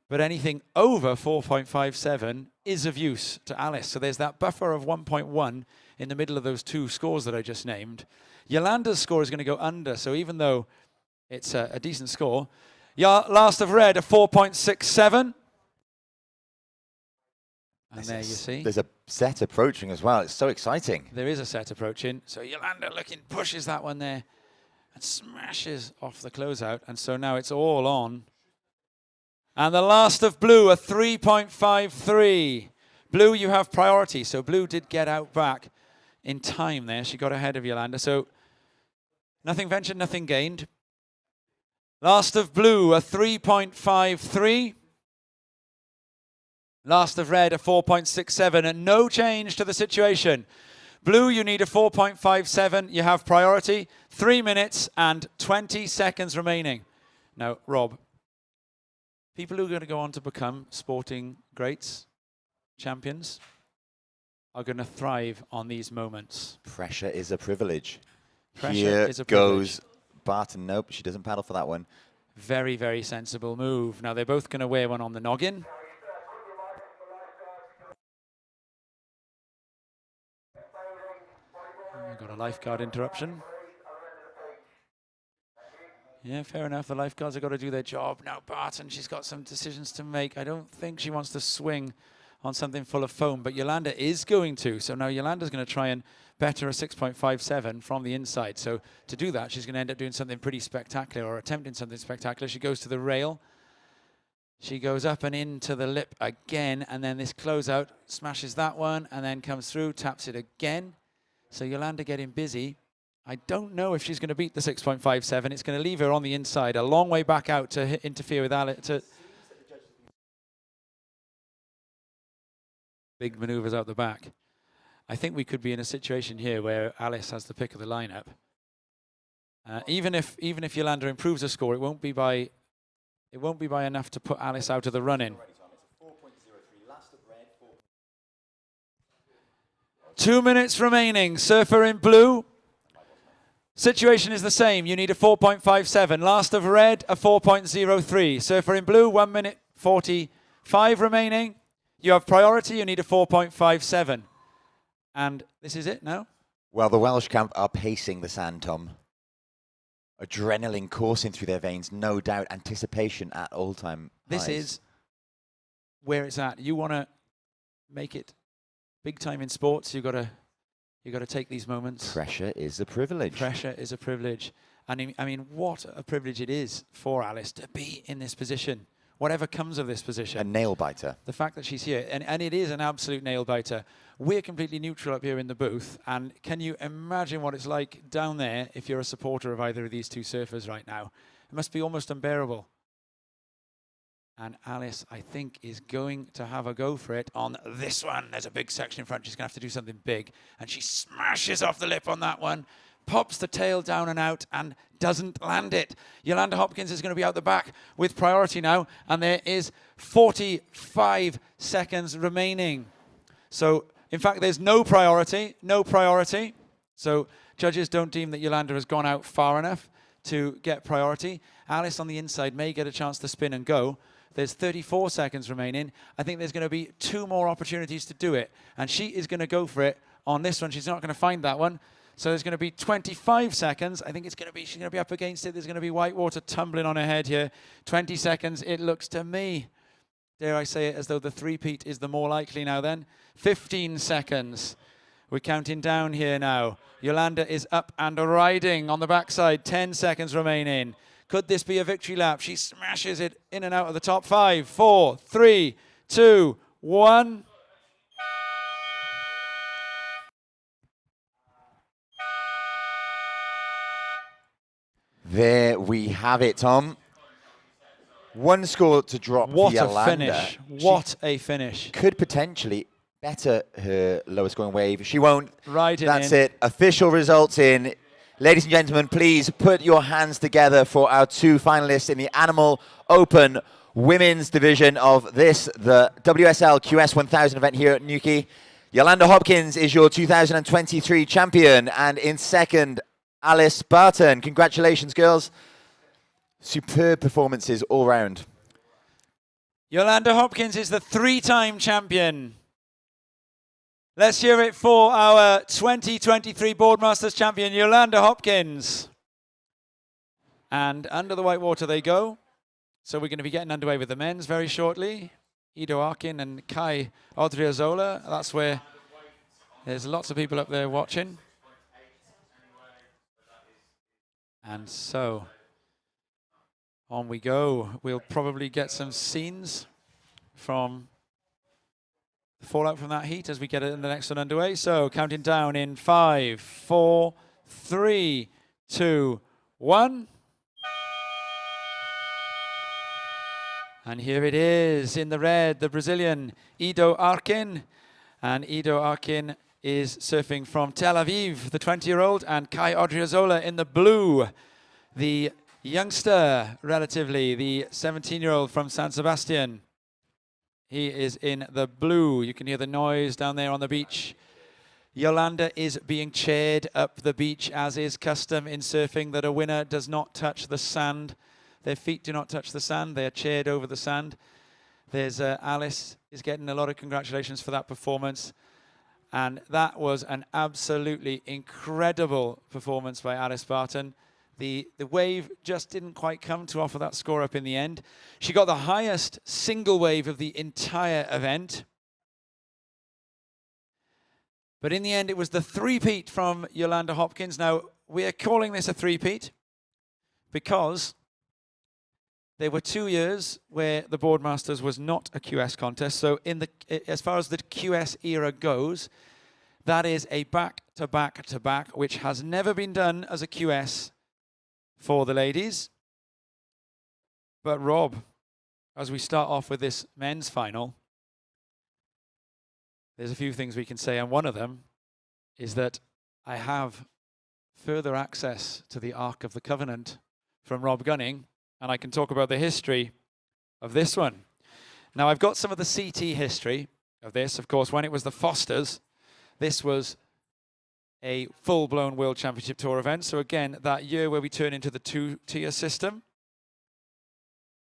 But anything over 4.57 is of use to Alice. So there's that buffer of 1.1 in the middle of those two scores that I just named. Yolanda's score is going to go under. So even though it's a decent score, last of red, a 4.67. And there you see. There's a set approaching as well. It's so exciting. There is a set approaching. So Yolanda pushes that one there and smashes off the closeout. And so now it's all on. And the last of blue, a 3.53. Blue, you have priority. So blue did get out back in time there. She got ahead of Yolanda. So nothing ventured, nothing gained. Last of blue, a 3.53. Last of red, a 4.67, and no change to the situation. Blue, you need a 4.57. You have priority. 3 minutes and 20 seconds remaining. Now, Rob, people who are going to go on to become sporting greats, champions, are going to thrive on these moments. Pressure is a privilege. Pressure Here is a privilege. Goes Barton. Nope, she doesn't paddle for that one. Very, very sensible move. Now, they're both going to wear one on the noggin. I've got a lifeguard interruption. Yeah, fair enough. The lifeguards have got to do their job. Now, Barton, she's got some decisions to make. I don't think she wants to swing on something full of foam, but Yolanda is going to. So now Yolanda's going to try and better a 6.57 from the inside. So to do that, she's going to end up doing something pretty spectacular or attempting something spectacular. She goes to the rail. She goes up and into the lip again, and then this closeout smashes that one and then comes through, taps it again. So Yolanda getting busy. I don't know if she's going to beat the 6.57. It's going to leave her on the inside, a long way back out to interfere with Alice. Big maneuvers out the back. I think we could be in a situation here where Alice has the pick of the lineup. Even if Yolanda improves her score, it won't be by enough to put Alice out of the run-in. 2 minutes remaining. Surfer in blue. Situation is the same. You need a 4.57. Last of red, a 4.03. Surfer in blue, 1 minute 45 remaining. You have priority. You need a 4.57. And this is it now? Well, the Welsh camp are pacing the sand, Tom. Adrenaline coursing through their veins, no doubt. Anticipation at all-time highs. This is where it's at. You want to make it big time in sports. You got to take these moments. Pressure is a privilege. Pressure is a privilege. And I mean, what a privilege it is for Alice to be in this position, whatever comes of this position. A nail biter. The fact that she's here, and it is an absolute nail biter. We're completely neutral up here in the booth, and can you imagine what it's like down there if you're a supporter of either of these two surfers right now? It must be almost unbearable. And Alice, I think, is going to have a go for it on this one. There's a big section in front. She's going to have to do something big. And she smashes off the lip on that one, pops the tail down and out, and doesn't land it. Yolanda Hopkins is going to be out the back with priority now. And there is 45 seconds remaining. So, in fact, there's no priority. No priority. So, judges don't deem that Yolanda has gone out far enough to get priority. Alice on the inside may get a chance to spin and go. There's 34 seconds remaining. I think there's going to be 2 more opportunities to do it. And she is going to go for it on this one. She's not going to find that one. So there's going to be 25 seconds. I think she's going to be up against it. There's going to be white water tumbling on her head here. 20 seconds, it looks to me. Dare I say it, as though the three-peat is the more likely now then. 15 seconds. We're counting down here now. Yolanda is up and riding on the backside. 10 seconds remaining. Could this be a victory lap? She smashes it in and out of the top 5. 4, 3, 2, 1. There we have it, Tom. One score to drop What for a Yolanda. finish. What a finish. Could potentially better her lowest scoring wave. She won't. Right in. That's it. Official results in. Ladies and gentlemen, please put your hands together for our two finalists in the Animal Open Women's Division of this, the WSL QS1000 event here at Newquay. Yolanda Hopkins is your 2023 champion, and in second, Alice Barton. Congratulations, girls. Superb performances all round. Yolanda Hopkins is the 3-time champion. Let's hear it for our 2023 Boardmasters champion, Yolanda Hopkins. And under the white water they go. So we're going to be getting underway with the men's very shortly. Ido Arkin and Kai Odriozola. That's where there's lots of people up there watching. And so on we go. We'll probably get some scenes from the fallout from that heat as we get it in the next one underway. So counting down in 5, 4, 3, 2, 1. And here it is in the red, the Brazilian Ido Arkin. And Ido Arkin is surfing from Tel Aviv, the 20-year-old, and Kai Odriozola in the blue, the youngster, relatively, the 17-year-old from San Sebastian. He is in the blue. You can hear the noise down there on the beach. Yolanda is being chaired up the beach, as is custom in surfing, that a winner does not touch the sand. Their feet do not touch the sand. They are chaired over the sand. There's Alice is getting a lot of congratulations for that performance. And that was an absolutely incredible performance by Alice Barton. The wave just didn't quite come to offer that score up in the end. She got the highest single wave of the entire event. But in the end, it was the three-peat from Yolanda Hopkins. Now, we are calling this a three-peat because there were 2 years where the Boardmasters was not a QS contest. So as far as the QS era goes, that is a back-to-back-to-back, which has never been done as a QS for the ladies. But Rob, as we start off with this men's final, there's a few things we can say, and one of them is that I have further access to the Ark of the Covenant from Rob Gunning, and I can talk about the history of this one. Now, I've got some of the CT history of this. Of course, when it was the Fosters, this was a full-blown World Championship Tour event. So again, that year where we turn into the two-tier system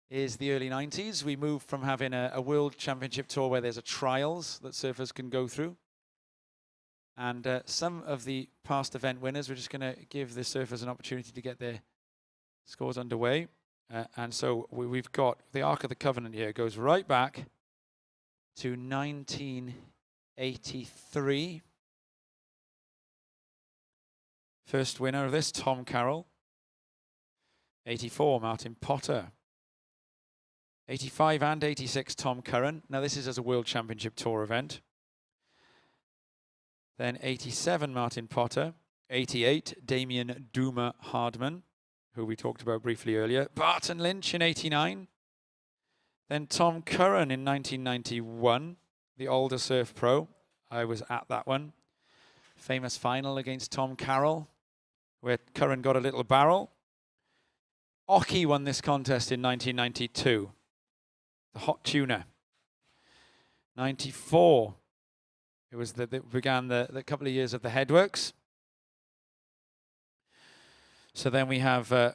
is the early 90s. We moved from having a World Championship Tour where there's a trials that surfers can go through. And some of the past event winners, we're just going to give the surfers an opportunity to get their scores underway. And so we've got the Ark of the Covenant here. It goes right back to 1983. First winner of this, Tom Carroll. 84, Martin Potter. 85 and 86, Tom Curran. Now this is as a World Championship Tour event. Then 87, Martin Potter. 88, Damien Duma Hardman, who we talked about briefly earlier. Barton Lynch in 89. Then Tom Curran in 1991, the older surf pro. I was at that one. Famous final against Tom Carroll, where Curran got a little barrel. Ockie won this contest in 1992. The Hot Tuna. 94. It was that began the couple of years of the headworks. So then we have a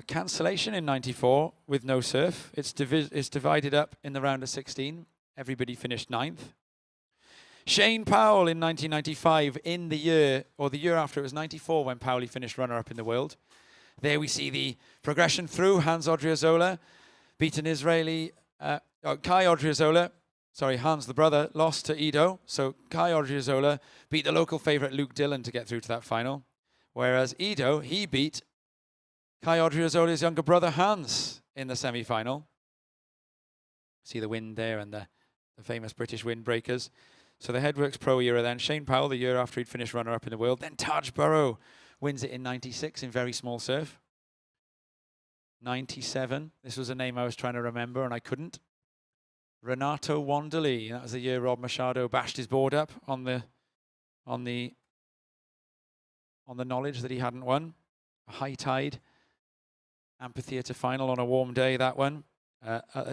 cancellation in 94 with no surf. It's divided up in the round of 16. Everybody finished 9th. Shane Powell in 1995, in the year, or the year after, it was 94 when Powley finished runner-up in the world. There we see the progression through. Hans Odriozola beat an Israeli, Kai Odriozola, sorry, Hans the brother, lost to Ido. So Kai Odriozola beat the local favourite Luke Dillon to get through to that final. Whereas Ido, he beat Kai Odriozola's younger brother Hans in the semi-final. See the wind there and the famous British windbreakers. So the Headworks Pro era then. Shane Powell, the year after he'd finished runner-up in the world. Then Taj Burrow wins it in 96 in very small surf. 97. This was a name I was trying to remember and I couldn't. Renato Wanderley. That was the year Rob Machado bashed his board up on the knowledge that he hadn't won. A high tide amphitheatre final on a warm day, that one.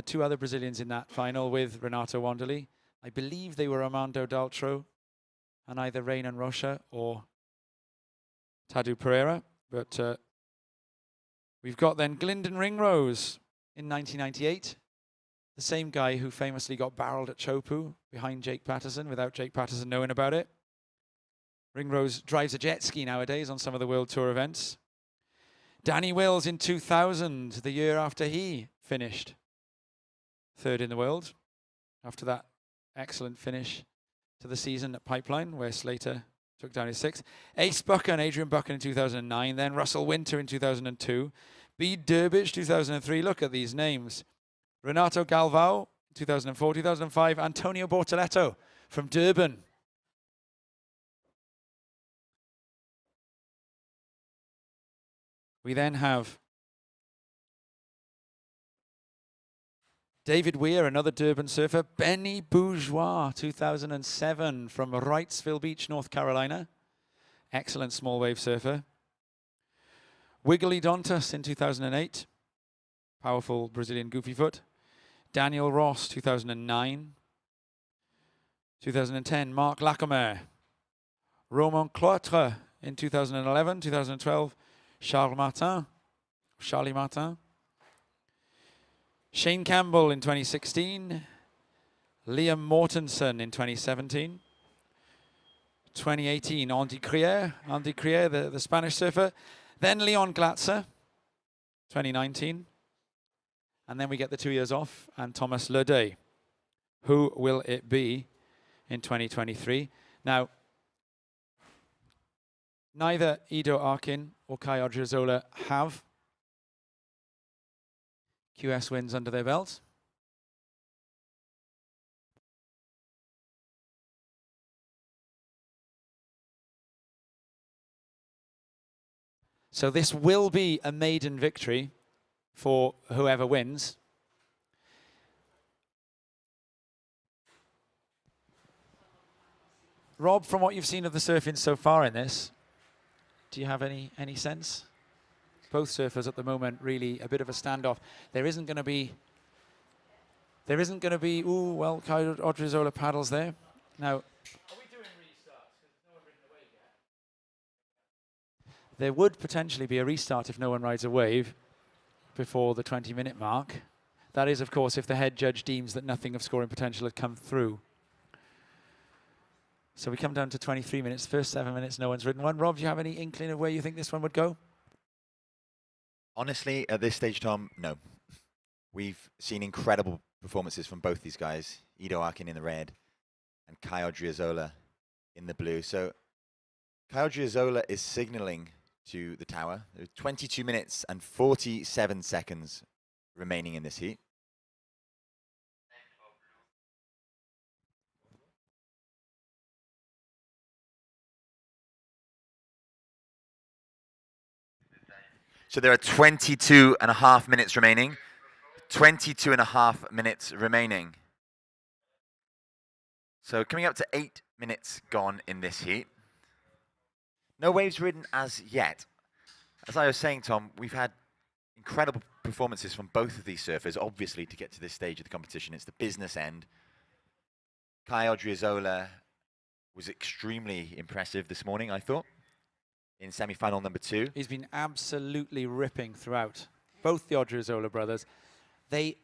Two other Brazilians in that final with Renato Wanderley. I believe they were Armando Daltro and either Renan Rocha or Tadu Pereira. But we've got then Glyndon Ringrose in 1998. The same guy who famously got barreled at Chopu behind Jake Patterson without Jake Patterson knowing about it. Ringrose drives a jet ski nowadays on some of the World Tour events. Danny Wills in 2000, the year after he finished third in the world, after that excellent finish to the season at Pipeline, where Slater took down his sixth. Ace Buchan, Adrian Buchan in 2009, then Russell Winter in 2002, Bede Durbridge 2003, look at these names. Renato Galvao, 2004, 2005, Antonio Bortoletto from Durban. We then have David Weir, another Durban surfer. Benny Bourgeois, 2007, from Wrightsville Beach, North Carolina. Excellent small wave surfer. Wiggly Dontas in 2008. Powerful Brazilian goofy foot. Daniel Ross, 2009. 2010, Mark Lacomere. Romain Cloitre in 2011, 2012. Charlie Martin. Shane Campbell in 2016. Liam Mortensen in 2017. 2018, Andy Crier, the Spanish surfer. Then Leon Glatzer, 2019. And then we get the 2 years off, and Thomas Leday. Who will it be in 2023? Now, neither Ido Arkin or Kai Odriozola have QS wins under their belt. So this will be a maiden victory for whoever wins. Rob, from what you've seen of the surfing so far in this, do you have any sense? Both surfers at the moment really a bit of a standoff. There isn't going to be, ooh, well, Kai Odriozola paddles there. Now, are we doing restarts? Because no one ridden a wave yet. There would potentially be a restart if no one rides a wave before the 20-minute mark. That is, of course, if the head judge deems that nothing of scoring potential had come through. So we come down to 23 minutes. First 7 minutes, no one's ridden one. Rob, do you have any inkling of where you think this one would go? Honestly, at this stage, Tom, no. We've seen incredible performances from both these guys, Ido Arkin in the red and Kai Odriozola in the blue. So Kai Odriozola is signaling to the tower. There are 22 minutes and 47 seconds remaining in this heat. So there are 22 and a half minutes remaining. 22 and a half minutes remaining. So coming up to 8 minutes gone in this heat. No waves ridden as yet. As I was saying, Tom, we've had incredible performances from both of these surfers. Obviously, to get to this stage of the competition, it's the business end. Kai Odriozola was extremely impressive this morning, I thought, in semi-final number 2. He's been absolutely ripping throughout. Both the Odriozola brothers. They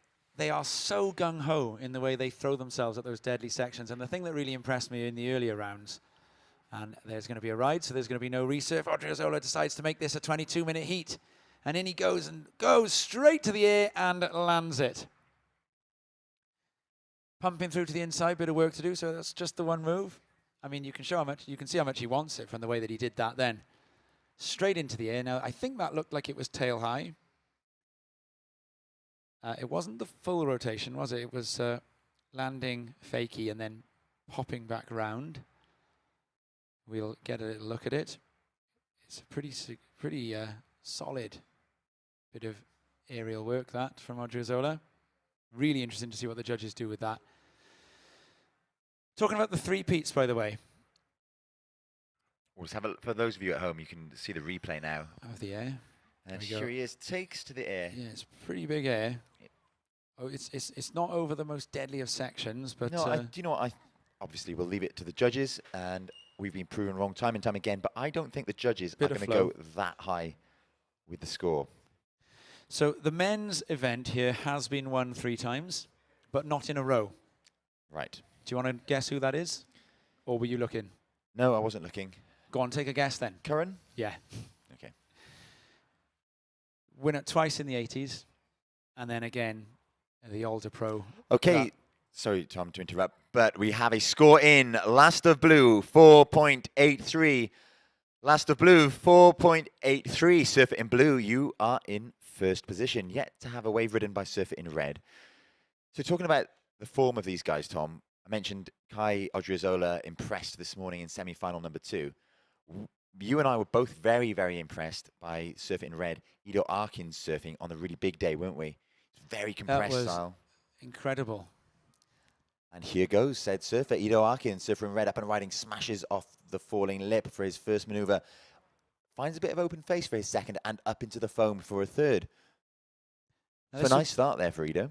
are so gung-ho in the way they throw themselves at those deadly sections. And the thing that really impressed me in the earlier rounds, and there's going to be a ride, so there's going to be no resurf. Odriozola decides to make this a 22-minute heat. And in he goes, and goes straight to the air and lands it. Pumping through to the inside, bit of work to do, so that's just the one move. I mean, you can see how much he wants it from the way that he did that then. Straight into the air. Now, I think that looked like it was tail high. It wasn't the full rotation, was it? It was landing fakie and then popping back round. We'll get a little look at it. It's a pretty solid bit of aerial work that from Odriozola. Really interesting to see what the judges do with that. Talking about the three-peats, by the way. We'll just have a, for those of you at home, you can see the replay now. Of the air. And we go. here he is, takes to the air. Yeah, it's pretty big air. Oh, it's not over the most deadly of sections, but No, do you know what? Obviously, we'll leave it to the judges, and we've been proven wrong time and time again, but I don't think the judges are going to go that high with the score. So the men's event here has been won 3 times, but not in a row. Right. Do you want to guess who that is? Or were you looking? No, I wasn't looking. Go on, take a guess then. Curran? Yeah. Okay. Win it twice in the 80s, and then again the Older Pro. Okay. Sorry, Tom, to interrupt, but we have a score in. Last of Blue, 4.83. Last of Blue, 4.83. Surfer in Blue, you are in first position, yet to have a wave ridden by Surfer in Red. So talking about the form of these guys, Tom, I mentioned Kai Odriozola impressed this morning in semi-final number 2. You and I were both very, very impressed by Surfer in Red, Ido Arkin's surfing on the really big day, weren't we? Very compressed style. Incredible. And here goes, said surfer, Ido Arkin, surfer in red, up and riding, smashes off the falling lip for his first maneuver. Finds a bit of open face for his second and up into the foam for a third. So a nice start there for Ido.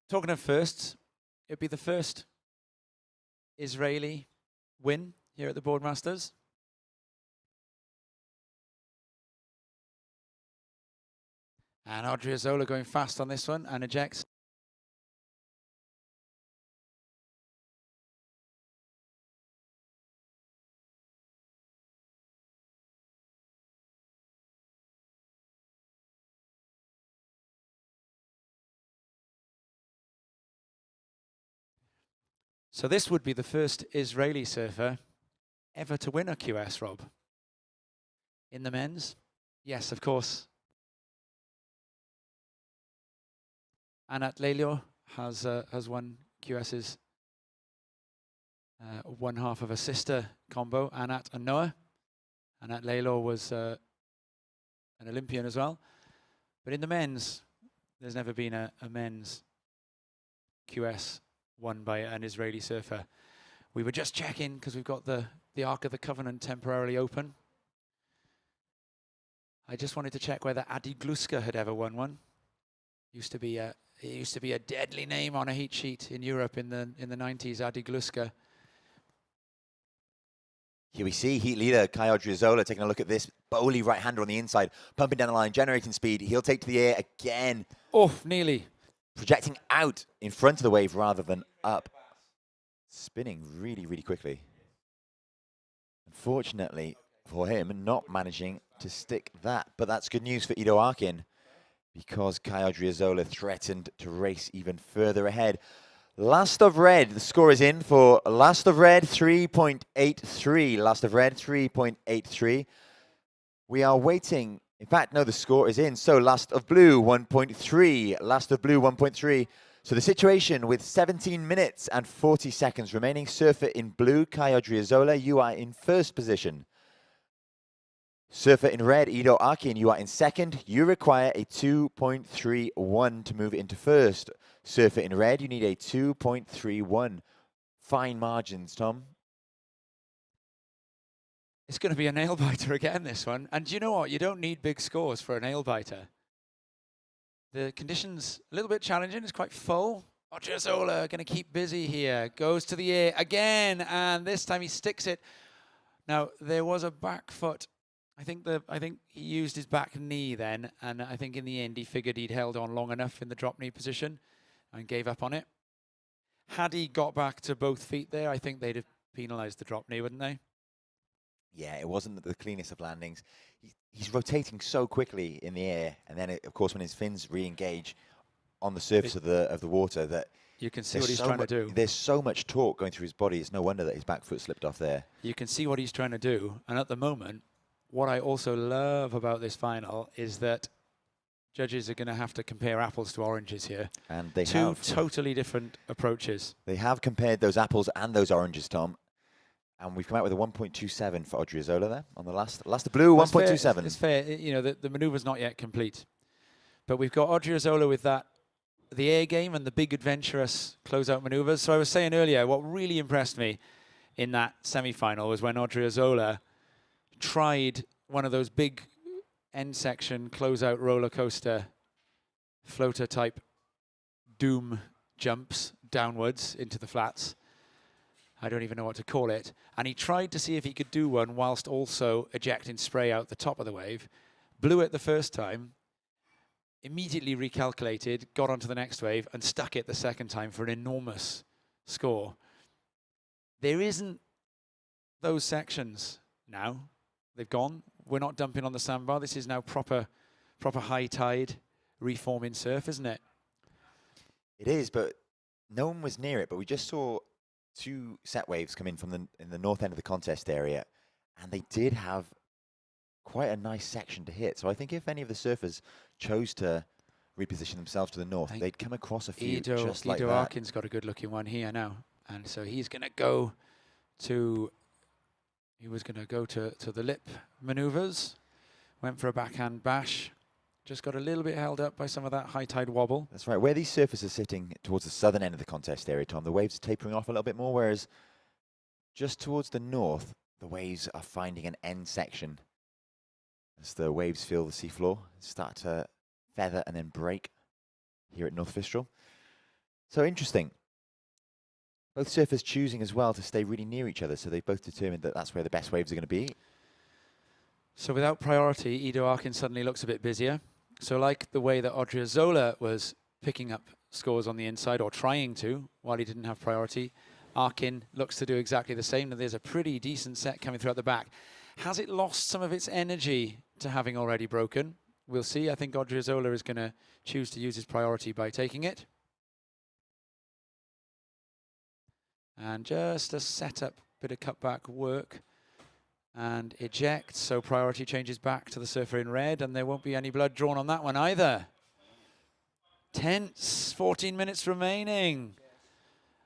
Talking of firsts, it'd be the first Israeli win here at the Boardmasters. And Odriozola going fast on this one and ejects. So this would be the first Israeli surfer ever to win a QS, Rob. In the men's? Yes, of course. Anat Lelio has won QS's one half of a sister combo, Anat and Noah. Anat Lelio was an Olympian as well. But in the men's, there's never been a men's QS won by an Israeli surfer. We were just checking because we've got the Ark of the Covenant temporarily open. I just wanted to check whether Adi Gluska had ever won one. It used to be a deadly name on a heat sheet in Europe in the 90s, Adi Gluska. Here we see heat leader Kai Odriozola taking a look at this. Bowley right-hander on the inside, pumping down the line, generating speed. He'll take to the air again. Oh, nearly. Projecting out in front of the wave rather than up. Spinning really, really quickly. Unfortunately for him, not managing to stick that. But that's good news for Ido Arkin, because Kai Odriozola threatened to race even further ahead. Last of Red, the score is in for Last of Red, 3.83. Last of Red, 3.83. We are waiting. In fact, no, the score is in. So Last of Blue, 1.3. Last of Blue, 1.3. So the situation with 17 minutes and 40 seconds remaining. Surfer in Blue, Kai Odriozola, you are in first position. Surfer in Red, Ido Arkin, you are in second. You require a 2.31 to move into first. Surfer in Red, you need a 2.31. Fine margins, Tom. It's going to be a nail biter again, this one. And do you know what? You don't need big scores for a nail biter. The conditions a little bit challenging. It's quite full. Odriozola going to keep busy here. Goes to the air again, and this time he sticks it. Now there was a back foot. I think he used his back knee then, and I think in the end he figured he'd held on long enough in the drop knee position and gave up on it. Had he got back to both feet there, I think they'd have penalised the drop knee, wouldn't they? Yeah, it wasn't the cleanest of landings. He's rotating so quickly in the air, and then of course when his fins re-engage on the surface of the water, that you can see what he's trying to do. There's so much torque going through his body. It's no wonder that his back foot slipped off there. You can see what he's trying to do, and at the moment, what I also love about this final is that judges are going to have to compare apples to oranges here. And they have. Two totally different approaches. They have compared those apples and those oranges, Tom. And we've come out with a 1.27 for Odriozola there on the last of Blue, 1.27. It's fair. You know, the manoeuvre's not yet complete. But we've got Odriozola with the air game and the big adventurous closeout maneuvers. So I was saying earlier, what really impressed me in that semi-final was when Odriozola tried one of those big end section closeout roller coaster floater type doom jumps downwards into the flats. I don't even know what to call it. And he tried to see if he could do one whilst also ejecting spray out the top of the wave. Blew it the first time, immediately recalculated, got onto the next wave and stuck it the second time for an enormous score. There isn't those sections now. They've gone. We're not dumping on the sandbar. This is now proper high tide reforming surf, isn't it? It is, but no one was near it. But we just saw 2 set waves come in from in the north end of the contest area, and they did have quite a nice section to hit. So I think if any of the surfers chose to reposition themselves to the north, they'd come across a few just like that. Ido Arkin's got a good-looking one here now, and so he's going to go to. He was going to go to the lip maneuvers. Went for a backhand bash. Just got a little bit held up by some of that high tide wobble. That's right. Where these surfers are sitting towards the southern end of the contest area, Tom, the waves are tapering off a little bit more, whereas just towards the north, the waves are finding an end section. As the waves feel the seafloor, start to feather and then break here at North Fistral. So interesting. Both surfers choosing as well to stay really near each other, so they both determined that that's where the best waves are going to be. So without priority, Ido Arkin suddenly looks a bit busier. So like the way that Odriozola was picking up scores on the inside, or trying to, while he didn't have priority, Arkin looks to do exactly the same. And there's a pretty decent set coming through at the back. Has it lost some of its energy to having already broken? We'll see. I think Odriozola is going to choose to use his priority by taking it. And just a setup, bit of cutback work. And eject, so priority changes back to the surfer in red, and there won't be any blood drawn on that one either. Tense, 14 minutes remaining.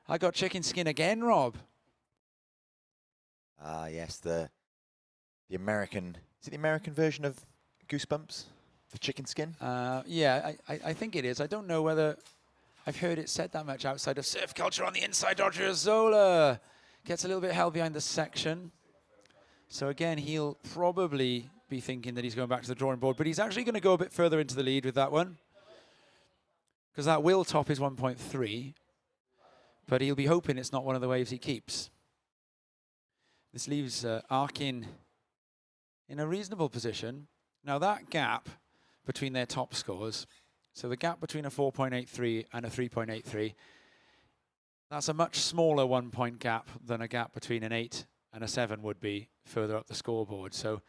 I got chicken skin again, Rob. Yes, the American, is it the American version of Goosebumps for chicken skin? Yeah, I think it is. I don't know whether I've heard it said that much outside of surf culture. On the inside, Odriozola gets a little bit held behind the section. So again, he'll probably be thinking that he's going back to the drawing board, but he's actually going to go a bit further into the lead with that one, because that will top his 1.3, but he'll be hoping it's not one of the waves he keeps. This leaves Arkin in a reasonable position. Now that gap between their top scores, so the gap between a 4.83 and a 3.83, that's a much smaller 1-point gap than a gap between an 8 and a 7 would be further up the scoreboard. So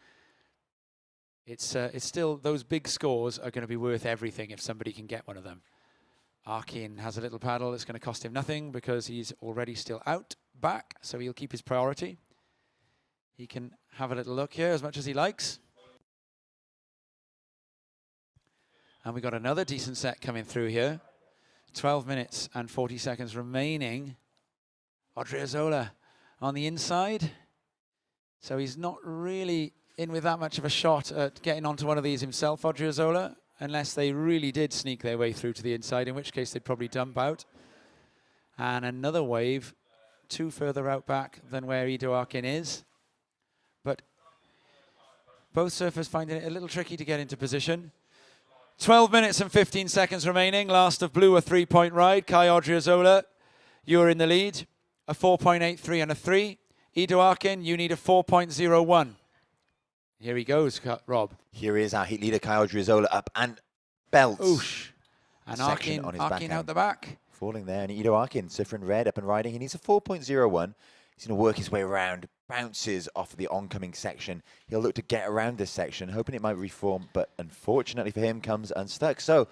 it's still, those big scores are going to be worth everything if somebody can get one of them. Arkin has a little paddle. It's going to cost him nothing because he's already still out back, so he'll keep his priority. He can have a little look here as much as he likes. And we got another decent set coming through here. 12 minutes and 40 seconds remaining. Odriozola on the inside. So he's not really in with that much of a shot at getting onto one of these himself, Odriozola, unless they really did sneak their way through to the inside, in which case they'd probably dump out. And another wave, 2 further out back than where Ido Arkin is. But both surfers finding it a little tricky to get into position. 12 minutes and 15 seconds remaining. Last of blue, a 3-point ride. Kai Odriozola, you're in the lead. A 4.83 and a 3. Ido Arkin, you need a 4.01. Here he goes, Rob. Here is our heat leader, Kai Odriozola, up and belts. Oosh. And Arkin out the back. Falling there, and Ido Arkin, surfer in red, up and riding. He needs a 4.01. He's going to work his way around, bounces off the oncoming section. He'll look to get around this section, hoping it might reform, but unfortunately for him, comes unstuck. So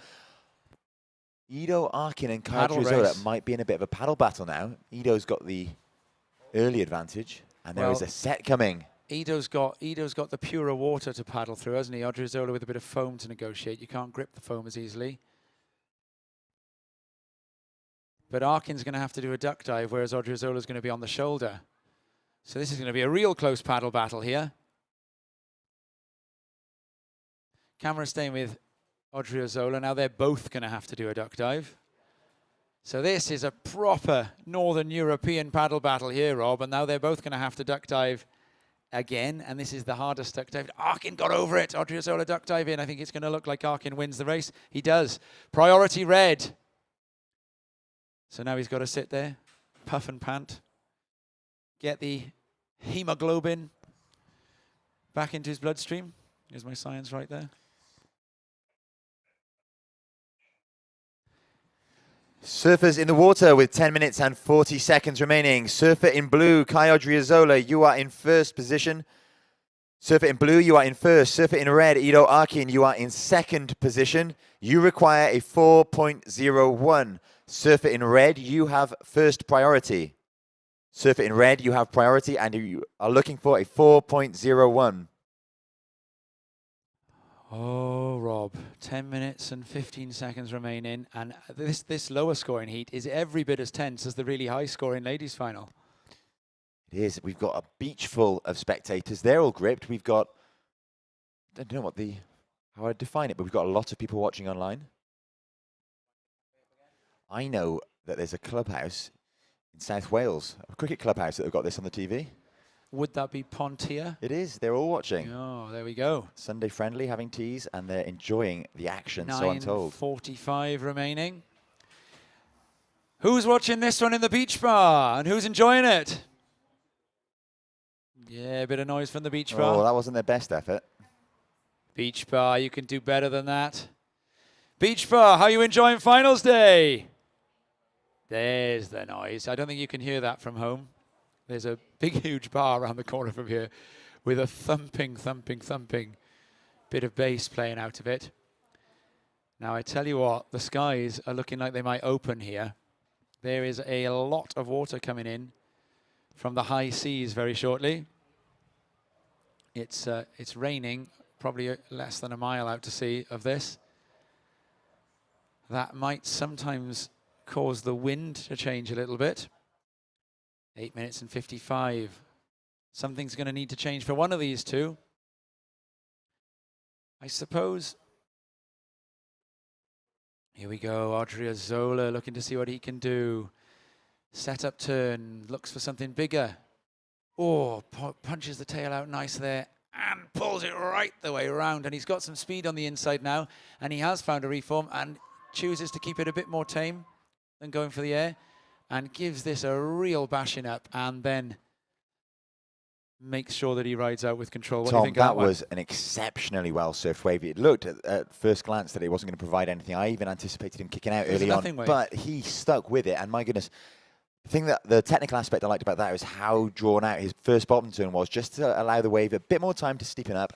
Ido Arkin and Kai Odriozola might be in a bit of a paddle battle now. Ido's got the early advantage, and there is a set coming. Ido's got the purer water to paddle through, hasn't he? Odriozola with a bit of foam to negotiate. You can't grip the foam as easily. But Arkin's going to have to do a duck dive, whereas Odriozola's going to be on the shoulder. So this is going to be a real close paddle battle here. Camera staying with Odriozola. Now they're both going to have to do a duck dive. So this is a proper Northern European paddle battle here, Rob, and now they're both going to have to duck dive again, and this is the hardest duck dive. Arkin got over it. Odriozola duck dive in. I think it's going to look like Arkin wins the race. He does. Priority red. So now he's got to sit there, puff and pant, get the hemoglobin back into his bloodstream. Here's my science right there. Surfers in the water with 10 minutes and 40 seconds remaining. Surfer in blue, Kai Odriozola, you are in first position. Surfer in blue, you are in first. Surfer in red, Ido Arkin, you are in second position. You require a 4.01. Surfer in red, you have first priority. Surfer in red, you have priority, and you are looking for a 4.01. Oh, Rob, 10 minutes and 15 seconds remaining, and this lower scoring heat is every bit as tense as the really high scoring ladies final. It is. We've got a beach full of spectators. They're all gripped. We've got, I don't know how I define it, but we've got a lot of people watching online. I know that there's a clubhouse in South Wales, a cricket clubhouse that have got this on the TV. Would that be Pontier? It is. They're all watching. Oh, there we go. Sunday friendly, having teas, and they're enjoying the action, so I'm told. 9:45 remaining. Who's watching this one in the beach bar, and who's enjoying it? Yeah, a bit of noise from the beach bar. Oh, that wasn't their best effort. Beach bar, you can do better than that. Beach bar, how are you enjoying finals day? There's the noise. I don't think you can hear that from home. There's a big, huge bar around the corner from here with a thumping, thumping, thumping bit of bass playing out of it. Now, I tell you what, the skies are looking like they might open here. There is a lot of water coming in from the high seas very shortly. It's raining, probably less than a mile out to sea of this. That might sometimes cause the wind to change a little bit. 8 minutes and 55. Something's going to need to change for one of these two. I suppose. Here we go. Odriozola looking to see what he can do. Set up turn. Looks for something bigger. Oh, punches the tail out nice there and pulls it right the way around. And he's got some speed on the inside now. And he has found a reform and chooses to keep it a bit more tame than going for the air. And gives this a real bashing up, and then makes sure that he rides out with control. What do you think of that was an exceptionally well surfed wave. It looked at first glance that it wasn't going to provide anything. I even anticipated him kicking out early on, but he stuck with it. And my goodness, the thing that the technical aspect I liked about that was how drawn out his first bottom turn was, just to allow the wave a bit more time to steepen up.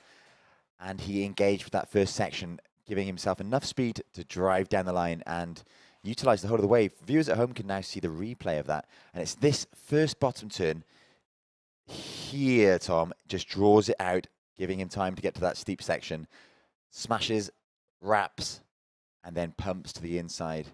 And he engaged with that first section, giving himself enough speed to drive down the line and utilize the whole of the wave. Viewers at home can now see the replay of that. And it's this first bottom turn here, Tom, just draws it out, giving him time to get to that steep section. Smashes, wraps, and then pumps to the inside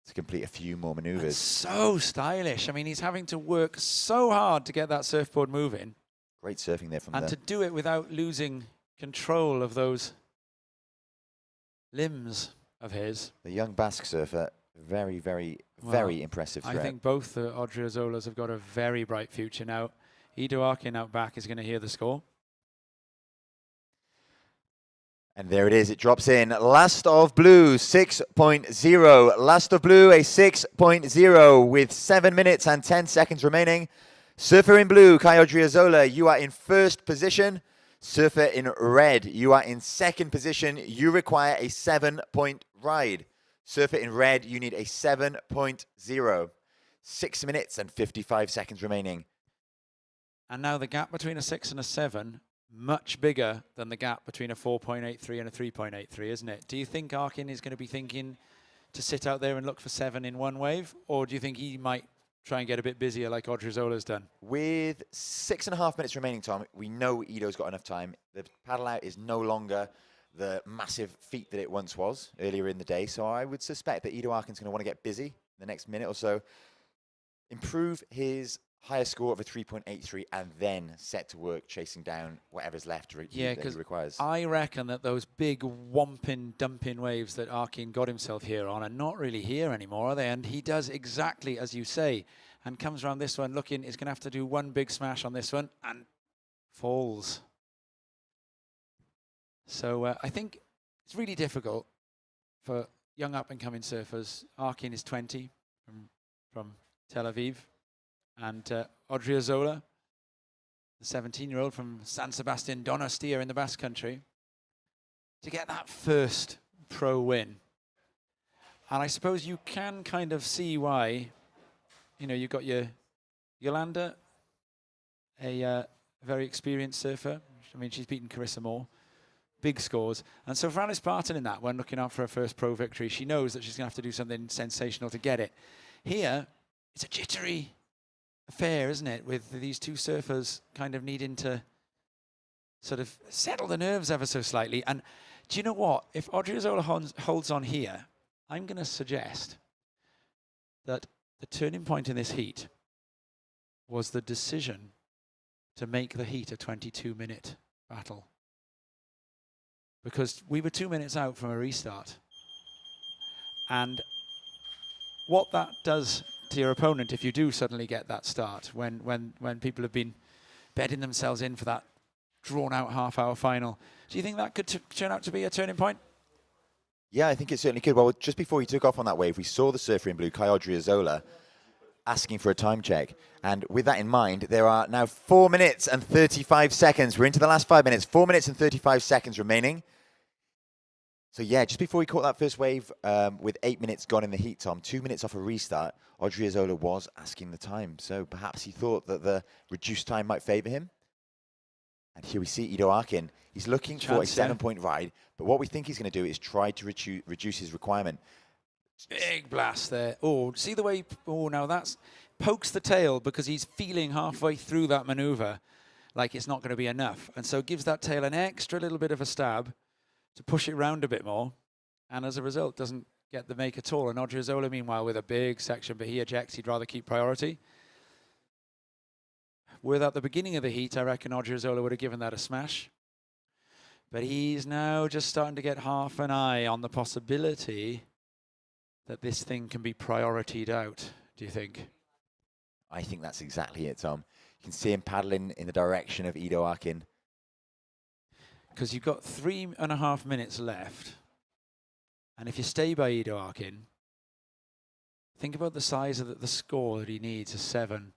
to complete a few more maneuvers. That's so stylish. I mean, he's having to work so hard to get that surfboard moving. Great surfing there from and to do it without losing control of those limbs of his. The young Basque surfer, very, very, very impressive threat. I think both the Odriozolas have got a very bright future now. Ido Arkin out back is going to hear the score. And there it is. It drops in. Last of Blue, 6.0. Last of Blue, a 6.0 with 7 minutes and 10 seconds remaining. Surfer in blue, Kai Odriozola, you are in first position. Surfer in red, you are in second position. You require a 7-point ride. Surfer in red, you need a 7.0. 6 minutes and 55 seconds remaining. And now the gap between a 6 and a 7, much bigger than the gap between a 4.83 and a 3.83, isn't it? Do you think Arkin is going to be thinking to sit out there and look for 7 in one wave? Or do you think he might try and get a bit busier like Odriozola's done? With 6.5 minutes remaining, Tom, we know Ido's got enough time. The paddle out is no longer the massive feat that it once was earlier in the day. So I would suspect that Ido Arkin's going to want to get busy in the next minute or so. Improve his higher score of a 3.83 and then set to work chasing down whatever's left that he requires. I reckon that those big whomping, dumping waves that Arkin got himself here on are not really here anymore, are they? And he does exactly as you say, and comes around this one looking, he's going to have to do one big smash on this one, and falls. So I think it's really difficult for young up-and-coming surfers. Arkin is 20 from Tel Aviv. And Odriozola, the 17-year-old from San Sebastian Donostia in the Basque Country, to get that first pro win. And I suppose you can kind of see why, you know, you've got your Yolanda, a very experienced surfer. I mean, she's beaten Carissa Moore. Big scores. And so for Alice Barton in that one, looking out for her first pro victory, she knows that she's going to have to do something sensational to get it. Here, it's a jittery affair, isn't it, with these two surfers kind of needing to sort of settle the nerves ever so slightly. And do you know what? If Odriozola holds on here, I'm going to suggest that the turning point in this heat was the decision to make the heat a 22-minute battle. Because we were 2 minutes out from a restart. And what that does to your opponent if you do suddenly get that start, when people have been bedding themselves in for that drawn-out half-hour final, do you think that could turn out to be a turning point? Yeah, I think it certainly could. Well, just before he took off on that wave, we saw the surfer in blue, Kai Odriozola, asking for a time check. And with that in mind, there are now 4 minutes and 35 seconds. We're into the last 5 minutes. 4 minutes and 35 seconds remaining. So yeah, just before he caught that first wave, with 8 minutes gone in the heat, Tom, 2 minutes off a restart, Odriozola was asking the time. So perhaps he thought that the reduced time might favour him. And here we see Ido Arkin. He's looking for a 7-point ride, but what we think he's going to do is try to reduce his requirement. Big blast there. Oh, see the way, now that's pokes the tail because he's feeling halfway through that maneuver like it's not going to be enough. And so gives that tail an extra little bit of a stab to push it round a bit more. And as a result, doesn't get the make at all. And Odriozola, meanwhile, with a big section, but he ejects. He'd rather keep priority. Without the beginning of the heat, I reckon Odriozola would have given that a smash. But he's now just starting to get half an eye on the possibility that this thing can be prioritied out, do you think? I think that's exactly it, Tom. You can see him paddling in the direction of Ido Arkin. Because you've got 3.5 minutes left. And if you stay by Ido Arkin, think about the size of the score that he needs, a 7.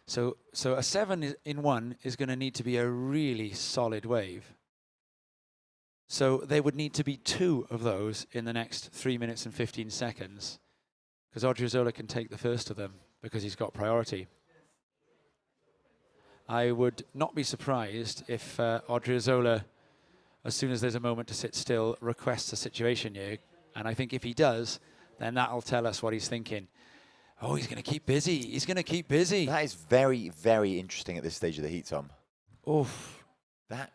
So a 7 in 1 is going to need to be a really solid wave. So there would need to be 2 of those in the next 3 minutes and 15 seconds. Because Odriozola can take the first of them because he's got priority. I would not be surprised if Odriozola, as soon as there's a moment to sit still, requests a situation here. And I think if he does, then that'll tell us what he's thinking. Oh, he's going to keep busy. He's going to keep busy. That is very, very interesting at this stage of the heat, Tom. Oof. That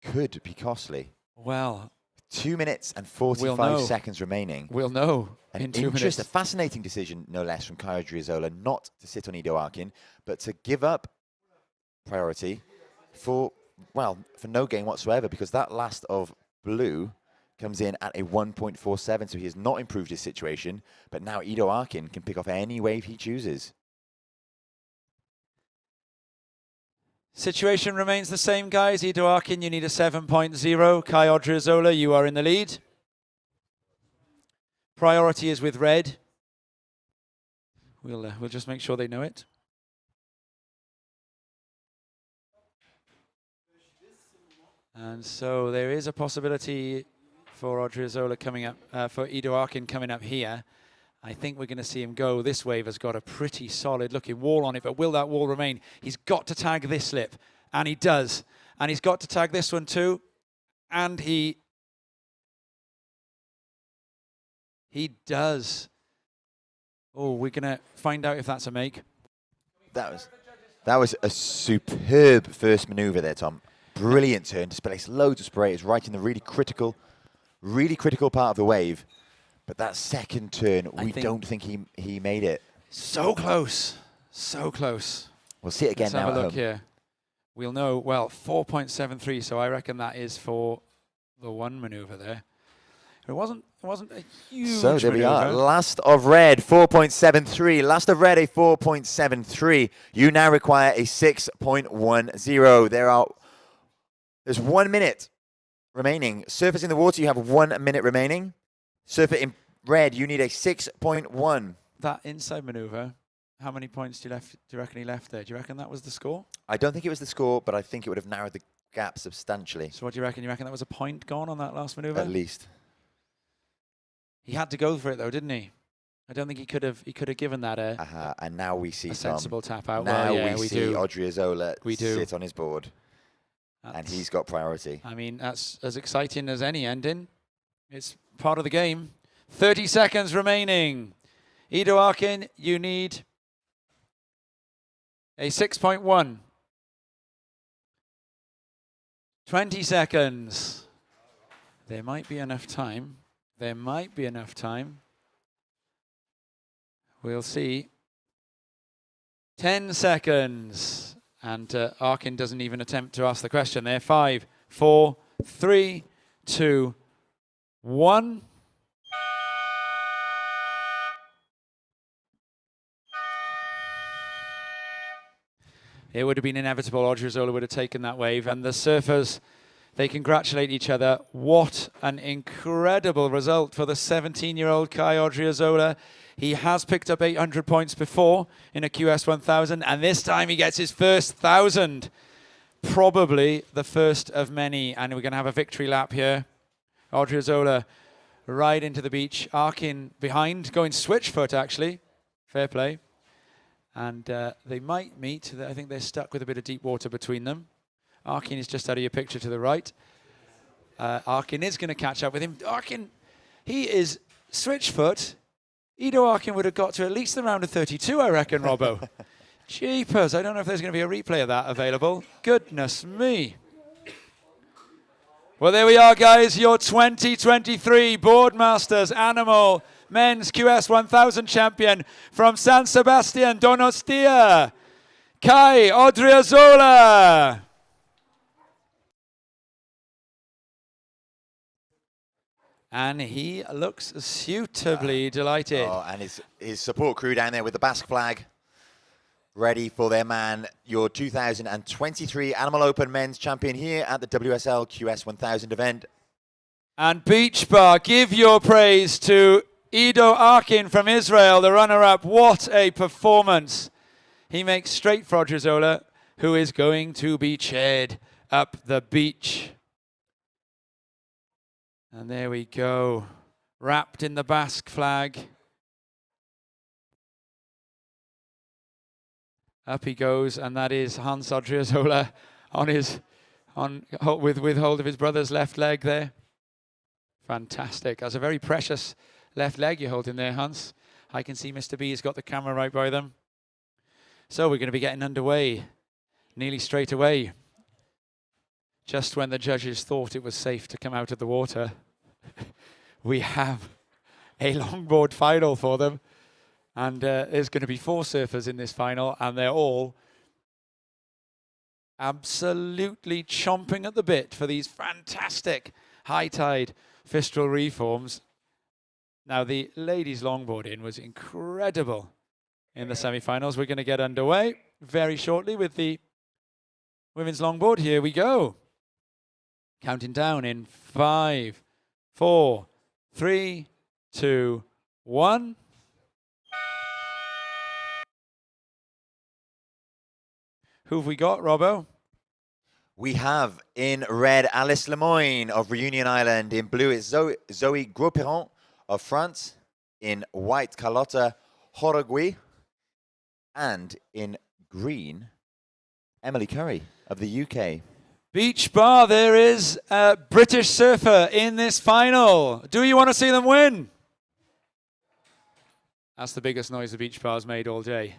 could be costly. Well, 2 minutes and 45 seconds remaining. We'll know in 2 minutes. A fascinating decision, no less, from Kai Odriozola, not to sit on Ido Arkin, but to give up priority for no gain whatsoever, because that last of blue comes in at a 1.47, so he has not improved his situation, but now Ido Arkin can pick off any wave he chooses. Situation remains the same, guys. Ido Arkin, you need a 7.0. Kai Odriozola, you are in the lead. Priority is with red. We'll just make sure they know it. And so there is a possibility for Odriozola coming up, for Ido Arkin coming up here. I think we're going to see him go. This wave has got a pretty solid looking wall on it, but will that wall remain? He's got to tag this slip, and he does. And he's got to tag this one too, and he does. Oh, we're going to find out if that's a make. That was a superb first maneuver there, Tom. Brilliant turn, displays loads of spray. It's right in the really critical part of the wave. But that second turn, we don't think he made it. So close. So close. We'll see it again Let's now have a at look home. here. We'll know, well, 4.73, so I reckon that is for the one maneuver there. It wasn't a huge So there we are. maneuver. Last of red, 4.73. Last of red, a 4.73. You now require a 6.10. There's 1 minute remaining. Surface in the water, you have 1 minute remaining. Surface in red, you need a 6.1. That inside maneuver, how many points do you reckon he left there? Do you reckon that was the score? I don't think it was the score, but I think it would have narrowed the gap substantially. So what do you reckon? You reckon that was a point gone on that last maneuver? At least. He had to go for it though, didn't he? I don't think he could have given that And now we see a Tom. sensible tap out. Now well, yeah, we see do. Odriozola We do. sit on his board. And he's got priority. I mean, that's as exciting as any ending. It's part of the game. 30 seconds remaining. Ido Arkin, you need a 6.1. 20 seconds. There might be enough time. There might be enough time. We'll see. 10 seconds. And Arkin doesn't even attempt to ask the question there. 5, 4, 3, 2, 1. It would have been inevitable. Odriozola would have taken that wave. And the surfers, they congratulate each other. What an incredible result for the 17-year-old Kai Odriozola. He has picked up 800 points before in a QS 1000, and this time he gets his first 1,000. Probably the first of many, and we're going to have a victory lap here. Odriozola right into the beach. Arkin behind, going switch foot actually. Fair play. And they might meet. I think they're stuck with a bit of deep water between them. Arkin is just out of your picture to the right. Arkin is going to catch up with him. Arkin, he is switch foot. Ido Arkin would have got to at least the round of 32, I reckon, Robbo. Jeepers, I don't know if there's going to be a replay of that available. Goodness me. Well, there we are, guys. Your 2023 Boardmasters Animal Men's QS 1000 champion from San Sebastian, Donostia, Kai Odriozola. And he looks suitably delighted. Oh, and his support crew down there with the Basque flag, ready for their man, your 2023 Animal Open Men's Champion here at the WSL QS 1000 event. And Beach Bar, give your praise to Ido Arkin from Israel, the runner-up. What a performance. He makes straight for Odriozola, who is going to be chaired up the beach. And there we go, wrapped in the Basque flag. Up he goes, and that is Hans Odriozola with hold of his brother's left leg there. Fantastic. That's a very precious left leg you're holding there, Hans. I can see Mr. B has got the camera right by them. So we're going to be getting underway nearly straight away. Just when the judges thought it was safe to come out of the water, we have a longboard final for them. And there's going to be 4 surfers in this final, and they're all absolutely chomping at the bit for these fantastic high tide Fistral reforms. Now, the ladies' longboarding was incredible in the semi-finals. We're going to get underway very shortly with the women's longboard. Here we go. Counting down in 5, 4, 3, 2, 1. Who have we got, Robbo? We have in red Alice Lemoyne of Reunion Island. In blue it's Zoe Grosperron of France. In white Carlotta Horogui. And in green Emily Curry of the UK. Beach Bar, there is a British surfer in this final. Do you want to see them win? That's the biggest noise the Beach Bar's made all day.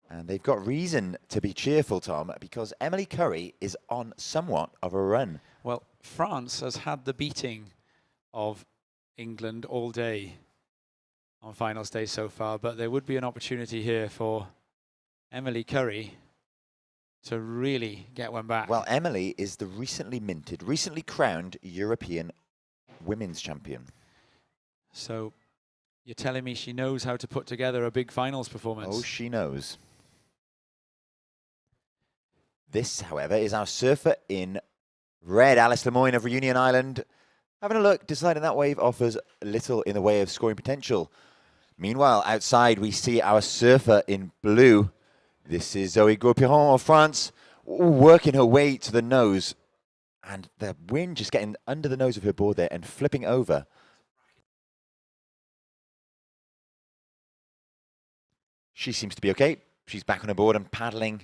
And they've got reason to be cheerful, Tom, because Emily Curry is on somewhat of a run. Well, France has had the beating of England all day on final stage so far, but there would be an opportunity here for Emily Curry to really get one back. Well, Emily is the recently minted, recently crowned European women's champion. So you're telling me she knows how to put together a big finals performance? Oh, she knows. This, however, is our surfer in red, Alice Lemoyne of Reunion Island. Having a look, deciding that wave offers little in the way of scoring potential. Meanwhile, outside we see our surfer in blue. This is Zoe Gaupiron of France, working her way to the nose. And the wind just getting under the nose of her board there and flipping over. She seems to be okay. She's back on her board and paddling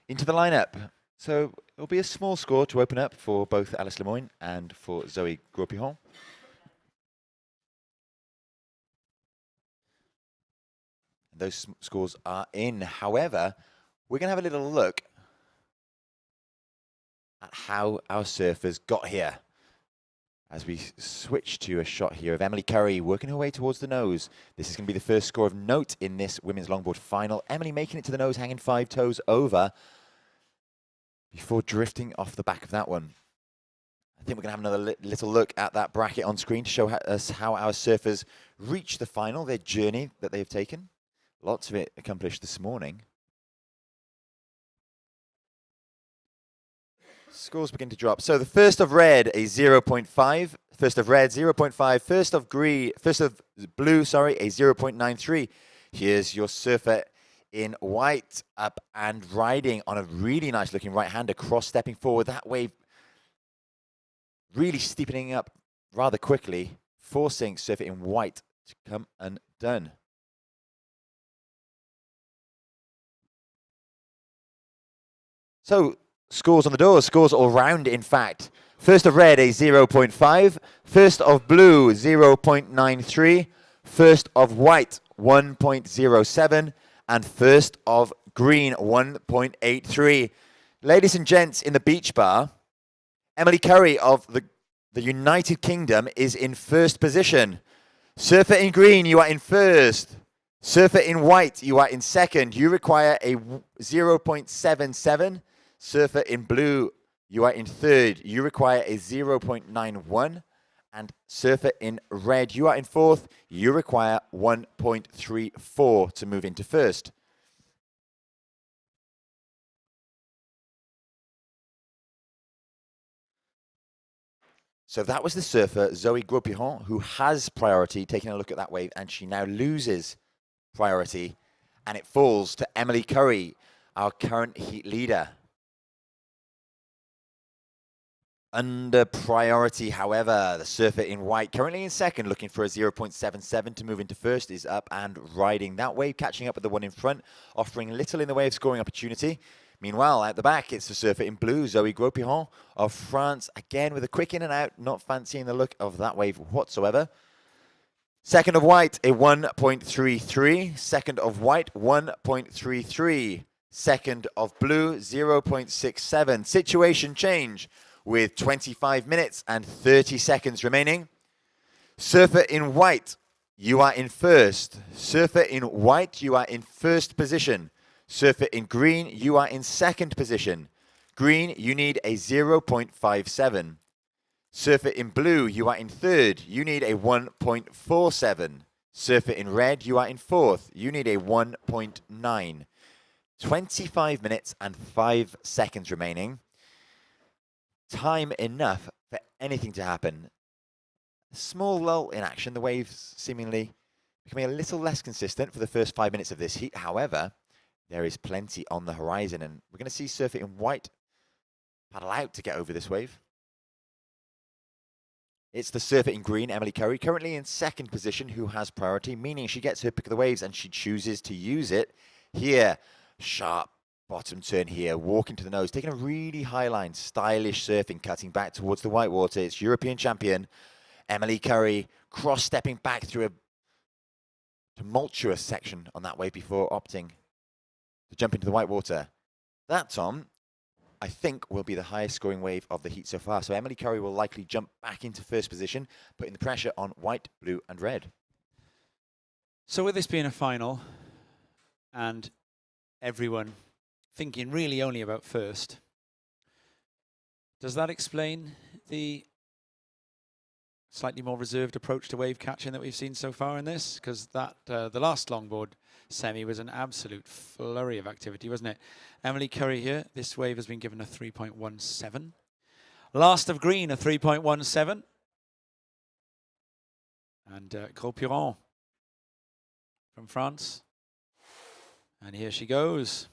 into the lineup. So it'll be a small score to open up for both Alice Lemoyne and for Zoe Gaupiron. Those scores are in. However, we're going to have a little look at how our surfers got here. As we switch to a shot here of Emily Curry working her way towards the nose. This is going to be the first score of note in this women's longboard final. Emily making it to the nose, hanging 5 toes over before drifting off the back of that one. I think we're going to have another little look at that bracket on screen to show us how our surfers reach the final, their journey that they've taken. Lots of it accomplished this morning. Scores begin to drop. So the first of red, a 0.5. First of red, 0.5. First of blue, sorry, a 0.93. Here's your surfer in white, up and riding on a really nice looking right-hander, cross-stepping forward. That wave really steepening up rather quickly, forcing surfer in white to come undone. So scores on the door, scores all round, in fact. First of red, a 0.5. First of blue, 0.93. First of white, 1.07. And first of green, 1.83. Ladies and gents in the beach bar, Emily Curry of the United Kingdom is in first position. Surfer in green, you are in first. Surfer in white, you are in second. You require a 0.77. Surfer in blue, you are in third. You require a 0.91. And surfer in red, you are in fourth. You require 1.34 to move into first. So that was the surfer, Zoe Gaupiron, who has priority, taking a look at that wave, and she now loses priority. And it falls to Emily Curry, our current heat leader. Under priority, however, the surfer in white, currently in second, looking for a 0.77 to move into first, is up and riding that wave, catching up with the one in front, offering little in the way of scoring opportunity. Meanwhile, at the back, it's the surfer in blue, Zoe Gaupiron of France, again with a quick in and out, not fancying the look of that wave whatsoever. Second of white, a 1.33. Second of white, 1.33. Second of blue, 0.67. Situation change with 25 minutes and 30 seconds remaining. Surfer in white, you are in first. Surfer in white, you are in first position. Surfer in green, you are in second position. Green, you need a 0.57. Surfer in blue, you are in third. You need a 1.47. Surfer in red, you are in fourth. You need a 1.9. 25 minutes and 5 seconds remaining. Time enough for anything to happen. A small lull in action, the waves seemingly becoming a little less consistent for the first 5 minutes of this heat. However, there is plenty on the horizon, and we're going to see surfer in white paddle out to get over this wave. It's the surfer in green, Emily Curry, currently in second position, who has priority, meaning she gets her pick of the waves and she chooses to use it. Here, sharp bottom turn here, walking to the nose, taking a really high line, stylish surfing, cutting back towards the whitewater. It's European champion Emily Curry, cross-stepping back through a tumultuous section on that wave before opting to jump into the whitewater. That, Tom, I think will be the highest scoring wave of the heat so far. So Emily Curry will likely jump back into first position, putting the pressure on white, blue, and red. So with this being a final, and everyone thinking really only about first. Does that explain the slightly more reserved approach to wave catching that we've seen so far in this? Because that the last longboard semi was an absolute flurry of activity, wasn't it? Emily Curry here. This wave has been given a 3.17. Last of green, a 3.17. And Gros Piron from France. And here she goes.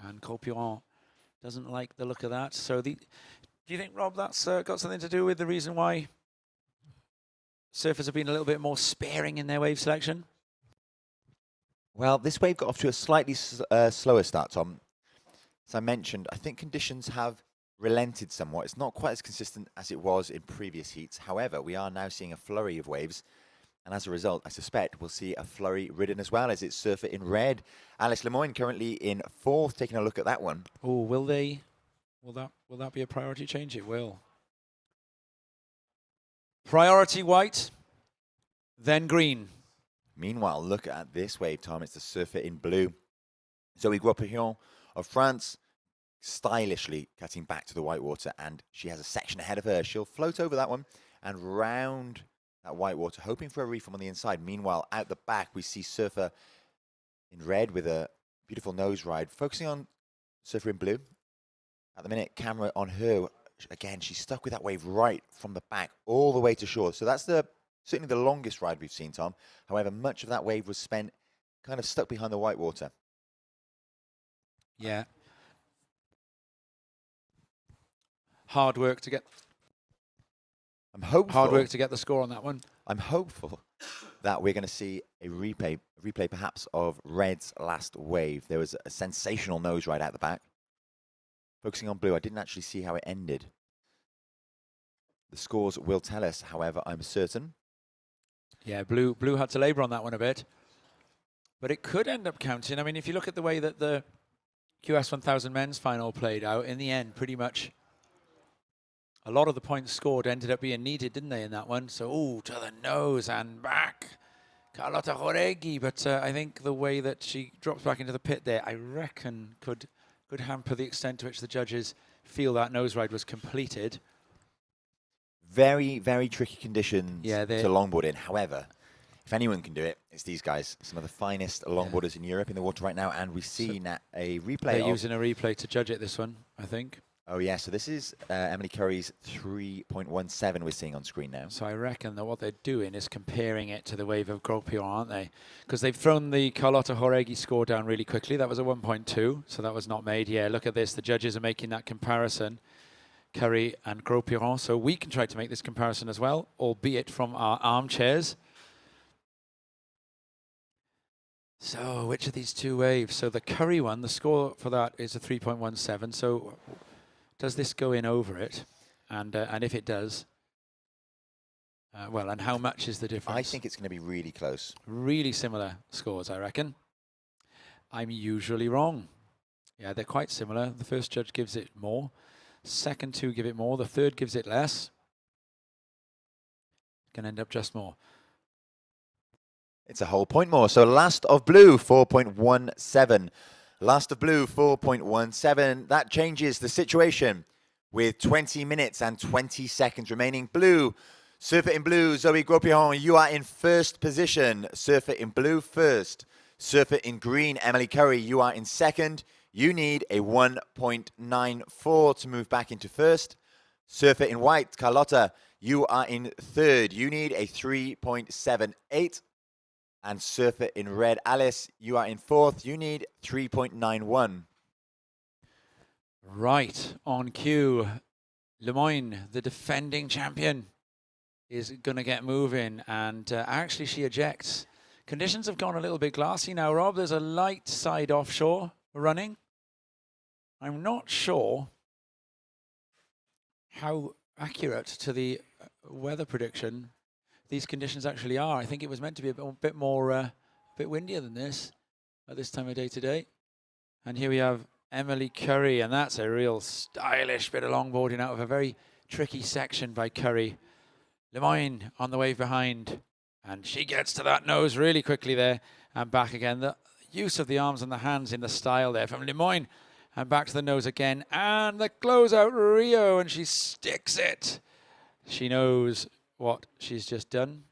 And Gros Piron doesn't like the look of that. So do you think, Rob, that's got something to do with the reason why surfers have been a little bit more sparing in their wave selection? Well, this wave got off to a slightly slower start, Tom. As I mentioned, I think conditions have relented somewhat. It's not quite as consistent as it was in previous heats. However, we are now seeing a flurry of waves. And as a result, I suspect we'll see a flurry ridden as well, as it's surfer in red. Alice Lemoyne currently in 4th, taking a look at that one. Oh, will they? Will that be a priority change? It will. Priority white, then green. Meanwhile, look at this wave, Tom. It's the surfer in blue. Zoe Guapillon of France, stylishly cutting back to the whitewater, and she has a section ahead of her. She'll float over that one and round that whitewater, hoping for a reef on the inside. Meanwhile, out the back, we see surfer in red with a beautiful nose ride, focusing on surfer in blue. At the minute, camera on her. Again, she's stuck with that wave right from the back all the way to shore. So that's certainly the longest ride we've seen, Tom. However, much of that wave was spent kind of stuck behind the whitewater. Yeah. Hard work to get. I'm hopeful. Hard work to get the score on that one. I'm hopeful that we're going to see a replay perhaps of Red's last wave. There was a sensational nose ride out the back. Focusing on blue, I didn't actually see how it ended. The scores will tell us, however, I'm certain. Yeah, blue had to labour on that one a bit. But it could end up counting. I mean, if you look at the way that the QS1000 men's final played out, in the end, pretty much a lot of the points scored ended up being needed, didn't they, in that one? So, ooh, to the nose and back. Carlotta Joregi. But I think the way that she drops back into the pit there, I reckon could hamper the extent to which the judges feel that nose ride was completed. Very, very tricky conditions to longboard in. However, if anyone can do it, it's these guys. Some of the finest longboarders in Europe in the water right now. And we see now a replay. They're using a replay to judge it, this one, I think. Oh, yeah. So this is Emily Curry's 3.17 we're seeing on screen now. So I reckon that what they're doing is comparing it to the wave of Gros Piron, aren't they? Because they've thrown the Carlotta Joregi score down really quickly. That was a 1.2, so that was not made. Yeah, look at this. The judges are making that comparison, Curry and Gros Piron. So we can try to make this comparison as well, albeit from our armchairs. So which of these two waves? So the Curry one, the score for that is a 3.17. So does this go in over it? And if it does, well, and how much is the difference? I think it's going to be really close. Really similar scores, I reckon. I'm usually wrong. Yeah, they're quite similar. The first judge gives it more. Second two give it more. The third gives it less. Can end up just more. It's a whole point more. So last of blue, 4.17. Last of blue, 4.17. That changes the situation with 20 minutes and 20 seconds remaining. Blue, surfer in blue, Zoe Guapillon, you are in first position. Surfer in blue first. Surfer in green, Emily Curry, you are in second. You need a 1.94 to move back into first. Surfer in white, Carlotta, you are in third. You need a 3.78. And surfer in red, Alice, you are in fourth. You need 3.91. Right, on cue. Lemoyne, the defending champion, is going to get moving. And actually, she ejects. Conditions have gone a little bit glassy now, Rob. There's a light side offshore running. I'm not sure how accurate to the weather prediction these conditions actually are. I think it was meant to be a bit more, a bit windier than this at this time of day today. And here we have Emily Curry, and that's a real stylish bit of longboarding out of a very tricky section by Curry. Lemoyne on the wave behind, and she gets to that nose really quickly there and back again. use of the arms and the hands in the style there from Lemoyne. And back to the nose again. And the closeout Rio, and she sticks it. She knows what she's just done.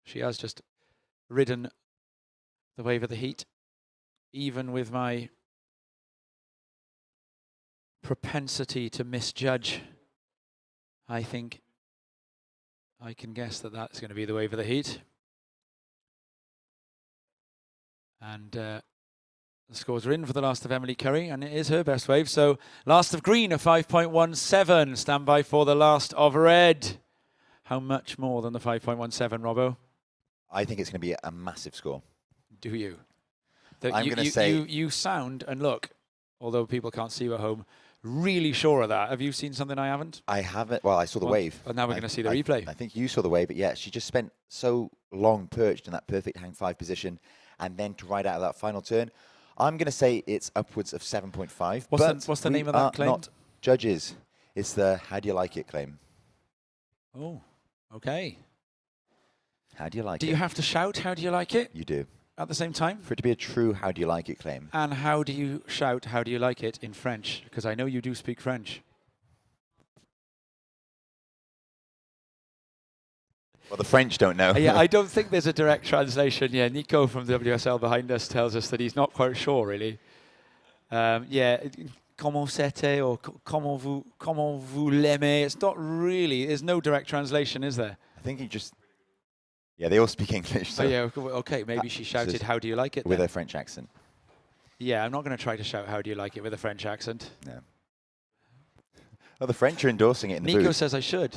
She has just ridden the wave of the heat. Even with my propensity to misjudge, I think I can guess that that's going to be the wave of the heat. And the scores are in for the last of Emily Curry, and it is her best wave. So last of green, a 5.17. Stand by for the last of red. How much more than the 5.17, Robbo? I think it's going to be a massive score. Do you? I'm going to say... You sound and look, although people can't see you at home, really sure of that. Have you seen something I haven't? I haven't. Well, I saw the wave. And now we're going to see the replay. I think you saw the wave, but yeah, she just spent so long perched in that perfect hang 5 position, and then to ride out of that final turn. I'm going to say it's upwards of 7.5. What's the name of that claim? Not judges. It's the how do you like it claim. Oh, okay. How do you like it? Do you have to shout, how do you like it? You do. At the same time? For it to be a true how do you like it claim. And how do you shout, how do you like it in French? Because I know you do speak French. Well, the French don't know. Yeah, I don't think there's a direct translation. Yeah, Nico from WSL behind us tells us that he's not quite sure, really. Yeah, comment c'était or comment vous l'aimez. It's not really, there's no direct translation, is there? I think he just... Yeah, they all speak English. So. Oh, yeah, okay, maybe she shouted, how do you like it? With then? a French accent. Yeah, I'm not going to try to shout, how do you like it, with a French accent. No. Oh, the French are endorsing it in the Nico booth. says I should.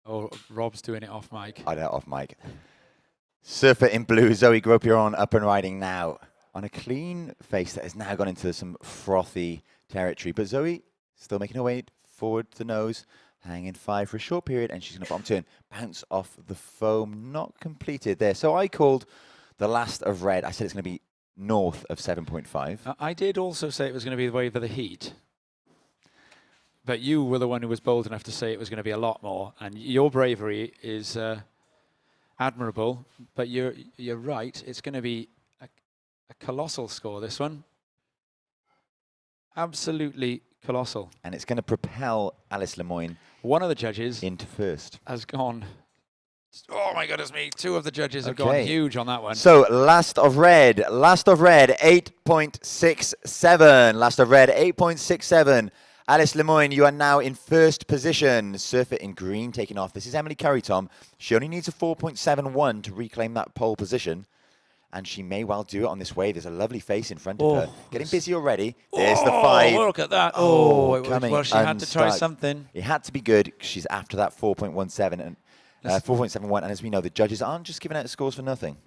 Oh, Rob's doing it off mic. I know, off mic. Surfer in blue, Zoe Gropion up and riding now. On a clean face that has now gone into some frothy territory. But Zoe still making her way forward to the nose. Hanging 5 for a short period, and she's going to bottom turn. Bounce off the foam, not completed there. So I called the last of red. I said it's going to be north of 7.5. I did also say it was going to be the wave of the heat. But you were the one who was bold enough to say it was going to be a lot more. And your bravery is admirable. But you're right. It's going to be a colossal score, this one. Absolutely colossal. And it's going to propel Alice Lemoyne. One of the judges into first. Has gone. Oh my goodness me. 2 of the judges have gone huge on that one. So last of red, 8.67. Last of red, 8.67. Alice Lemoyne, you are now in first position. Surfer in green taking off. This is Emily Curry, Tom. She only needs a 4.71 to reclaim that pole position. And she may well do it on this wave. There's a lovely face in front of her. Getting busy already. There's the 5. Look at that. Coming well, she had to try something. It had to be good. She's after that 4.17 and 4.71. And as we know, the judges aren't just giving out scores for nothing.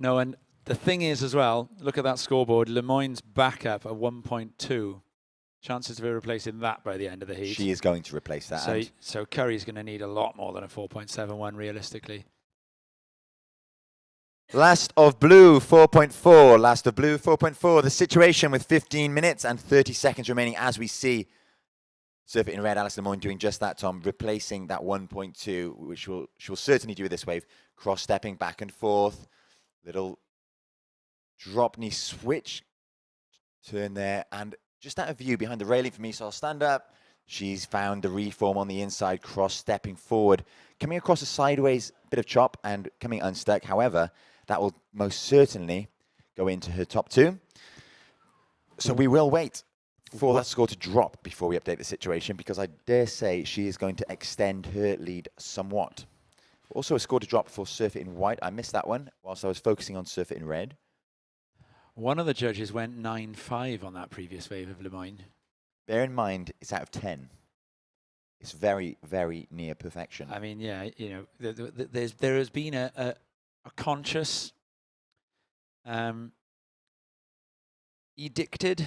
No, and the thing is as well, look at that scoreboard. Lemoyne's back up at 1.2. Chances of her replacing that by the end of the heat. She is going to replace that. So Curry's going to need a lot more than a 4.71 realistically. Last of blue, 4.4. Last of blue, 4.4. The situation with 15 minutes and 30 seconds remaining as we see Surfer in red, Alice Lemoyne doing just that, Tom, replacing that 1.2, which she will certainly do with this wave. Cross-stepping back and forth. Little drop knee switch. Turn there. And just out of view behind the railing for me, so I'll stand up. She's found the reform on the inside, cross-stepping forward. Coming across a sideways bit of chop and coming unstuck. However, that will most certainly go into her top 2. So we will wait for that score to drop before we update the situation, because I dare say she is going to extend her lead somewhat. Also a score to drop for Surfer in white. I missed that one whilst I was focusing on Surfer in red. One of the judges went 9.5 on that previous wave of Lemoyne. Bear in mind, it's out of 10. It's very, very near perfection. I mean, yeah, you know, there has been a conscious, edicted,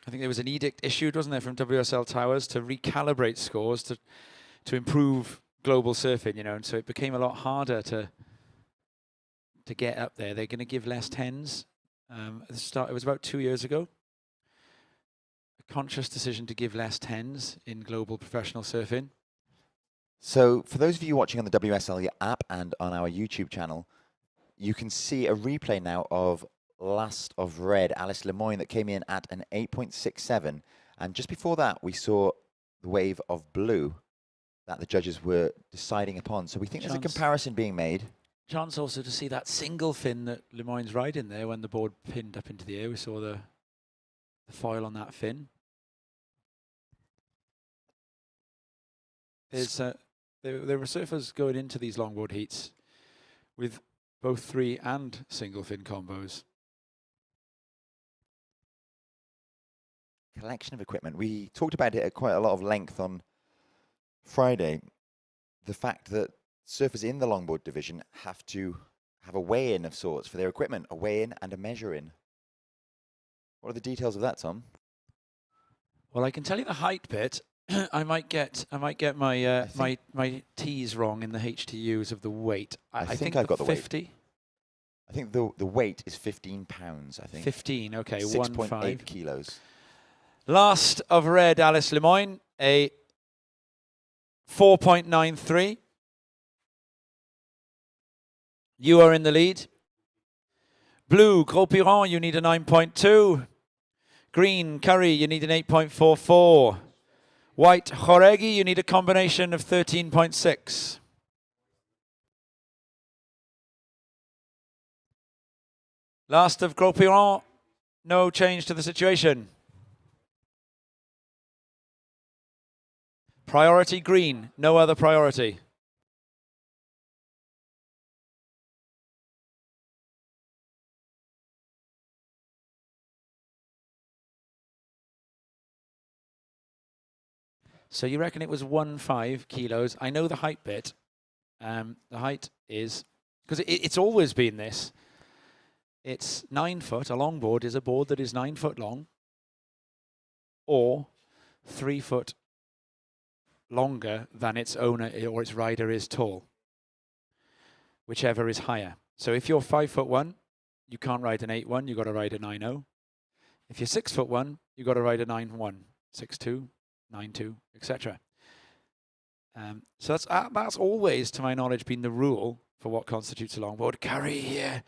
I think there was an edict issued, wasn't there, from WSL Towers to recalibrate scores to improve global surfing, you know, and so it became a lot harder to get up there. They're going to give less 10s. At the start, it was about 2 years ago. A conscious decision to give less 10s in global professional surfing. So for those of you watching on the WSL app and on our YouTube channel, you can see a replay now of Last of Red, Alice Lemoyne, that came in at an 8.67. And just before that, we saw the wave of blue that the judges were deciding upon. So we think there's a comparison being made. Chance also to see that single fin that Lemoyne's riding there when the board pinned up into the air. We saw the foil on that fin. There's there were surfers going into these longboard heats with both 3 and single fin combos. Collection of equipment. We talked about it at quite a lot of length on Friday. The fact that surfers in the longboard division have to have a weigh-in of sorts for their equipment, a weigh-in and a measure-in. What are the details of that, Tom? Well, I can tell you the height bit. I might get my my T's wrong in the HTUs of the weight. I think I've got the 50. Weight. I think the weight is 15 pounds, I think. 15, okay. 6.8 kilos. Last of Red, Alice Lemoyne, a 4.93. You are in the lead. Blue, Gros Piron, you need a 9.2. Green, Curry, you need an 8.44. White, Joregi, you need a combination of 13.6. Last of Gros Piron, no change to the situation. Priority green, no other priority. So you reckon it was 1.5 kilos. I know the height bit. The height is, because it's always been this. It's 9 foot. A longboard is a board that is 9 foot long or 3 foot longer than its owner or its rider is tall, whichever is higher. So if you're 5'1", you can't ride an 8.1, you've got to ride a 9.0. If you're 6'1", you've got to ride a 9.1, 6.2, 9.2, etc. So that's always, to my knowledge, been the rule for what constitutes a longboard. Curry here,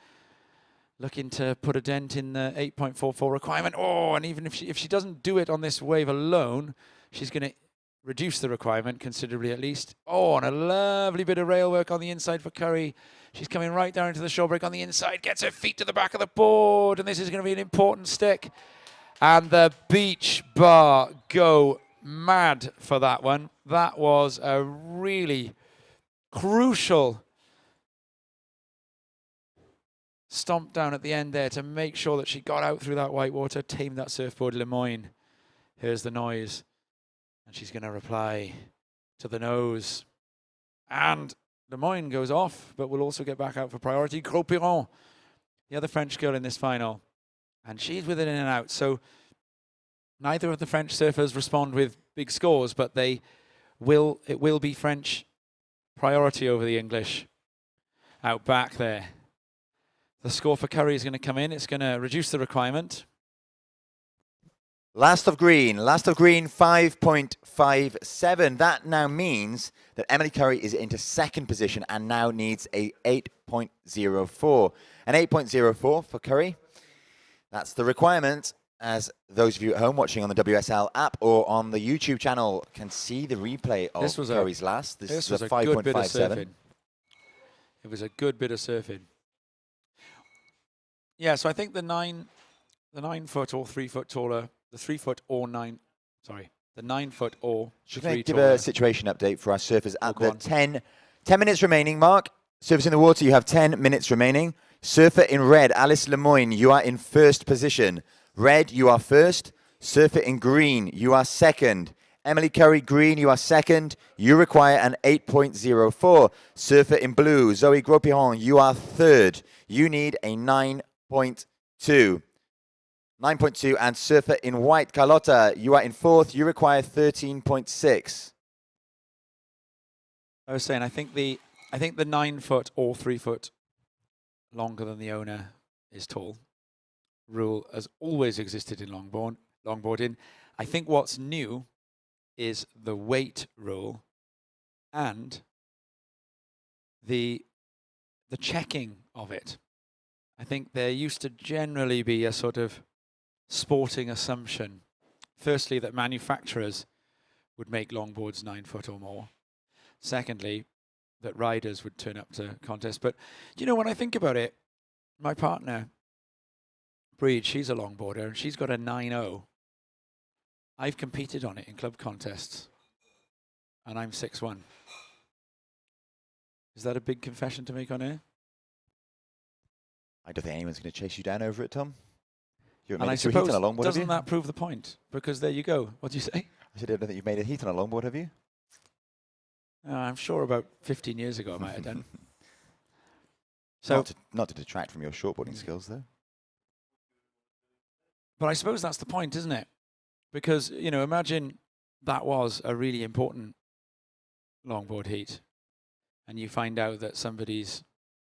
looking to put a dent in the 8.44 requirement. Oh, and even if she doesn't do it on this wave alone, she's going to reduce the requirement considerably at least. Oh, and a lovely bit of rail work on the inside for Curry. She's coming right down into the shore break on the inside, gets her feet to the back of the board, and this is going to be an important stick. And the beach bar go mad for that one. That was a really crucial stomp down at the end there to make sure that she got out through that white water, tamed that surfboard. Lemoyne, here's the noise. And she's going to reply to the nose. And Lemoyne goes off, but will also get back out for priority. Gros Piron, the other French girl in this final. And she's with it in and out. So neither of the French surfers respond with big scores, but it will be French priority over the English out back there. The score for Curry is going to come in. It's going to reduce the requirement. Last of green, 5.57. That now means that Emily Curry is into second position and now needs a 8.04. An 8.04 for Curry. That's the requirement. As those of you at home watching on the WSL app or on the YouTube channel can see the replay of Curry's last. This is a 5.57. It was a good bit of surfing. Yeah, so I think the 9 foot or 3 foot taller, the 3 foot or 9, sorry, the 9 foot or Should 3 I give taller. a situation update for our surfers at the 10 minutes remaining mark? Surfers in the water, you have 10 minutes remaining. Surfer in red, Alice Lemoyne, you are in first position. Red, you are first. Surfer in green, you are second. Emily Curry, green, you are second. You require an 8.04. Surfer in blue, Zoe Gros Piron, you are third. You need a 9.2. 9.2. And surfer in white, Carlotta, you are in fourth. You require 13.6. I was saying, I think the 9 foot or 3 foot longer than the owner is tall. Rule has always existed in longboarding. I think what's new is the weight rule and the checking of it. I think there used to generally be a sort of sporting assumption. Firstly, that manufacturers would make longboards 9 foot or more. Secondly, that riders would turn up to contests. But, you know, when I think about it, my partner, Breed, she's a longboarder, and she's got a 9.0. I've competed on it in club contests, and I'm 6'1". Is that a big confession to make on air? I don't think anyone's going to chase you down over it, Tom. You And I suppose, doesn't that prove the point? Because there you go. What do you say? I said, I don't think you've made a heat on a longboard, have you? I'm sure about 15 years ago I might have done. So, not to detract from your shortboarding skills, though. But I suppose that's the point, isn't it? Because, you know, imagine that was a really important longboard heat, and you find out that somebody's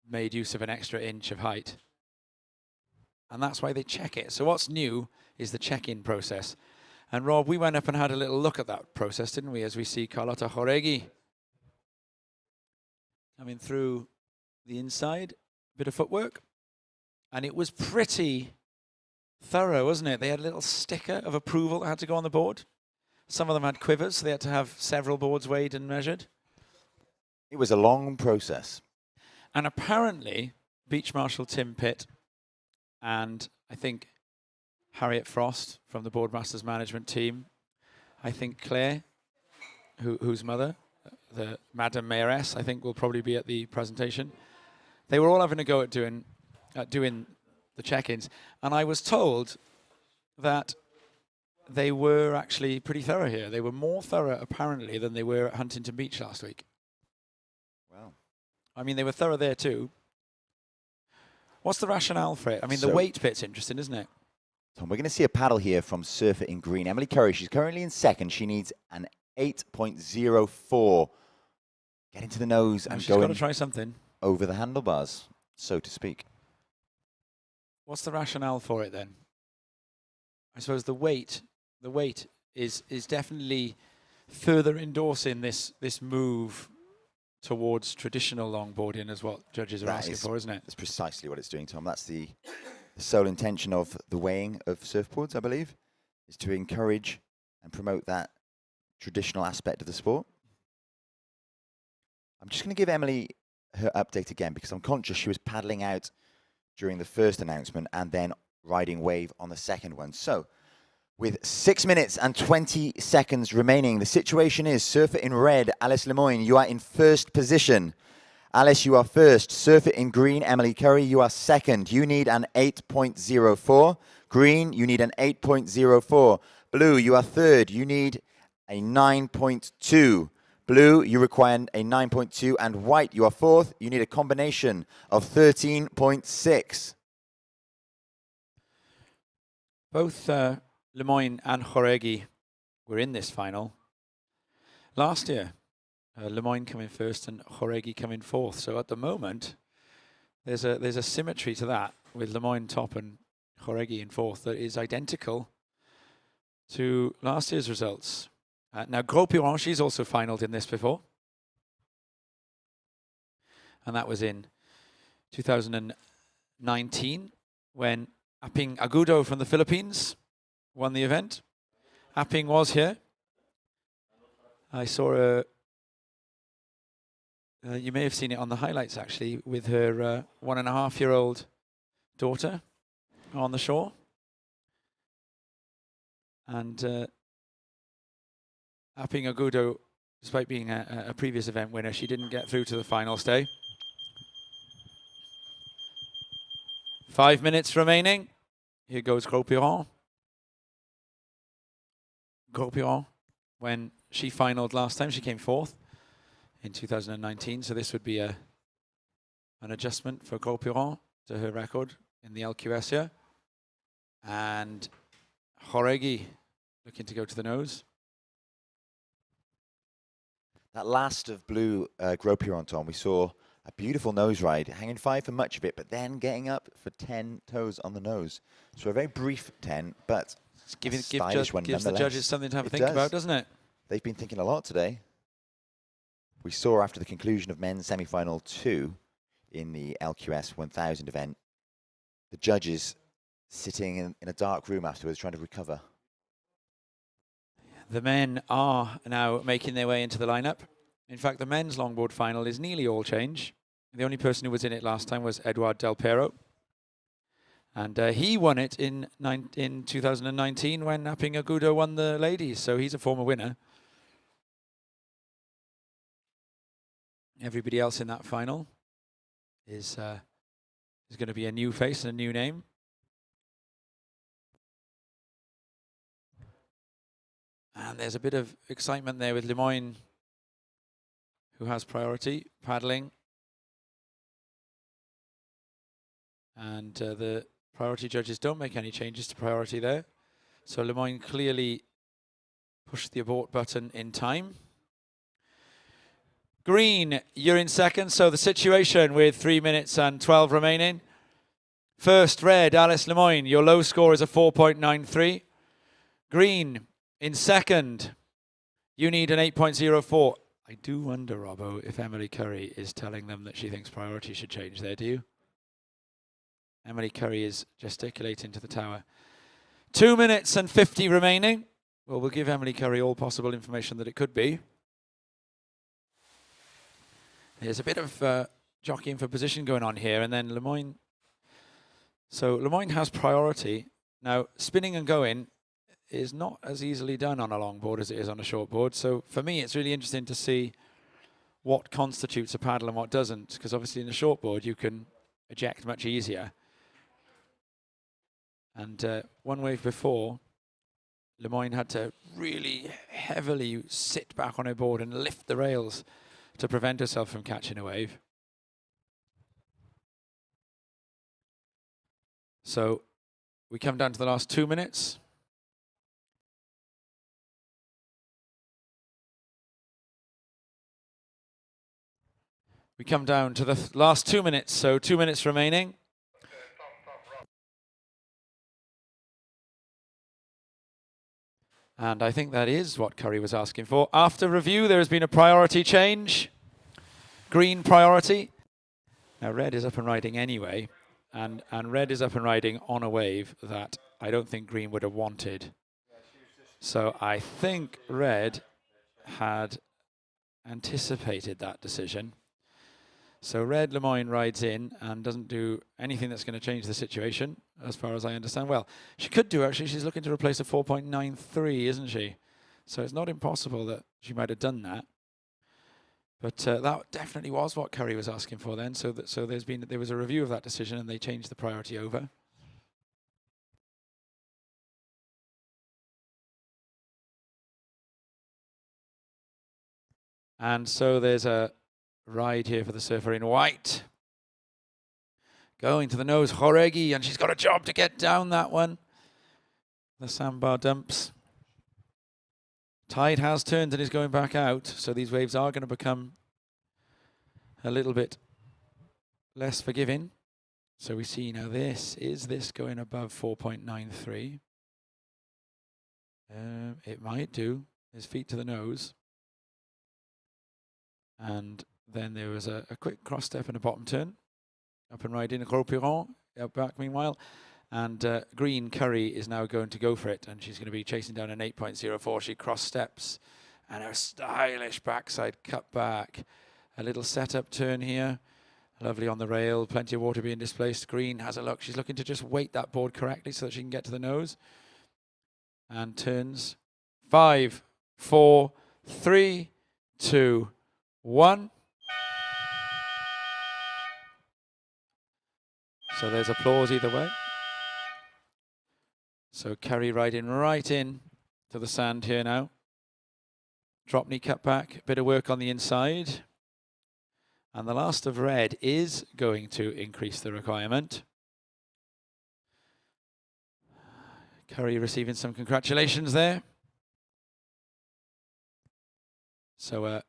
made use of an extra inch of height. And that's why they check it. So what's new is the check-in process. And Rob, we went up and had a little look at that process, didn't we, as we see Carlotta Joregi coming through the inside, bit of footwork. And it was pretty thorough, wasn't it? They had a little sticker of approval that had to go on the board. Some of them had quivers, so they had to have several boards weighed and measured. It was a long process. And apparently, Beach Marshal Tim Pitt and I think Harriet Frost from the Boardmasters management team, I think Claire, whose mother, the Madam Mayoress, I think will probably be at the presentation. They were all having a go at doing the check-ins. And I was told that they were actually pretty thorough here. They were more thorough, apparently, than they were at Huntington Beach last week. Wow. I mean, they were thorough there too. What's the rationale for it? I mean, the weight bit's interesting, isn't it? Tom, we're going to see a paddle here from surfer in green. Emily Curry, she's currently in second. She needs an 8.04. Get into the nose and she's go got to try something over the handlebars, so to speak. What's the rationale for it then? I suppose the weight is definitely further endorsing this move towards traditional longboarding, as what judges are asking for, isn't it? That's precisely what it's doing, Tom. That's the sole intention of the weighing of surfboards, I believe, is to encourage and promote that traditional aspect of the sport. I'm just going to give Emily her update again because I'm conscious she was paddling out during the first announcement and then riding wave on the second one. So, with 6 minutes and 20 seconds remaining, the situation is surfer in red, Alice Lemoyne, you are in first position. Alice, you are first. Surfer in green, Emily Curry, you are second. You need an 8.04. Green, you need an 8.04. Blue, you are third. You need a 9.2. Blue, you require a 9.2. And white, you are fourth. You need a combination of 13.6. Both Lemoyne and Joregi were in this final last year. Lemoyne come in first and Joregi come in fourth. So at the moment, there's a symmetry to that with Lemoyne top and Joregi in fourth that is identical to last year's results. Now, Gros Piron, she's also finaled in this before. And that was in 2019 when Aping Agudo from the Philippines won the event. Aping was here. I saw a you may have seen it on the highlights, actually, with her 1.5-year-old daughter on the shore. And Aping Agudo, despite being a previous event winner, she didn't get through to the final stay. 5 minutes remaining. Here goes Gros Piron. Gros Piron, when she finaled last time, she came fourth in 2019, so this would be an adjustment for Gros Piron to her record in the LQS here. And Joregi looking to go to the nose. That last of blue Gros Piron, Tom, we saw a beautiful nose ride, hanging 5 for much of it, but then getting up for 10 toes on the nose. So a very brief 10, but gives stylish one the judges something to have a think about, doesn't it? They've been thinking a lot today. we saw after the conclusion of men's semi-final 2 in the LQS 1000 event, the judges sitting in a dark room afterwards trying to recover. The men are now making their way into the lineup. In fact, the men's longboard final is nearly all change. The only person who was in it last time was Eduard Del Pero. And he won it in 2019 when Napping Agudo won the ladies, so he's a former winner. Everybody else in that final is going to be a new face and a new name. And there's a bit of excitement there with Lemoyne, who has priority, paddling. And the priority judges don't make any changes to priority there. So Lemoyne clearly pushed the abort button in time. Green, you're in second. So the situation with 3 minutes and 12 remaining. First, red, Alice Lemoyne. Your low score is a 4.93. Green, in second, you need an 8.04. I do wonder, Robbo, if Emily Curry is telling them that she thinks priority should change there, do you? Emily Curry is gesticulating to the tower. 2 minutes and 50 remaining. Well, we'll give Emily Curry all possible information that it could be. There's a bit of jockeying for position going on here, and then Lemoyne. So Lemoyne has priority. Now, spinning and going is not as easily done on a long board as it is on a short board. So for me, it's really interesting to see what constitutes a paddle and what doesn't, because obviously in a short board you can eject much easier. And one wave before, Lemoyne had to really heavily sit back on her board and lift the rails to prevent herself from catching a wave. So we come down to the last 2 minutes. We come down to the last 2 minutes, so 2 minutes remaining. And I think that is what Curry was asking for. After review, there has been a priority change. Green priority. Now red is up and riding anyway. And red is up and riding on a wave that I don't think green would have wanted. So I think red had anticipated that decision. So red Lemoyne rides in and doesn't do anything that's going to change the situation, as far as I understand. Well, she could do, actually. She's looking to replace a 4.93, isn't she? So it's not impossible that she might have done that. But that definitely was what Curry was asking for then. So there was a review of that decision, and they changed the priority over. And so there's a ride here for the surfer in white. Going to the nose, Joregi, and she's got a job to get down that one. The sandbar dumps. Tide has turned and is going back out, so these waves are going to become a little bit less forgiving. So we see now is this going above 4.93? It might do. His feet to the nose. And then there was a quick cross step and a bottom turn. Up and riding, Gros Piron out back meanwhile. And green Curry is now going to go for it. And she's going to be chasing down an 8.04. She cross steps. And a stylish backside cut back. A little setup turn here. Lovely on the rail. Plenty of water being displaced. Green has a look. She's looking to just weight that board correctly so that she can get to the nose. And turns. 5, 4, 3, 2, 1. So there's applause either way. So Curry riding right in to the sand here now. Drop knee cut back, bit of work on the inside. And the last of red is going to increase the requirement. Curry receiving some congratulations there. So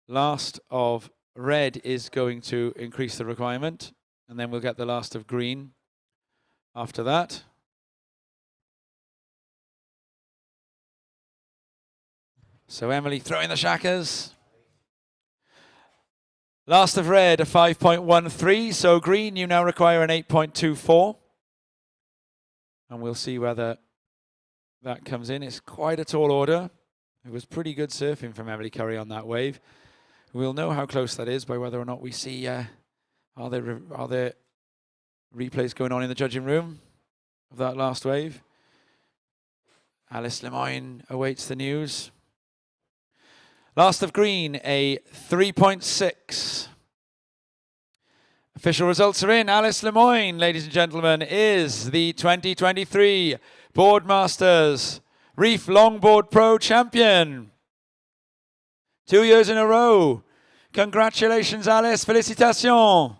last of red is going to increase the requirement, and then we'll get the last of green after that. So Emily throwing the shackers. Last of red, a 5.13. So green, you now require an 8.24. And we'll see whether that comes in. It's quite a tall order. It was pretty good surfing from Emily Curry on that wave. We'll know how close that is by whether or not we see, are there replays going on in the judging room of that last wave. Alice Lemoyne awaits the news. Last of green, a 3.6. Official results are in. Alice Lemoyne, ladies and gentlemen, is the 2023 Boardmasters Reef Longboard Pro champion. 2 years in a row. Congratulations, Alice. Félicitations.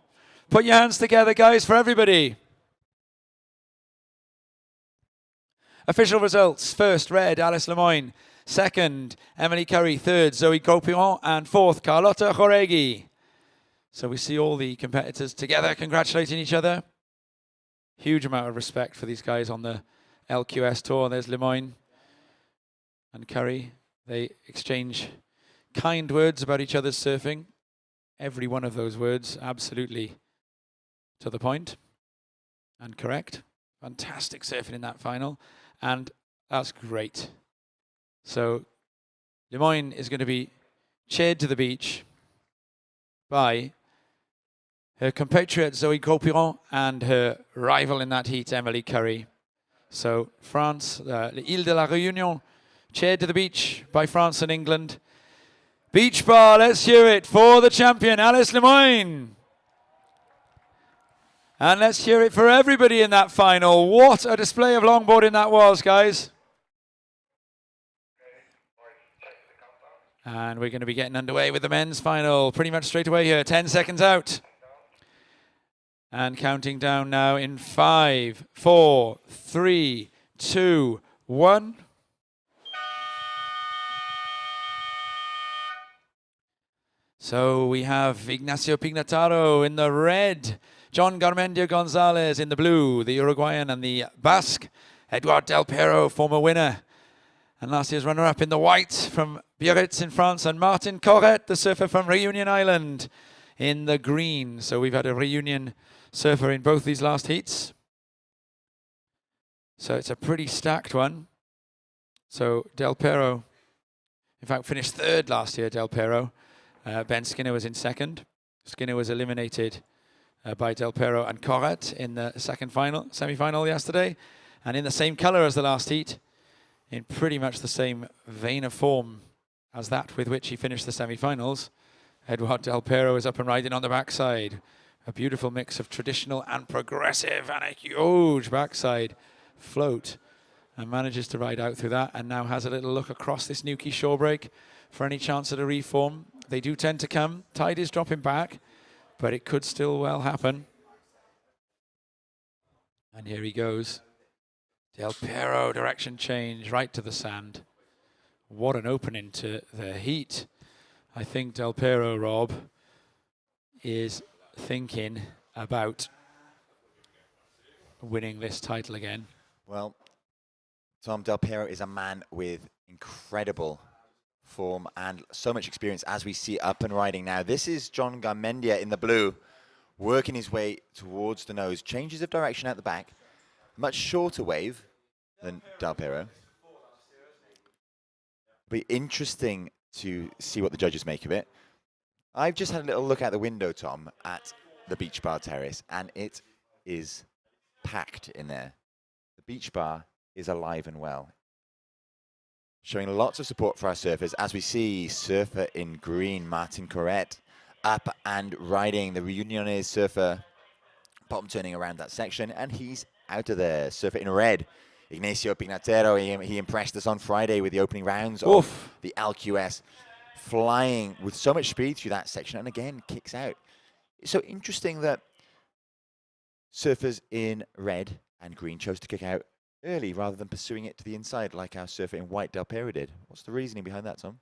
Put your hands together, guys, for everybody. Official results. First, red, Alice Lemoyne. Second, Emily Curry. Third, Zoe Copion. And fourth, Carlotta Joregi. So we see all the competitors together congratulating each other. Huge amount of respect for these guys on the LQS tour. There's Lemoyne and Curry. They exchange kind words about each other's surfing. Every one of those words absolutely to the point and correct. Fantastic surfing in that final. And that's great. So Lemoyne is going to be chaired to the beach by her compatriot Zoe Copiron and her rival in that heat, Emily Curry. So France, l'Île de la Réunion, chaired to the beach by France and England. Beach bar, let's hear it for the champion, Alice Lemoyne. And let's hear it for everybody in that final. What a display of longboarding that was, guys. And we're going to be getting underway with the men's final pretty much straight away here. 10 seconds out. And counting down now in 5, 4, 3, 2, 1. So we have Ignacio Pignataro in the red, John Garmendia Gonzalez in the blue, the Uruguayan and the Basque, Eduard Del Pero, former winner, and last year's runner-up in the white from Biarritz in France, and Martin Corret, the surfer from Reunion Island, in the green. So we've had a Reunion surfer in both these last heats. So it's a pretty stacked one. So Del Pero, in fact, finished third last year, Del Pero. Ben Skinner was in second. Skinner was eliminated by Del Pero and Corret in the semi-final yesterday. And in the same colour as the last heat, in pretty much the same vein of form as that with which he finished the semi-finals, Eduard Del Pero is up and riding on the backside. A beautiful mix of traditional and progressive and a huge backside float. And manages to ride out through that and now has a little look across this Newquay shore break for any chance at a reform. They do tend to come. Tide is dropping back, but it could still well happen. And here he goes. Del Pero, direction change, right to the sand. What an opening to the heat. I think Del Pero, Rob, is thinking about winning this title again. Well, Tom, Del Pero is a man with incredible form and so much experience, as we see up and riding now. This is John Garmendia in the blue, working his way towards the nose. Changes of direction at the back. Much shorter wave than Del Pero. Be interesting to see what the judges make of it. I've just had a little look out the window, Tom, at the beach bar terrace, and it is packed in there. The beach bar is alive and well, showing lots of support for our surfers, as we see surfer in green, Martin Corret, up and riding the Reunionese surfer, bottom turning around that section, and he's out of there. Surfer in red, Ignacio Pignataro, he impressed us on Friday with the opening rounds of the LQS, flying with so much speed through that section, and again, kicks out. It's so interesting that surfers in red and green chose to kick out early rather than pursuing it to the inside like our surfer in white Del Pero did. What's the reasoning behind that, Tom?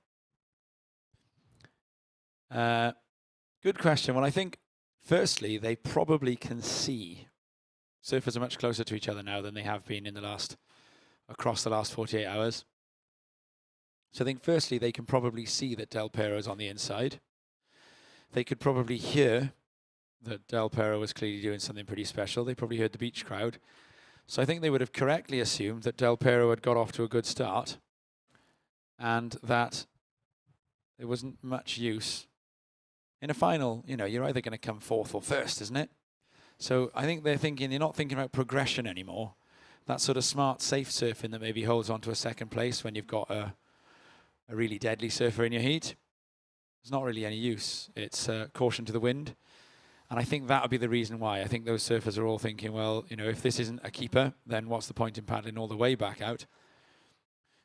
Good question. Well, I think, firstly, they probably can see. Surfers are much closer to each other now than they have been in across the last 48 hours. So I think firstly they can probably see that Del Perro is on the inside. They could probably hear that Del Perro was clearly doing something pretty special. They probably heard the beach crowd. So I think they would have correctly assumed that Del Perro had got off to a good start and that there wasn't much use. In a final, you know, you're either going to come fourth or first, isn't it? So I think they're thinking, you're not thinking about progression anymore. That sort of smart, safe surfing that maybe holds on to a second place when you've got a really deadly surfer in your heat. There's not really any use. It's caution to the wind. And I think that would be the reason why. I think those surfers are all thinking, well, you know, if this isn't a keeper, then what's the point in paddling all the way back out?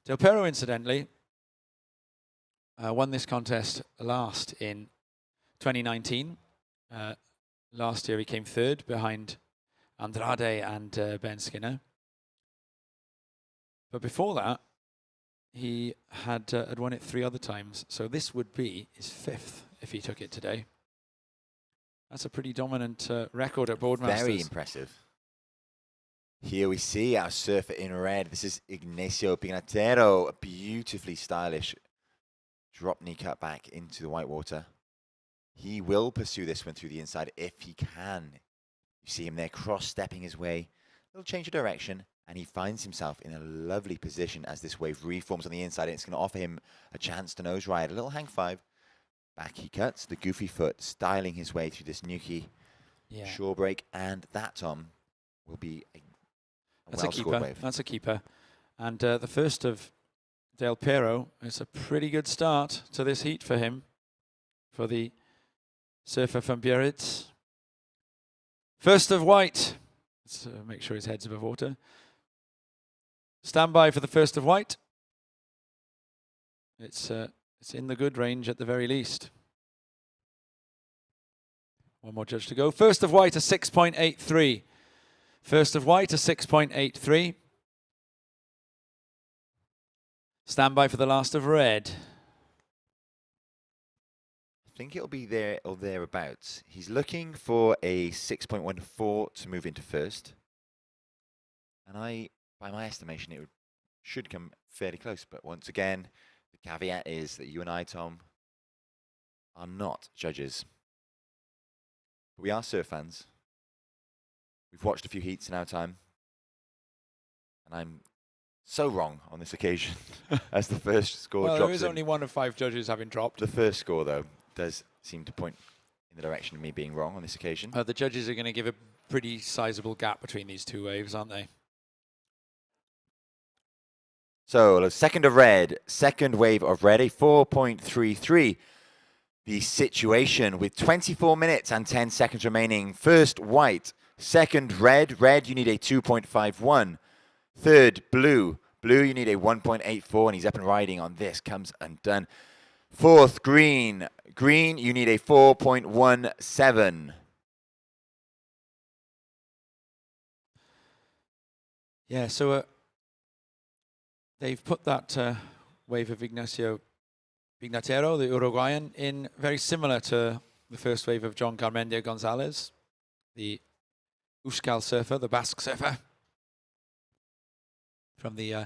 Del Perro, incidentally, won this contest last in 2019. Last year he came third behind Andrade and Ben Skinner. But before that, he had won it 3 other times. So this would be his 5th if he took it today. That's a pretty dominant record at Boardmasters. Very impressive. Here we see our surfer in red. This is Ignacio Pignataro, a beautifully stylish drop knee cut back into the white water. He will pursue this one through the inside if he can. You see him there cross-stepping his way. A little change of direction, and he finds himself in a lovely position as this wave reforms on the inside. And it's going to offer him a chance to nose ride. A little hang 5. Back he cuts, the goofy foot, styling his way through this Nuki shore break. And that, Tom, will be a That's a keeper. Wave. That's a keeper. And the first of Del Perro is a pretty good start to this heat for him, for the surfer from Biarritz. First of white. Let's make sure his head's above water. Stand by for the first of white. It's in the good range at the very least. One more judge to go. First of white, a 6.83. First of white, a 6.83. Stand by for the last of red. I think it'll be there or thereabouts. He's looking for a 6.14 to move into first. And by my estimation, it should come fairly close. But once again, the caveat is that you and I, Tom, are not judges. But we are surf fans. We've watched a few heats in our time. And I'm so wrong on this occasion as the first score drops in. There is only 1 of 5 judges having dropped. The first score, though, does seem to point in the direction of me being wrong on this occasion. The judges are going to give a pretty sizable gap between these 2 waves, aren't they? So, the second of red, second wave of red, a 4.33. The situation with 24 minutes and 10 seconds remaining. First white, second red, you need a 2.51. Third blue, you need a 1.84, and he's up and riding on this, comes undone. Fourth green, you need a 4.17. Yeah, so they've put that wave of Ignacio Pignataro, the Uruguayan, in very similar to the first wave of John Garmendia Gonzalez, the Euskal surfer, the Basque surfer. From the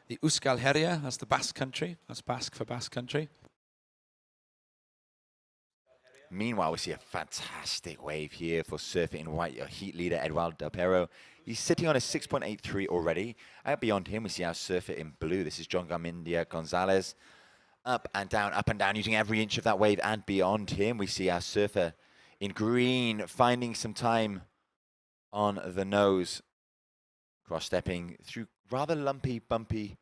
Euskal Herria, that's the Basque country. That's Basque for Basque country. Meanwhile, we see a fantastic wave here for surfing in white, your heat leader, Eduardo Del Perro. He's sitting on a 6.83 already. Out beyond him, we see our surfer in blue. This is John Garmendia Gonzalez. Up and down, using every inch of that wave. And beyond him, we see our surfer in green, finding some time on the nose. Cross-stepping through rather lumpy, bumpy,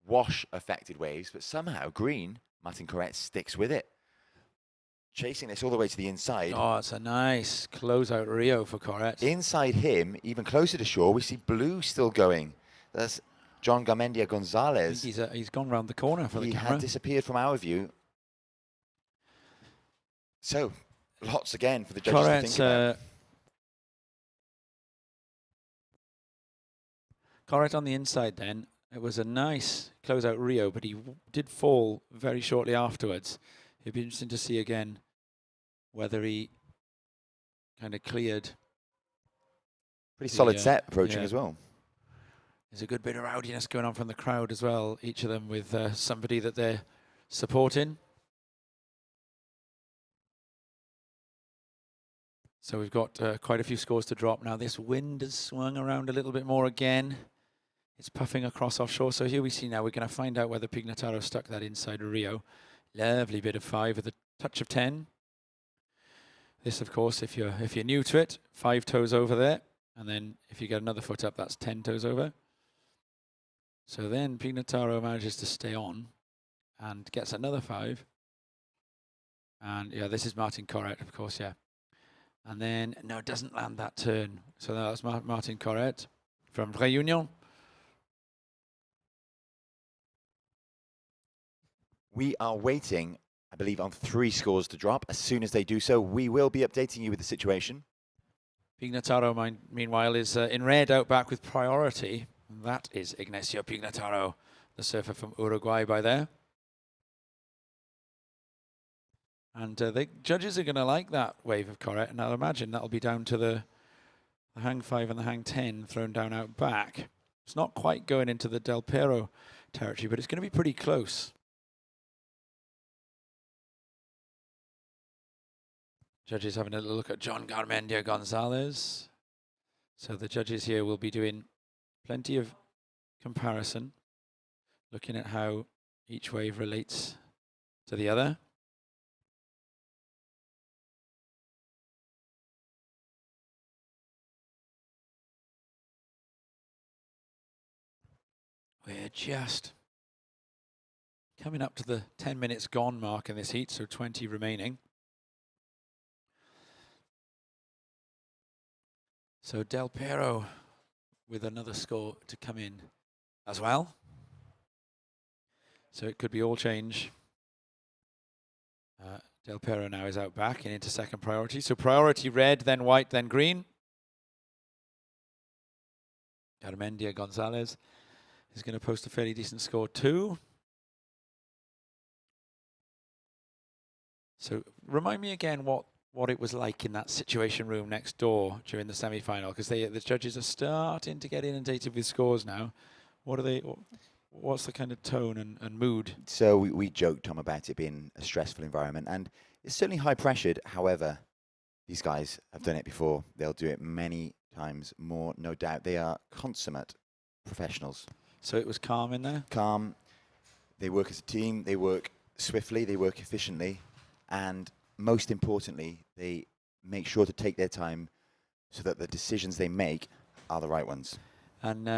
wash-affected waves. But somehow, green, Martin Corrette sticks with it. Chasing this all the way to the inside. Oh, it's a nice close-out Rio for Corrette. Inside him, even closer to shore, we see blue still going. That's John Garmendia Gonzalez. I think he's gone round the corner for the camera. He had disappeared from our view. So, lots again for the judges to think about. Corrette on the inside then. It was a nice close-out Rio, but he did fall very shortly afterwards. It'd be interesting to see again whether he kind of cleared. Pretty solid set approaching as well. There's a good bit of rowdiness going on from the crowd as well, each of them with somebody that they're supporting. So we've got quite a few scores to drop. Now this wind has swung around a little bit more again. It's puffing across offshore. So here we see now we're going to find out whether Pignataro stuck that inside Rio. Lovely bit of 5 with a touch of 10. This, of course, if you're new to it, 5 toes over there. And then if you get another foot up, that's 10 toes over. So then Pignataro manages to stay on and gets another 5. And yeah, this is Martin Corret, of course, yeah. And then, no, it doesn't land that turn. So that's Martin Corret from Réunion. We are waiting, I believe, on 3 scores to drop. As soon as they do so, we will be updating you with the situation. Pignataro, meanwhile, is in red out back with priority. That is Ignacio Pignataro, the surfer from Uruguay by there. And the judges are going to like that wave of Corret, and I'll imagine that'll be down to the hang 5 and the hang 10 thrown down out back. It's not quite going into the Del Pero territory, but it's going to be pretty close. Judges having a little look at John Garmendia Gonzalez. So the judges here will be doing plenty of comparison, looking at how each wave relates to the other. We're just coming up to the 10 minutes gone mark in this heat, so 20 remaining. So Del Pero with another score to come in as well. So it could be all change. Del Pero now is out back and into second priority. So priority red, then white, then green. Garmendia Gonzalez is going to post a fairly decent score too. So remind me again what it was like in that situation room next door during the semi-final, because the judges are starting to get inundated with scores now. What's the kind of tone and mood? So we joked, Tom, about it being a stressful environment, and it's certainly high-pressured. However, these guys have done it before. They'll do it many times more, no doubt. They are consummate professionals. So it was calm in there? Calm. They work as a team. They work swiftly. They work efficiently. And most importantly, they make sure to take their time so that the decisions they make are the right ones. And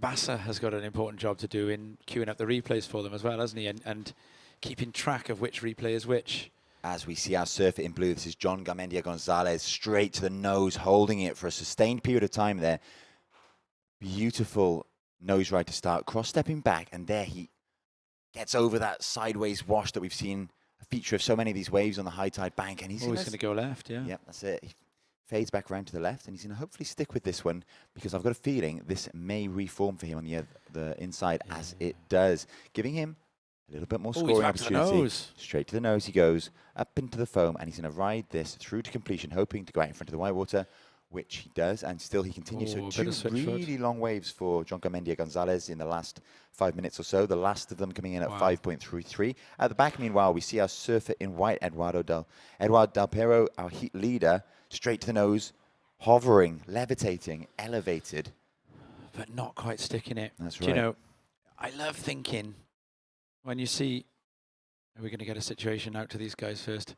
Bassa has got an important job to do in queuing up the replays for them as well, hasn't he? And keeping track of which replay is which. As we see our surfer in blue, this is John Garmendia Gonzalez, straight to the nose, holding it for a sustained period of time there. Beautiful nose ride to start, cross-stepping back, and there he gets over that sideways wash that we've seen, a feature of so many of these waves on the high tide bank, and he's going to go left, yeah. Yep, that's it. He fades back around to the left, and he's going to hopefully stick with this one, because I've got a feeling this may reform for him on the inside, as it does, giving him a little bit more scoring opportunity. Straight to the nose he goes, up into the foam, and he's going to ride this through to completion, hoping to go out in front of the white water, which he does, and still he continues. So 2 really long waves for John Garmendia Gonzalez in the last 5 minutes or so, the last of them coming in at 5.33. At the back, meanwhile, we see our surfer in white, Eduardo Del Pero, our heat leader, straight to the nose, hovering, levitating, elevated. But not quite sticking it. That's right. Do you know, I love thinking, when you see, we're going to get a situation out to these guys first.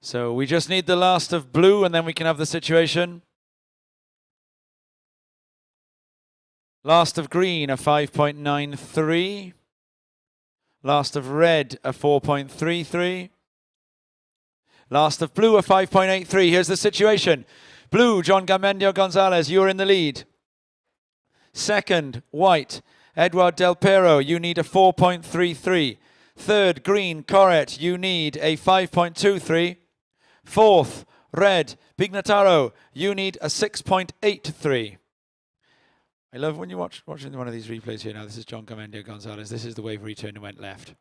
So we just need the last of blue, and then we can have the situation. Last of green, a 5.93. Last of red, a 4.33. Last of blue, a 5.83. Here's the situation. Blue, John Garmendia Gonzalez, you're in the lead. Second, white, Eduardo Del Pero, you need a 4.33. Third, green, Corret, you need a 5.23. Fourth, red, Pignataro, you need a 6.83. I love when you're watching one of these replays here now. This is John Garmendia Gonzalez. This is the wave where he turned and went left.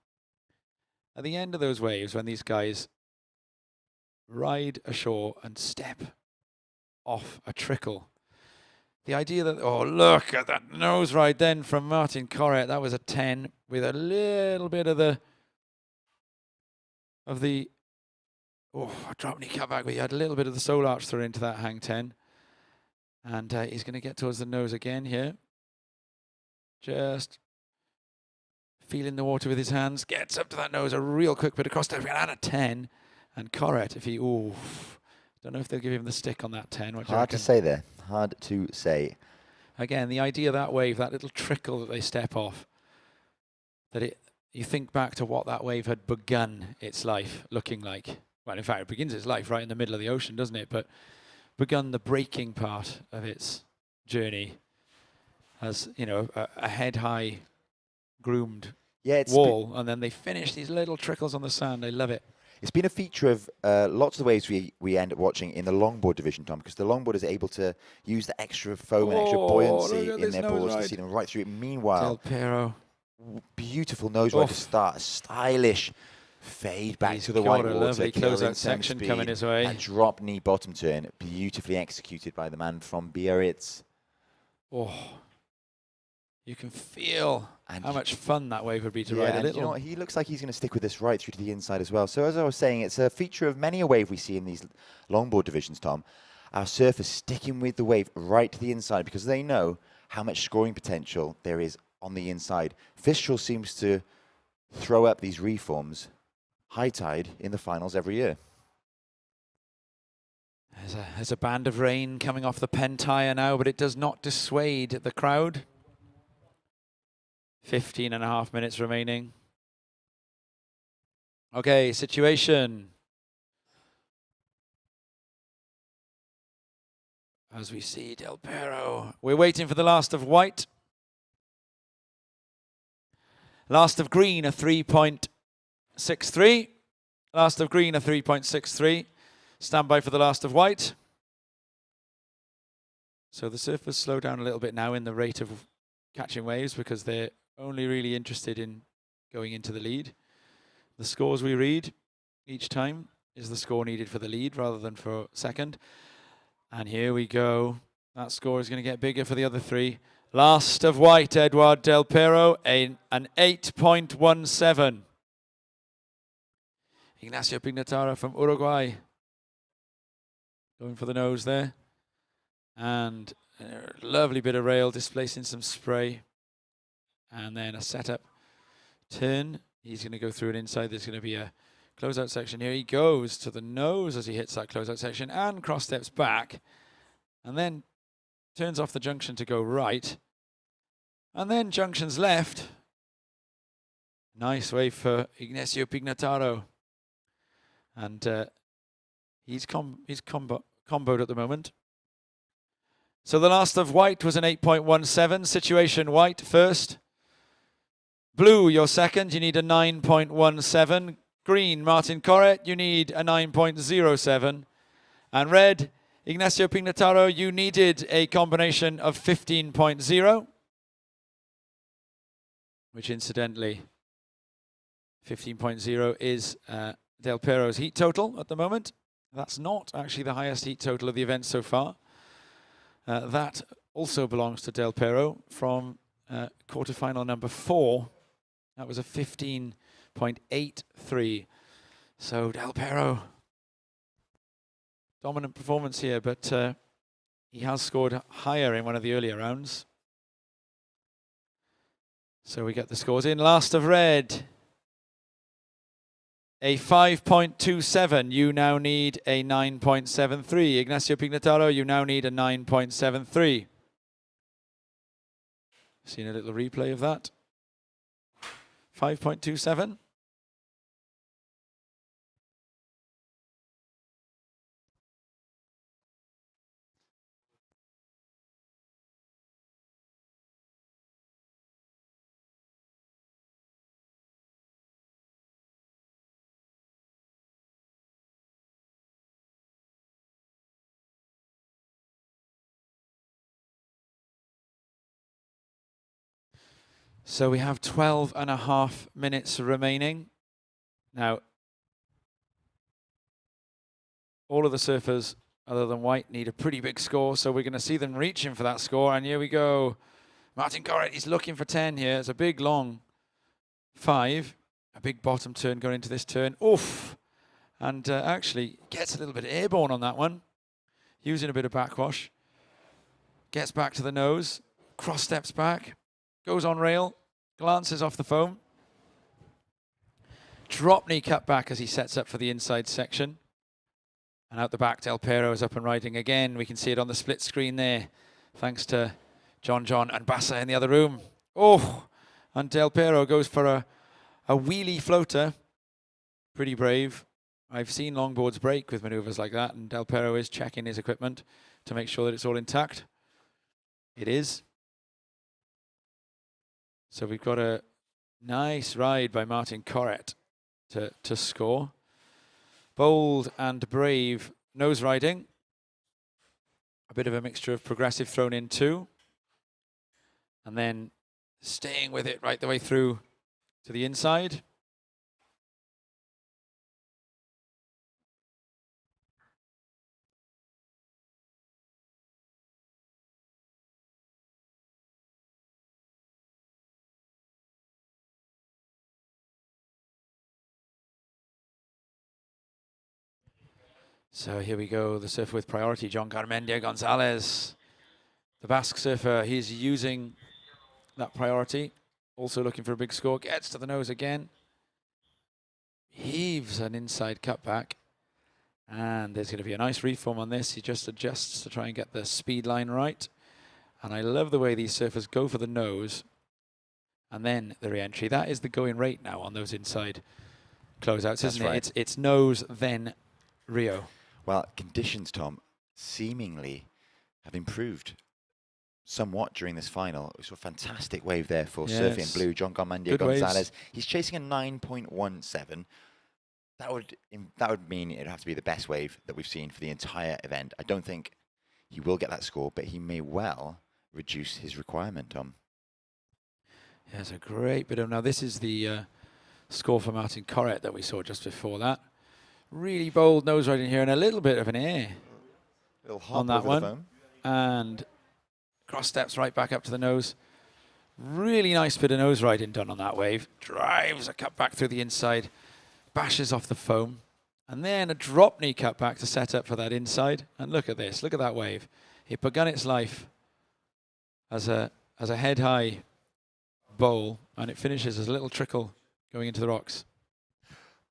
At the end of those waves, when these guys ride ashore and step off a trickle, the idea that, oh, look at that nose right then from Martin Corrett. That was a 10 with a little bit of the drop knee cut back, but he had a little bit of the sole arch thrown into that hang 10. And he's going to get towards the nose again here. Just feeling the water with his hands. Gets up to that nose, a real quick bit across there. And a 10. And Corrett, if he, don't know if they'll give him the stick on that 10. Hard to say there. Hard to say. Again, the idea of that wave, that little trickle that they step off, you think back to what that wave had begun its life looking like. Well, in fact, it begins its life right in the middle of the ocean, doesn't it? But begun the breaking part of its journey as, you know, a head-high groomed wall, and then they finish these little trickles on the sand. I love it. It's been a feature of lots of the waves we end up watching in the longboard division, Tom, because the longboard is able to use the extra foam and extra buoyancy in their boards to see them right through it. Meanwhile, Del Pero, beautiful nose ride to start, stylish fade back to the white water. Lovely close-out section coming his way. A drop knee bottom turn, beautifully executed by the man from Biarritz. Oh, you can feel how much fun that wave would be to ride a little. You know what? He looks like he's going to stick with this right through to the inside as well. So as I was saying, it's a feature of many a wave we see in these longboard divisions, Tom. Our surfers sticking with the wave right to the inside because they know how much scoring potential there is on the inside. Fistral seems to throw up these reforms high tide in the finals every year. There's a band of rain coming off the Pentire now, but it does not dissuade the crowd. 15.5 minutes remaining. Okay, situation. As we see Del Pero. We're waiting for the last of white. Last of green, a 3.63. Last of green, a 3.63. Stand by for the last of white. So the surfers slow down a little bit now in the rate of catching waves because they're only really interested in going into the lead. The scores we read each time is the score needed for the lead rather than for second. And here we go. That score is going to get bigger for the other three. Last of white, Eduard Del Pero, an 8.17. Ignacio Pignataro from Uruguay. Going for the nose there. And a lovely bit of rail displacing some spray. And then a setup turn. He's going to go through it inside. There's going to be a closeout section here. He goes to the nose as he hits that closeout section and cross steps back. And then turns off the junction to go right. And then junctions left. Nice wave for Ignacio Pignataro. And he's comboed at the moment. So the last of white was an 8.17. Situation white first. Blue, your second. You need a 9.17. Green, Martin Corrett. You need a 9.07. And red, Ignacio Pignataro. You needed a combination of 15.0. Which incidentally, 15.0 is Del Pero's heat total at the moment. That's not actually the highest heat total of the event so far. That also belongs to Del Pero from quarterfinal number 4. That was a 15.83. So Del Pero, dominant performance here, but he has scored higher in one of the earlier rounds. So we get the scores in. Last of red, a 5.27. You now need a 9.73. Ignacio Pignataro, you now need a 9.73. Seen a little replay of that. 5.27. So we have 12.5 minutes remaining. Now, all of the surfers other than white need a pretty big score, so we're going to see them reaching for that score. And here we go. Martin Corrett, he's looking for 10 here. It's a big, long 5. A big bottom turn going into this turn. Oof! And actually gets a little bit airborne on that one. Using a bit of backwash. Gets back to the nose. Cross steps back. Goes on rail. Glances off the foam. Drop knee cut back as he sets up for the inside section. And out the back, Del Pero is up and riding again. We can see it on the split screen there. Thanks to John and Bassa in the other room. Oh! And Del Pero goes for a wheelie floater. Pretty brave. I've seen longboards break with maneuvers like that, and Del Pero is checking his equipment to make sure that it's all intact. It is. So we've got a nice ride by Martin Corrett to score. Bold and brave nose riding. A bit of a mixture of progressive thrown in too. And then staying with it right the way through to the inside. So here we go, the surfer with priority, John Garmendia Gonzalez. The Basque surfer, he's using that priority. Also looking for a big score, gets to the nose again. Heaves an inside cutback. And there's going to be a nice reform on this. He just adjusts to try and get the speed line right. And I love the way these surfers go for the nose. And then the re-entry. That is the going rate now on those inside closeouts, isn't it? It's nose, then Rio. Well, conditions, Tom, seemingly have improved somewhat during this final. We saw a fantastic wave there for surfing in blue, John Garmendia Gonzalez. Waves. He's chasing a 9.17. That would mean it'd have to be the best wave that we've seen for the entire event. I don't think he will get that score, but he may well reduce his requirement, Tom. Yeah, it's a great bit of... Now, this is the score for Martin Corrett that we saw just before that. Really bold nose riding here and a little bit of an air on that one. And cross steps right back up to the nose. Really nice bit of nose riding done on that wave. Drives a cut back through the inside. Bashes off the foam. And then a drop knee cut back to set up for that inside. And look at this. Look at that wave. It begun its life as a head high bowl. And it finishes as a little trickle going into the rocks.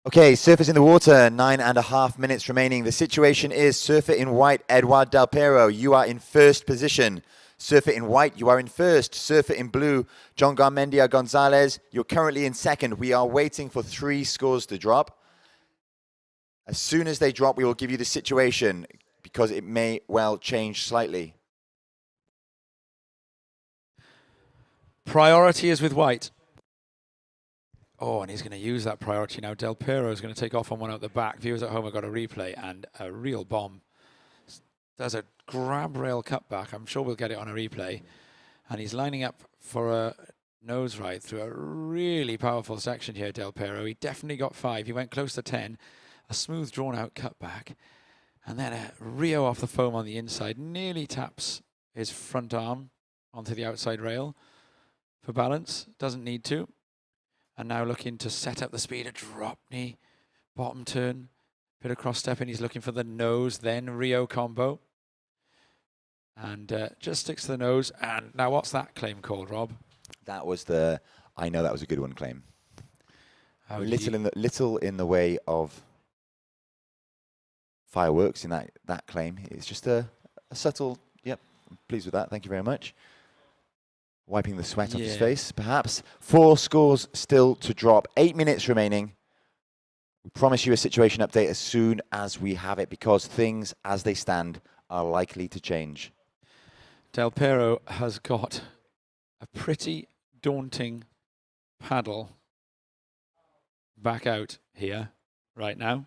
Okay, surfers in the water, 9.5 minutes remaining. The situation is surfer in white, Eduard Del Pero, you are in first position. Surfer in white, you are in first. Surfer in blue, John Garmendia Gonzalez, you're currently in second. We are waiting for 3 scores to drop. As soon as they drop, we will give you the situation because it may well change slightly. Priority is with white. Oh, and he's going to use that priority now. Del Pero is going to take off on one out the back. Viewers at home have got a replay and a real bomb. There's a grab rail cutback. I'm sure we'll get it on a replay. And he's lining up for a nose ride through a really powerful section here, Del Pero. He definitely got 5. He went close to 10. A smooth, drawn-out cutback. And then a Rio off the foam on the inside. Nearly taps his front arm onto the outside rail for balance. Doesn't need to. And now looking to set up the speed, a drop knee, bottom turn, bit of cross stepping. He's looking for the nose, then Rio combo. And just sticks to the nose. And now what's that claim called, Rob? That was the, I know that was a good one claim. Little in the way of fireworks in that claim. It's just a subtle, yep, I'm pleased with that. Thank you very much. Wiping the sweat off his face, perhaps. 4 scores still to drop. 8 minutes remaining. We promise you a situation update as soon as we have it because things, as they stand, are likely to change. Del Pero has got a pretty daunting paddle back out here right now.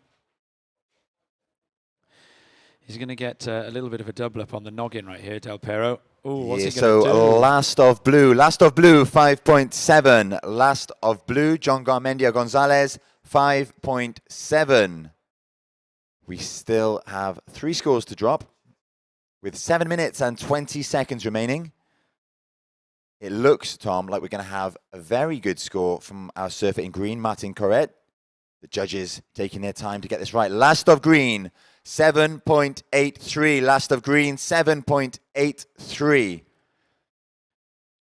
He's going to get a little bit of a double up on the noggin right here, Del Pero. Ooh, what's he going to do? Last of blue, 5.7. Last of blue, John Garmendia Gonzalez, 5.7. We still have 3 scores to drop with 7 minutes and 20 seconds remaining. It looks, Tom, like we're going to have a very good score from our surfer in green, Martin Corret. The judges taking their time to get this right. Last of green, 7.83. Last of green, 7.83.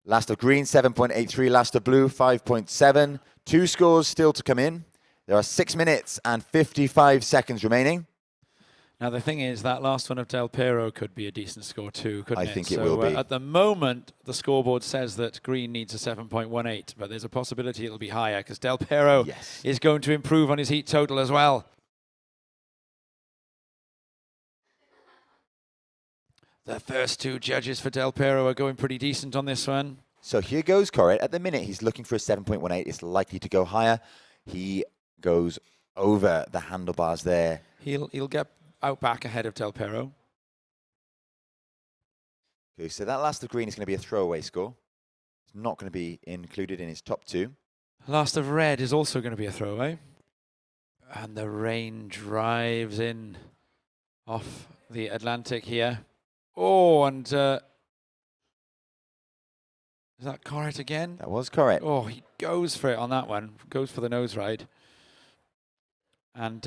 Last of green, 7.83. Last of blue, 5.7. 2 scores still to come in. There are 6 minutes and 55 seconds remaining. Now, the thing is, that last one of Del Piero could be a decent score too, couldn't it? I think it will be. At the moment, the scoreboard says that green needs a 7.18, but there's a possibility it'll be higher because Del Piero is going to improve on his heat total as well. The first 2 judges for Del Piero are going pretty decent on this one. So here goes Corret. At the minute, he's looking for a 7.18. It's likely to go higher. He goes over the handlebars there. He'll get out back ahead of Del Piero. Okay, so that last of green is going to be a throwaway score. It's not going to be included in his top 2. Last of red is also going to be a throwaway. And the rain drives in off the Atlantic here. Oh, and is that Corret again? That was Corret. Oh, he goes for it on that one. Goes for the nose ride. And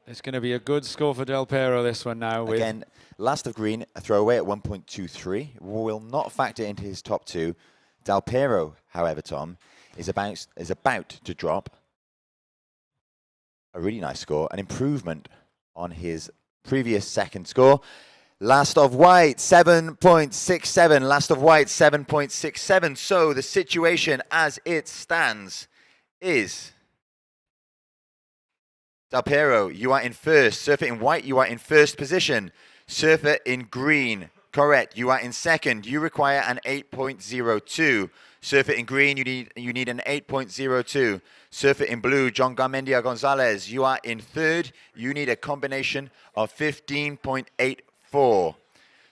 it's going to be a good score for Del Piero this one now. Again, last of green, a throwaway at 1.23. Will not factor into his top 2. Del Piero, however, Tom, is about to drop a really nice score, an improvement on his previous second score. Last of white, 7.67. Last of white, 7.67. So the situation as it stands is Del Piero, you are in first. Surfer in white, you are in first position. Surfer in green, correct. You are in second. You require an 8.02. Surfer in green, you need an 8.02. Surfer in blue, John Garmendia Gonzalez, you are in third. You need a combination of 15.84.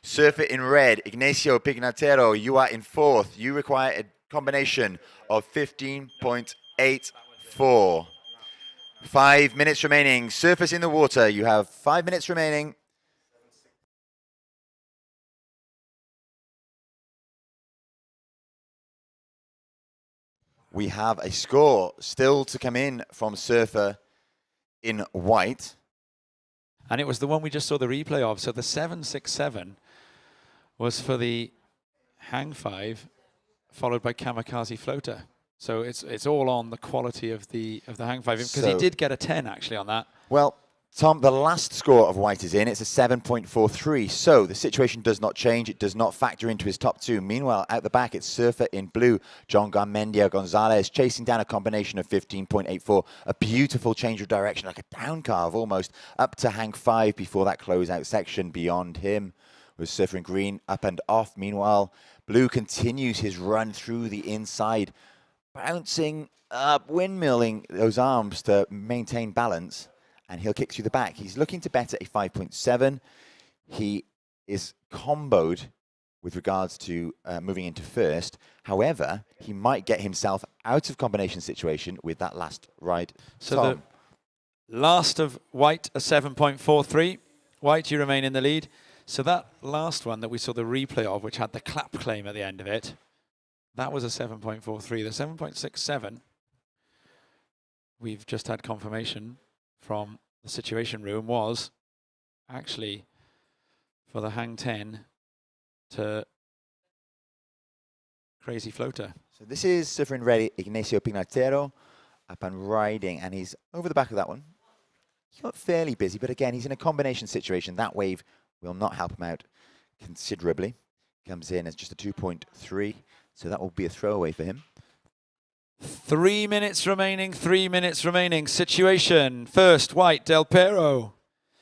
Surfer in red, Ignacio Pignatero, you are in fourth. You require a combination of 15.84. 5 minutes remaining. Surfers in the water. You have 5 minutes remaining. We have a score still to come in from surfer in white. And it was the one we just saw the replay of. So the 7.67 was for the hang 5, followed by kamikaze floater. So it's all on the quality of the hang 5, because he did get a 10 actually on that. Well, Tom, the last score of white is in. It's a 7.43. So the situation does not change. It does not factor into his top 2. Meanwhile, out the back, it's surfer in blue, John Garmendia Gonzalez, chasing down a combination of 15.84. A beautiful change of direction, like a down carve almost, up to hang 5 before that closeout section. Beyond him was surfer in green, up and off. Meanwhile, blue continues his run through the inside, bouncing up, windmilling those arms to maintain balance, and he'll kick through the back. He's looking to bet at a 5.7. He is comboed with regards to moving into first. However, he might get himself out of combination situation with that last ride. So Tom, the last of white, a 7.43. White, you remain in the lead. So that last one that we saw the replay of, which had the clap claim at the end of it, that was a 7.43. The 7.67, we've just had confirmation from the Situation Room, was actually for the hang 10 to crazy floater. So this is surfer in red, Ignacio Pignatero, up and riding, and he's over the back of that one. He's got fairly busy, but again, he's in a combination situation. That wave will not help him out considerably. Comes in as just a 2.3. So that will be a throwaway for him. 3 minutes remaining, 3 minutes remaining. Situation, first, white, Del Piero.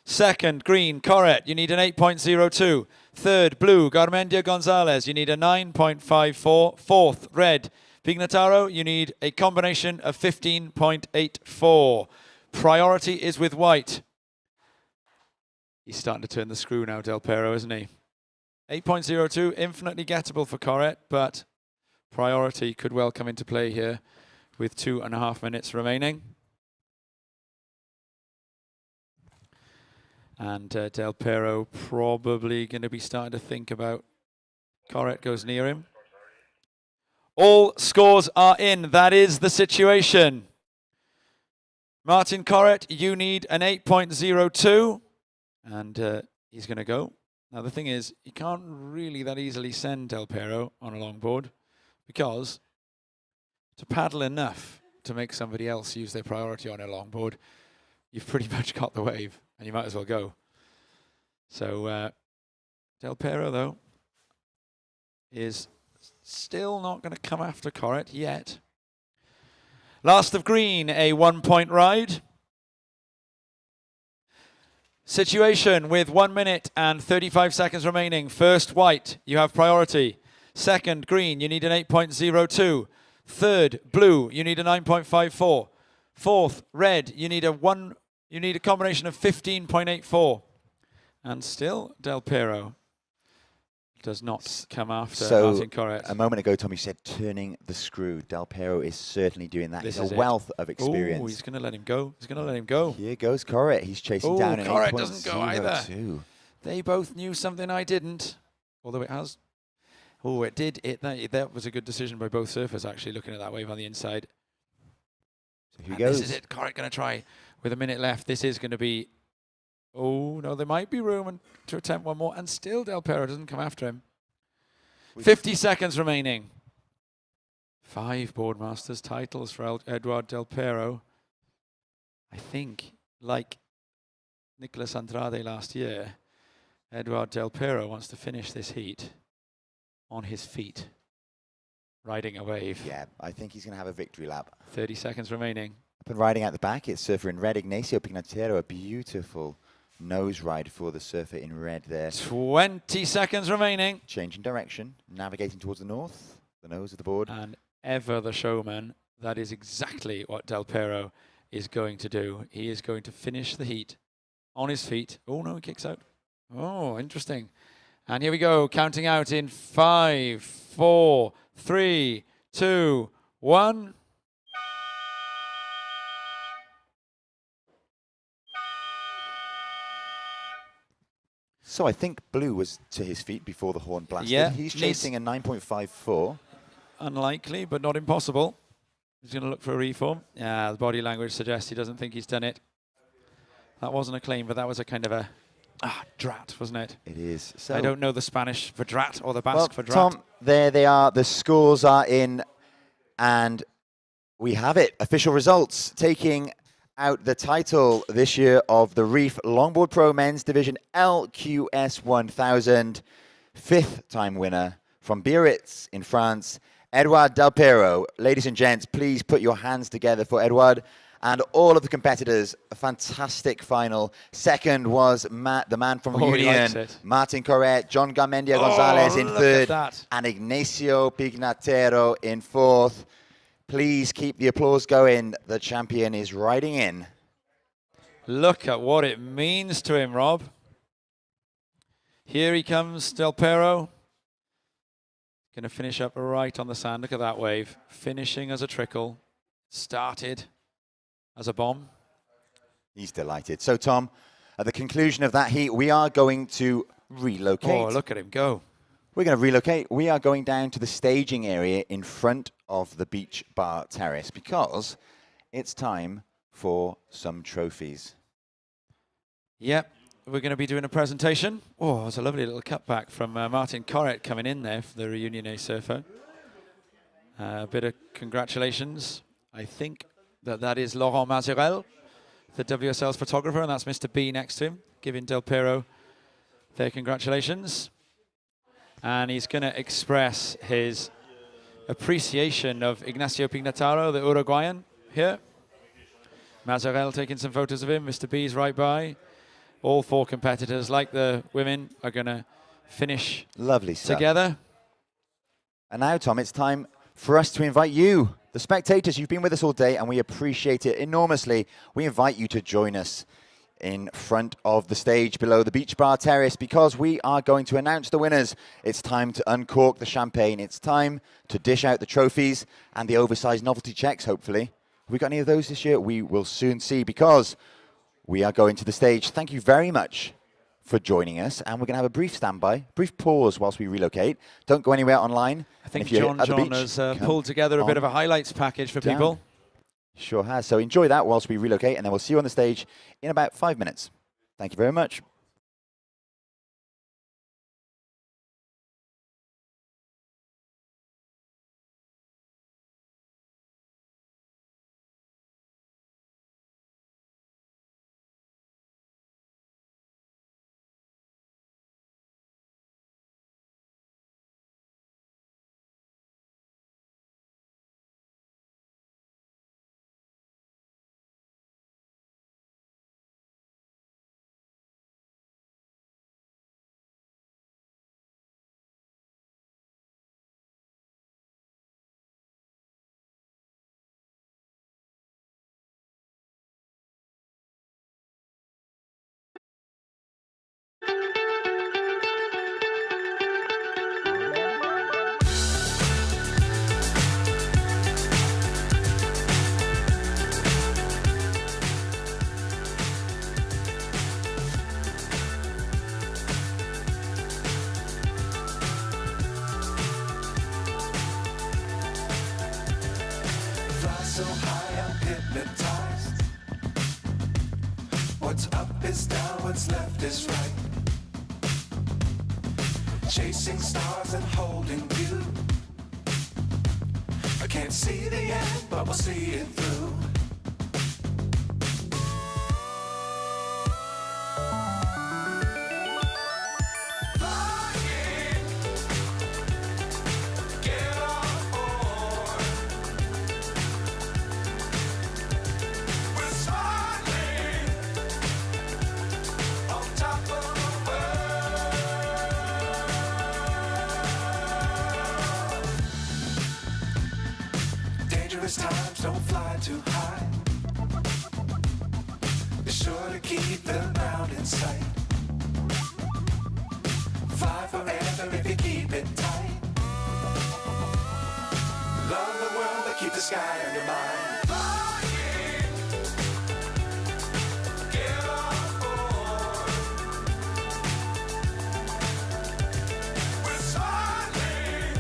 Second, green, Corret, you need an 8.02. Third, blue, Garmendia Gonzalez, you need a 9.54. Fourth, red, Pignataro, you need a combination of 15.84. Priority is with white. He's starting to turn the screw now, Del Piero, isn't he? 8.02, infinitely gettable for Corret, but priority could well come into play here with 2.5 minutes remaining. And Del Pero probably going to be starting to think about. Corret goes near him. All scores are in. That is the situation. Martin Corret, you need an 8.02. And he's going to go. Now, the thing is, you can't really that easily send Del Pero on a longboard because to paddle enough to make somebody else use their priority on a longboard, you've pretty much got the wave, and you might as well go. So Del Pero, though, is still not going to come after Corret yet. Last of green, a 1-point ride. Situation with 1 minute and 35 seconds remaining. First, white, you have priority. Second, green, you need an 8.02. Third, blue, you need a 9.54. Fourth, red, you need a combination of 15.84. And still, Del Pero does not come after Martin Corret. A moment ago, Tommy said turning the screw. Del Pero is certainly doing that. This He's is a wealth of experience. Oh, he's going to let him go. He's going to let him go. Here goes Corret. He's chasing down an 8.02. Corret doesn't go either. They both knew something I didn't, although it has. Oh, it did. That was a good decision by both surfers, actually, looking at that wave on the inside. So here goes. This is it. Corret going to try with a minute left. This is going to be. Oh, no, there might be room to attempt one more. And still Del Pero doesn't come after him. 50 seconds remaining. 5 Boardmasters titles for Eduard Del Pero. I think, like Nicolas Andrade last year, Eduard Del Pero wants to finish this heat on his feet, riding a wave. Yeah, I think he's going to have a victory lap. 30 seconds remaining. Up and riding out the back, it's surfer in red, Ignacio Pignataro, a beautiful nose ride for the surfer in red there. 20 seconds remaining. Changing direction, navigating towards the north, the nose of the board. And ever the showman, that is exactly what Del Pero is going to do. He is going to finish the heat on his feet. Oh, no, he kicks out. Oh, interesting. And here we go, counting out in 5, 4, 3, 2, 1. So I think blue was to his feet before the horn blasted. Yeah, he's chasing a 9.54. Unlikely, but not impossible. He's going to look for a reform. Yeah, the body language suggests he doesn't think he's done it. That wasn't a claim, but that was a kind of a drat, wasn't it? It is. So I don't know the Spanish for drat or the Basque for drat. Tom, there they are. The scores are in, and we have it. Official results taking out the title this year of the Reef Longboard Pro Men's Division LQS 1000. 5th time winner from Biarritz in France, Eduard Del Pero. Ladies and gents, please put your hands together for Eduard and all of the competitors. A fantastic final. Second was Matt, the man from Union, Martin Corret, John Garmendia Gonzalez in 3rd, and Ignacio Pignataro in 4th. Please keep the applause going. The champion is riding in. Look at what it means to him, Rob. Here he comes, Del Pero. Going to finish up right on the sand. Look at that wave. Finishing as a trickle. Started as a bomb. He's delighted. So, Tom, at the conclusion of that heat, we are going to relocate. Oh, look at him go. We're going to relocate. We are going down to the staging area in front of the beach bar terrace because it's time for some trophies. Yep, we're going to be doing a presentation. Oh, it's a lovely little cutback from Martin Corret coming in there for the Reunion A surfer. A bit of congratulations. I think that is Laurent Mazurel, the WSL's photographer, and that's Mr. B next to him, giving Del Pero their congratulations. And he's going to express his appreciation of Ignacio Pignataro, the Uruguayan, here. Mazurel taking some photos of him. Mr. B's right by. All 4 competitors, like the women, are going to finish lovely stuff together. And now, Tom, it's time for us to invite you, the spectators. You've been with us all day, and we appreciate it enormously. We invite you to join us in front of the stage below the beach bar terrace because we are going to announce the winners. It's time to uncork the champagne. It's time to dish out the trophies and the oversized novelty checks, hopefully. Have we got any of those this year? We will soon see because we are going to the stage. Thank you very much for joining us, and we're going to have a brief standby, brief pause whilst we relocate. Don't go anywhere online. I think John has pulled together a bit of a highlights package for people. Sure has. So enjoy that whilst we relocate, and then we'll see you on the stage in about 5 minutes. Thank you very much. So high, I'm hypnotized. What's up is down, what's left is right. Chasing stars and holding you. I can't see the end, but we'll see it through. Times don't fly too high. Be sure to keep the ground in sight. Fly forever if you keep it tight. Love the world, but keep the sky on your mind. Get on board. We're soaring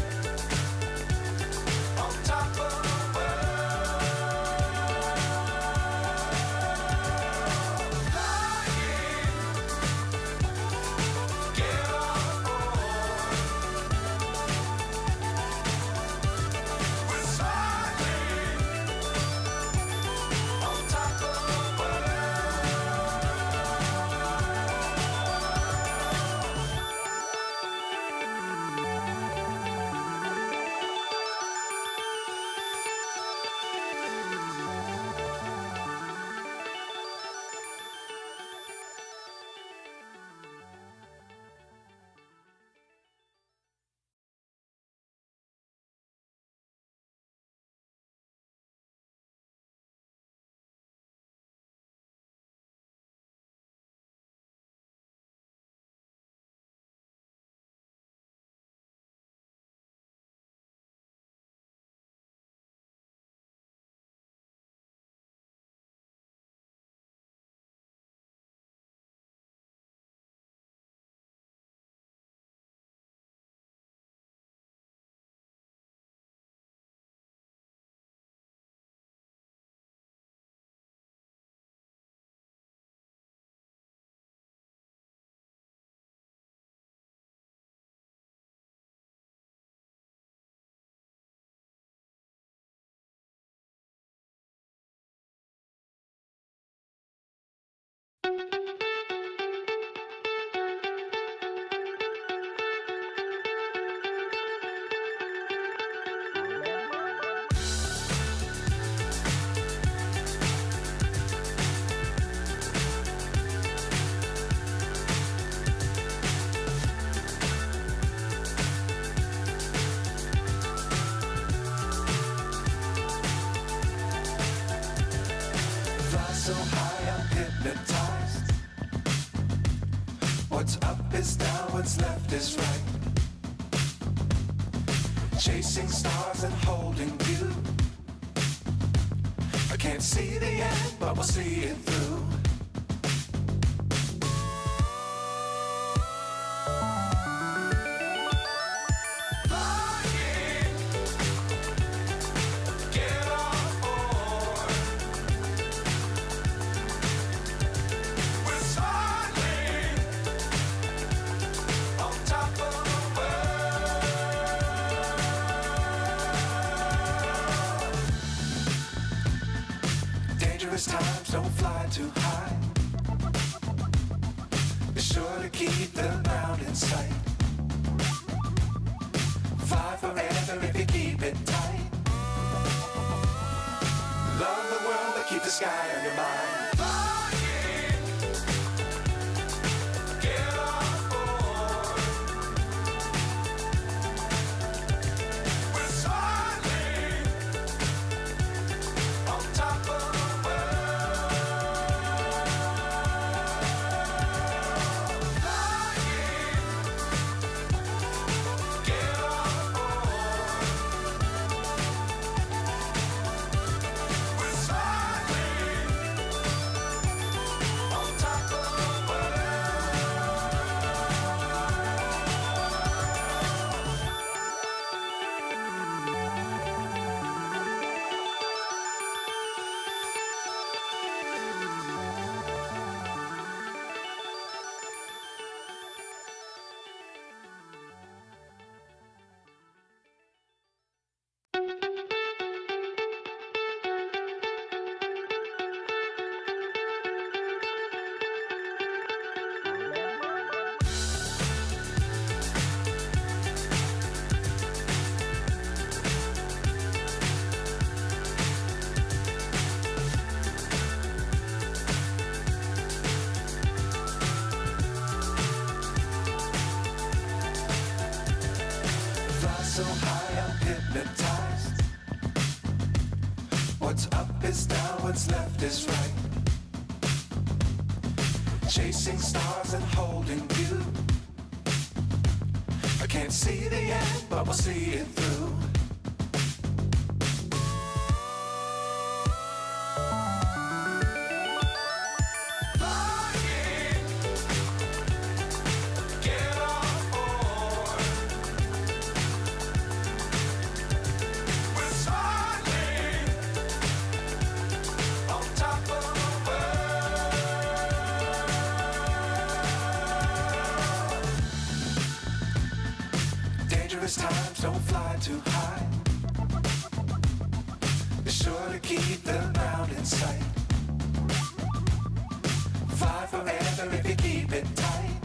on top of so high, I'm hypnotized. What's up is down, what's left is right. Chasing stars and holding you. I can't see the end, but we'll see it through. Dangerous times, don't fly too high. Be sure to keep the ground in sight. Fly forever if you keep it tight. Love the world, but keep the sky on your mind. Flying, get on board. We're soaring on top of the world. Flying, get on board. We're soaring on top of the world. Fly so high, I'm hypnotized. What's up is down, what's left is right. Chasing stars and holding you. I can't see the end, but we'll see it through. Flying, get on board. We're soaring on top of the world. Dangerous times, don't fly too high. Be sure to keep the ground in sight. Fly forever if you keep it tight.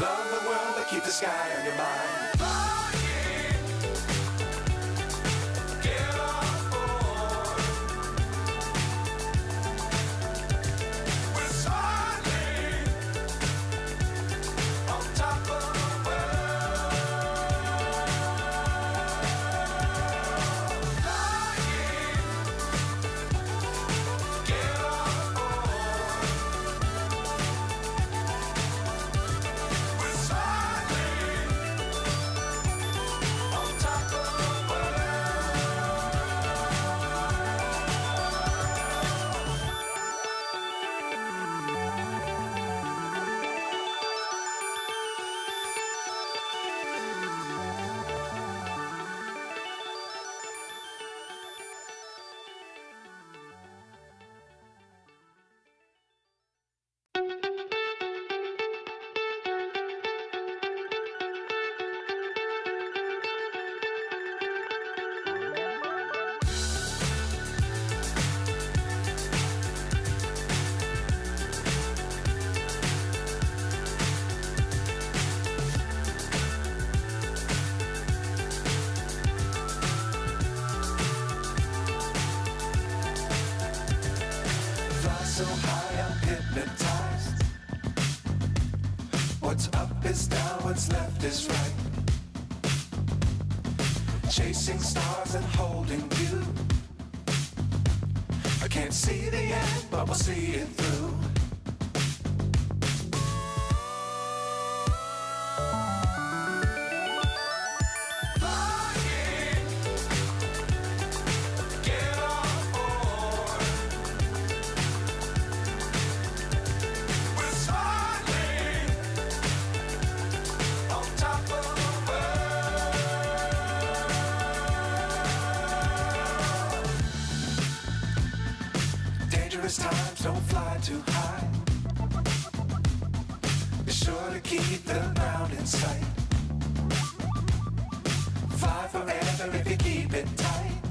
Love the world, but keep the sky on your mind. Flying, get on board. We're soaring on top of the world. Flying, get on board. We're soaring on top of the world. Fly so high, I'm hypnotized. What's up is down, what's left is right. Chasing stars and holding you. I can't see the end, but we'll see it through. Flying, get on board. We're soaring on top of the world. Dangerous times, don't fly too high. Be sure to keep the ground in sight. Fly forever if you keep it tight.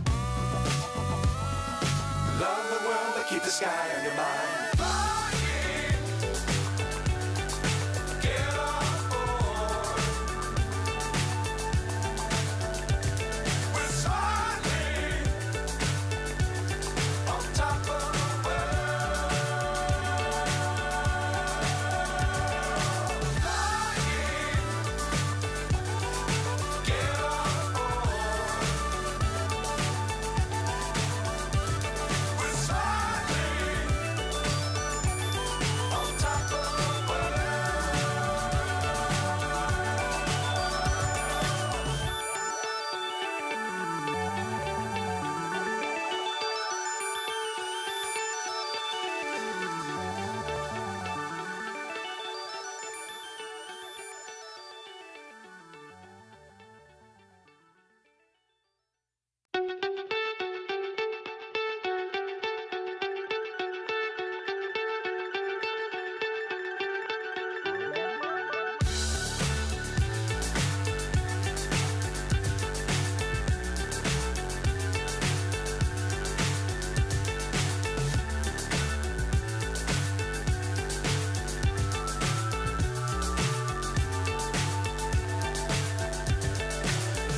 keep the sky on your mind. Flying, get on board. We're soaring on top of the world. Flying, get on board. We're soaring on top of the world.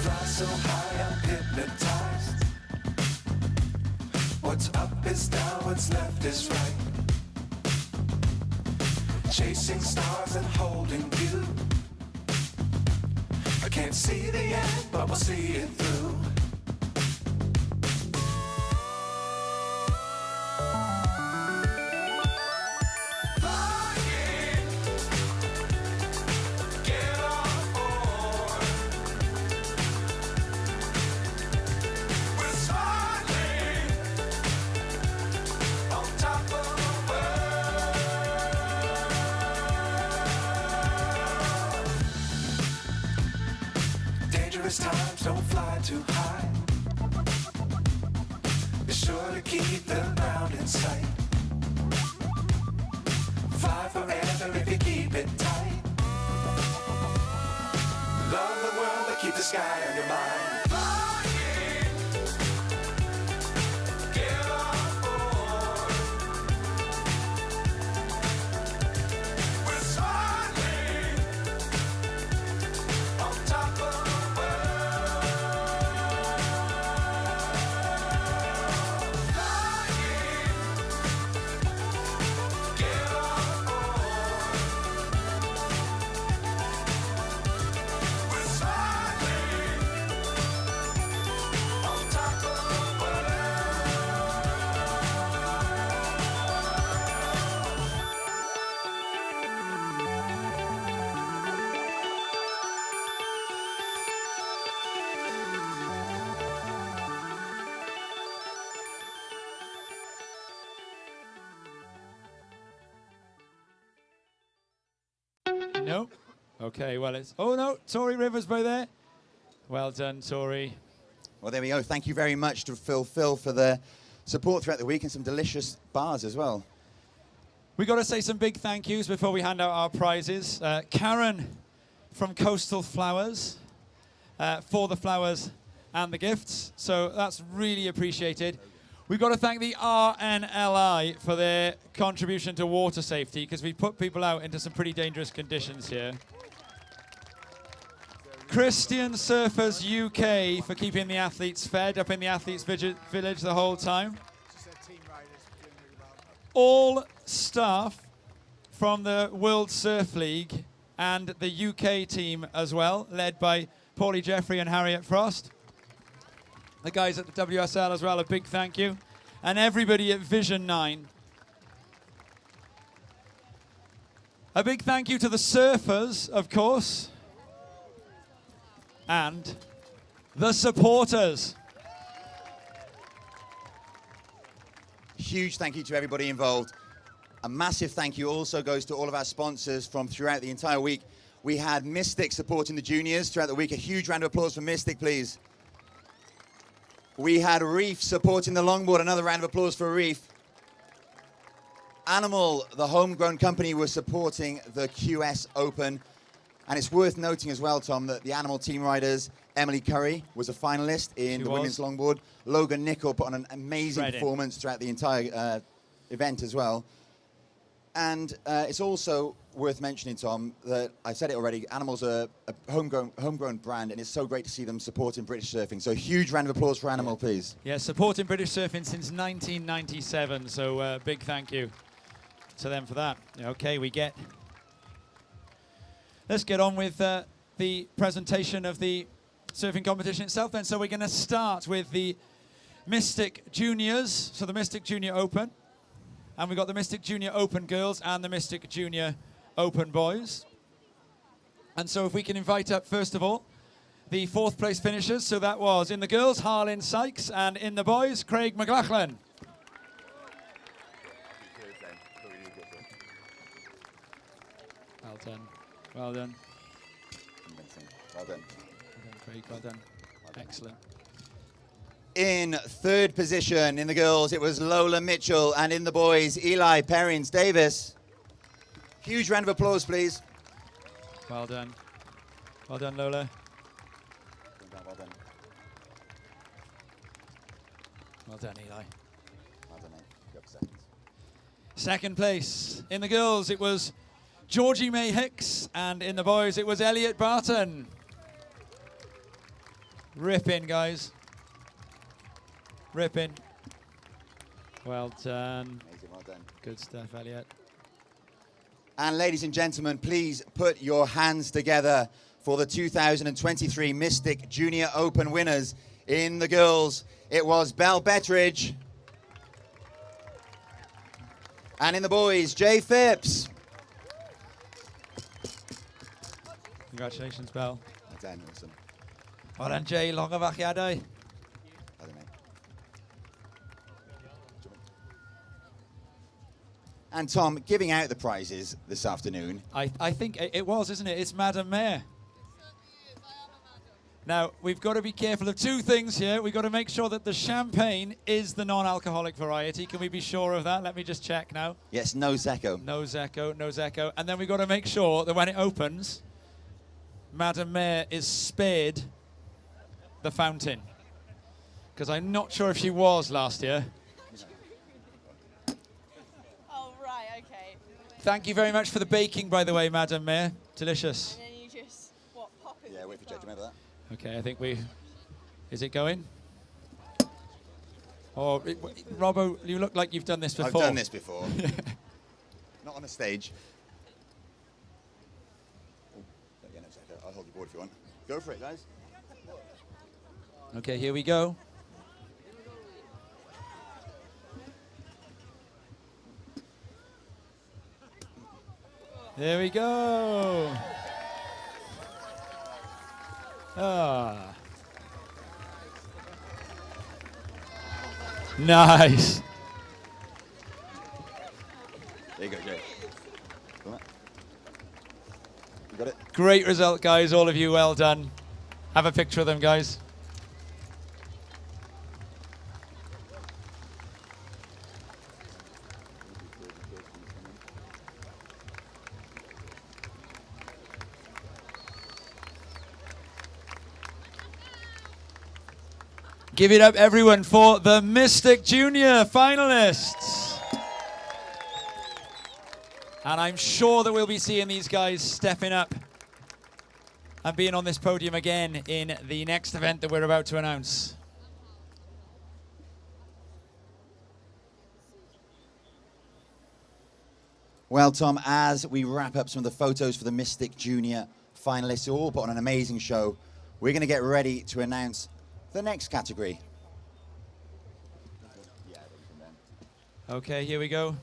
Fly so high, I'm hypnotized. What's up is down, what's left is right. Chasing stars and holding you. I can't see the end, but we'll see it through. Flying, get on board. We're soaring on top of the world. Dangerous times, don't fly too high. Be sure to keep the ground in sight. Fly forever if you keep it tight. Love the world, but keep the sky on your mind. Flying, get on board. We're soaring on top of the world. Flying, get on board. We're soaring on top of the world. No? Okay, well, it's... Oh, no, Tori Rivers by there. Well done, Tori. Well, there we go. Thank you very much to Phil for the support throughout the week and some delicious bars as well. We got to say some big thank yous before we hand out our prizes. Karen from Coastal Flowers for the flowers and the gifts. So that's really appreciated. We've got to thank the RNLI for their contribution to water safety, because we put people out into some pretty dangerous conditions here. Christian Surfers UK for keeping the athletes fed up in the athletes village the whole time. All staff from the World Surf League and the UK team as well, led by Paulie Jeffrey and Harriet Frost. The guys at the WSL as well, a big thank you. And everybody at Vision 9. A big thank you to the surfers, of course. And the supporters. Huge thank you to everybody involved. A massive thank you also goes to all of our sponsors from throughout the entire week. We had Mystic supporting the juniors throughout the week. A huge round of applause for Mystic, please. We had Reef supporting the longboard. Another round of applause for Reef. Animal, the homegrown company, was supporting the QS Open. And it's worth noting as well, Tom, that the Animal team riders, Emily Curry was a finalist in the women's longboard. Logan Nicol put on an amazing performance throughout the entire event as well. And it's also worth mentioning, Tom, that I said it already, Animal's a homegrown brand, and it's so great to see them supporting British surfing. So a huge round of applause for Animal, please. Yeah, supporting British surfing since 1997, so big thank you to them for that. Okay, let's get on with the presentation of the surfing competition itself then. So we're going to start with the Mystic Juniors, so the Mystic Junior Open. And we've got the Mystic Junior Open girls and the Mystic Junior Open boys. And so if we can invite up, first of all, the 4th place finishers. So that was in the girls, Harlin Sykes, and in the boys, Craig McLachlan. Well done. Well done. Well done. Well done, Craig. Well done. Excellent. In 3rd position in the girls, it was Lola Mitchell, and in the boys, Eli Perrins Davis. Huge round of applause, please. Well done. Well done, Lola. Well done. Well done, Eli. Well done, mate. You're up seconds. 2nd place in the girls, it was Georgie May Hicks, and in the boys, it was Elliot Barton. Rip in, guys. Rip in. Well done. Amazing, well done. Good stuff, Elliot. And ladies and gentlemen, please put your hands together for the 2023 Mystic Junior Open winners. In the girls, it was Belle Bettridge. And in the boys, Jay Phipps. Congratulations, Belle. Well done, awesome. Well done, Jay. Longafachiadau. Well done, mate. And Tom, giving out the prizes this afternoon. I think it was, isn't it? It's Madam Mayor. Now, we've got to be careful of 2 things here. We've got to make sure that the champagne is the non-alcoholic variety. Can we be sure of that? Let me just check now. Yes, no Zecco. No Zecco, no Zecco. And then we've got to make sure that when it opens, Madam Mayor is spared the fountain. Because I'm not sure if she was last year. Oh, right, okay. Thank you very much for the baking, by the way, Madam Mayor. Delicious. And then you just, pop it? Yeah, wait for Jay to remember that. Okay, I think is it going? Oh, Robbo, you look like you've done this before. I've done this before. Not on a stage. Oh, yeah, no, Zecco. I'll hold your board if you want. Go for it, guys. Okay, here we go. There we go. Ah. Nice. There you go, Jay. Come on. You got it? Great result, guys. All of you, well done. Have a picture of them, guys. Give it up, everyone, for the Mystic Junior finalists. And I'm sure that we'll be seeing these guys stepping up and being on this podium again in the next event that we're about to announce. Well, Tom, as we wrap up some of the photos for the Mystic Junior finalists, who all put on an amazing show, we're going to get ready to announce the next category. Okay, here we go.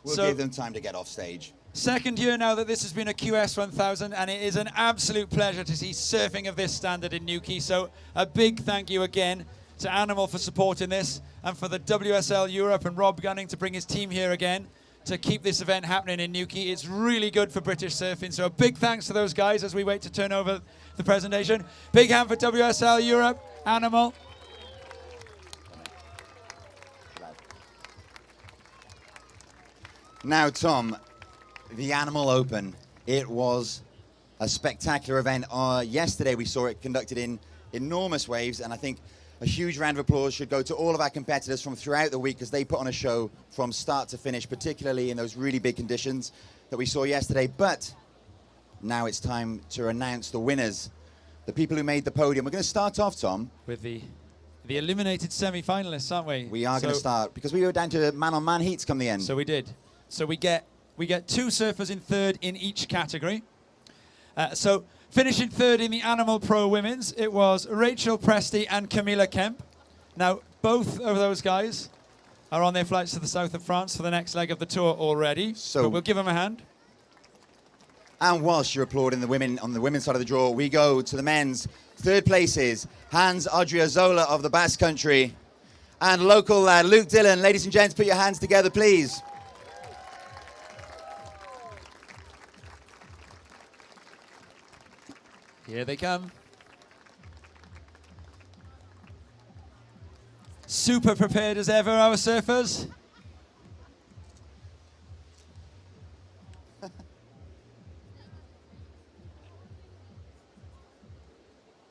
We'll So- give them time to get off stage. Second year now that this has been a QS 1000, and it is an absolute pleasure to see surfing of this standard in Newquay. So a big thank you again to Animal for supporting this, and for the WSL Europe and Rob Gunning to bring his team here again to keep this event happening in Newquay. It's really good for British surfing. So a big thanks to those guys as we wait to turn over the presentation. Big hand for WSL Europe, Animal. Now, Tom, the Animal Open, it was a spectacular event. Yesterday we saw it conducted in enormous waves, and I think A huge round of applause should go to all of our competitors from throughout the week as they put on a show from start to finish, particularly in those really big conditions that we saw yesterday. But now it's time to announce the winners, the people who made the podium. We're going to start off, Tom, with the eliminated semi-finalists, aren't we? We are going to start because we were down to man-on-man heats come the end. So we did. So we get 2 surfers in third in each category. So finishing third in the Animal Pro Women's, it was Rachel Presti and Camilla Kemp. Now, both of those guys are on their flights to the south of France for the next leg of the tour already. So we'll give them a hand. And whilst you're applauding the women on the women's side of the draw, we go to the men's. Third places, Hans Odriozola of the Basque Country and local lad Luke Dillon. Ladies and gents, put your hands together, please. Here they come. Super prepared as ever, our surfers.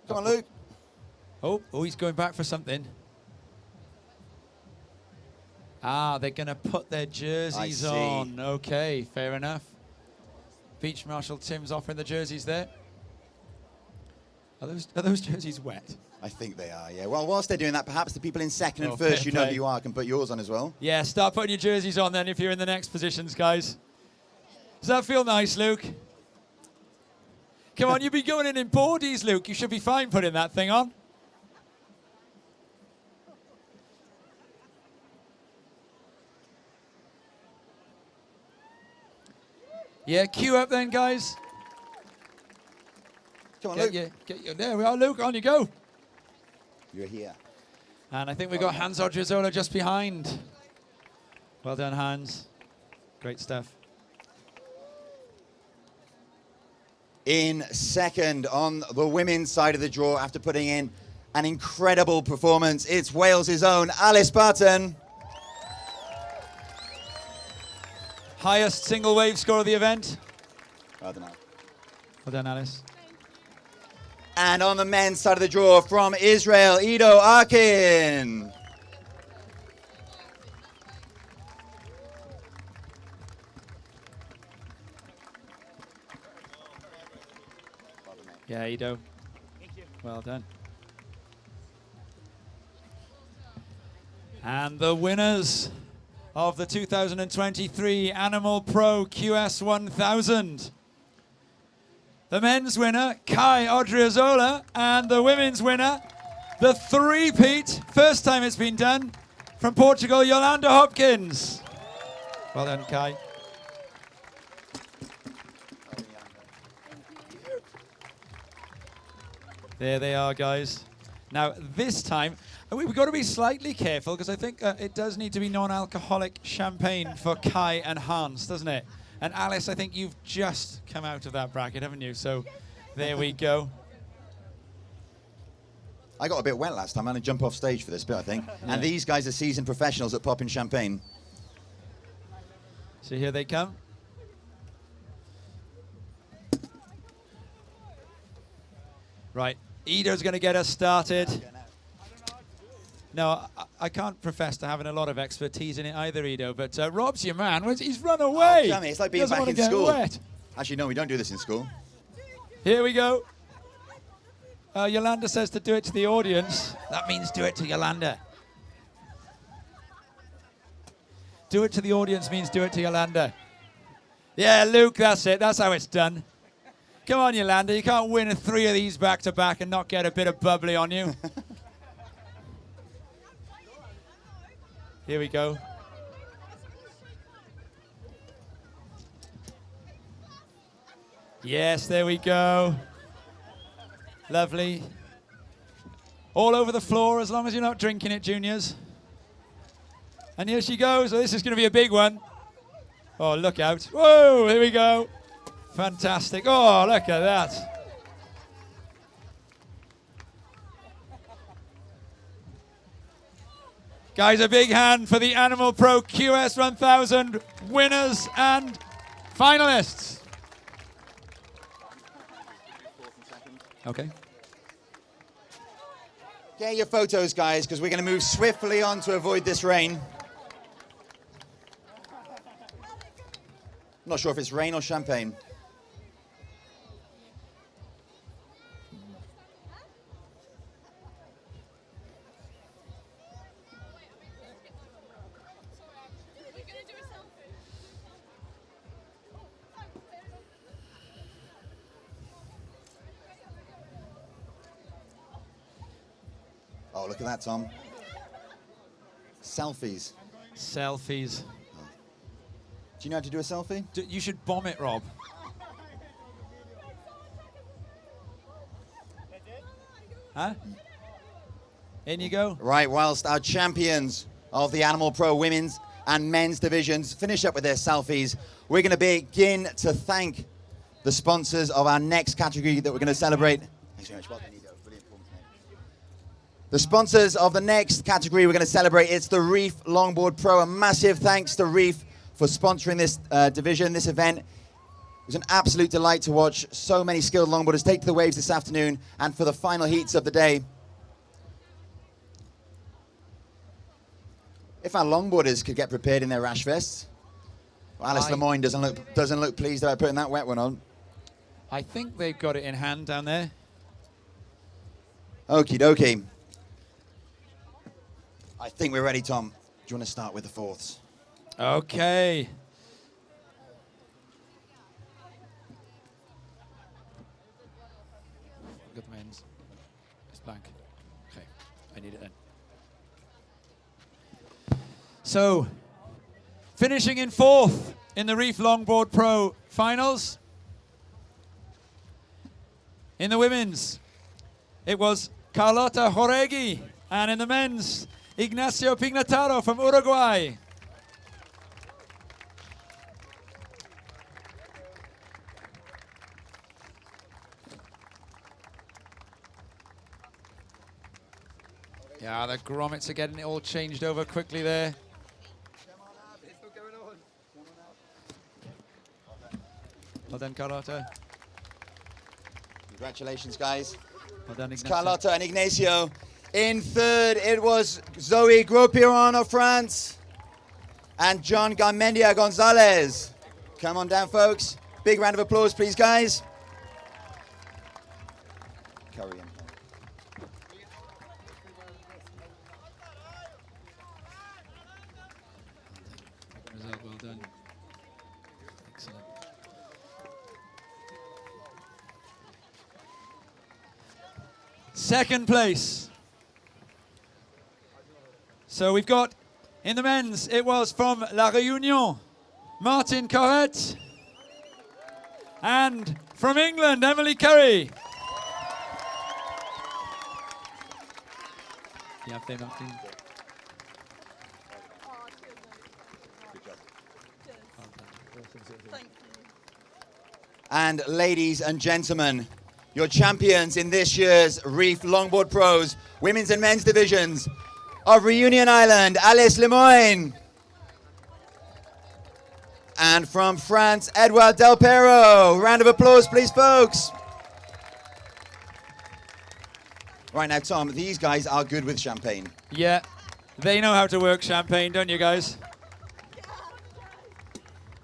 Come on, Luke. Oh, he's going back for something. Ah, they're going to put their jerseys on. Okay, fair enough. Beach Marshal Tim's offering the jerseys there. Are those jerseys wet? I think they are, yeah. Well, whilst they're doing that, perhaps the people in second and first, you know who you are, can put yours on as well. Yeah, start putting your jerseys on then if you're in the next positions, guys. Does that feel nice, Luke? Come on, you've been going in boardies, Luke. You should be fine putting that thing on. Yeah, queue up then, guys. Come on, Luke. There we are, Luke. On you go. You're here. And I think we've got Hans Odriozola just behind. Well done, Hans. Great stuff. In second on the women's side of the draw after putting in an incredible performance, it's Wales's own Alice Barton. Highest single wave score of the event. I don't know. Well done, Alice. And on the men's side of the draw from Israel, Ido Arkin. Yeah, Ido. Well done. And the winners of the 2023 Animal Pro QS1000. The men's winner, Kai Odriozola, and the women's winner, the three-peat, first time it's been done, from Portugal, Yolanda Hopkins. Well done, Kai. There they are, guys. Now, this time, we've got to be slightly careful because I think it does need to be non-alcoholic champagne for Kai and Hans, doesn't it? And Alice, I think you've just come out of that bracket, haven't you? So there we go. I got a bit wet last time. I'm going to jump off stage for this bit, I think. Yeah. And these guys are seasoned professionals at popping champagne. So here they come. Right, Ido's going to get us started. No, I can't profess to having a lot of expertise in it either, Ido, but Rob's your man. He's run away. Oh, it's like being back in school. Wet. Actually, no, we don't do this in school. Here we go. Yolanda says to do it to the audience. That means do it to Yolanda. Do it to the audience means do it to Yolanda. Yeah, Luke, that's it. That's how it's done. Come on, Yolanda. You can't win 3 of these back to back and not get a bit of bubbly on you. Here we go. Yes, there we go. Lovely. All over the floor, as long as you're not drinking it, juniors. And here she goes. Oh, this is going to be a big one. Oh, look out. Whoa, here we go. Fantastic. Oh, look at that. Guys, a big hand for the Animal Pro QS1000 winners and finalists. Okay. Get your photos, guys, because we're going to move swiftly on to avoid this rain. Not sure if it's rain or champagne. Oh, look at that, Tom. Selfies. Selfies. Do you know how to do a selfie? You should bomb it, Rob. Huh? In you go. Right, whilst our champions of the Animal Pro women's and men's divisions finish up with their selfies, we're going to begin to thank the sponsors of our next category that we're going to celebrate. Thanks very much. Well done, Nico. Brilliant performance, mate. The sponsors of the next category we're going to celebrate, it's the Reef Longboard Pro. A massive thanks to Reef for sponsoring this division, this event. It was an absolute delight to watch so many skilled longboarders take to the waves this afternoon and for the final heats of the day. If our longboarders could get prepared in their rash vests. Well, Alice Lemoyne doesn't look pleased about putting that wet one on. I think they've got it in hand down there. Okie dokie. I think we're ready, Tom. Do you want to start with the fourths? Okay. Got the men's. It's blank. Okay, I need it then. So, finishing in fourth in the Reef Longboard Pro finals. In the women's, it was Carlota Joregi, and in the men's, Ignacio Pignataro from Uruguay. Yeah, the grommets are getting it all changed over quickly there. Well done, Carlota. Congratulations, guys. Well done, It's Ignacio. Carlota and Ignacio. In third, it was Zoe Gropiron of France and John Garmendia Gonzalez. Come on down, folks. Big round of applause, please, guys. Curry in. Well done. Excellent. Second place. So we've got, in the men's, it was from La Réunion, Martin Corrette. And from England, Emily Curry. Yeah, Martin. And ladies and gentlemen, your champions in this year's Reef Longboard Pros, women's and men's divisions of Reunion Island, Alice Lemoyne. And from France, Edouard Del Pero. Round of applause, please, folks. Right now, Tom, these guys are good with champagne. Yeah, they know how to work champagne, don't you guys?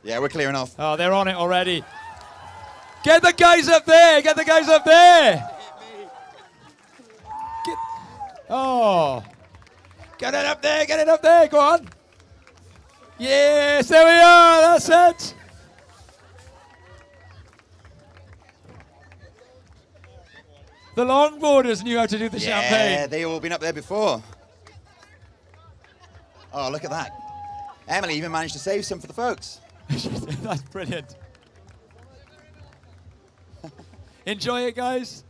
Yeah, we're clearing off. Oh, they're on it already. Get the guys up there! Get the guys up there! Oh. Get it up there! Get it up there! Go on! Yes, there we are! That's it! The longboarders knew how to do the champagne. Yeah, they've all been up there before. Oh, look at that. Emily even managed to save some for the folks. That's brilliant. Enjoy it, guys.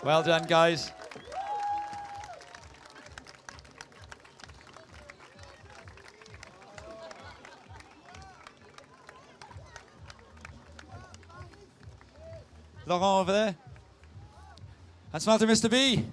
Well done, guys. Laurent over there. And smile to Mr. B.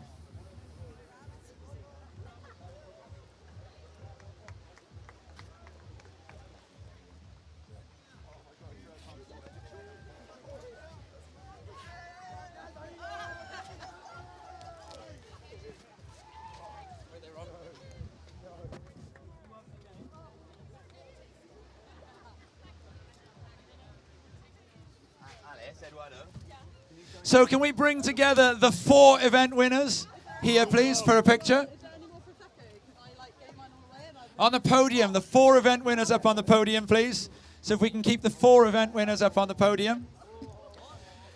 So can we bring together the 4 event winners here, please, for a picture? On the podium, the 4 event winners up on the podium, please. So if we can keep the 4 event winners up on the podium.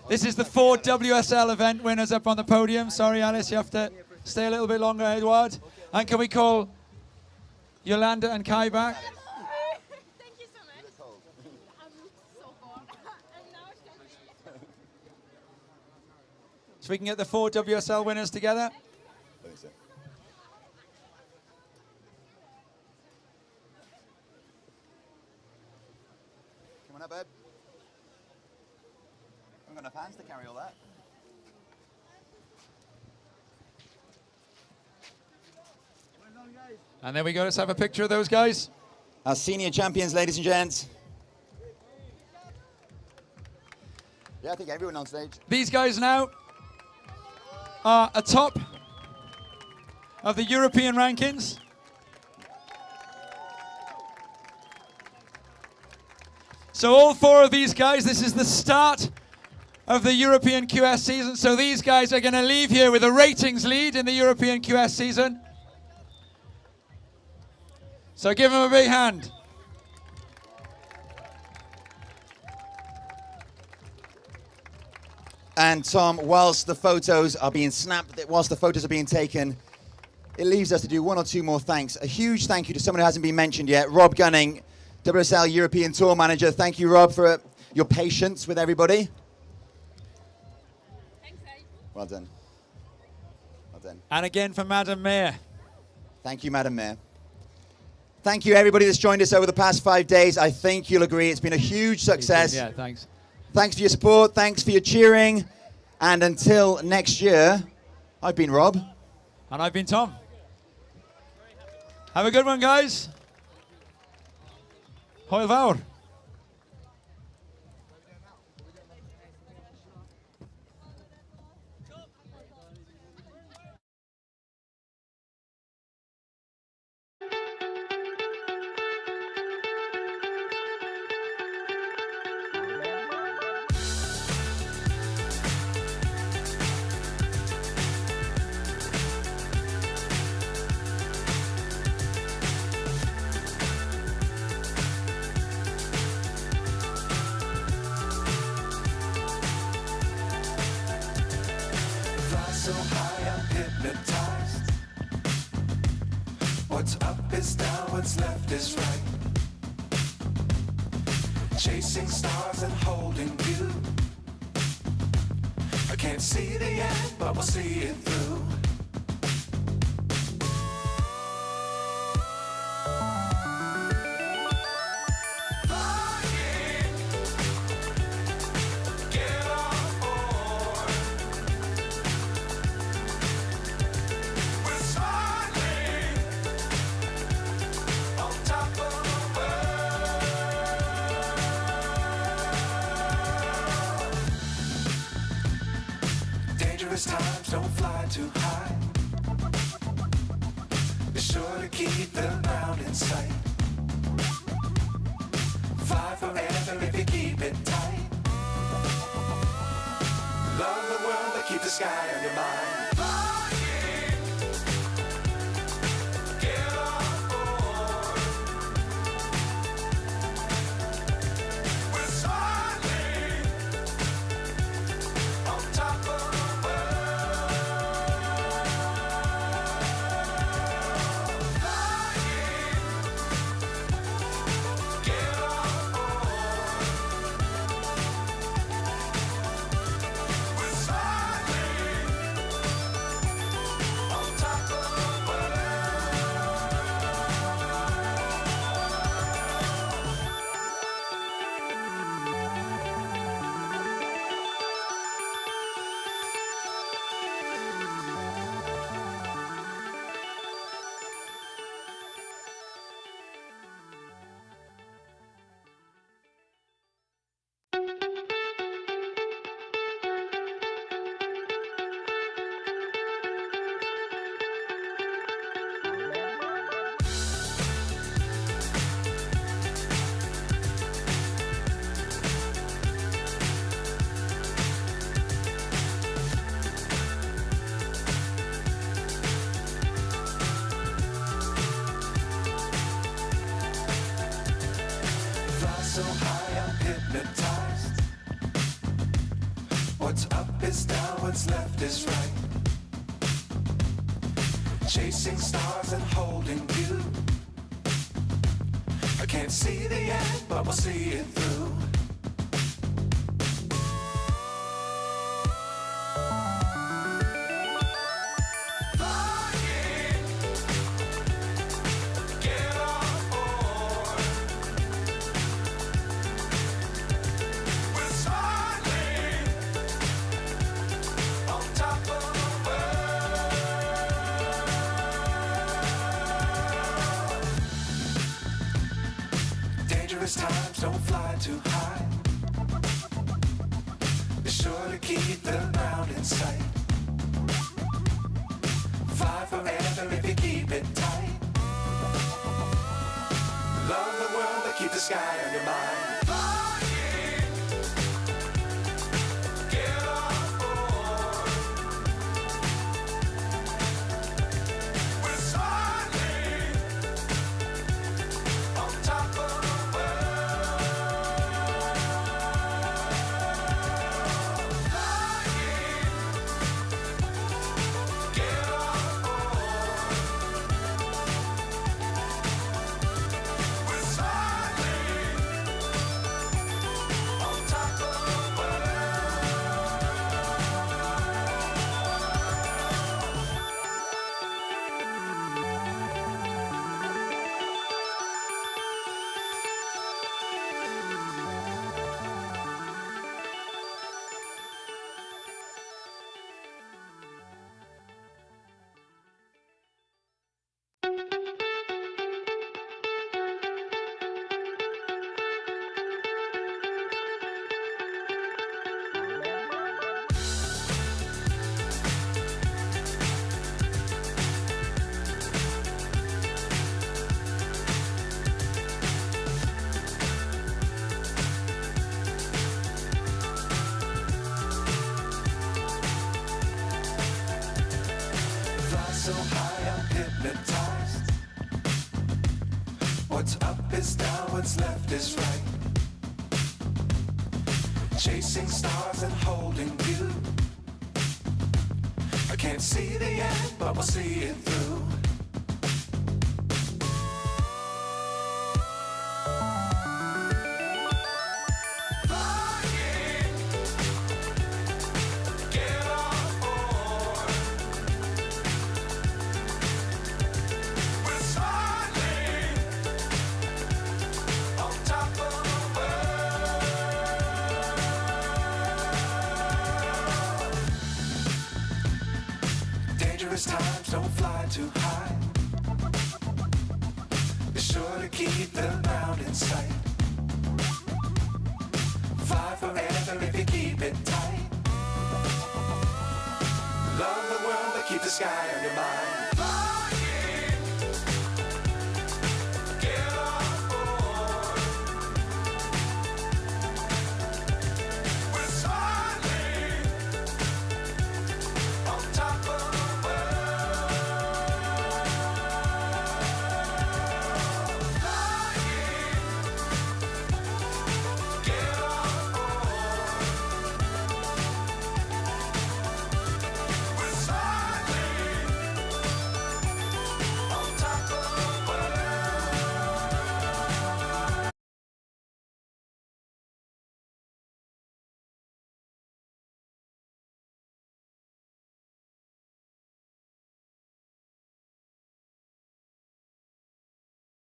This is the 4 WSL event winners up on the podium. Sorry, Alice, you have to stay a little bit longer, Edward. And can we call Yolanda and Kai back? Thank you so much. I'm so bored. And now it's going So we can get the 4 WSL winners together. Come on up, Ed. I've got enough hands to carry all that. And there we go. Let's have a picture of those guys. Our senior champions, ladies and gents. Yeah, I think everyone on stage. These guys now are atop of the European rankings. So all 4 of these guys, this is the start of the European QS season. So these guys are going to leave here with a ratings lead in the European QS season. So give them a big hand. And Tom, whilst the photos are being snapped, whilst the photos are being taken, it leaves us to do 1 or 2 more thanks. A huge thank you to someone who hasn't been mentioned yet, Rob Gunning, WSL European Tour Manager. Thank you, Rob, for your patience with everybody. Thanks, guys. Well done. Well done. And again for Madam Mayor. Thank you, Madam Mayor. Thank you, everybody that's joined us over the past 5 days. I think you'll agree it's been a huge success. Yeah, thanks. Thanks for your support. Thanks for your cheering. And until next year, I've been Rob. And I've been Tom. Have a good one, guys. Hwyl fawr. Fly so high, I'm hypnotized. What's up is down, what's left is right. Chasing stars and holding you. I can't see the end, but we'll see it through. Flying, get on board. We're smiling on top of the world. Dangerous times, don't fly too high. Be sure to keep the ground in sight. Fly forever if you keep it tight. Love the world, but keep the sky on your mind. Flying, get on board. We're smiling on top of the world. Flying, get on board. We're smiling what's left is right. Chasing stars and holding you. I can't see the end, but we'll see it through. Times don't fly too high. Be sure to keep the ground in sight. Fly forever if you keep it tight. Love the world, but keep the sky on your mind. Get on board. We're sailing on top of so high, I'm hypnotized. What's up is down, what's left is right. Chasing stars and holding you. I can't see the end, but we'll see it through. Times don't fly too high. Be sure to keep the ground in sight. Fly forever if you keep it tight. Love the world, but keep the sky on your mind.